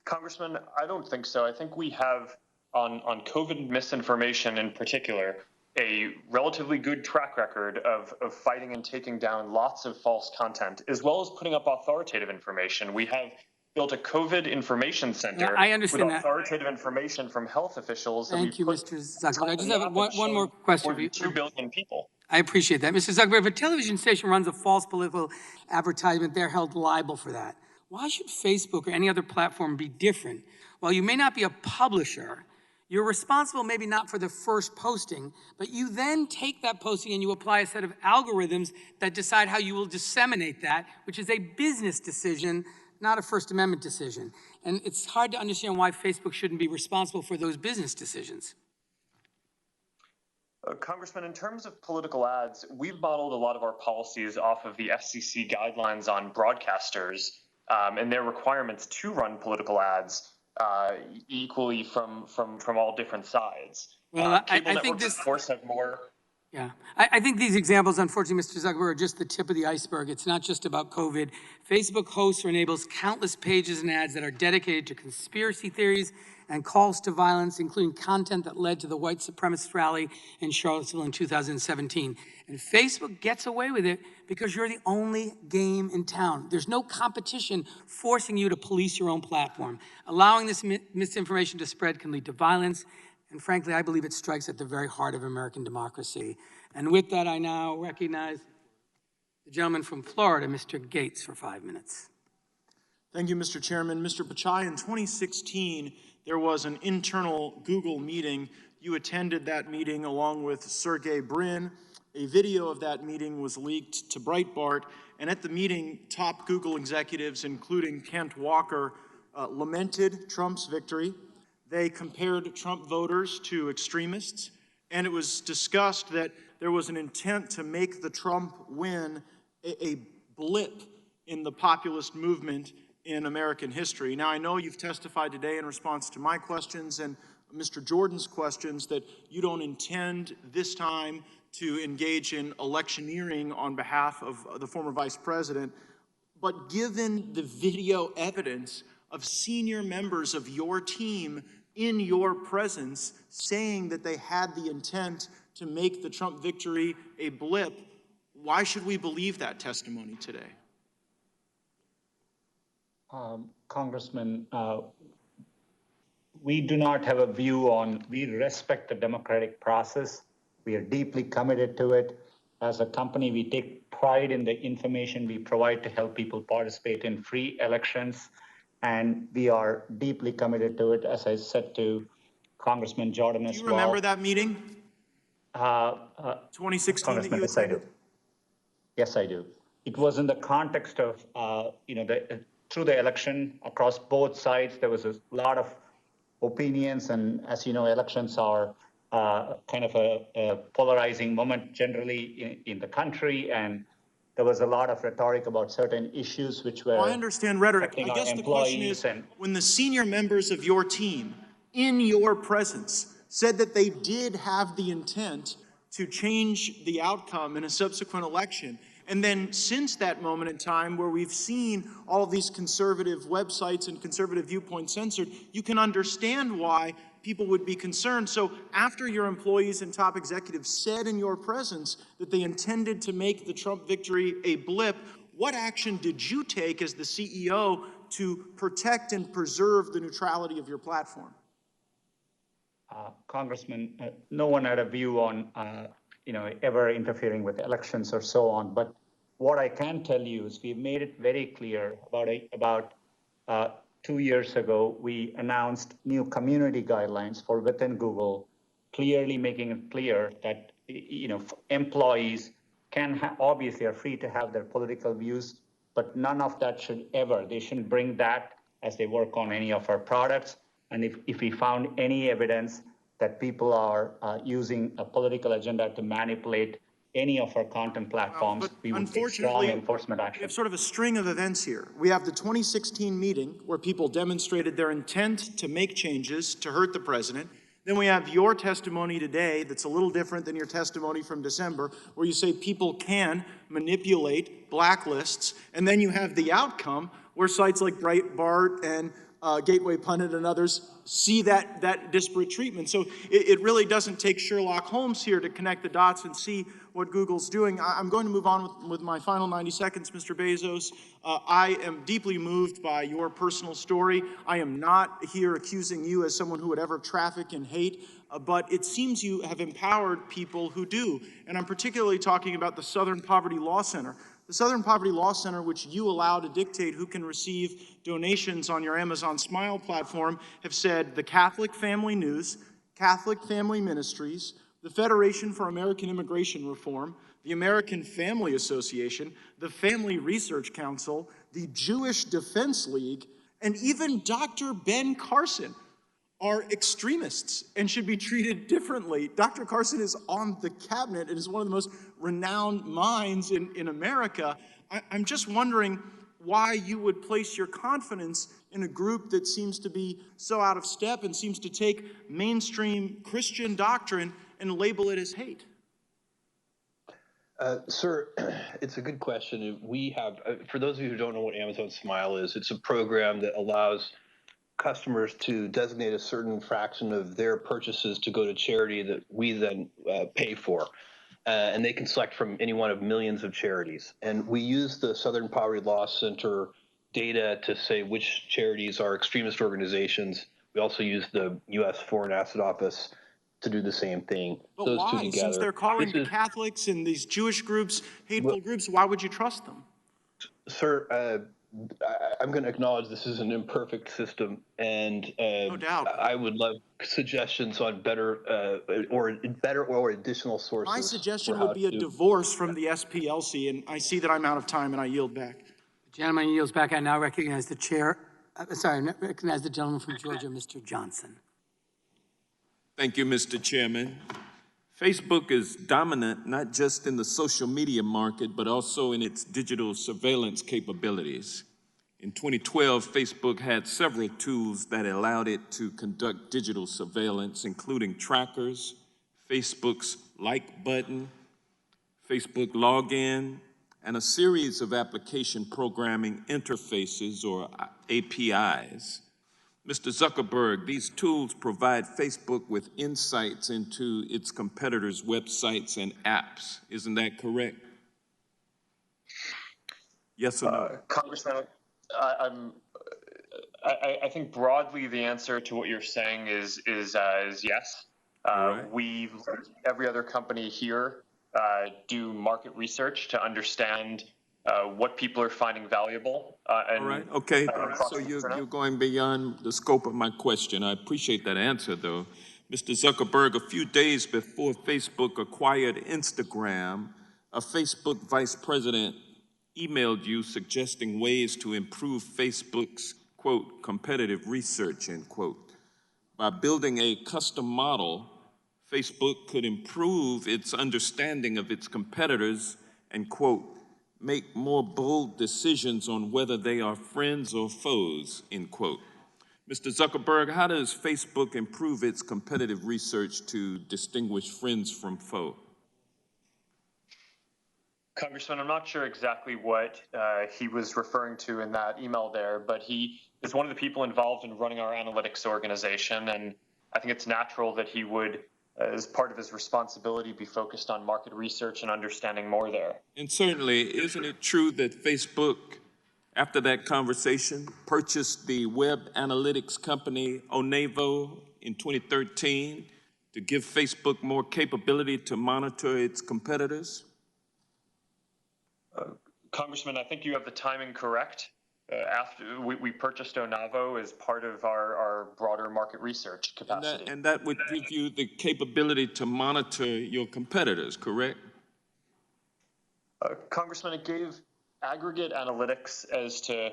Congressman, I don't think so. I think we have, on COVID misinformation in particular, a relatively good track record of fighting and taking down lots of false content, as well as putting up authoritative information. We have built a COVID information center with authoritative information from health officials. Thank you, Mr. Zuckerberg. I just have one more question for you. 2 billion people. I appreciate that. Mr. Zuckerberg, if a television station runs a false political advertisement, they're held liable for that. Why should Facebook or any other platform be different? While you may not be a publisher, you're responsible maybe not for the first posting, but you then take that posting and you apply a set of algorithms that decide how you will disseminate that, which is a business decision, not a First Amendment decision. And it's hard to understand why Facebook shouldn't be responsible for those business decisions. Congressman, in terms of political ads, we've modeled a lot of our policies off of the FCC guidelines on broadcasters and their requirements to run political ads equally from all different sides. Well, Cable I networks, think this, of course, have more. Yeah, I think these examples, unfortunately, Mr. Zuckerberg, are just the tip of the iceberg. It's not just about COVID. Facebook hosts or enables countless pages and ads that are dedicated to conspiracy theories and calls to violence, including content that led to the white supremacist rally in Charlottesville in 2017. And Facebook gets away with it because you're the only game in town. There's no competition forcing you to police your own platform. Allowing this misinformation to spread can lead to violence And frankly, I believe it strikes at the very heart of American democracy. And with that, I now recognize the gentleman from Florida, Mr. Gates, for 5 minutes. Thank you, Mr. Chairman. Mr. Pachai, in 2016, there was an internal Google meeting. You attended that meeting along with Sergey Brin. A video of that meeting was leaked to Breitbart, and at the meeting, top Google executives, including Kent Walker, lamented Trump's victory. They compared Trump voters to extremists, and it was discussed that there was an intent to make the Trump win a blip in the populist movement in American history. Now, I know you've testified today in response to my questions and Mr. Jordan's questions that you don't intend this time to engage in electioneering on behalf of the former vice president. But given the video evidence of senior members of your team in your presence saying that they had the intent to make the Trump victory a blip, why should we believe that testimony today? Congressman, we do not have a view on, we respect the democratic process. We are deeply committed to it. As a company, we take pride in the information we provide to help people participate in free elections. And we are deeply committed to it, as I said to Congressman Jordan as well. Do you remember that meeting? 2016 that you yes, I do. attended? Yes, I do. It was in the context of, through the election across both sides, there was a lot of opinions. And as you know, elections are kind of a polarizing moment generally in the country. And there was a lot of rhetoric about certain issues which were I understand rhetoric. I guess the question is, when the senior members of your team in your presence said that they did have the intent to change the outcome in a subsequent election, and then since that moment in time where we've seen all of these conservative websites and conservative viewpoints censored, you can understand why people would be concerned. So after your employees and top executives said in your presence that they intended to make the Trump victory a blip, what action did you take as the CEO to protect and preserve the neutrality of your platform? Congressman, no one had a view on, ever interfering with elections or so on. But what I can tell you is we've made it very clear about 2 years ago, we announced new community guidelines for within Google, clearly making it clear that, employees obviously are free to have their political views, but none of that they shouldn't bring that as they work on any of our products. And if we found any evidence that people are using a political agenda to manipulate any of our content platforms, we would take strong enforcement action. We have sort of a string of events here. We have the 2016 meeting where people demonstrated their intent to make changes to hurt the president. Then we have your testimony today that's a little different than your testimony from December, where you say people can manipulate blacklists. And then you have the outcome where sites like Breitbart and Gateway Pundit and others see that disparate treatment. So it really doesn't take Sherlock Holmes here to connect the dots and see what Google's doing. I'm going to move on with my final 90 seconds, Mr. Bezos. I am deeply moved by your personal story. I am not here accusing you as someone who would ever traffic in hate, but it seems you have empowered people who do. And I'm particularly talking about the Southern Poverty Law Center. The Southern Poverty Law Center, which you allow to dictate who can receive donations on your Amazon Smile platform, have said the Catholic Family News, Catholic Family Ministries, the Federation for American Immigration Reform, the American Family Association, the Family Research Council, the Jewish Defense League, and even Dr. Ben Carson are extremists and should be treated differently. Dr. Carson is on the cabinet and is one of the most renowned minds in America. I'm just wondering why you would place your confidence in a group that seems to be so out of step and seems to take mainstream Christian doctrine and label it as hate. Sir, it's a good question. We have, for those of you who don't know what Amazon Smile is, it's a program that allows customers to designate a certain fraction of their purchases to go to charity that we then pay for. And they can select from any one of millions of charities. And we use the Southern Poverty Law Center data to say which charities are extremist organizations. We also use the U.S. Foreign Asset Office to do the same thing. But Those two why? together. Since they're calling This the Catholics and these Jewish groups hateful groups, why would you trust them? Sir, I'm going to acknowledge this is an imperfect system, and No doubt. I would love suggestions on better or additional sources. My suggestion for how would be a to- divorce from the SPLC, and I see that I'm out of time, and I yield back. The gentleman yields back. I now recognize the chair. Recognize the gentleman from Georgia, Mr. Johnson. Thank you, Mr. Chairman. Facebook is dominant not just in the social media market, but also in its digital surveillance capabilities. In 2012, Facebook had several tools that allowed it to conduct digital surveillance, including trackers, Facebook's like button, Facebook login, and a series of application programming interfaces, or APIs. Mr. Zuckerberg, these tools provide Facebook with insights into its competitors' websites and apps. Isn't that correct? Yes or no? Congressman, I think broadly the answer to what you're saying is yes. Right. We, like every other company here, do market research to understand what people are finding valuable. And, All right, okay, across so the internet. you're going beyond the scope of my question. I appreciate that answer, though. Mr. Zuckerberg, a few days before Facebook acquired Instagram, a Facebook vice president emailed you suggesting ways to improve Facebook's, quote, competitive research, end quote. By building a custom model, Facebook could improve its understanding of its competitors and, quote, make more bold decisions on whether they are friends or foes, end quote. Mr. Zuckerberg, how does Facebook improve its competitive research to distinguish friends from foe? Congressman, I'm not sure exactly what he was referring to in that email there, but he is one of the people involved in running our analytics organization, and I think it's natural that he would, as part of his responsibility, be focused on market research and understanding more there. And certainly, isn't it true that Facebook, after that conversation, purchased the web analytics company Onevo in 2013 to give Facebook more capability to monitor its competitors? Congressman, I think you have the timing correct. After we purchased Onevo as part of our broader market research capacity. And that would give you the capability to monitor your competitors, correct? Congressman, it gave aggregate analytics as to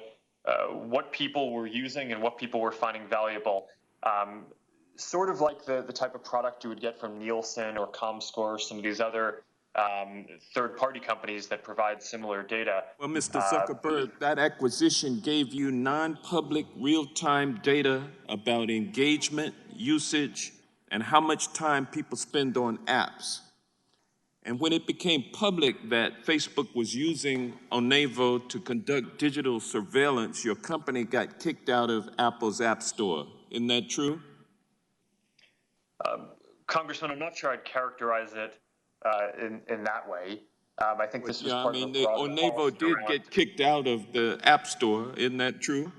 what people were using and what people were finding valuable. Sort of like the type of product you would get from Nielsen or Comscore, some of these other third-party companies that provide similar data. Well, Mr. Zuckerberg, that acquisition gave you non-public, real-time data about engagement, usage, and how much time people spend on apps. And when it became public that Facebook was using Onevo to conduct digital surveillance, your company got kicked out of Apple's App Store. Isn't that true? Congressman, I'm not sure I'd characterize it in that way. I think this was part of a broader Onevo policy did around- get kicked out of the App Store. Isn't that true?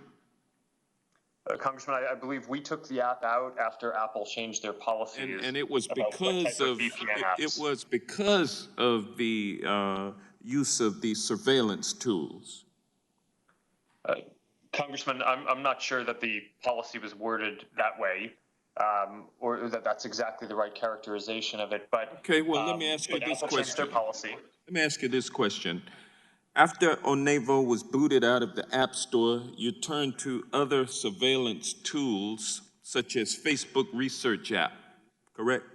Congressman, I believe we took the app out after Apple changed their policies. And it was about what because type of VPN it apps. was because of the use of these surveillance tools. Congressman, I'm not sure that the policy was worded that way, or that that's exactly the right characterization of it. But Okay, well, let me ask you but this Apple changed their question. policy. Let me ask you this question. After Onevo was booted out of the App Store, you turned to other surveillance tools such as Facebook Research app, correct?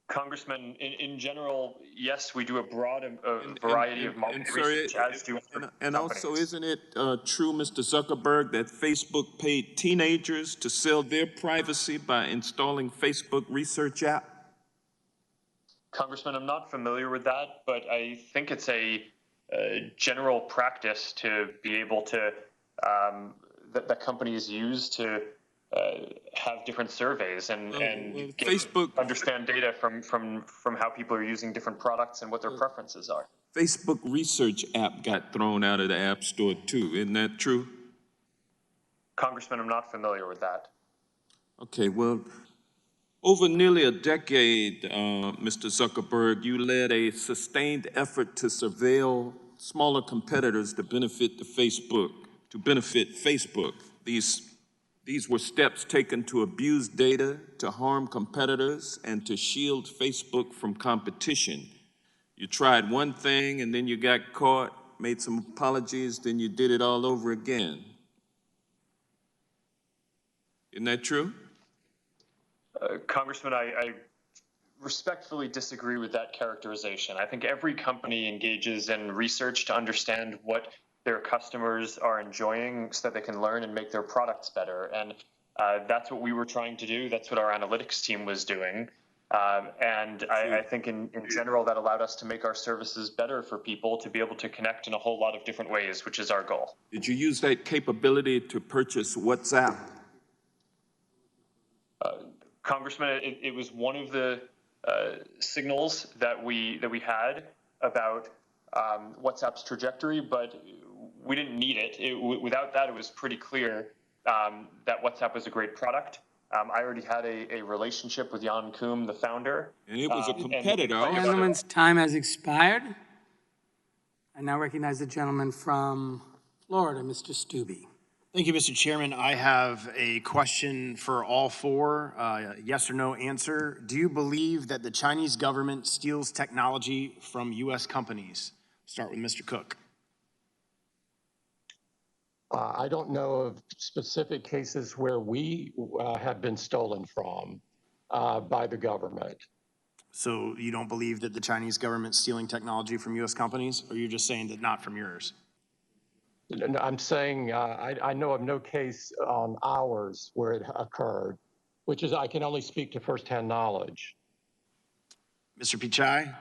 Congressman, in general, yes, we do a broad variety of market research, as do other And also, companies. isn't it true, Mr. Zuckerberg, that Facebook paid teenagers to sell their privacy by installing Facebook Research app? Congressman, I'm not familiar with that, but I think it's a general practice to be able to that companies use to have different surveys and understand data from how people are using different products and what their preferences are. Facebook Research app got thrown out of the App Store too. Isn't that true? Congressman, I'm not familiar with that. Okay, well, over nearly a decade, Mr. Zuckerberg, you led a sustained effort to surveil smaller competitors to benefit Facebook. These were steps taken to abuse data, to harm competitors, and to shield Facebook from competition. You tried one thing and then you got caught, made some apologies, then you did it all over again. Isn't that true? Congressman, I respectfully disagree with that characterization. I think every company engages in research to understand what their customers are enjoying so that they can learn and make their products better. And that's what we were trying to do. That's what our analytics team was doing. I think in general that allowed us to make our services better for people to be able to connect in a whole lot of different ways, which is our goal. Did you use that capability to purchase WhatsApp? Congressman, it was one of the signals that we had about WhatsApp's trajectory, but we didn't need it. Without that, it was pretty clear that WhatsApp was a great product. I already had a relationship with Jan Koum, the founder. And it was a competitor. The gentleman's time has expired. I now recognize the gentleman from Florida, Mr. Stubbe. Thank you, Mr. Chairman. I have a question for all four, yes or no answer. Do you believe that the Chinese government steals technology from U.S. companies? Start with Mr. Cook. I don't know of specific cases where we have been stolen from by the government. So you don't believe that the Chinese government's stealing technology from U.S. companies, or you're just saying that not from yours? I'm saying I know of no case on ours where it occurred, which is I can only speak to firsthand knowledge. Mr. Pichai, do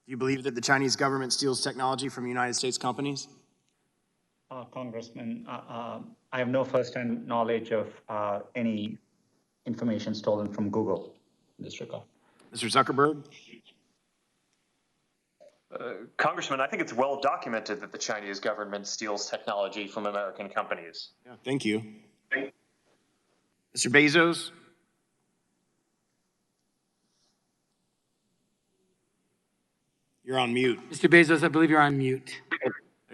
you believe that the Chinese government steals technology from United States companies? Congressman, I have no firsthand knowledge of any information stolen from Google in this regard. Mr. Zuckerberg? Congressman, I think it's well documented that the Chinese government steals technology from American companies. Yeah, thank you. Mr. Bezos? You're on mute. Mr. Bezos, I believe you're on mute.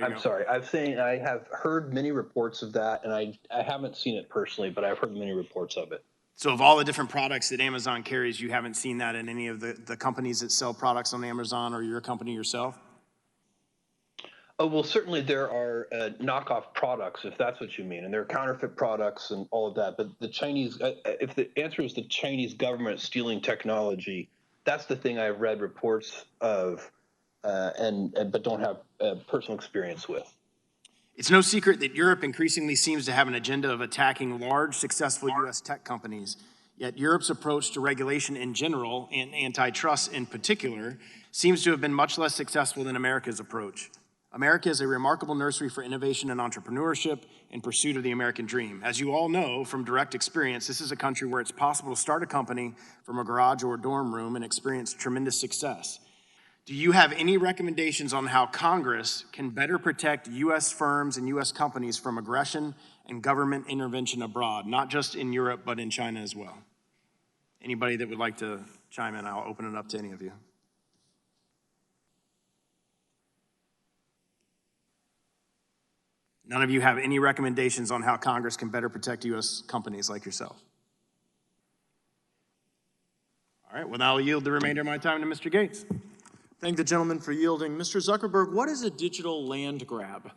I'm sorry. I have heard many reports of that, and I haven't seen it personally, but I've heard many reports of it. So of all the different products that Amazon carries, you haven't seen that in any of the companies that sell products on Amazon or your company yourself? Oh, well, certainly there are knockoff products, if that's what you mean, and there are counterfeit products and all of that. But the Chinese, if the answer is the Chinese government stealing technology, that's the thing I've read reports of, but don't have personal experience with. It's no secret that Europe increasingly seems to have an agenda of attacking large, successful U.S. tech companies. Yet Europe's approach to regulation in general, and antitrust in particular, seems to have been much less successful than America's approach. America is a remarkable nursery for innovation and entrepreneurship in pursuit of the American dream. As you all know from direct experience, this is a country where it's possible to start a company from a garage or a dorm room and experience tremendous success. Do you have any recommendations on how Congress can better protect U.S. firms and U.S. companies from aggression and government intervention abroad, not just in Europe, but in China as well? Anybody that would like to chime in, I'll open it up to any of you. None of you have any recommendations on how Congress can better protect U.S. companies like yourself? All right, well, now I'll yield the remainder of my time to Mr. Gates. Thank the gentleman for yielding. Mr. Zuckerberg, what is a digital land grab?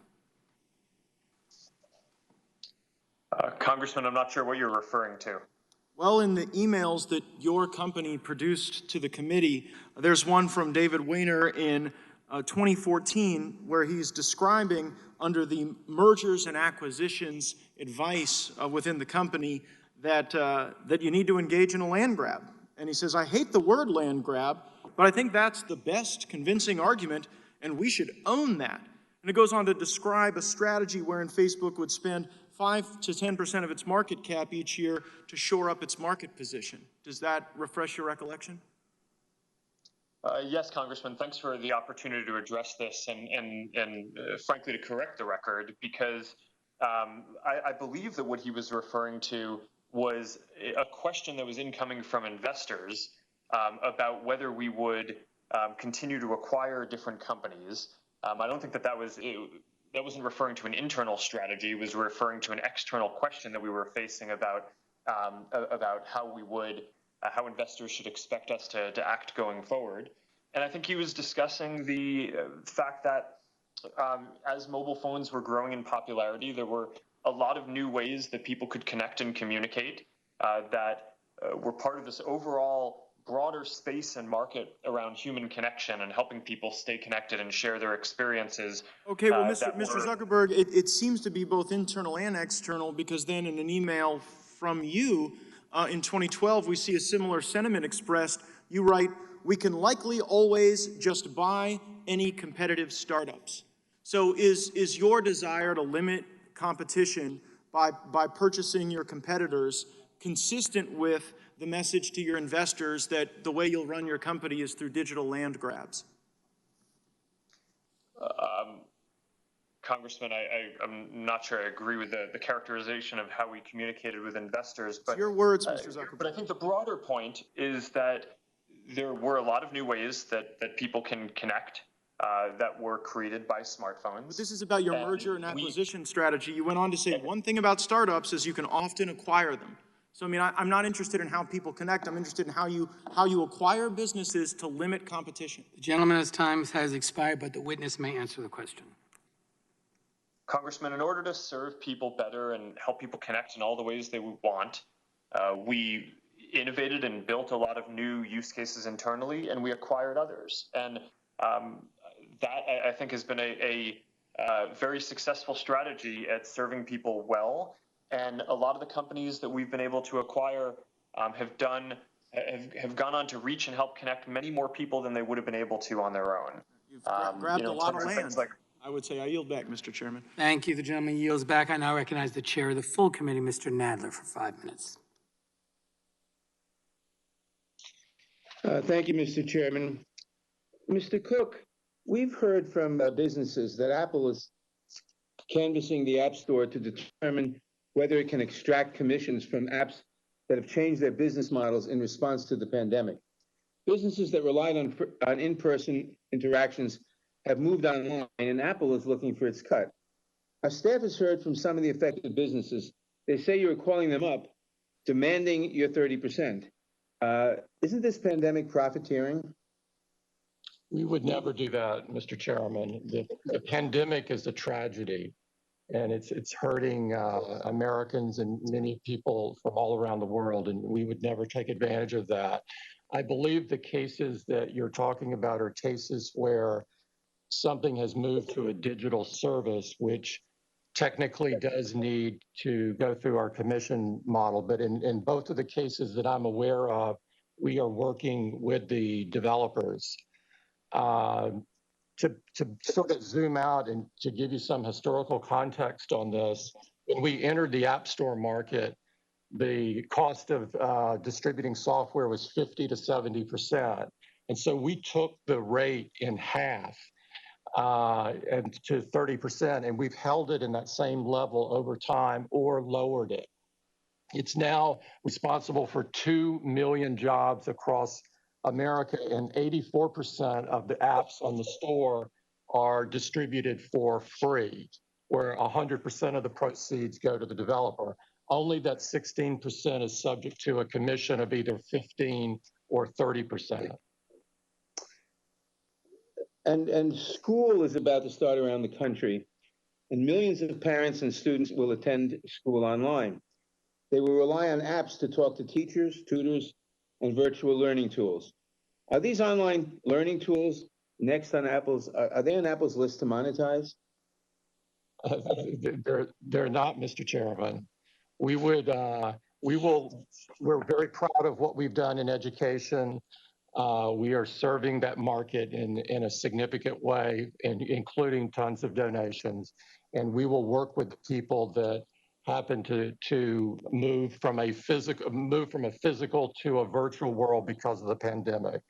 Congressman, I'm not sure what you're referring to. Well, in the emails that your company produced to the committee, there's one from David Weiner in 2014 where he's describing under the mergers and acquisitions advice within the company that you need to engage in a land grab. And he says, I hate the word land grab, but I think that's the best convincing argument, and we should own that. And it goes on to describe a strategy wherein Facebook would spend 5 to 10% of its market cap each year to shore up its market position. Does that refresh your recollection? Yes, Congressman, thanks for the opportunity to address this and frankly, to correct the record, because I believe that what he was referring to was a question that was incoming from investors about whether we would continue to acquire different companies. I don't think that wasn't referring to an internal strategy. It was referring to an external question that we were facing about how investors should expect us to act going forward. And I think he was discussing the fact that as mobile phones were growing in popularity, there were a lot of new ways that people could connect and communicate that were part of this overall broader space and market around human connection and helping people stay connected and share their experiences. Okay, well, Mr. Zuckerberg, it seems to be both internal and external, because then in an email from you in 2012, we see a similar sentiment expressed. You write, "We can likely always just buy any competitive startups." So is your desire to limit competition by purchasing your competitors consistent with the message to your investors that the way you'll run your company is through digital land grabs? Congressman, I'm not sure I agree with the characterization of how we communicated with investors. But it's your words, Mr. Zuckerberg. But I think the broader point is that there were a lot of new ways that people can connect that were created by smartphones. But this is about your merger and acquisition strategy. You went on to say one thing about startups is you can often acquire them. So, I mean, I'm not interested in how people connect. I'm interested in how you acquire businesses to limit competition. The gentleman's time has expired, but the witness may answer the question. Congressman, in order to serve people better and help people connect in all the ways they would want, we innovated and built a lot of new use cases internally, and we acquired others. And that, I think, has been a very successful strategy at serving people well. And a lot of the companies that we've been able to acquire have gone on to reach and help connect many more people than they would have been able to on their own. You've grabbed a lot of land. I would say I yield back, Mr. Chairman. Thank you. The gentleman yields back. I now recognize the chair of the full committee, Mr. Nadler, for 5 minutes. Thank you, Mr. Chairman. Mr. Cook, we've heard from businesses that Apple is canvassing the App Store to determine whether it can extract commissions from apps that have changed their business models in response to the pandemic. Businesses that relied on in-person interactions have moved online, and Apple is looking for its cut. Our staff has heard from some of the affected businesses. They say you're calling them up, demanding your 30%. Isn't this pandemic profiteering? We would never do that, Mr. Chairman. The pandemic is a tragedy, and it's hurting Americans and many people from all around the world, and we would never take advantage of that. I believe the cases that you're talking about are cases where something has moved to a digital service, which technically does need to go through our commission model. But in both of the cases that I'm aware of, we are working with the developers. To sort of zoom out and to give you some historical context on this, when we entered the App Store market, the cost of distributing software was 50 to 70%. And so we took the rate in half and to 30%, and we've held it in that same level over time or lowered it. It's now responsible for 2 million jobs across America, and 84% of the apps on the store are distributed for free, where 100% of the proceeds go to the developer. Only that 16% is subject to a commission of either 15 or 30%. And school is about to start around the country, and millions of parents and students will attend school online. They will rely on apps to talk to teachers, tutors, and virtual learning tools. Are these online learning tools next on Apple's, are they on Apple's list to monetize? They're not, Mr. Chairman. We're very proud of what we've done in education. We are serving that market in a significant way, including tons of donations. And we will work with the people that happen to move from a physical to a virtual world because of the pandemic.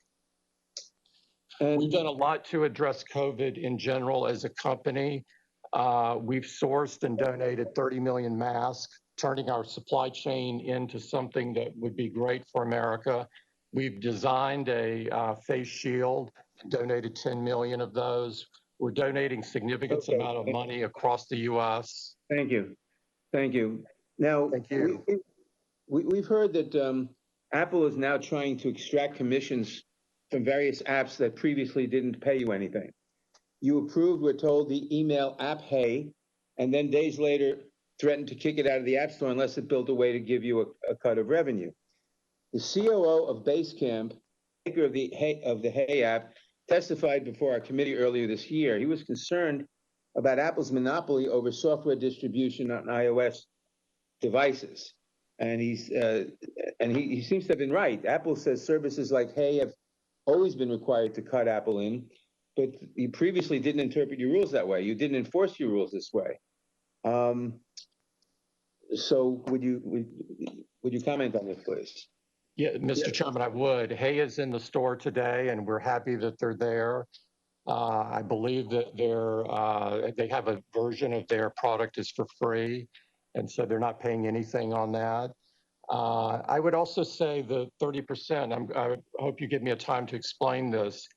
We've done a lot to address COVID in general as a company. We've sourced and donated 30 million masks. turning our supply chain into something that would be great for America. We've designed a face shield, donated 10 million of those. We're donating significant amount of money across the U.S. Thank you. Thank you. Now, Thank you. we've heard that Apple is now trying to extract commissions from various apps that previously didn't pay you anything. You approved, we're told, the email app Hey, and then days later threatened to kick it out of the App Store unless it built a way to give you a cut of revenue. The COO of Basecamp, maker of the Hey app, testified before our committee earlier this year. He was concerned about Apple's monopoly over software distribution on iOS devices. And he seems to have been right. Apple says services like Hey have always been required to cut Apple in, but you previously didn't interpret your rules that way. You didn't enforce your rules this way. So would you comment on this, please? Yeah, Mr. Chairman, I would. Hey is in the store today, and we're happy that they're there. I believe that they have a version of their product is for free, and so they're not paying anything on that. I would also say the 30%, I hope you give me a time to explain this,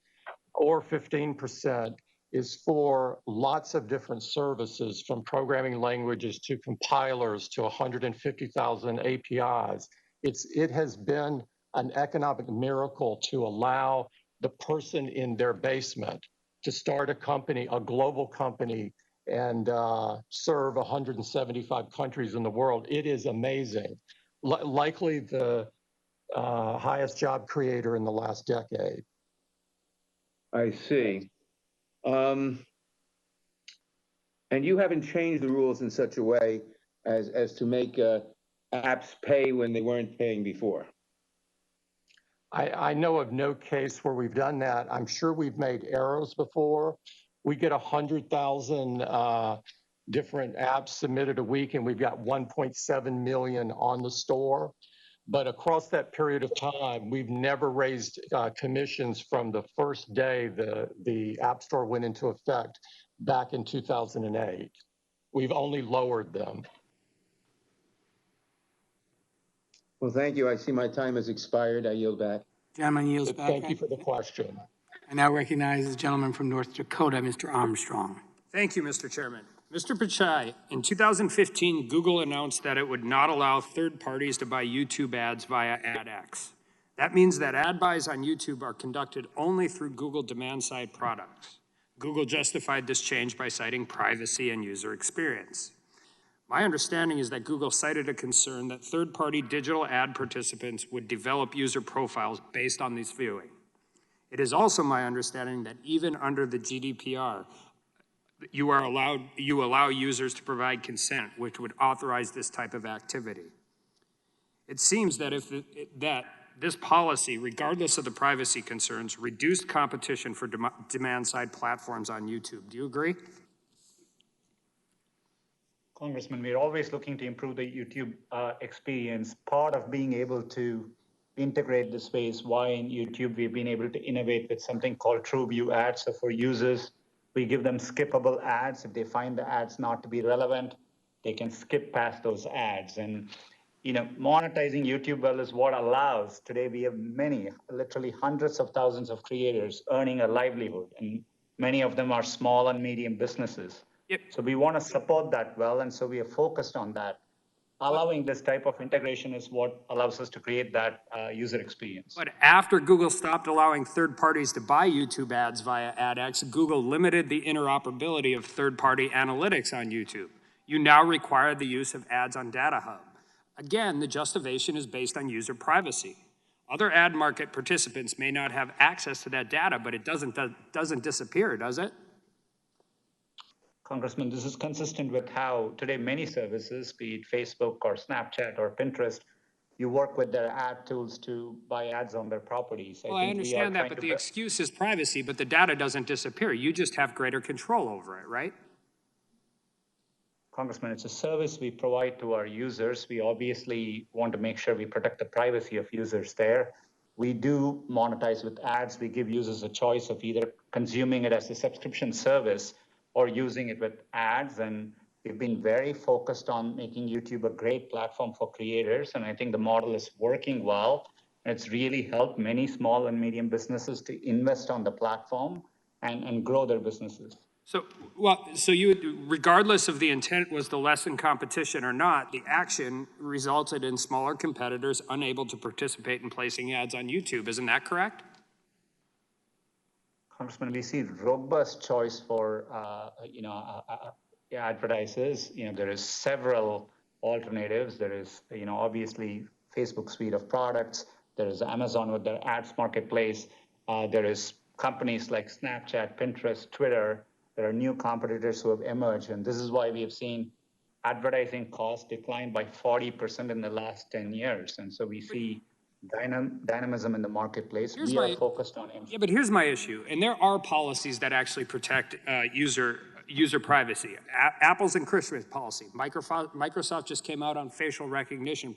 or 15% is for lots of different services, from programming languages to compilers to 150,000 APIs. It has been an economic miracle to allow the person in their basement to start a company, a global company, and serve 175 countries in the world. It is amazing. Likely the highest job creator in the last decade. I see. And you haven't changed the rules in such a way as to make apps pay when they weren't paying before. I know of no case where we've done that. I'm sure we've made errors before. We get 100,000 different apps submitted a week, and we've got 1.7 million on the store. But across that period of time, we've never raised commissions from the first day the App Store went into effect back in 2008. We've only lowered them. Well, thank you. I see my time has expired. I yield back. Gentleman yields back. Thank you for the question. I now recognize the gentleman from North Dakota, Mr. Armstrong. Thank you, Mr. Chairman. Mr. Pichai, in 2015, Google announced that it would not allow third parties to buy YouTube ads via AdX. That means that ad buys on YouTube are conducted only through Google demand-side products. Google justified this change by citing privacy and user experience. My understanding is that Google cited a concern that third-party digital ad participants would develop user profiles based on this viewing. It is also my understanding that even under the GDPR, you allow users to provide consent, which would authorize this type of activity. It seems that this policy, regardless of the privacy concerns, reduced competition for demand-side platforms on YouTube. Do you agree? Congressman, we're always looking to improve the YouTube experience. Part of being able to integrate this way is why in YouTube we've been able to innovate with something called TrueView ads. So for users, we give them skippable ads. If they find the ads not to be relevant, they can skip past those ads. And monetizing YouTube well is what allows. Today we have many, literally hundreds of thousands of creators earning a livelihood, and many of them are small and medium businesses. Yep. So we want to support that well, and so we are focused on that. Allowing this type of integration is what allows us to create that user experience. But after Google stopped allowing third parties to buy YouTube ads via AdX, Google limited the interoperability of third-party analytics on YouTube. You now require the use of ads on DataHub. Again, the justification is based on user privacy. Other ad market participants may not have access to that data, but it doesn't disappear, does it? Congressman, this is consistent with how today many services, be it Facebook or Snapchat or Pinterest, you work with their ad tools to buy ads on their properties. Well, I understand that, but the excuse is privacy, but the data doesn't disappear. You just have greater control over it, right? Congressman, it's a service we provide to our users. We obviously want to make sure we protect the privacy of users there. We do monetize with ads. We give users a choice of either consuming it as a subscription service or using it with ads, and We've been very focused on making YouTube a great platform for creators, and I think the model is working well. It's really helped many small and medium businesses to invest on the platform and grow their businesses. So you, regardless of the intent was to lessen competition or not, the action resulted in smaller competitors unable to participate in placing ads on YouTube. Isn't that correct? Congressman, we see robust choice for advertisers. There is several alternatives. There is obviously Facebook suite of products. There is Amazon with their ads marketplace. There is companies like Snapchat, Pinterest, Twitter. There are new competitors who have emerged, and this is why we have seen advertising costs decline by 40% in the last 10 years. And so we see dynamism in the marketplace. We are focused on Yeah, but here's my issue, and there are policies that actually protect user privacy. Apple's encryption policy. Microsoft just came out on facial recognition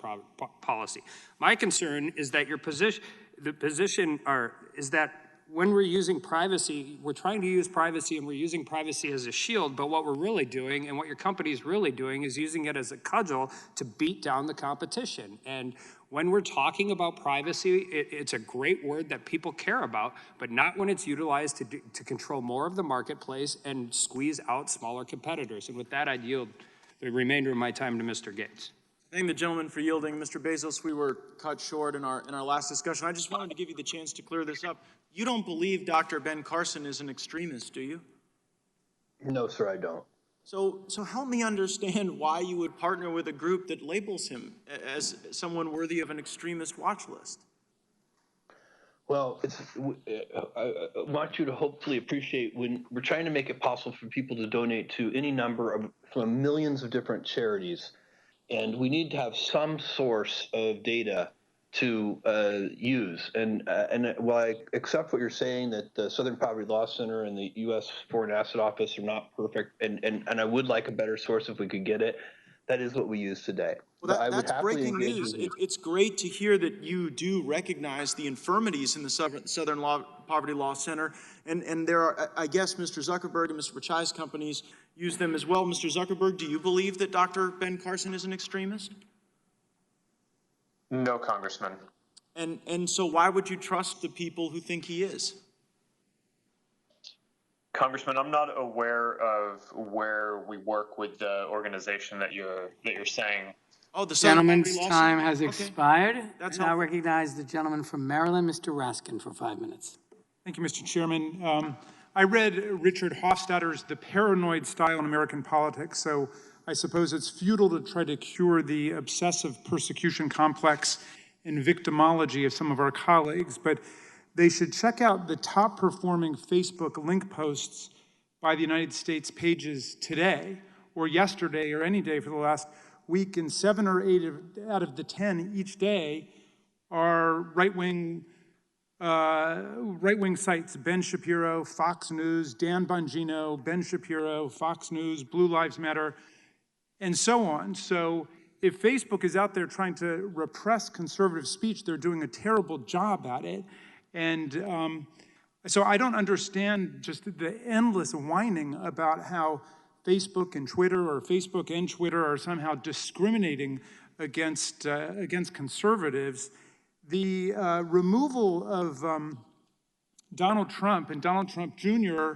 policy. My concern is that is that when we're using privacy, we're trying to use privacy and we're using privacy as a shield, but what we're really doing and what your company is really doing is using it as a cudgel to beat down the competition. And when we're talking about privacy, it's a great word that people care about, but not when it's utilized to control more of the marketplace and squeeze out smaller competitors. And with that, I'd yield the remainder of my time to Mr. Gates. Thank the gentleman for yielding. Mr. Bezos, we were cut short in our last discussion. I just wanted to give you the chance to clear this up. You don't believe Dr. Ben Carson is an extremist, do you? No, sir, I don't. So help me understand why you would partner with a group that labels him as someone worthy of an extremist watch list. Well, I want you to hopefully appreciate when we're trying to make it possible for people to donate to any number of from millions of different charities, and we need to have some source of data to use. And while I accept what you're saying, that the Southern Poverty Law Center and the U.S. Foreign Asset Office are not perfect, and I would like a better source if we could get it, that is what we use today. Well, that's breaking news. It's great to hear that you do recognize the infirmities in the Southern Poverty Law Center, and there are, I guess, Mr. Zuckerberg and Mr. Pichai's companies use them as well. Mr. Zuckerberg, do you believe that Dr. Ben Carson is an extremist? No, Congressman. And so why would you trust the people who think he is? Congressman, I'm not aware of where we work with the organization that you're saying. Oh, the Gentleman's time has expired. That's now recognize the gentleman from Maryland, Mr. Raskin, for 5 minutes. Thank you, Mr. Chairman. I read Richard Hofstadter's The Paranoid Style in American Politics, so I suppose it's futile to try to cure the obsessive persecution complex and victimology of some of our colleagues, but they should check out the top performing Facebook link posts by the United States pages today or yesterday or any day for the last week, and 7 or 8 out of the 10 each day are right-wing sites: Ben Shapiro, Fox News, Dan Bongino, Ben Shapiro, Fox News, Blue Lives Matter, and so on. So if Facebook is out there trying to repress conservative speech, they're doing a terrible job at it. And so I don't understand just the endless whining about how Facebook and Twitter or Facebook and Twitter are somehow discriminating against conservatives. The removal of Donald Trump and Donald Trump Jr.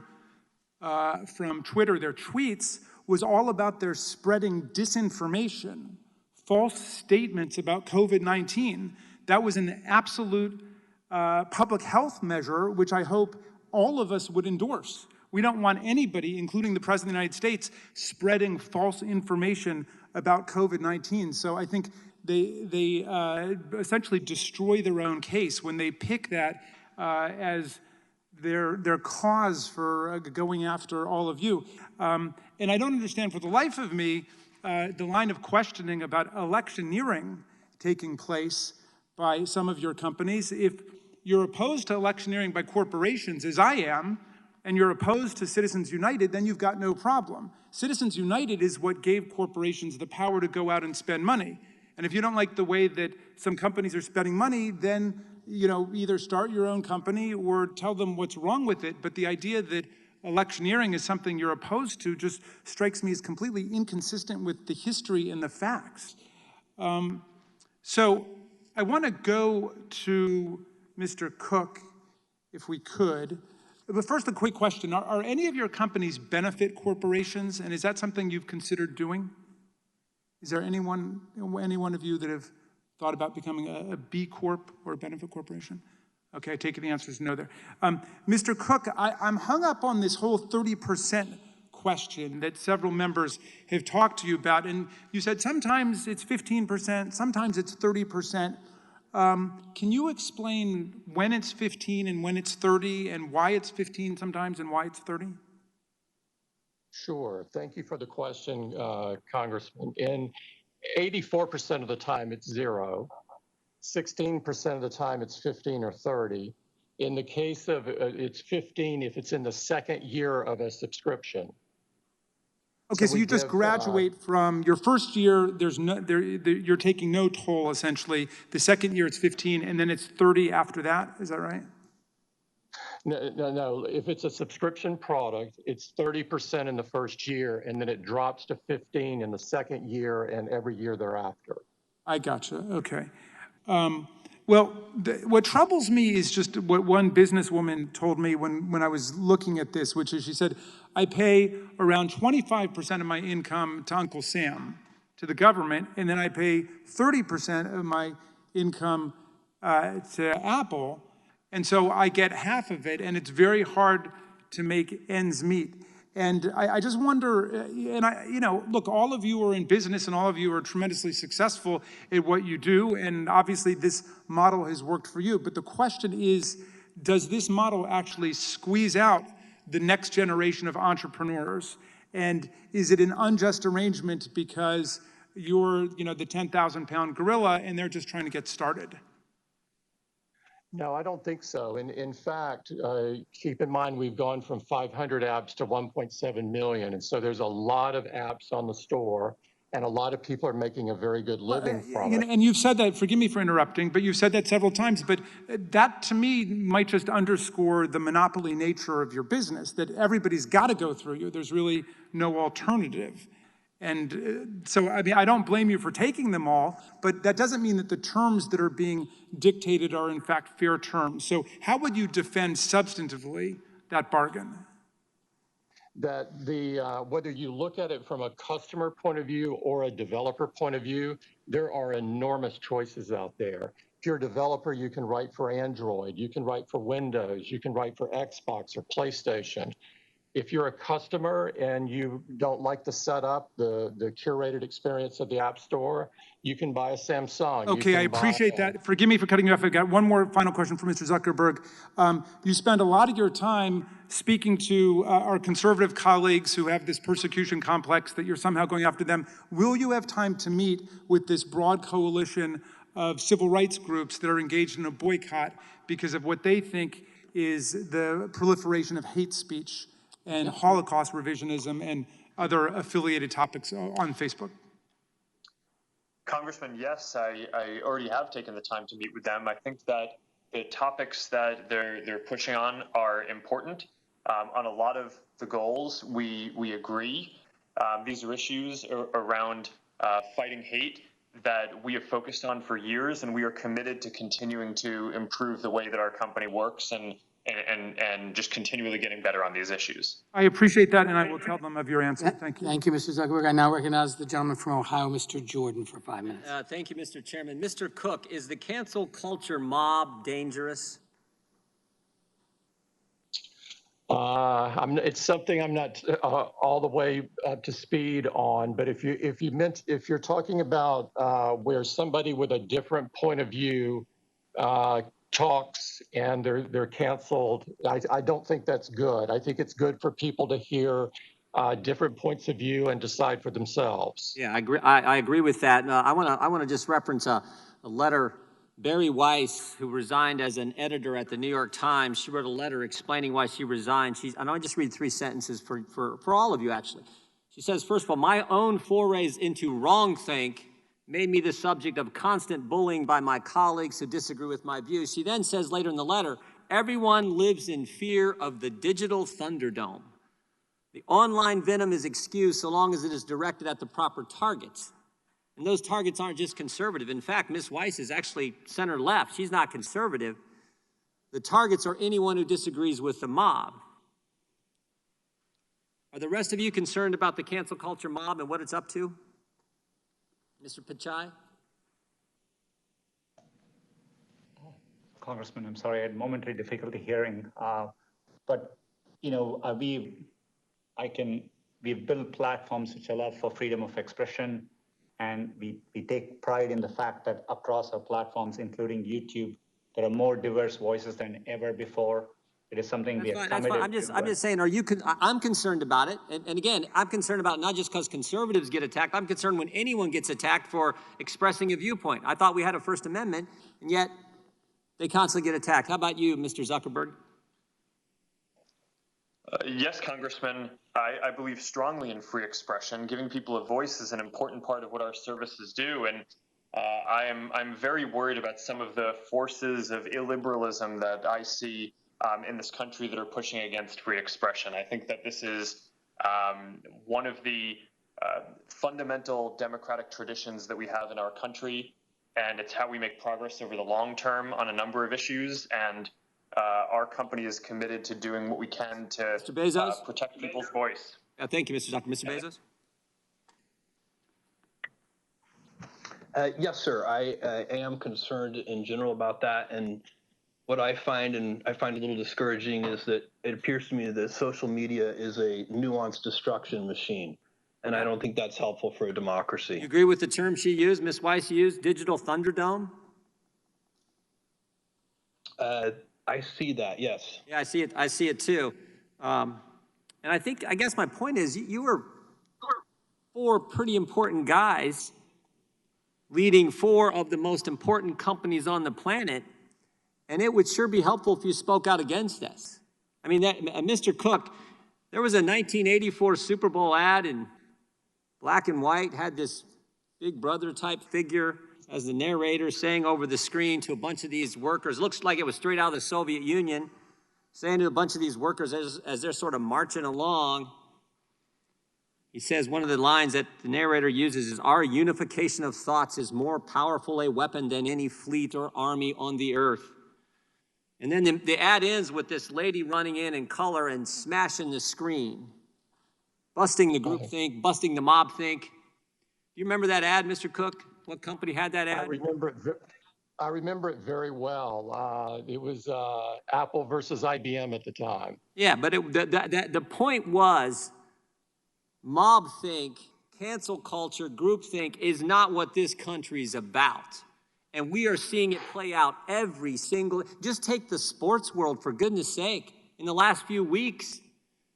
From Twitter, their tweets, was all about their spreading disinformation, false statements about COVID-19. That was an absolute public health measure, which I hope all of us would endorse. We don't want anybody, including the President of the United States, spreading false information about COVID-19. So I think they essentially destroy their own case when they pick that as their cause for going after all of you. And I don't understand for the life of me the line of questioning about electioneering taking place by some of your companies. If you're opposed to electioneering by corporations, as I am, and you're opposed to Citizens United, then you've got no problem. Citizens United is what gave corporations the power to go out and spend money. And if you don't like the way that some companies are spending money, then either start your own company or tell them what's wrong with it. But the idea that electioneering is something you're opposed to just strikes me as completely inconsistent with the history and the facts. So I want to go to Mr. Cook, if we could. But first, a quick question. Are any of your companies benefit corporations, and is that something you've considered doing? Is there any one of you that have thought about becoming a B Corp or a benefit corporation? Okay, I take it the answer is no there. Mr. Cook, I'm hung up on this whole 30% question that several members have talked to you about, and you said sometimes it's 15%, sometimes it's 30%. Can you explain when it's 15 and when it's 30 and why it's 15 sometimes and why it's 30? Sure. Thank you for the question, Congressman. In 84% of the time, it's 0. 16% of the time, it's 15 or 30. In the case of it's 15 if it's in the second year of a subscription. Okay, so you just graduate from your first year, you're taking no toll, essentially. The second year, it's 15, and then it's 30 after that. Is that right? No. If it's a subscription product, it's 30% in the first year, and then it drops to 15 in the second year and every year thereafter. I gotcha. Okay. What troubles me is just what one businesswoman told me when I was looking at this, which is she said, I pay around 25% of my income to Uncle Sam, to the government, and then I pay 30% of my income to Apple, and so I get half of it, and it's very hard to make ends meet. And I just wonder, look, all of you are in business and all of you are tremendously successful at what you do, and obviously this model has worked for you. But the question is, does this model actually squeeze out the next generation of entrepreneurs? And is it an unjust arrangement because you're, the 10,000-pound gorilla and they're just trying to get started? No, I don't think so. In fact, keep in mind we've gone from 500 apps to 1.7 million. And so there's a lot of apps on the store, and a lot of people are making a very good living from it. And you've said that, forgive me for interrupting, but you've said that several times. But that, to me, might just underscore the monopoly nature of your business, that everybody's got to go through you. There's really no alternative. And so, I don't blame you for taking them all, but that doesn't mean that the terms that are being dictated are in fact fair terms. So how would you defend substantively that bargain? That whether you look at it from a customer point of view or a developer point of view, there are enormous choices out there. If you're a developer, you can write for Android, you can write for Windows, you can write for Xbox or PlayStation. If you're a customer and you don't like the setup, the curated experience of the App Store, you can buy a Samsung. Okay, I appreciate that. Forgive me for cutting you off. I've got one more final question for Mr. Zuckerberg. You spend a lot of your time speaking to our conservative colleagues who have this persecution complex that you're somehow going after them. Will you have time to meet with this broad coalition of civil rights groups that are engaged in a boycott because of what they think is the proliferation of hate speech and Holocaust revisionism and other affiliated topics on Facebook? Congressman, yes, I already have taken the time to meet with them. I think that the topics that they're pushing on are important. On a lot of the goals, we agree. These are issues around fighting hate that we have focused on for years, and we are committed to continuing to improve the way that our company works and just continually getting better on these issues. I appreciate that, and I will tell them of your answer. Thank you. Thank you, Mr. Zuckerberg. I now recognize the gentleman from Ohio, Mr. Jordan, for 5 minutes. Thank you, Mr. Chairman. Mr. Cook, is the cancel culture mob dangerous? It's something I'm not all the way up to speed on, but if you're talking about where somebody with a different point of view talks and they're canceled, I don't think that's good. I think it's good for people to hear different points of view and decide for themselves. Yeah, I agree with that. I want to just reference a letter. Barry Weiss, who resigned as an editor at the New York Times, she wrote a letter explaining why she resigned. And I'll just read 3 sentences for all of you, actually. She says, first of all, my own forays into wrongthink made me the subject of constant bullying by my colleagues who disagree with my views. She then says later in the letter, everyone lives in fear of the digital Thunderdome. The online venom is excused so long as it is directed at the proper targets. And those targets aren't just conservative. In fact, Ms. Weiss is actually center left. She's not conservative. The targets are anyone who disagrees with the mob. Are the rest of you concerned about the cancel culture mob and what it's up to? Mr. Pichai? Congressman, I'm sorry, I had momentary difficulty hearing. But, you know, we've built platforms which allow for freedom of expression, and we take pride in the fact that across our platforms, including YouTube, there are more diverse voices than ever before. It is something we are committed to. I'm just saying, I'm concerned about it. And again, I'm concerned about it not just because conservatives get attacked. I'm concerned when anyone gets attacked for expressing a viewpoint. I thought we had a First Amendment, and yet they constantly get attacked. How about you, Mr. Zuckerberg? Yes, Congressman, I believe strongly in free expression. Giving people a voice is an important part of what our services do. And I'm very worried about some of the forces of illiberalism that I see in this country that are pushing against free expression. I think that this is one of the fundamental democratic traditions that we have in our country, and it's how we make progress over the long term on a number of issues. And our company is committed to doing what we can to protect people's voice. Thank you, Mr. Zuckerberg. Mr. Bezos? Yes, sir. I am concerned in general about that. And what I find a little discouraging is that it appears to me that social media is a nuanced destruction machine. And I don't think that's helpful for a democracy. You agree with the term she used, Ms. Weiss used, digital Thunderdome? I see that, yes. Yeah, I see it too. And I guess my point is you were 4 pretty important guys leading 4 of the most important companies on the planet, and it would sure be helpful if you spoke out against this. I mean, Mr. Cook, there was a 1984 Super Bowl ad in black and white, had this Big Brother type figure as the narrator saying over the screen to a bunch of these workers, looks like it was straight out of the Soviet Union, saying to a bunch of these workers as they're sort of marching along, he says one of the lines that the narrator uses is, "Our unification of thoughts is more powerful a weapon than any fleet or army on the earth." And then the ad ends with this lady running in color and smashing the screen, busting the groupthink, busting the mob think. Do you remember that ad, Mr. Cook? What company had that ad? I remember it very well. It was Apple versus IBM at the time. Yeah, but the point was, mob think, cancel culture, groupthink is not what this country's about. And we are seeing it play out every single, just take the sports world, for goodness sake. In the last few weeks,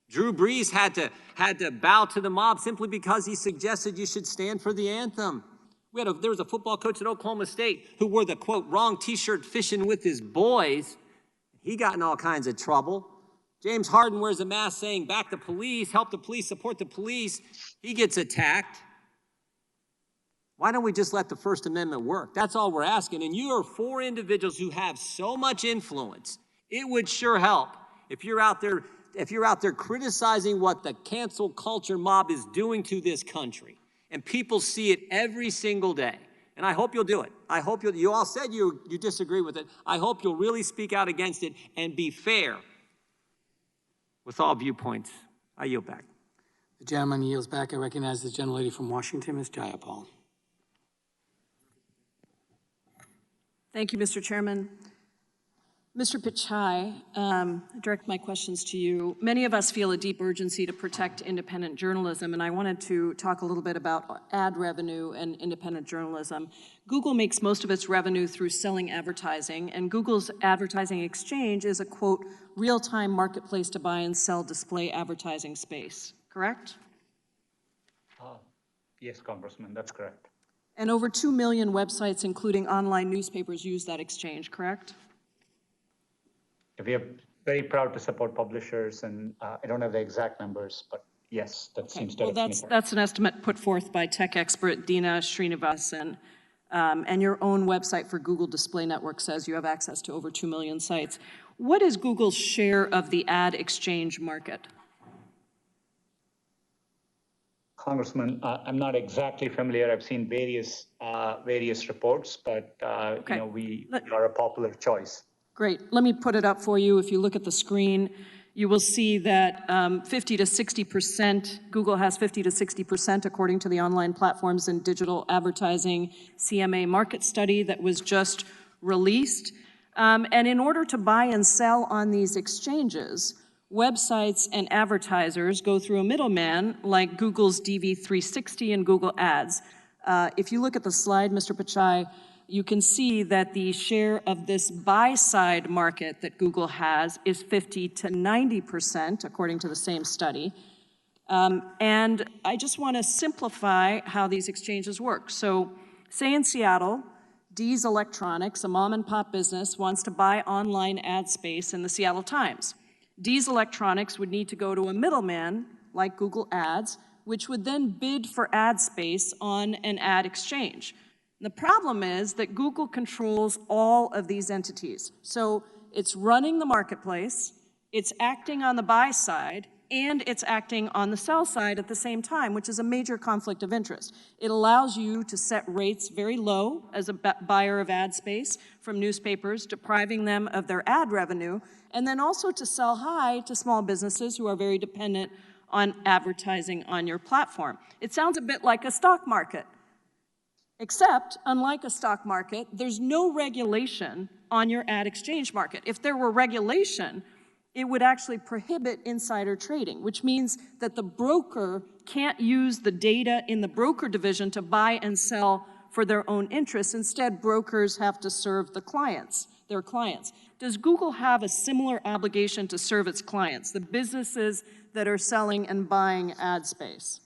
Drew Brees had to bow to the mob simply because he suggested you should stand for the anthem. There was a football coach at Oklahoma State who wore the, quote, wrong t-shirt fishing with his boys. He got in all kinds of trouble. James Harden wears a mask saying, back the police, help the police, support the police. He gets attacked. Why don't we just let the First Amendment work? That's all we're asking. And you are 4 individuals who have so much influence. It would sure help if you're out there criticizing what the cancel culture mob is doing to this country. And people see it every single day. And I hope you'll do it. I hope you all said you disagree with it. I hope you'll really speak out against it and be fair with all viewpoints. I yield back. The gentleman yields back. I recognize the gentlelady from Washington, Ms. Jayapal. Thank you, Mr. Chairman. Mr. Pichai, I direct my questions to you. Many of us feel a deep urgency to protect independent journalism, and I wanted to talk a little bit about ad revenue and independent journalism. Google makes most of its revenue through selling advertising, and Google's advertising exchange is a, quote, real-time marketplace to buy and sell display advertising space, correct? Yes, Congressman, that's correct. And over 2 million websites, including online newspapers, use that exchange, correct? We are very proud to support publishers, and I don't have the exact numbers, but yes, that seems to that's an estimate put forth by tech expert Dina Srinivasan, and your own website for Google Display Network says you have access to over 2 million sites. What is Google's share of the ad exchange market? Congressman, I'm not exactly familiar. I've seen various reports, but we are a popular choice. Great. Let me put it up for you. If you look at the screen, you will see that 50 to 60%, Google has 50 to 60% according to the Online Platforms and Digital Advertising CMA market study that was just released. And in order to buy and sell on these exchanges, websites and advertisers go through a middleman like Google's DV360 and Google Ads. If you look at the slide, Mr. Pichai, you can see that the share of this buy-side market that Google has is 50 to 90%, according to the same study. And I just want to simplify how these exchanges work. So say in Seattle, Dee's Electronics, a mom-and-pop business, wants to buy online ad space in the Seattle Times. Dee's Electronics would need to go to a middleman like Google Ads, which would then bid for ad space on an ad exchange. The problem is that Google controls all of these entities. So it's running the marketplace, it's acting on the buy side, and it's acting on the sell side at the same time, which is a major conflict of interest. It allows you to set rates very low as a buyer of ad space from newspapers, depriving them of their ad revenue, and then also to sell high to small businesses who are very dependent on advertising on your platform. It sounds a bit like a stock market. Except, unlike a stock market, there's no regulation on your ad exchange market. If there were regulation, it would actually prohibit insider trading, which means that the broker can't use the data in the broker division to buy and sell for their own interests. Instead, brokers have to serve the clients, their clients. Does Google have a similar obligation to serve its clients, the businesses that are selling and buying ad space?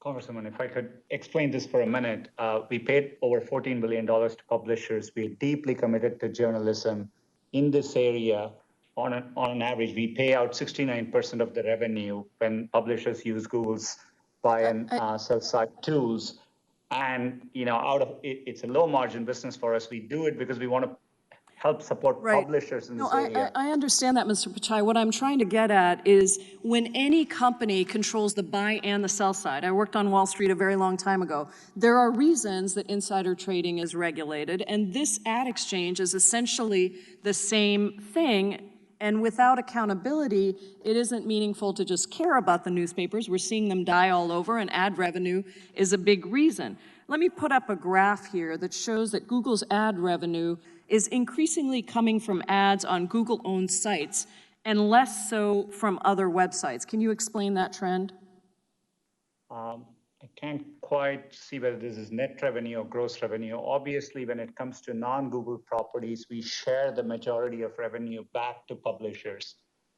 Congresswoman, if I could explain this for a minute. We paid over $14 billion to publishers. We're deeply committed to journalism in this area. On an average, we pay out 69% of the revenue when publishers use Google's buy and sell side tools. And it's a low margin business for us. We do it because we want to help support publishers in this area. I understand that, Mr. Pichai. What I'm trying to get at is when any company controls the buy and the sell side, I worked on Wall Street a very long time ago, there are reasons that insider trading is regulated, and this ad exchange is essentially the same thing. And without accountability, it isn't meaningful to just care about the newspapers. We're seeing them die all over, and ad revenue is a big reason. Let me put up a graph here that shows that Google's ad revenue is increasingly coming from ads on Google-owned sites and less so from other websites. Can you explain that trend? I can't quite see whether this is net revenue or gross revenue. Obviously, when it comes to non-Google properties, we share the majority of revenue back to publishers,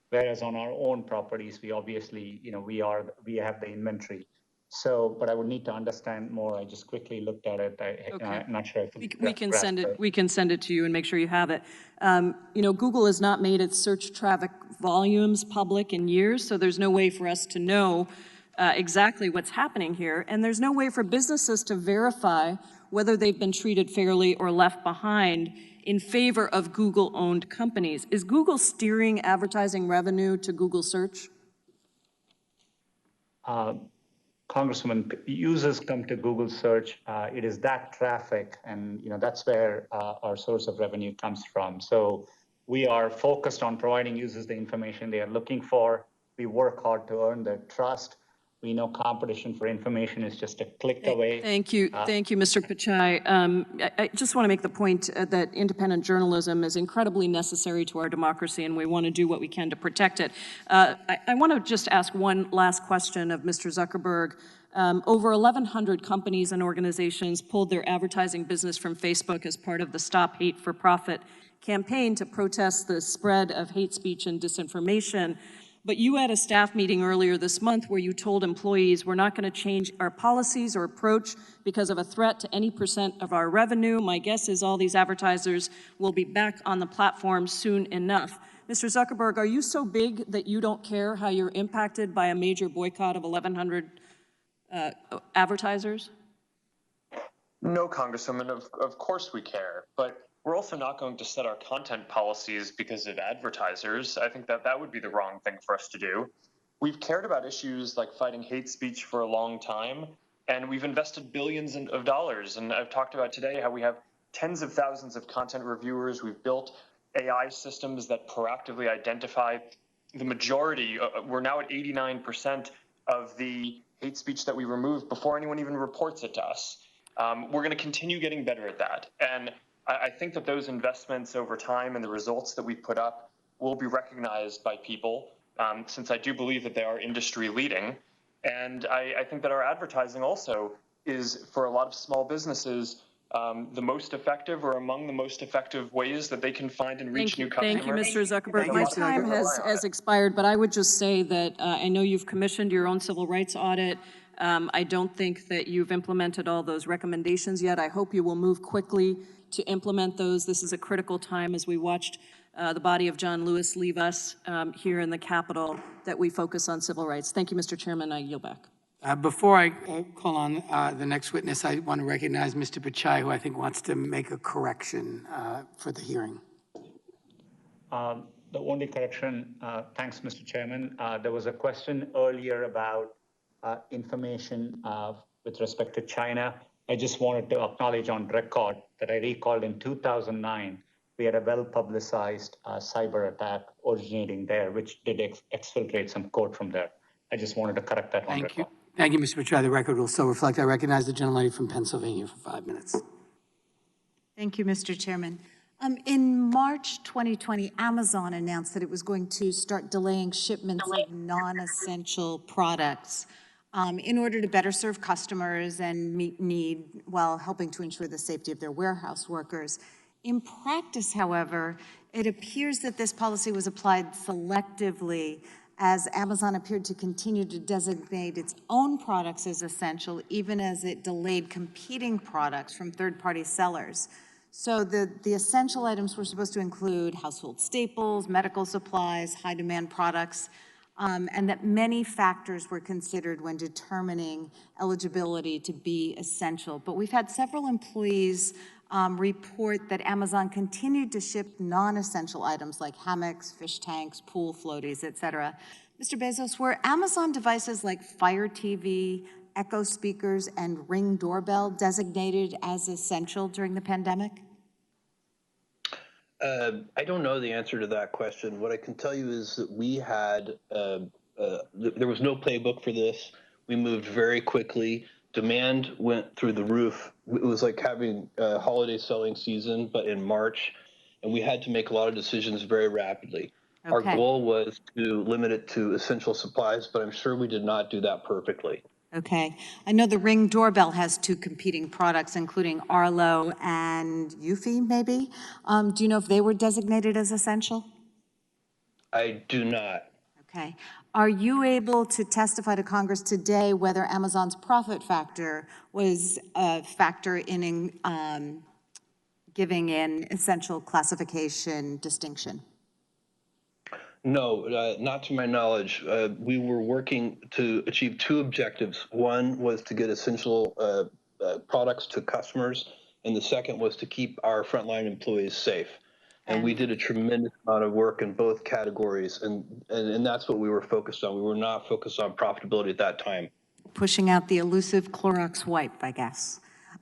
whereas on our own properties, we obviously, we have the inventory. So, but I would need to understand more. I just quickly looked at it. I'm not sure if we can send it. We can send it to you and make sure you have it. Google has not made its search traffic volumes public in years, so there's no way for us to know exactly what's happening here, and there's no way for businesses to verify whether they've been treated fairly or left behind in favor of Google-owned companies. Is Google steering advertising revenue to Google Search? Congresswoman, users come to Google Search. It is that traffic, and that's where our source of revenue comes from. So we are focused on providing users the information they are looking for. We work hard to earn their trust. We know competition for information is just a click away. Thank you, Mr. Pichai. I just want to make the point that independent journalism is incredibly necessary to our democracy, and we want to do what we can to protect it. I want to just ask one last question of Mr. Zuckerberg. Over 1,100 companies and organizations pulled their advertising business from Facebook as part of the Stop Hate for Profit campaign to protest the spread of hate speech and disinformation. But you had a staff meeting earlier this month where you told employees we're not going to change our policies or approach because of a threat to any % of our revenue. My guess is all these advertisers will be back on the platform soon enough. Mr. Zuckerberg, are you so big that you don't care how you're impacted by a major boycott of 1,100 advertisers? No, Congresswoman, of course we care, but we're also not going to set our content policies because of advertisers. I think that would be the wrong thing for us to do. We've cared about issues like fighting hate speech for a long time, and we've invested billions of dollars. And I've talked about today how we have tens of thousands of content reviewers. We've built AI systems that proactively identify the majority. We're now at 89% of the hate speech that we remove before anyone even reports it to us. We're going to continue getting better at that. And I think that those investments over time and the results that we put up will be recognized by people, since I do believe that they are industry leading. And I think that our advertising also is, for a lot of small businesses, the most effective or among the most effective ways that they can find and reach new customers. Thank you, Mr. Zuckerberg. My time has expired, but I would just say that I know you've commissioned your own civil rights audit. I don't think that you've implemented all those recommendations yet. I hope you will move quickly to implement those. This is a critical time as we watched the body of John Lewis leave us here in the Capitol, that we focus on civil rights. Thank you, Mr. Chairman. I yield back. Before I call on the next witness, I want to recognize Mr. Pichai, who I think wants to make a correction for the hearing. The only correction, thanks, Mr. Chairman. There was a question earlier about information with respect to China. I just wanted to acknowledge on record that I recalled in 2009, we had a well-publicized cyber attack originating there, which did exfiltrate some code from there. I just wanted to correct that on record. Thank you, Mr. Pichai. The record will so reflect. I recognize the gentlelady from Pennsylvania for 5 minutes. Thank you, Mr. Chairman. In March 2020, Amazon announced that it was going to start delaying shipments of non-essential products in order to better serve customers and meet need while helping to ensure the safety of their warehouse workers. In practice, however, it appears that this policy was applied selectively, as Amazon appeared to continue to designate its own products as essential, even as it delayed competing products from third-party sellers. So the essential items were supposed to include household staples, medical supplies, high-demand products, and that many factors were considered when determining eligibility to be essential. But we've had several employees report that Amazon continued to ship non-essential items like hammocks, fish tanks, pool floaties, et cetera. Mr. Bezos, were Amazon devices like Fire TV, Echo speakers, and Ring doorbell designated as essential during the pandemic? I don't know the answer to that question. What I can tell you is that we had, there was no playbook for this. We moved very quickly. Demand went through the roof. It was like having a holiday selling season, but in March, and we had to make a lot of decisions very rapidly. Okay. Our goal was to limit it to essential supplies, but I'm sure we did not do that perfectly. Okay. I know the Ring doorbell has two competing products, including Arlo and Eufy, maybe. Do you know if they were designated as essential? I do not. Okay. Are you able to testify to Congress today whether Amazon's profit factor was a factor in giving an essential classification distinction? No, not to my knowledge. We were working to achieve two objectives. One was to get essential products to customers, and the second was to keep our frontline employees safe. And we did a tremendous amount of work in both categories, and that's what we were focused on. We were not focused on profitability at that time. Pushing out the elusive Clorox wipe, I guess.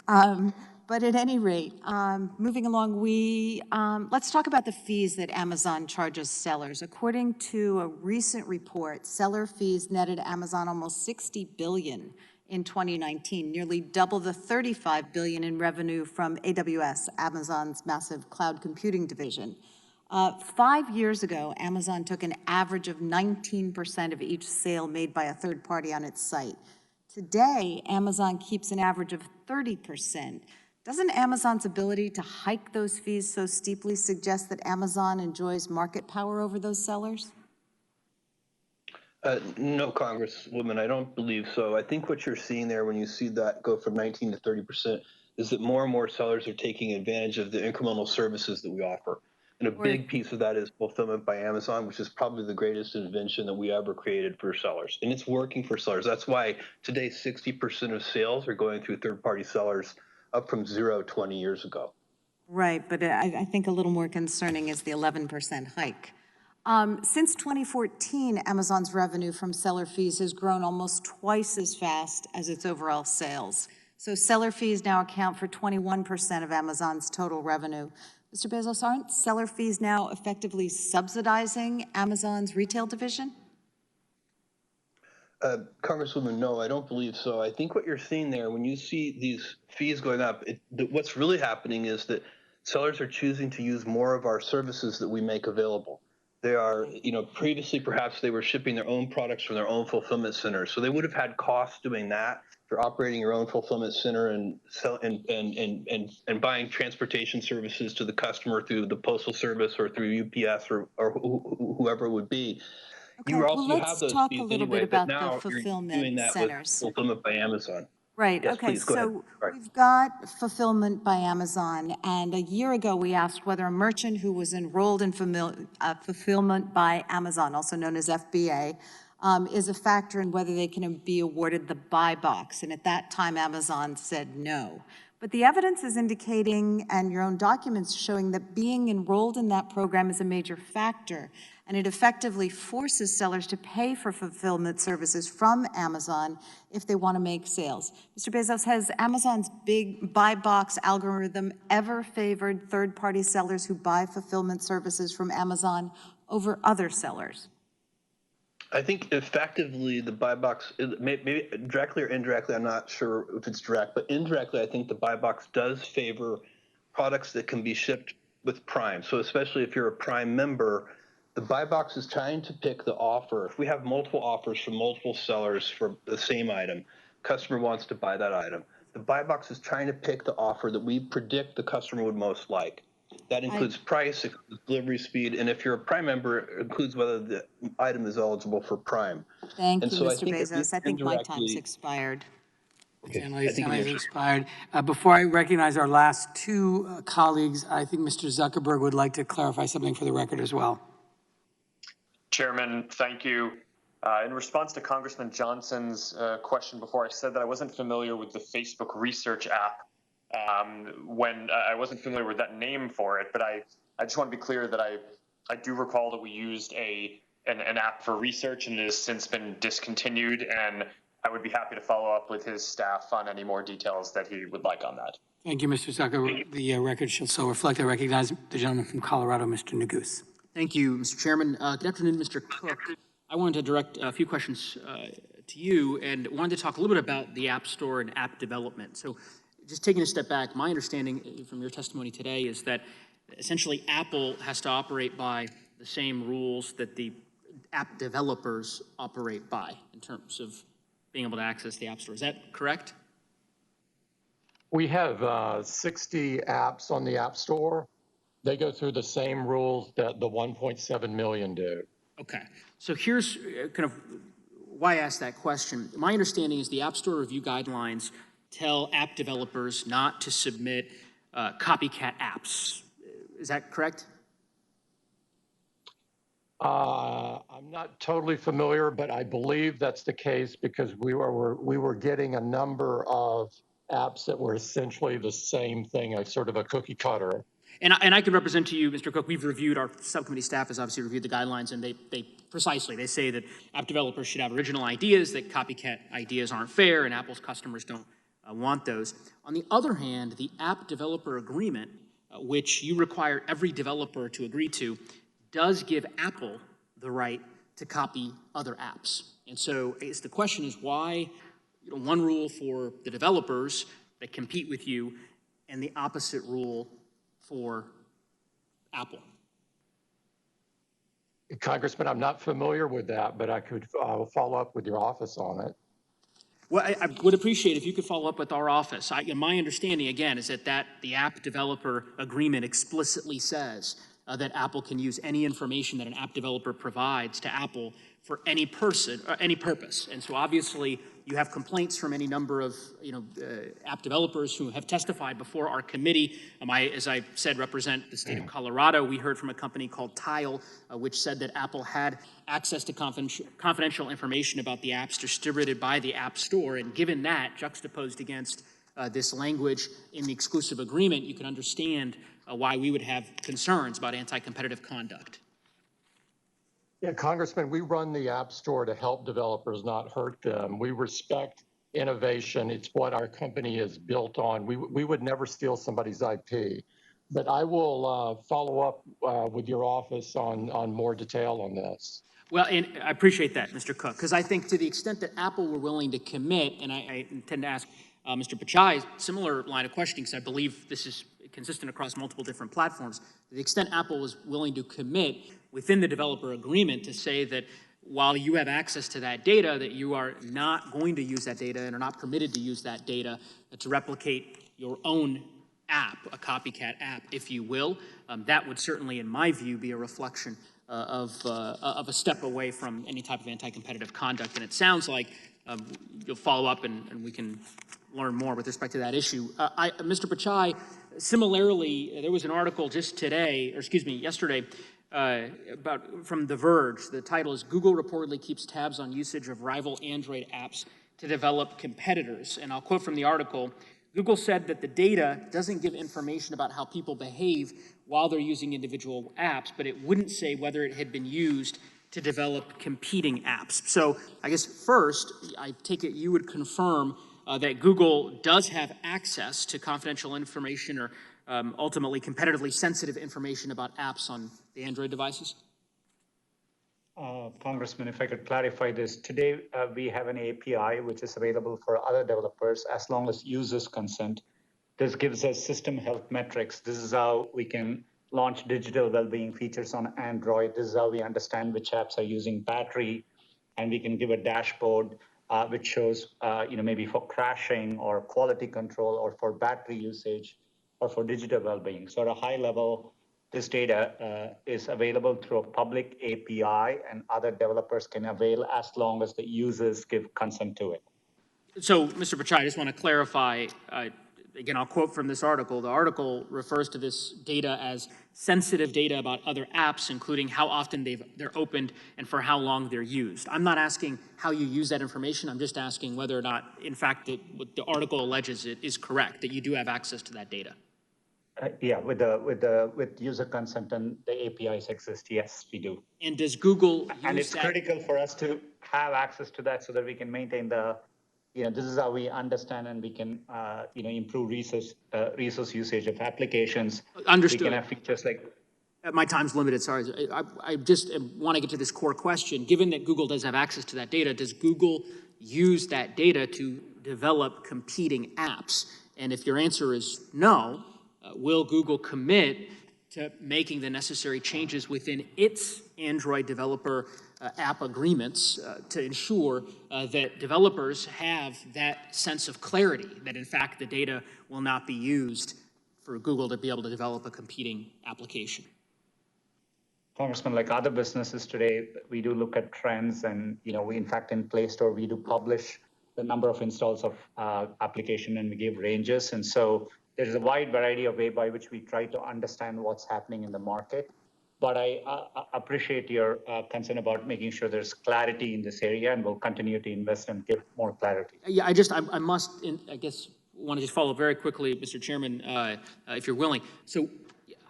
But at any rate, moving along, let's talk about the fees that Amazon charges sellers. According to a recent report, seller fees netted Amazon almost $60 billion in 2019, nearly double the $35 billion in revenue from AWS, Amazon's massive cloud computing division. 5 years ago, Amazon took an average of 19% of each sale made by a third party on its site. Today, Amazon keeps an average of 30%. Doesn't Amazon's ability to hike those fees so steeply suggest that Amazon enjoys market power over those sellers? No, Congresswoman, I don't believe so. I think what you're seeing there when you see that go from 19 to 30% is that more and more sellers are taking advantage of the incremental services that we offer. And a big piece of that is fulfillment by Amazon, which is probably the greatest invention that we ever created for sellers. And it's working for sellers. That's why today 60% of sales are going through third-party sellers, up from 0 20 years ago. Right, but I think a little more concerning is the 11% hike. Since 2014, Amazon's revenue from seller fees has grown almost twice as fast as its overall sales. So seller fees now account for 21% of Amazon's total revenue. Mr. Bezos, aren't seller fees now effectively subsidizing Amazon's retail division? Congresswoman, no, I don't believe so. I think what you're seeing there, when you see these fees going up, what's really happening is that sellers are choosing to use more of our services that we make available. They are, previously perhaps they were shipping their own products from their own fulfillment centers, so they would have had costs doing that. For operating your own fulfillment center and buying transportation services to the customer through the Postal Service or through UPS or whoever it would be. Okay, You well, have let's those talk fees a little anyway, bit but about the now you're doing fulfillment that centers. with Fulfillment by Amazon. Right, Yes, okay, please, go ahead. so Sorry. we've got Fulfillment by Amazon, and a year ago, we asked whether a merchant who was enrolled in Fulfillment by Amazon, also known as FBA, is a factor in whether they can be awarded the buy box, and at that time, Amazon said no. But the evidence is indicating, and your own documents showing, that being enrolled in that program is a major factor, and it effectively forces sellers to pay for fulfillment services from Amazon if they want to make sales. Mr. Bezos, has Amazon's big buy box algorithm ever favored third-party sellers who buy fulfillment services from Amazon over other sellers? I think effectively the buy box, maybe directly or indirectly, I'm not sure if it's direct, but indirectly I think the buy box does favor products that can be shipped with Prime. So especially if you're a Prime member, the buy box is trying to pick the offer. If we have multiple offers from multiple sellers for the same item, customer wants to buy that item. The buy box is trying to pick the offer that we predict the customer would most like. That includes price, it includes delivery speed, and if you're a Prime member, it includes whether the item is eligible for Prime. Thank And you, so Mr. Bezos. I think my indirectly- time's expired. Stanley's time has expired. Before I recognize our last two colleagues, I think Mr. Zuckerberg would like to clarify something for the record as well. Chairman, thank you. In response to Congressman Johnson's question before, I said that I wasn't familiar with the Facebook Research app when I wasn't familiar with that name for it, but I just want to be clear that I do recall that we used an app for research, and it has since been discontinued, and I would be happy to follow up with his staff on any more details that he would like on that. Thank you, Mr. Zuckerberg. The record shall so reflect. I recognize the gentleman from Colorado, Mr. Neguse. Thank you, Mr. Chairman. Good afternoon, Mr. Cook. I wanted to direct a few questions to you and wanted to talk a little bit about the App Store and app development. So just taking a step back, my understanding from your testimony today is that essentially Apple has to operate by the same rules that the app developers operate by in terms of being able to access the App Store. Is that correct? We have 60 apps on the App Store. They go through the same rules that the 1.7 million do. Okay. So here's kind of why I asked that question. My understanding is the App Store review guidelines tell app developers not to submit copycat apps. Is that correct? I'm not totally familiar, but I believe that's the case because we were getting a number of apps that were essentially the same thing, a sort of a cookie cutter. And I can represent to you, Mr. Cook, we've reviewed, our subcommittee staff has obviously reviewed the guidelines, and they say that app developers should have original ideas, that copycat ideas aren't fair, and Apple's customers don't want those. On the other hand, the app developer agreement, which you require every developer to agree to, does give Apple the right to copy other apps. And so the question is why one rule for the developers that compete with you and the opposite rule for Apple? Congressman, I'm not familiar with that, but I could follow up with your office on it. Well, I would appreciate if you could follow up with our office. My understanding, again, is that the app developer agreement explicitly says that Apple can use any information that an app developer provides to Apple for any person, any purpose. And so obviously you have complaints from any number of app developers who have testified before our committee. As I said, represent the state of Colorado. We heard from a company called Tile, which said that Apple had access to confidential information about the apps distributed by the App Store. And given that, juxtaposed against this language in the exclusive agreement, you can understand why we would have concerns about anti-competitive conduct. Yeah, Congressman, we run the App Store to help developers, not hurt them. We respect innovation. It's what our company is built on. We would never steal somebody's IP. But I will follow up with your office on more detail on this. Well, and I appreciate that, Mr. Cook, because I think to the extent that Apple were willing to commit, and I intend to ask Mr. Pichai similar line of questioning, because I believe this is consistent across multiple different platforms. To the extent Apple was willing to commit within the developer agreement to say that while you have access to that data, that you are not going to use that data and are not permitted to use that data to replicate your own app, a copycat app, if you will, that would certainly, in my view, be a reflection of a step away from any type of anti-competitive conduct. And it sounds like you'll follow up and we can learn more with respect to that issue. Mr. Pichai, similarly, there was an article just today, or excuse me, yesterday, from The Verge. The title is "Google Reportedly Keeps Tabs on Usage of Rival Android Apps to Develop Competitors." And I'll quote from the article, Google said that the data doesn't give information about how people behave while they're using individual apps, but it wouldn't say whether it had been used to develop competing apps. So I guess first, I take it you would confirm that Google does have access to confidential information or ultimately competitively sensitive information about apps on the Android devices? Congressman, if I could clarify this. Today, we have an API which is available for other developers as long as users consent. This gives us system health metrics. This is how we can launch digital well-being features on Android. This is how we understand which apps are using battery, and we can give a dashboard which shows, maybe for crashing or quality control or for battery usage or for digital well-being. So at a high level, this data is available through a public API, and other developers can avail as long as the users give consent to it. So, Mr. Pichai, I just want to clarify, again, I'll quote from this article. The article refers to this data as sensitive data about other apps, including how often they're opened and for how long they're used. I'm not asking how you use that information. I'm just asking whether or not, in fact, what the article alleges it is correct, that you do have access to that data. Yeah, with user consent and the APIs exist, yes, we do. And does Google use and it's that? critical for us to have access to that so that we can maintain the, this is how we understand and we can, improve resource usage of applications. Understood. We can have features like. My time's limited, sorry. I just want to get to this core question. Given that Google does have access to that data, does Google use that data to develop competing apps? And if your answer is no, will Google commit to making the necessary changes within its Android developer app agreements to ensure that developers have that sense of clarity that, in fact, the data will not be used for Google to be able to develop a competing application? Congressman, like other businesses today, we do look at trends, and we, in fact, in Play Store, we do publish the number of installs of application, and we give ranges. And so there's a wide variety of way by which we try to understand what's happening in the market. But I appreciate your concern about making sure there's clarity in this area, and we'll continue to invest and give more clarity. Yeah, I must, I guess, want to just follow very quickly, Mr. Chairman, if you're willing. So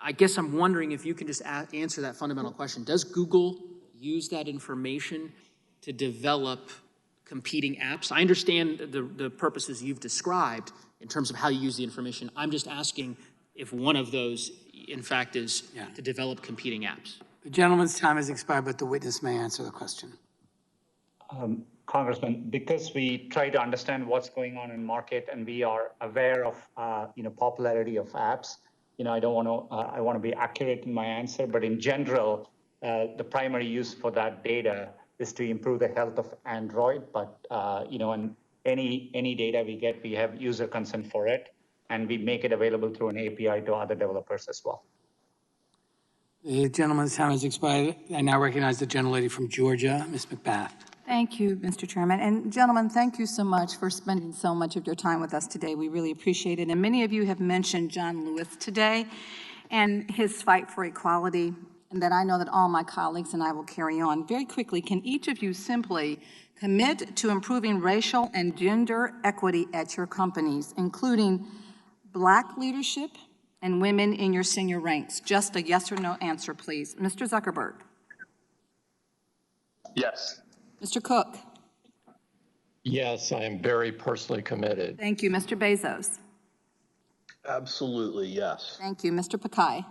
I guess I'm wondering if you can just answer that fundamental question. Does Google use that information to develop competing apps? I understand the purposes you've described in terms of how you use the information. I'm just asking if one of those, in fact, is to develop competing apps. The gentleman's time has expired, but the witness may answer the question. Congressman, because we try to understand what's going on in market and we are aware of, popularity of apps, I don't want to, I want to be accurate in my answer, but in general, the primary use for that data is to improve the health of Android. But, and any data we get, we have user consent for it, and we make it available through an API to other developers as well. The gentleman's time has expired. I now recognize the gentlelady from Georgia, Ms. McBath. Thank you, Mr. Chairman. And gentlemen, thank you so much for spending so much of your time with us today. We really appreciate it. And many of you have mentioned John Lewis today and his fight for equality, and that I know that all my colleagues and I will carry on. Very quickly, can each of you simply commit to improving racial and gender equity at your companies, including Black leadership and women in your senior ranks? Just a yes or no answer, please. Mr. Zuckerberg. Yes. Mr. Cook? Yes, I am very personally committed. Thank you. Mr. Bezos? Absolutely, yes. Thank you. Mr. Pakai?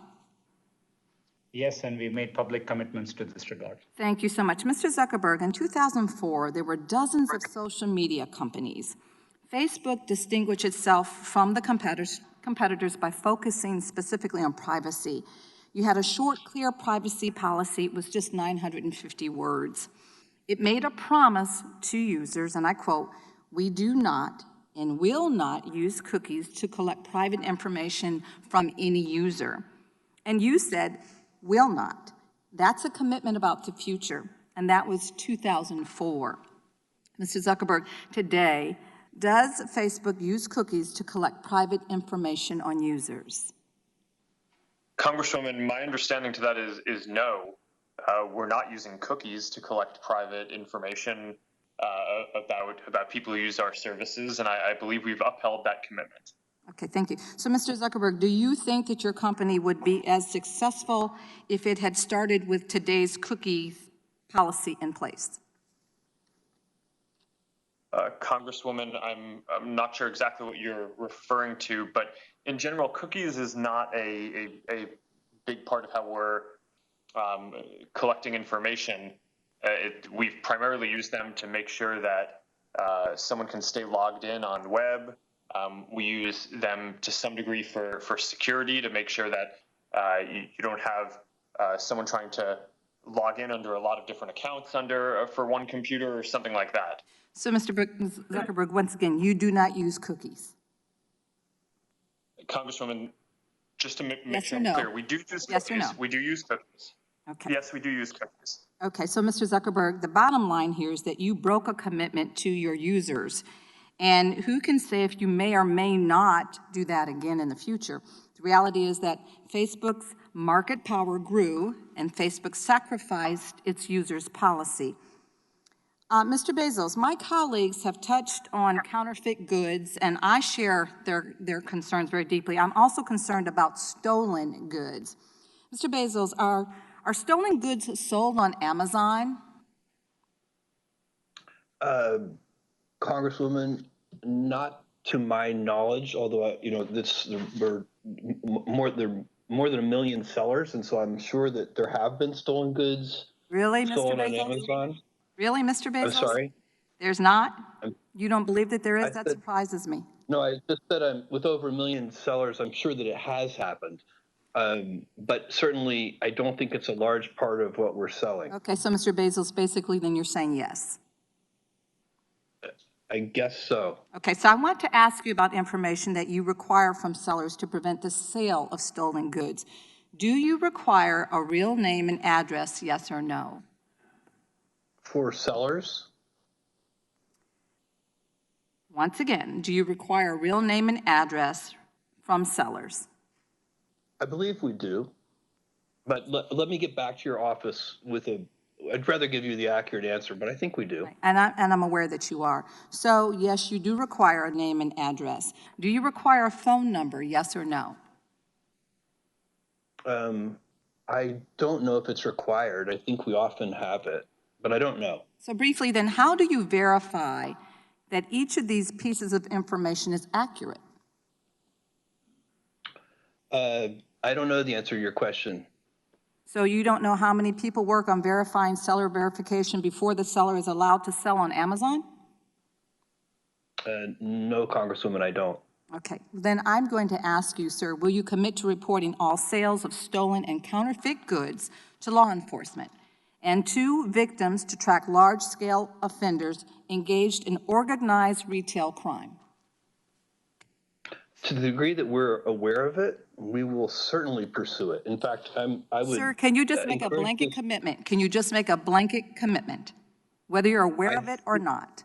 Yes, and we made public commitments to this regard. Thank you so much. Mr. Zuckerberg, in 2004, there were dozens of social media companies. Facebook distinguished itself from the competitors by focusing specifically on privacy. You had a short, clear privacy policy. It was just 950 words. It made a promise to users, and I quote, "We do not and will not use cookies to collect private information from any user." And you said, "will not." That's a commitment about the future, and that was 2004. Mr. Zuckerberg, today, does Facebook use cookies to collect private information on users? Congresswoman, my understanding to that is no. We're not using cookies to collect private information about people who use our services, and I believe we've upheld that commitment. Okay, thank you. So, Mr. Zuckerberg, do you think that your company would be as successful if it had started with today's cookies policy in place? Congresswoman, I'm not sure exactly what you're referring to, but in general, cookies is not a big part of how we're collecting information. We've primarily used them to make sure that someone can stay logged in on the web. We use them to some degree for security, to make sure that you don't have someone trying to log in under a lot of different accounts for one computer or something like that. So, Mr. Zuckerberg, once again, you do not use cookies? Congresswoman, just to make Yes sure or I'm no? clear, we do use cookies. Yes or no? We do use cookies. Okay. Yes, we do use cookies. Okay, so Mr. Zuckerberg, the bottom line here is that you broke a commitment to your users. And who can say if you may or may not do that again in the future? The reality is that Facebook's market power grew and Facebook sacrificed its users' policy. Mr. Bezos, my colleagues have touched on counterfeit goods, and I share their concerns very deeply. I'm also concerned about stolen goods. Mr. Bezos, are stolen goods sold on Amazon? Congresswoman, not to my knowledge, although, we're more than 1 million sellers, and so I'm sure that there have been stolen goods Really, Mr. stolen on Bezos? Amazon. Really, Mr. Bezos? I'm sorry? There's not? You don't believe that there is? That surprises me. No, I just said with over 1 million sellers, I'm sure that it has happened. But certainly, I don't think it's a large part of what we're selling. Okay, so Mr. Bezos, basically then you're saying yes. I guess so. Okay, so I want to ask you about information that you require from sellers to prevent the sale of stolen goods. Do you require a real name and address, yes or no? For sellers? Once again, do you require a real name and address from sellers? I believe we do. But let me get back to your office with I'd rather give you the accurate answer, but I think we do. And I'm aware that you are. So, yes, you do require a name and address. Do you require a phone number, yes or no? I don't know if it's required. I think we often have it, but I don't know. So briefly then, how do you verify that each of these pieces of information is accurate? I don't know the answer to your question. So you don't know how many people work on verifying seller verification before the seller is allowed to sell on Amazon? No, Congresswoman, I don't. Okay, then I'm going to ask you, sir, will you commit to reporting all sales of stolen and counterfeit goods to law enforcement and to victims to track large-scale offenders engaged in organized retail crime? To the degree that we're aware of it, we will certainly pursue it. In fact, I would. Sir, can you just make a blanket commitment? Can you just make a blanket commitment, whether you're aware of it or not?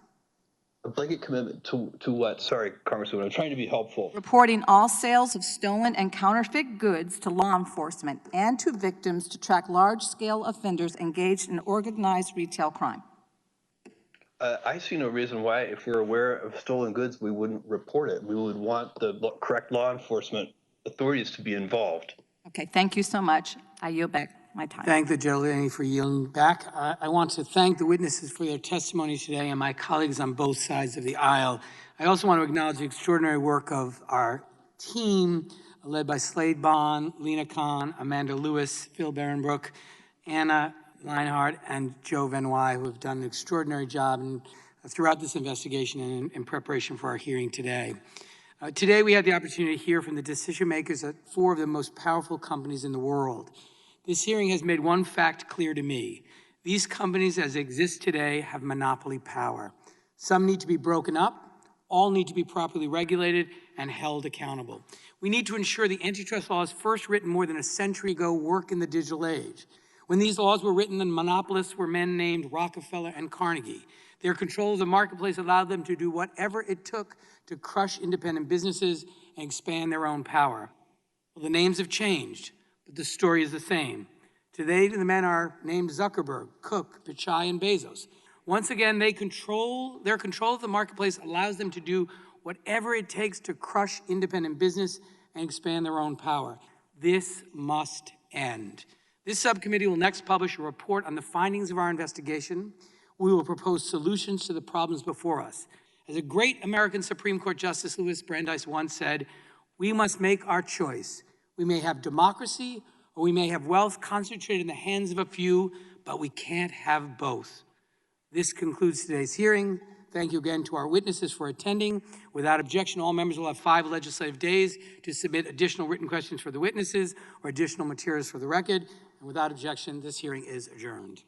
A blanket commitment to what? Sorry, Congresswoman, I'm trying to be helpful. Reporting all sales of stolen and counterfeit goods to law enforcement and to victims to track large-scale offenders engaged in organized retail crime. I see no reason why, if we're aware of stolen goods, we wouldn't report it. We would want the correct law enforcement authorities to be involved. Okay, thank you so much. I yield back. my time. Thank the gentlelady for yielding back. I want to thank the witnesses for their testimony today and my colleagues on both sides of the aisle. I also want to acknowledge the extraordinary work of our team, led by Slade Bond, Lena Kahn, Amanda Lewis, Phil Barenbrook, Anna Leinhardt, and Joe Venoy, who have done an extraordinary job throughout this investigation and in preparation for our hearing today. Today, we had the opportunity to hear from the decision makers at 4 of the most powerful companies in the world. This hearing has made one fact clear to me. These companies, as they exist today, have monopoly power. Some need to be broken up. All need to be properly regulated and held accountable. We need to ensure the antitrust laws first written more than a century ago work in the digital age. When these laws were written, the monopolists were men named Rockefeller and Carnegie. Their control of the marketplace allowed them to do whatever it took to crush independent businesses and expand their own power. Well, the names have changed, but the story is the same. Today, the men are named Zuckerberg, Cook, Pichai, and Bezos. Once again, their control of the marketplace allows them to do whatever it takes to crush independent business and expand their own power. This must end. This subcommittee will next publish a report on the findings of our investigation. We will propose solutions to the problems before us. As a great American Supreme Court Justice Louis Brandeis once said, we must make our choice. We may have democracy or we may have wealth concentrated in the hands of a few, but we can't have both. This concludes today's hearing. Thank you again to our witnesses for attending. Without objection, all members will have 5 legislative days to submit additional written questions for the witnesses or additional materials for the record. And without objection, this hearing is adjourned.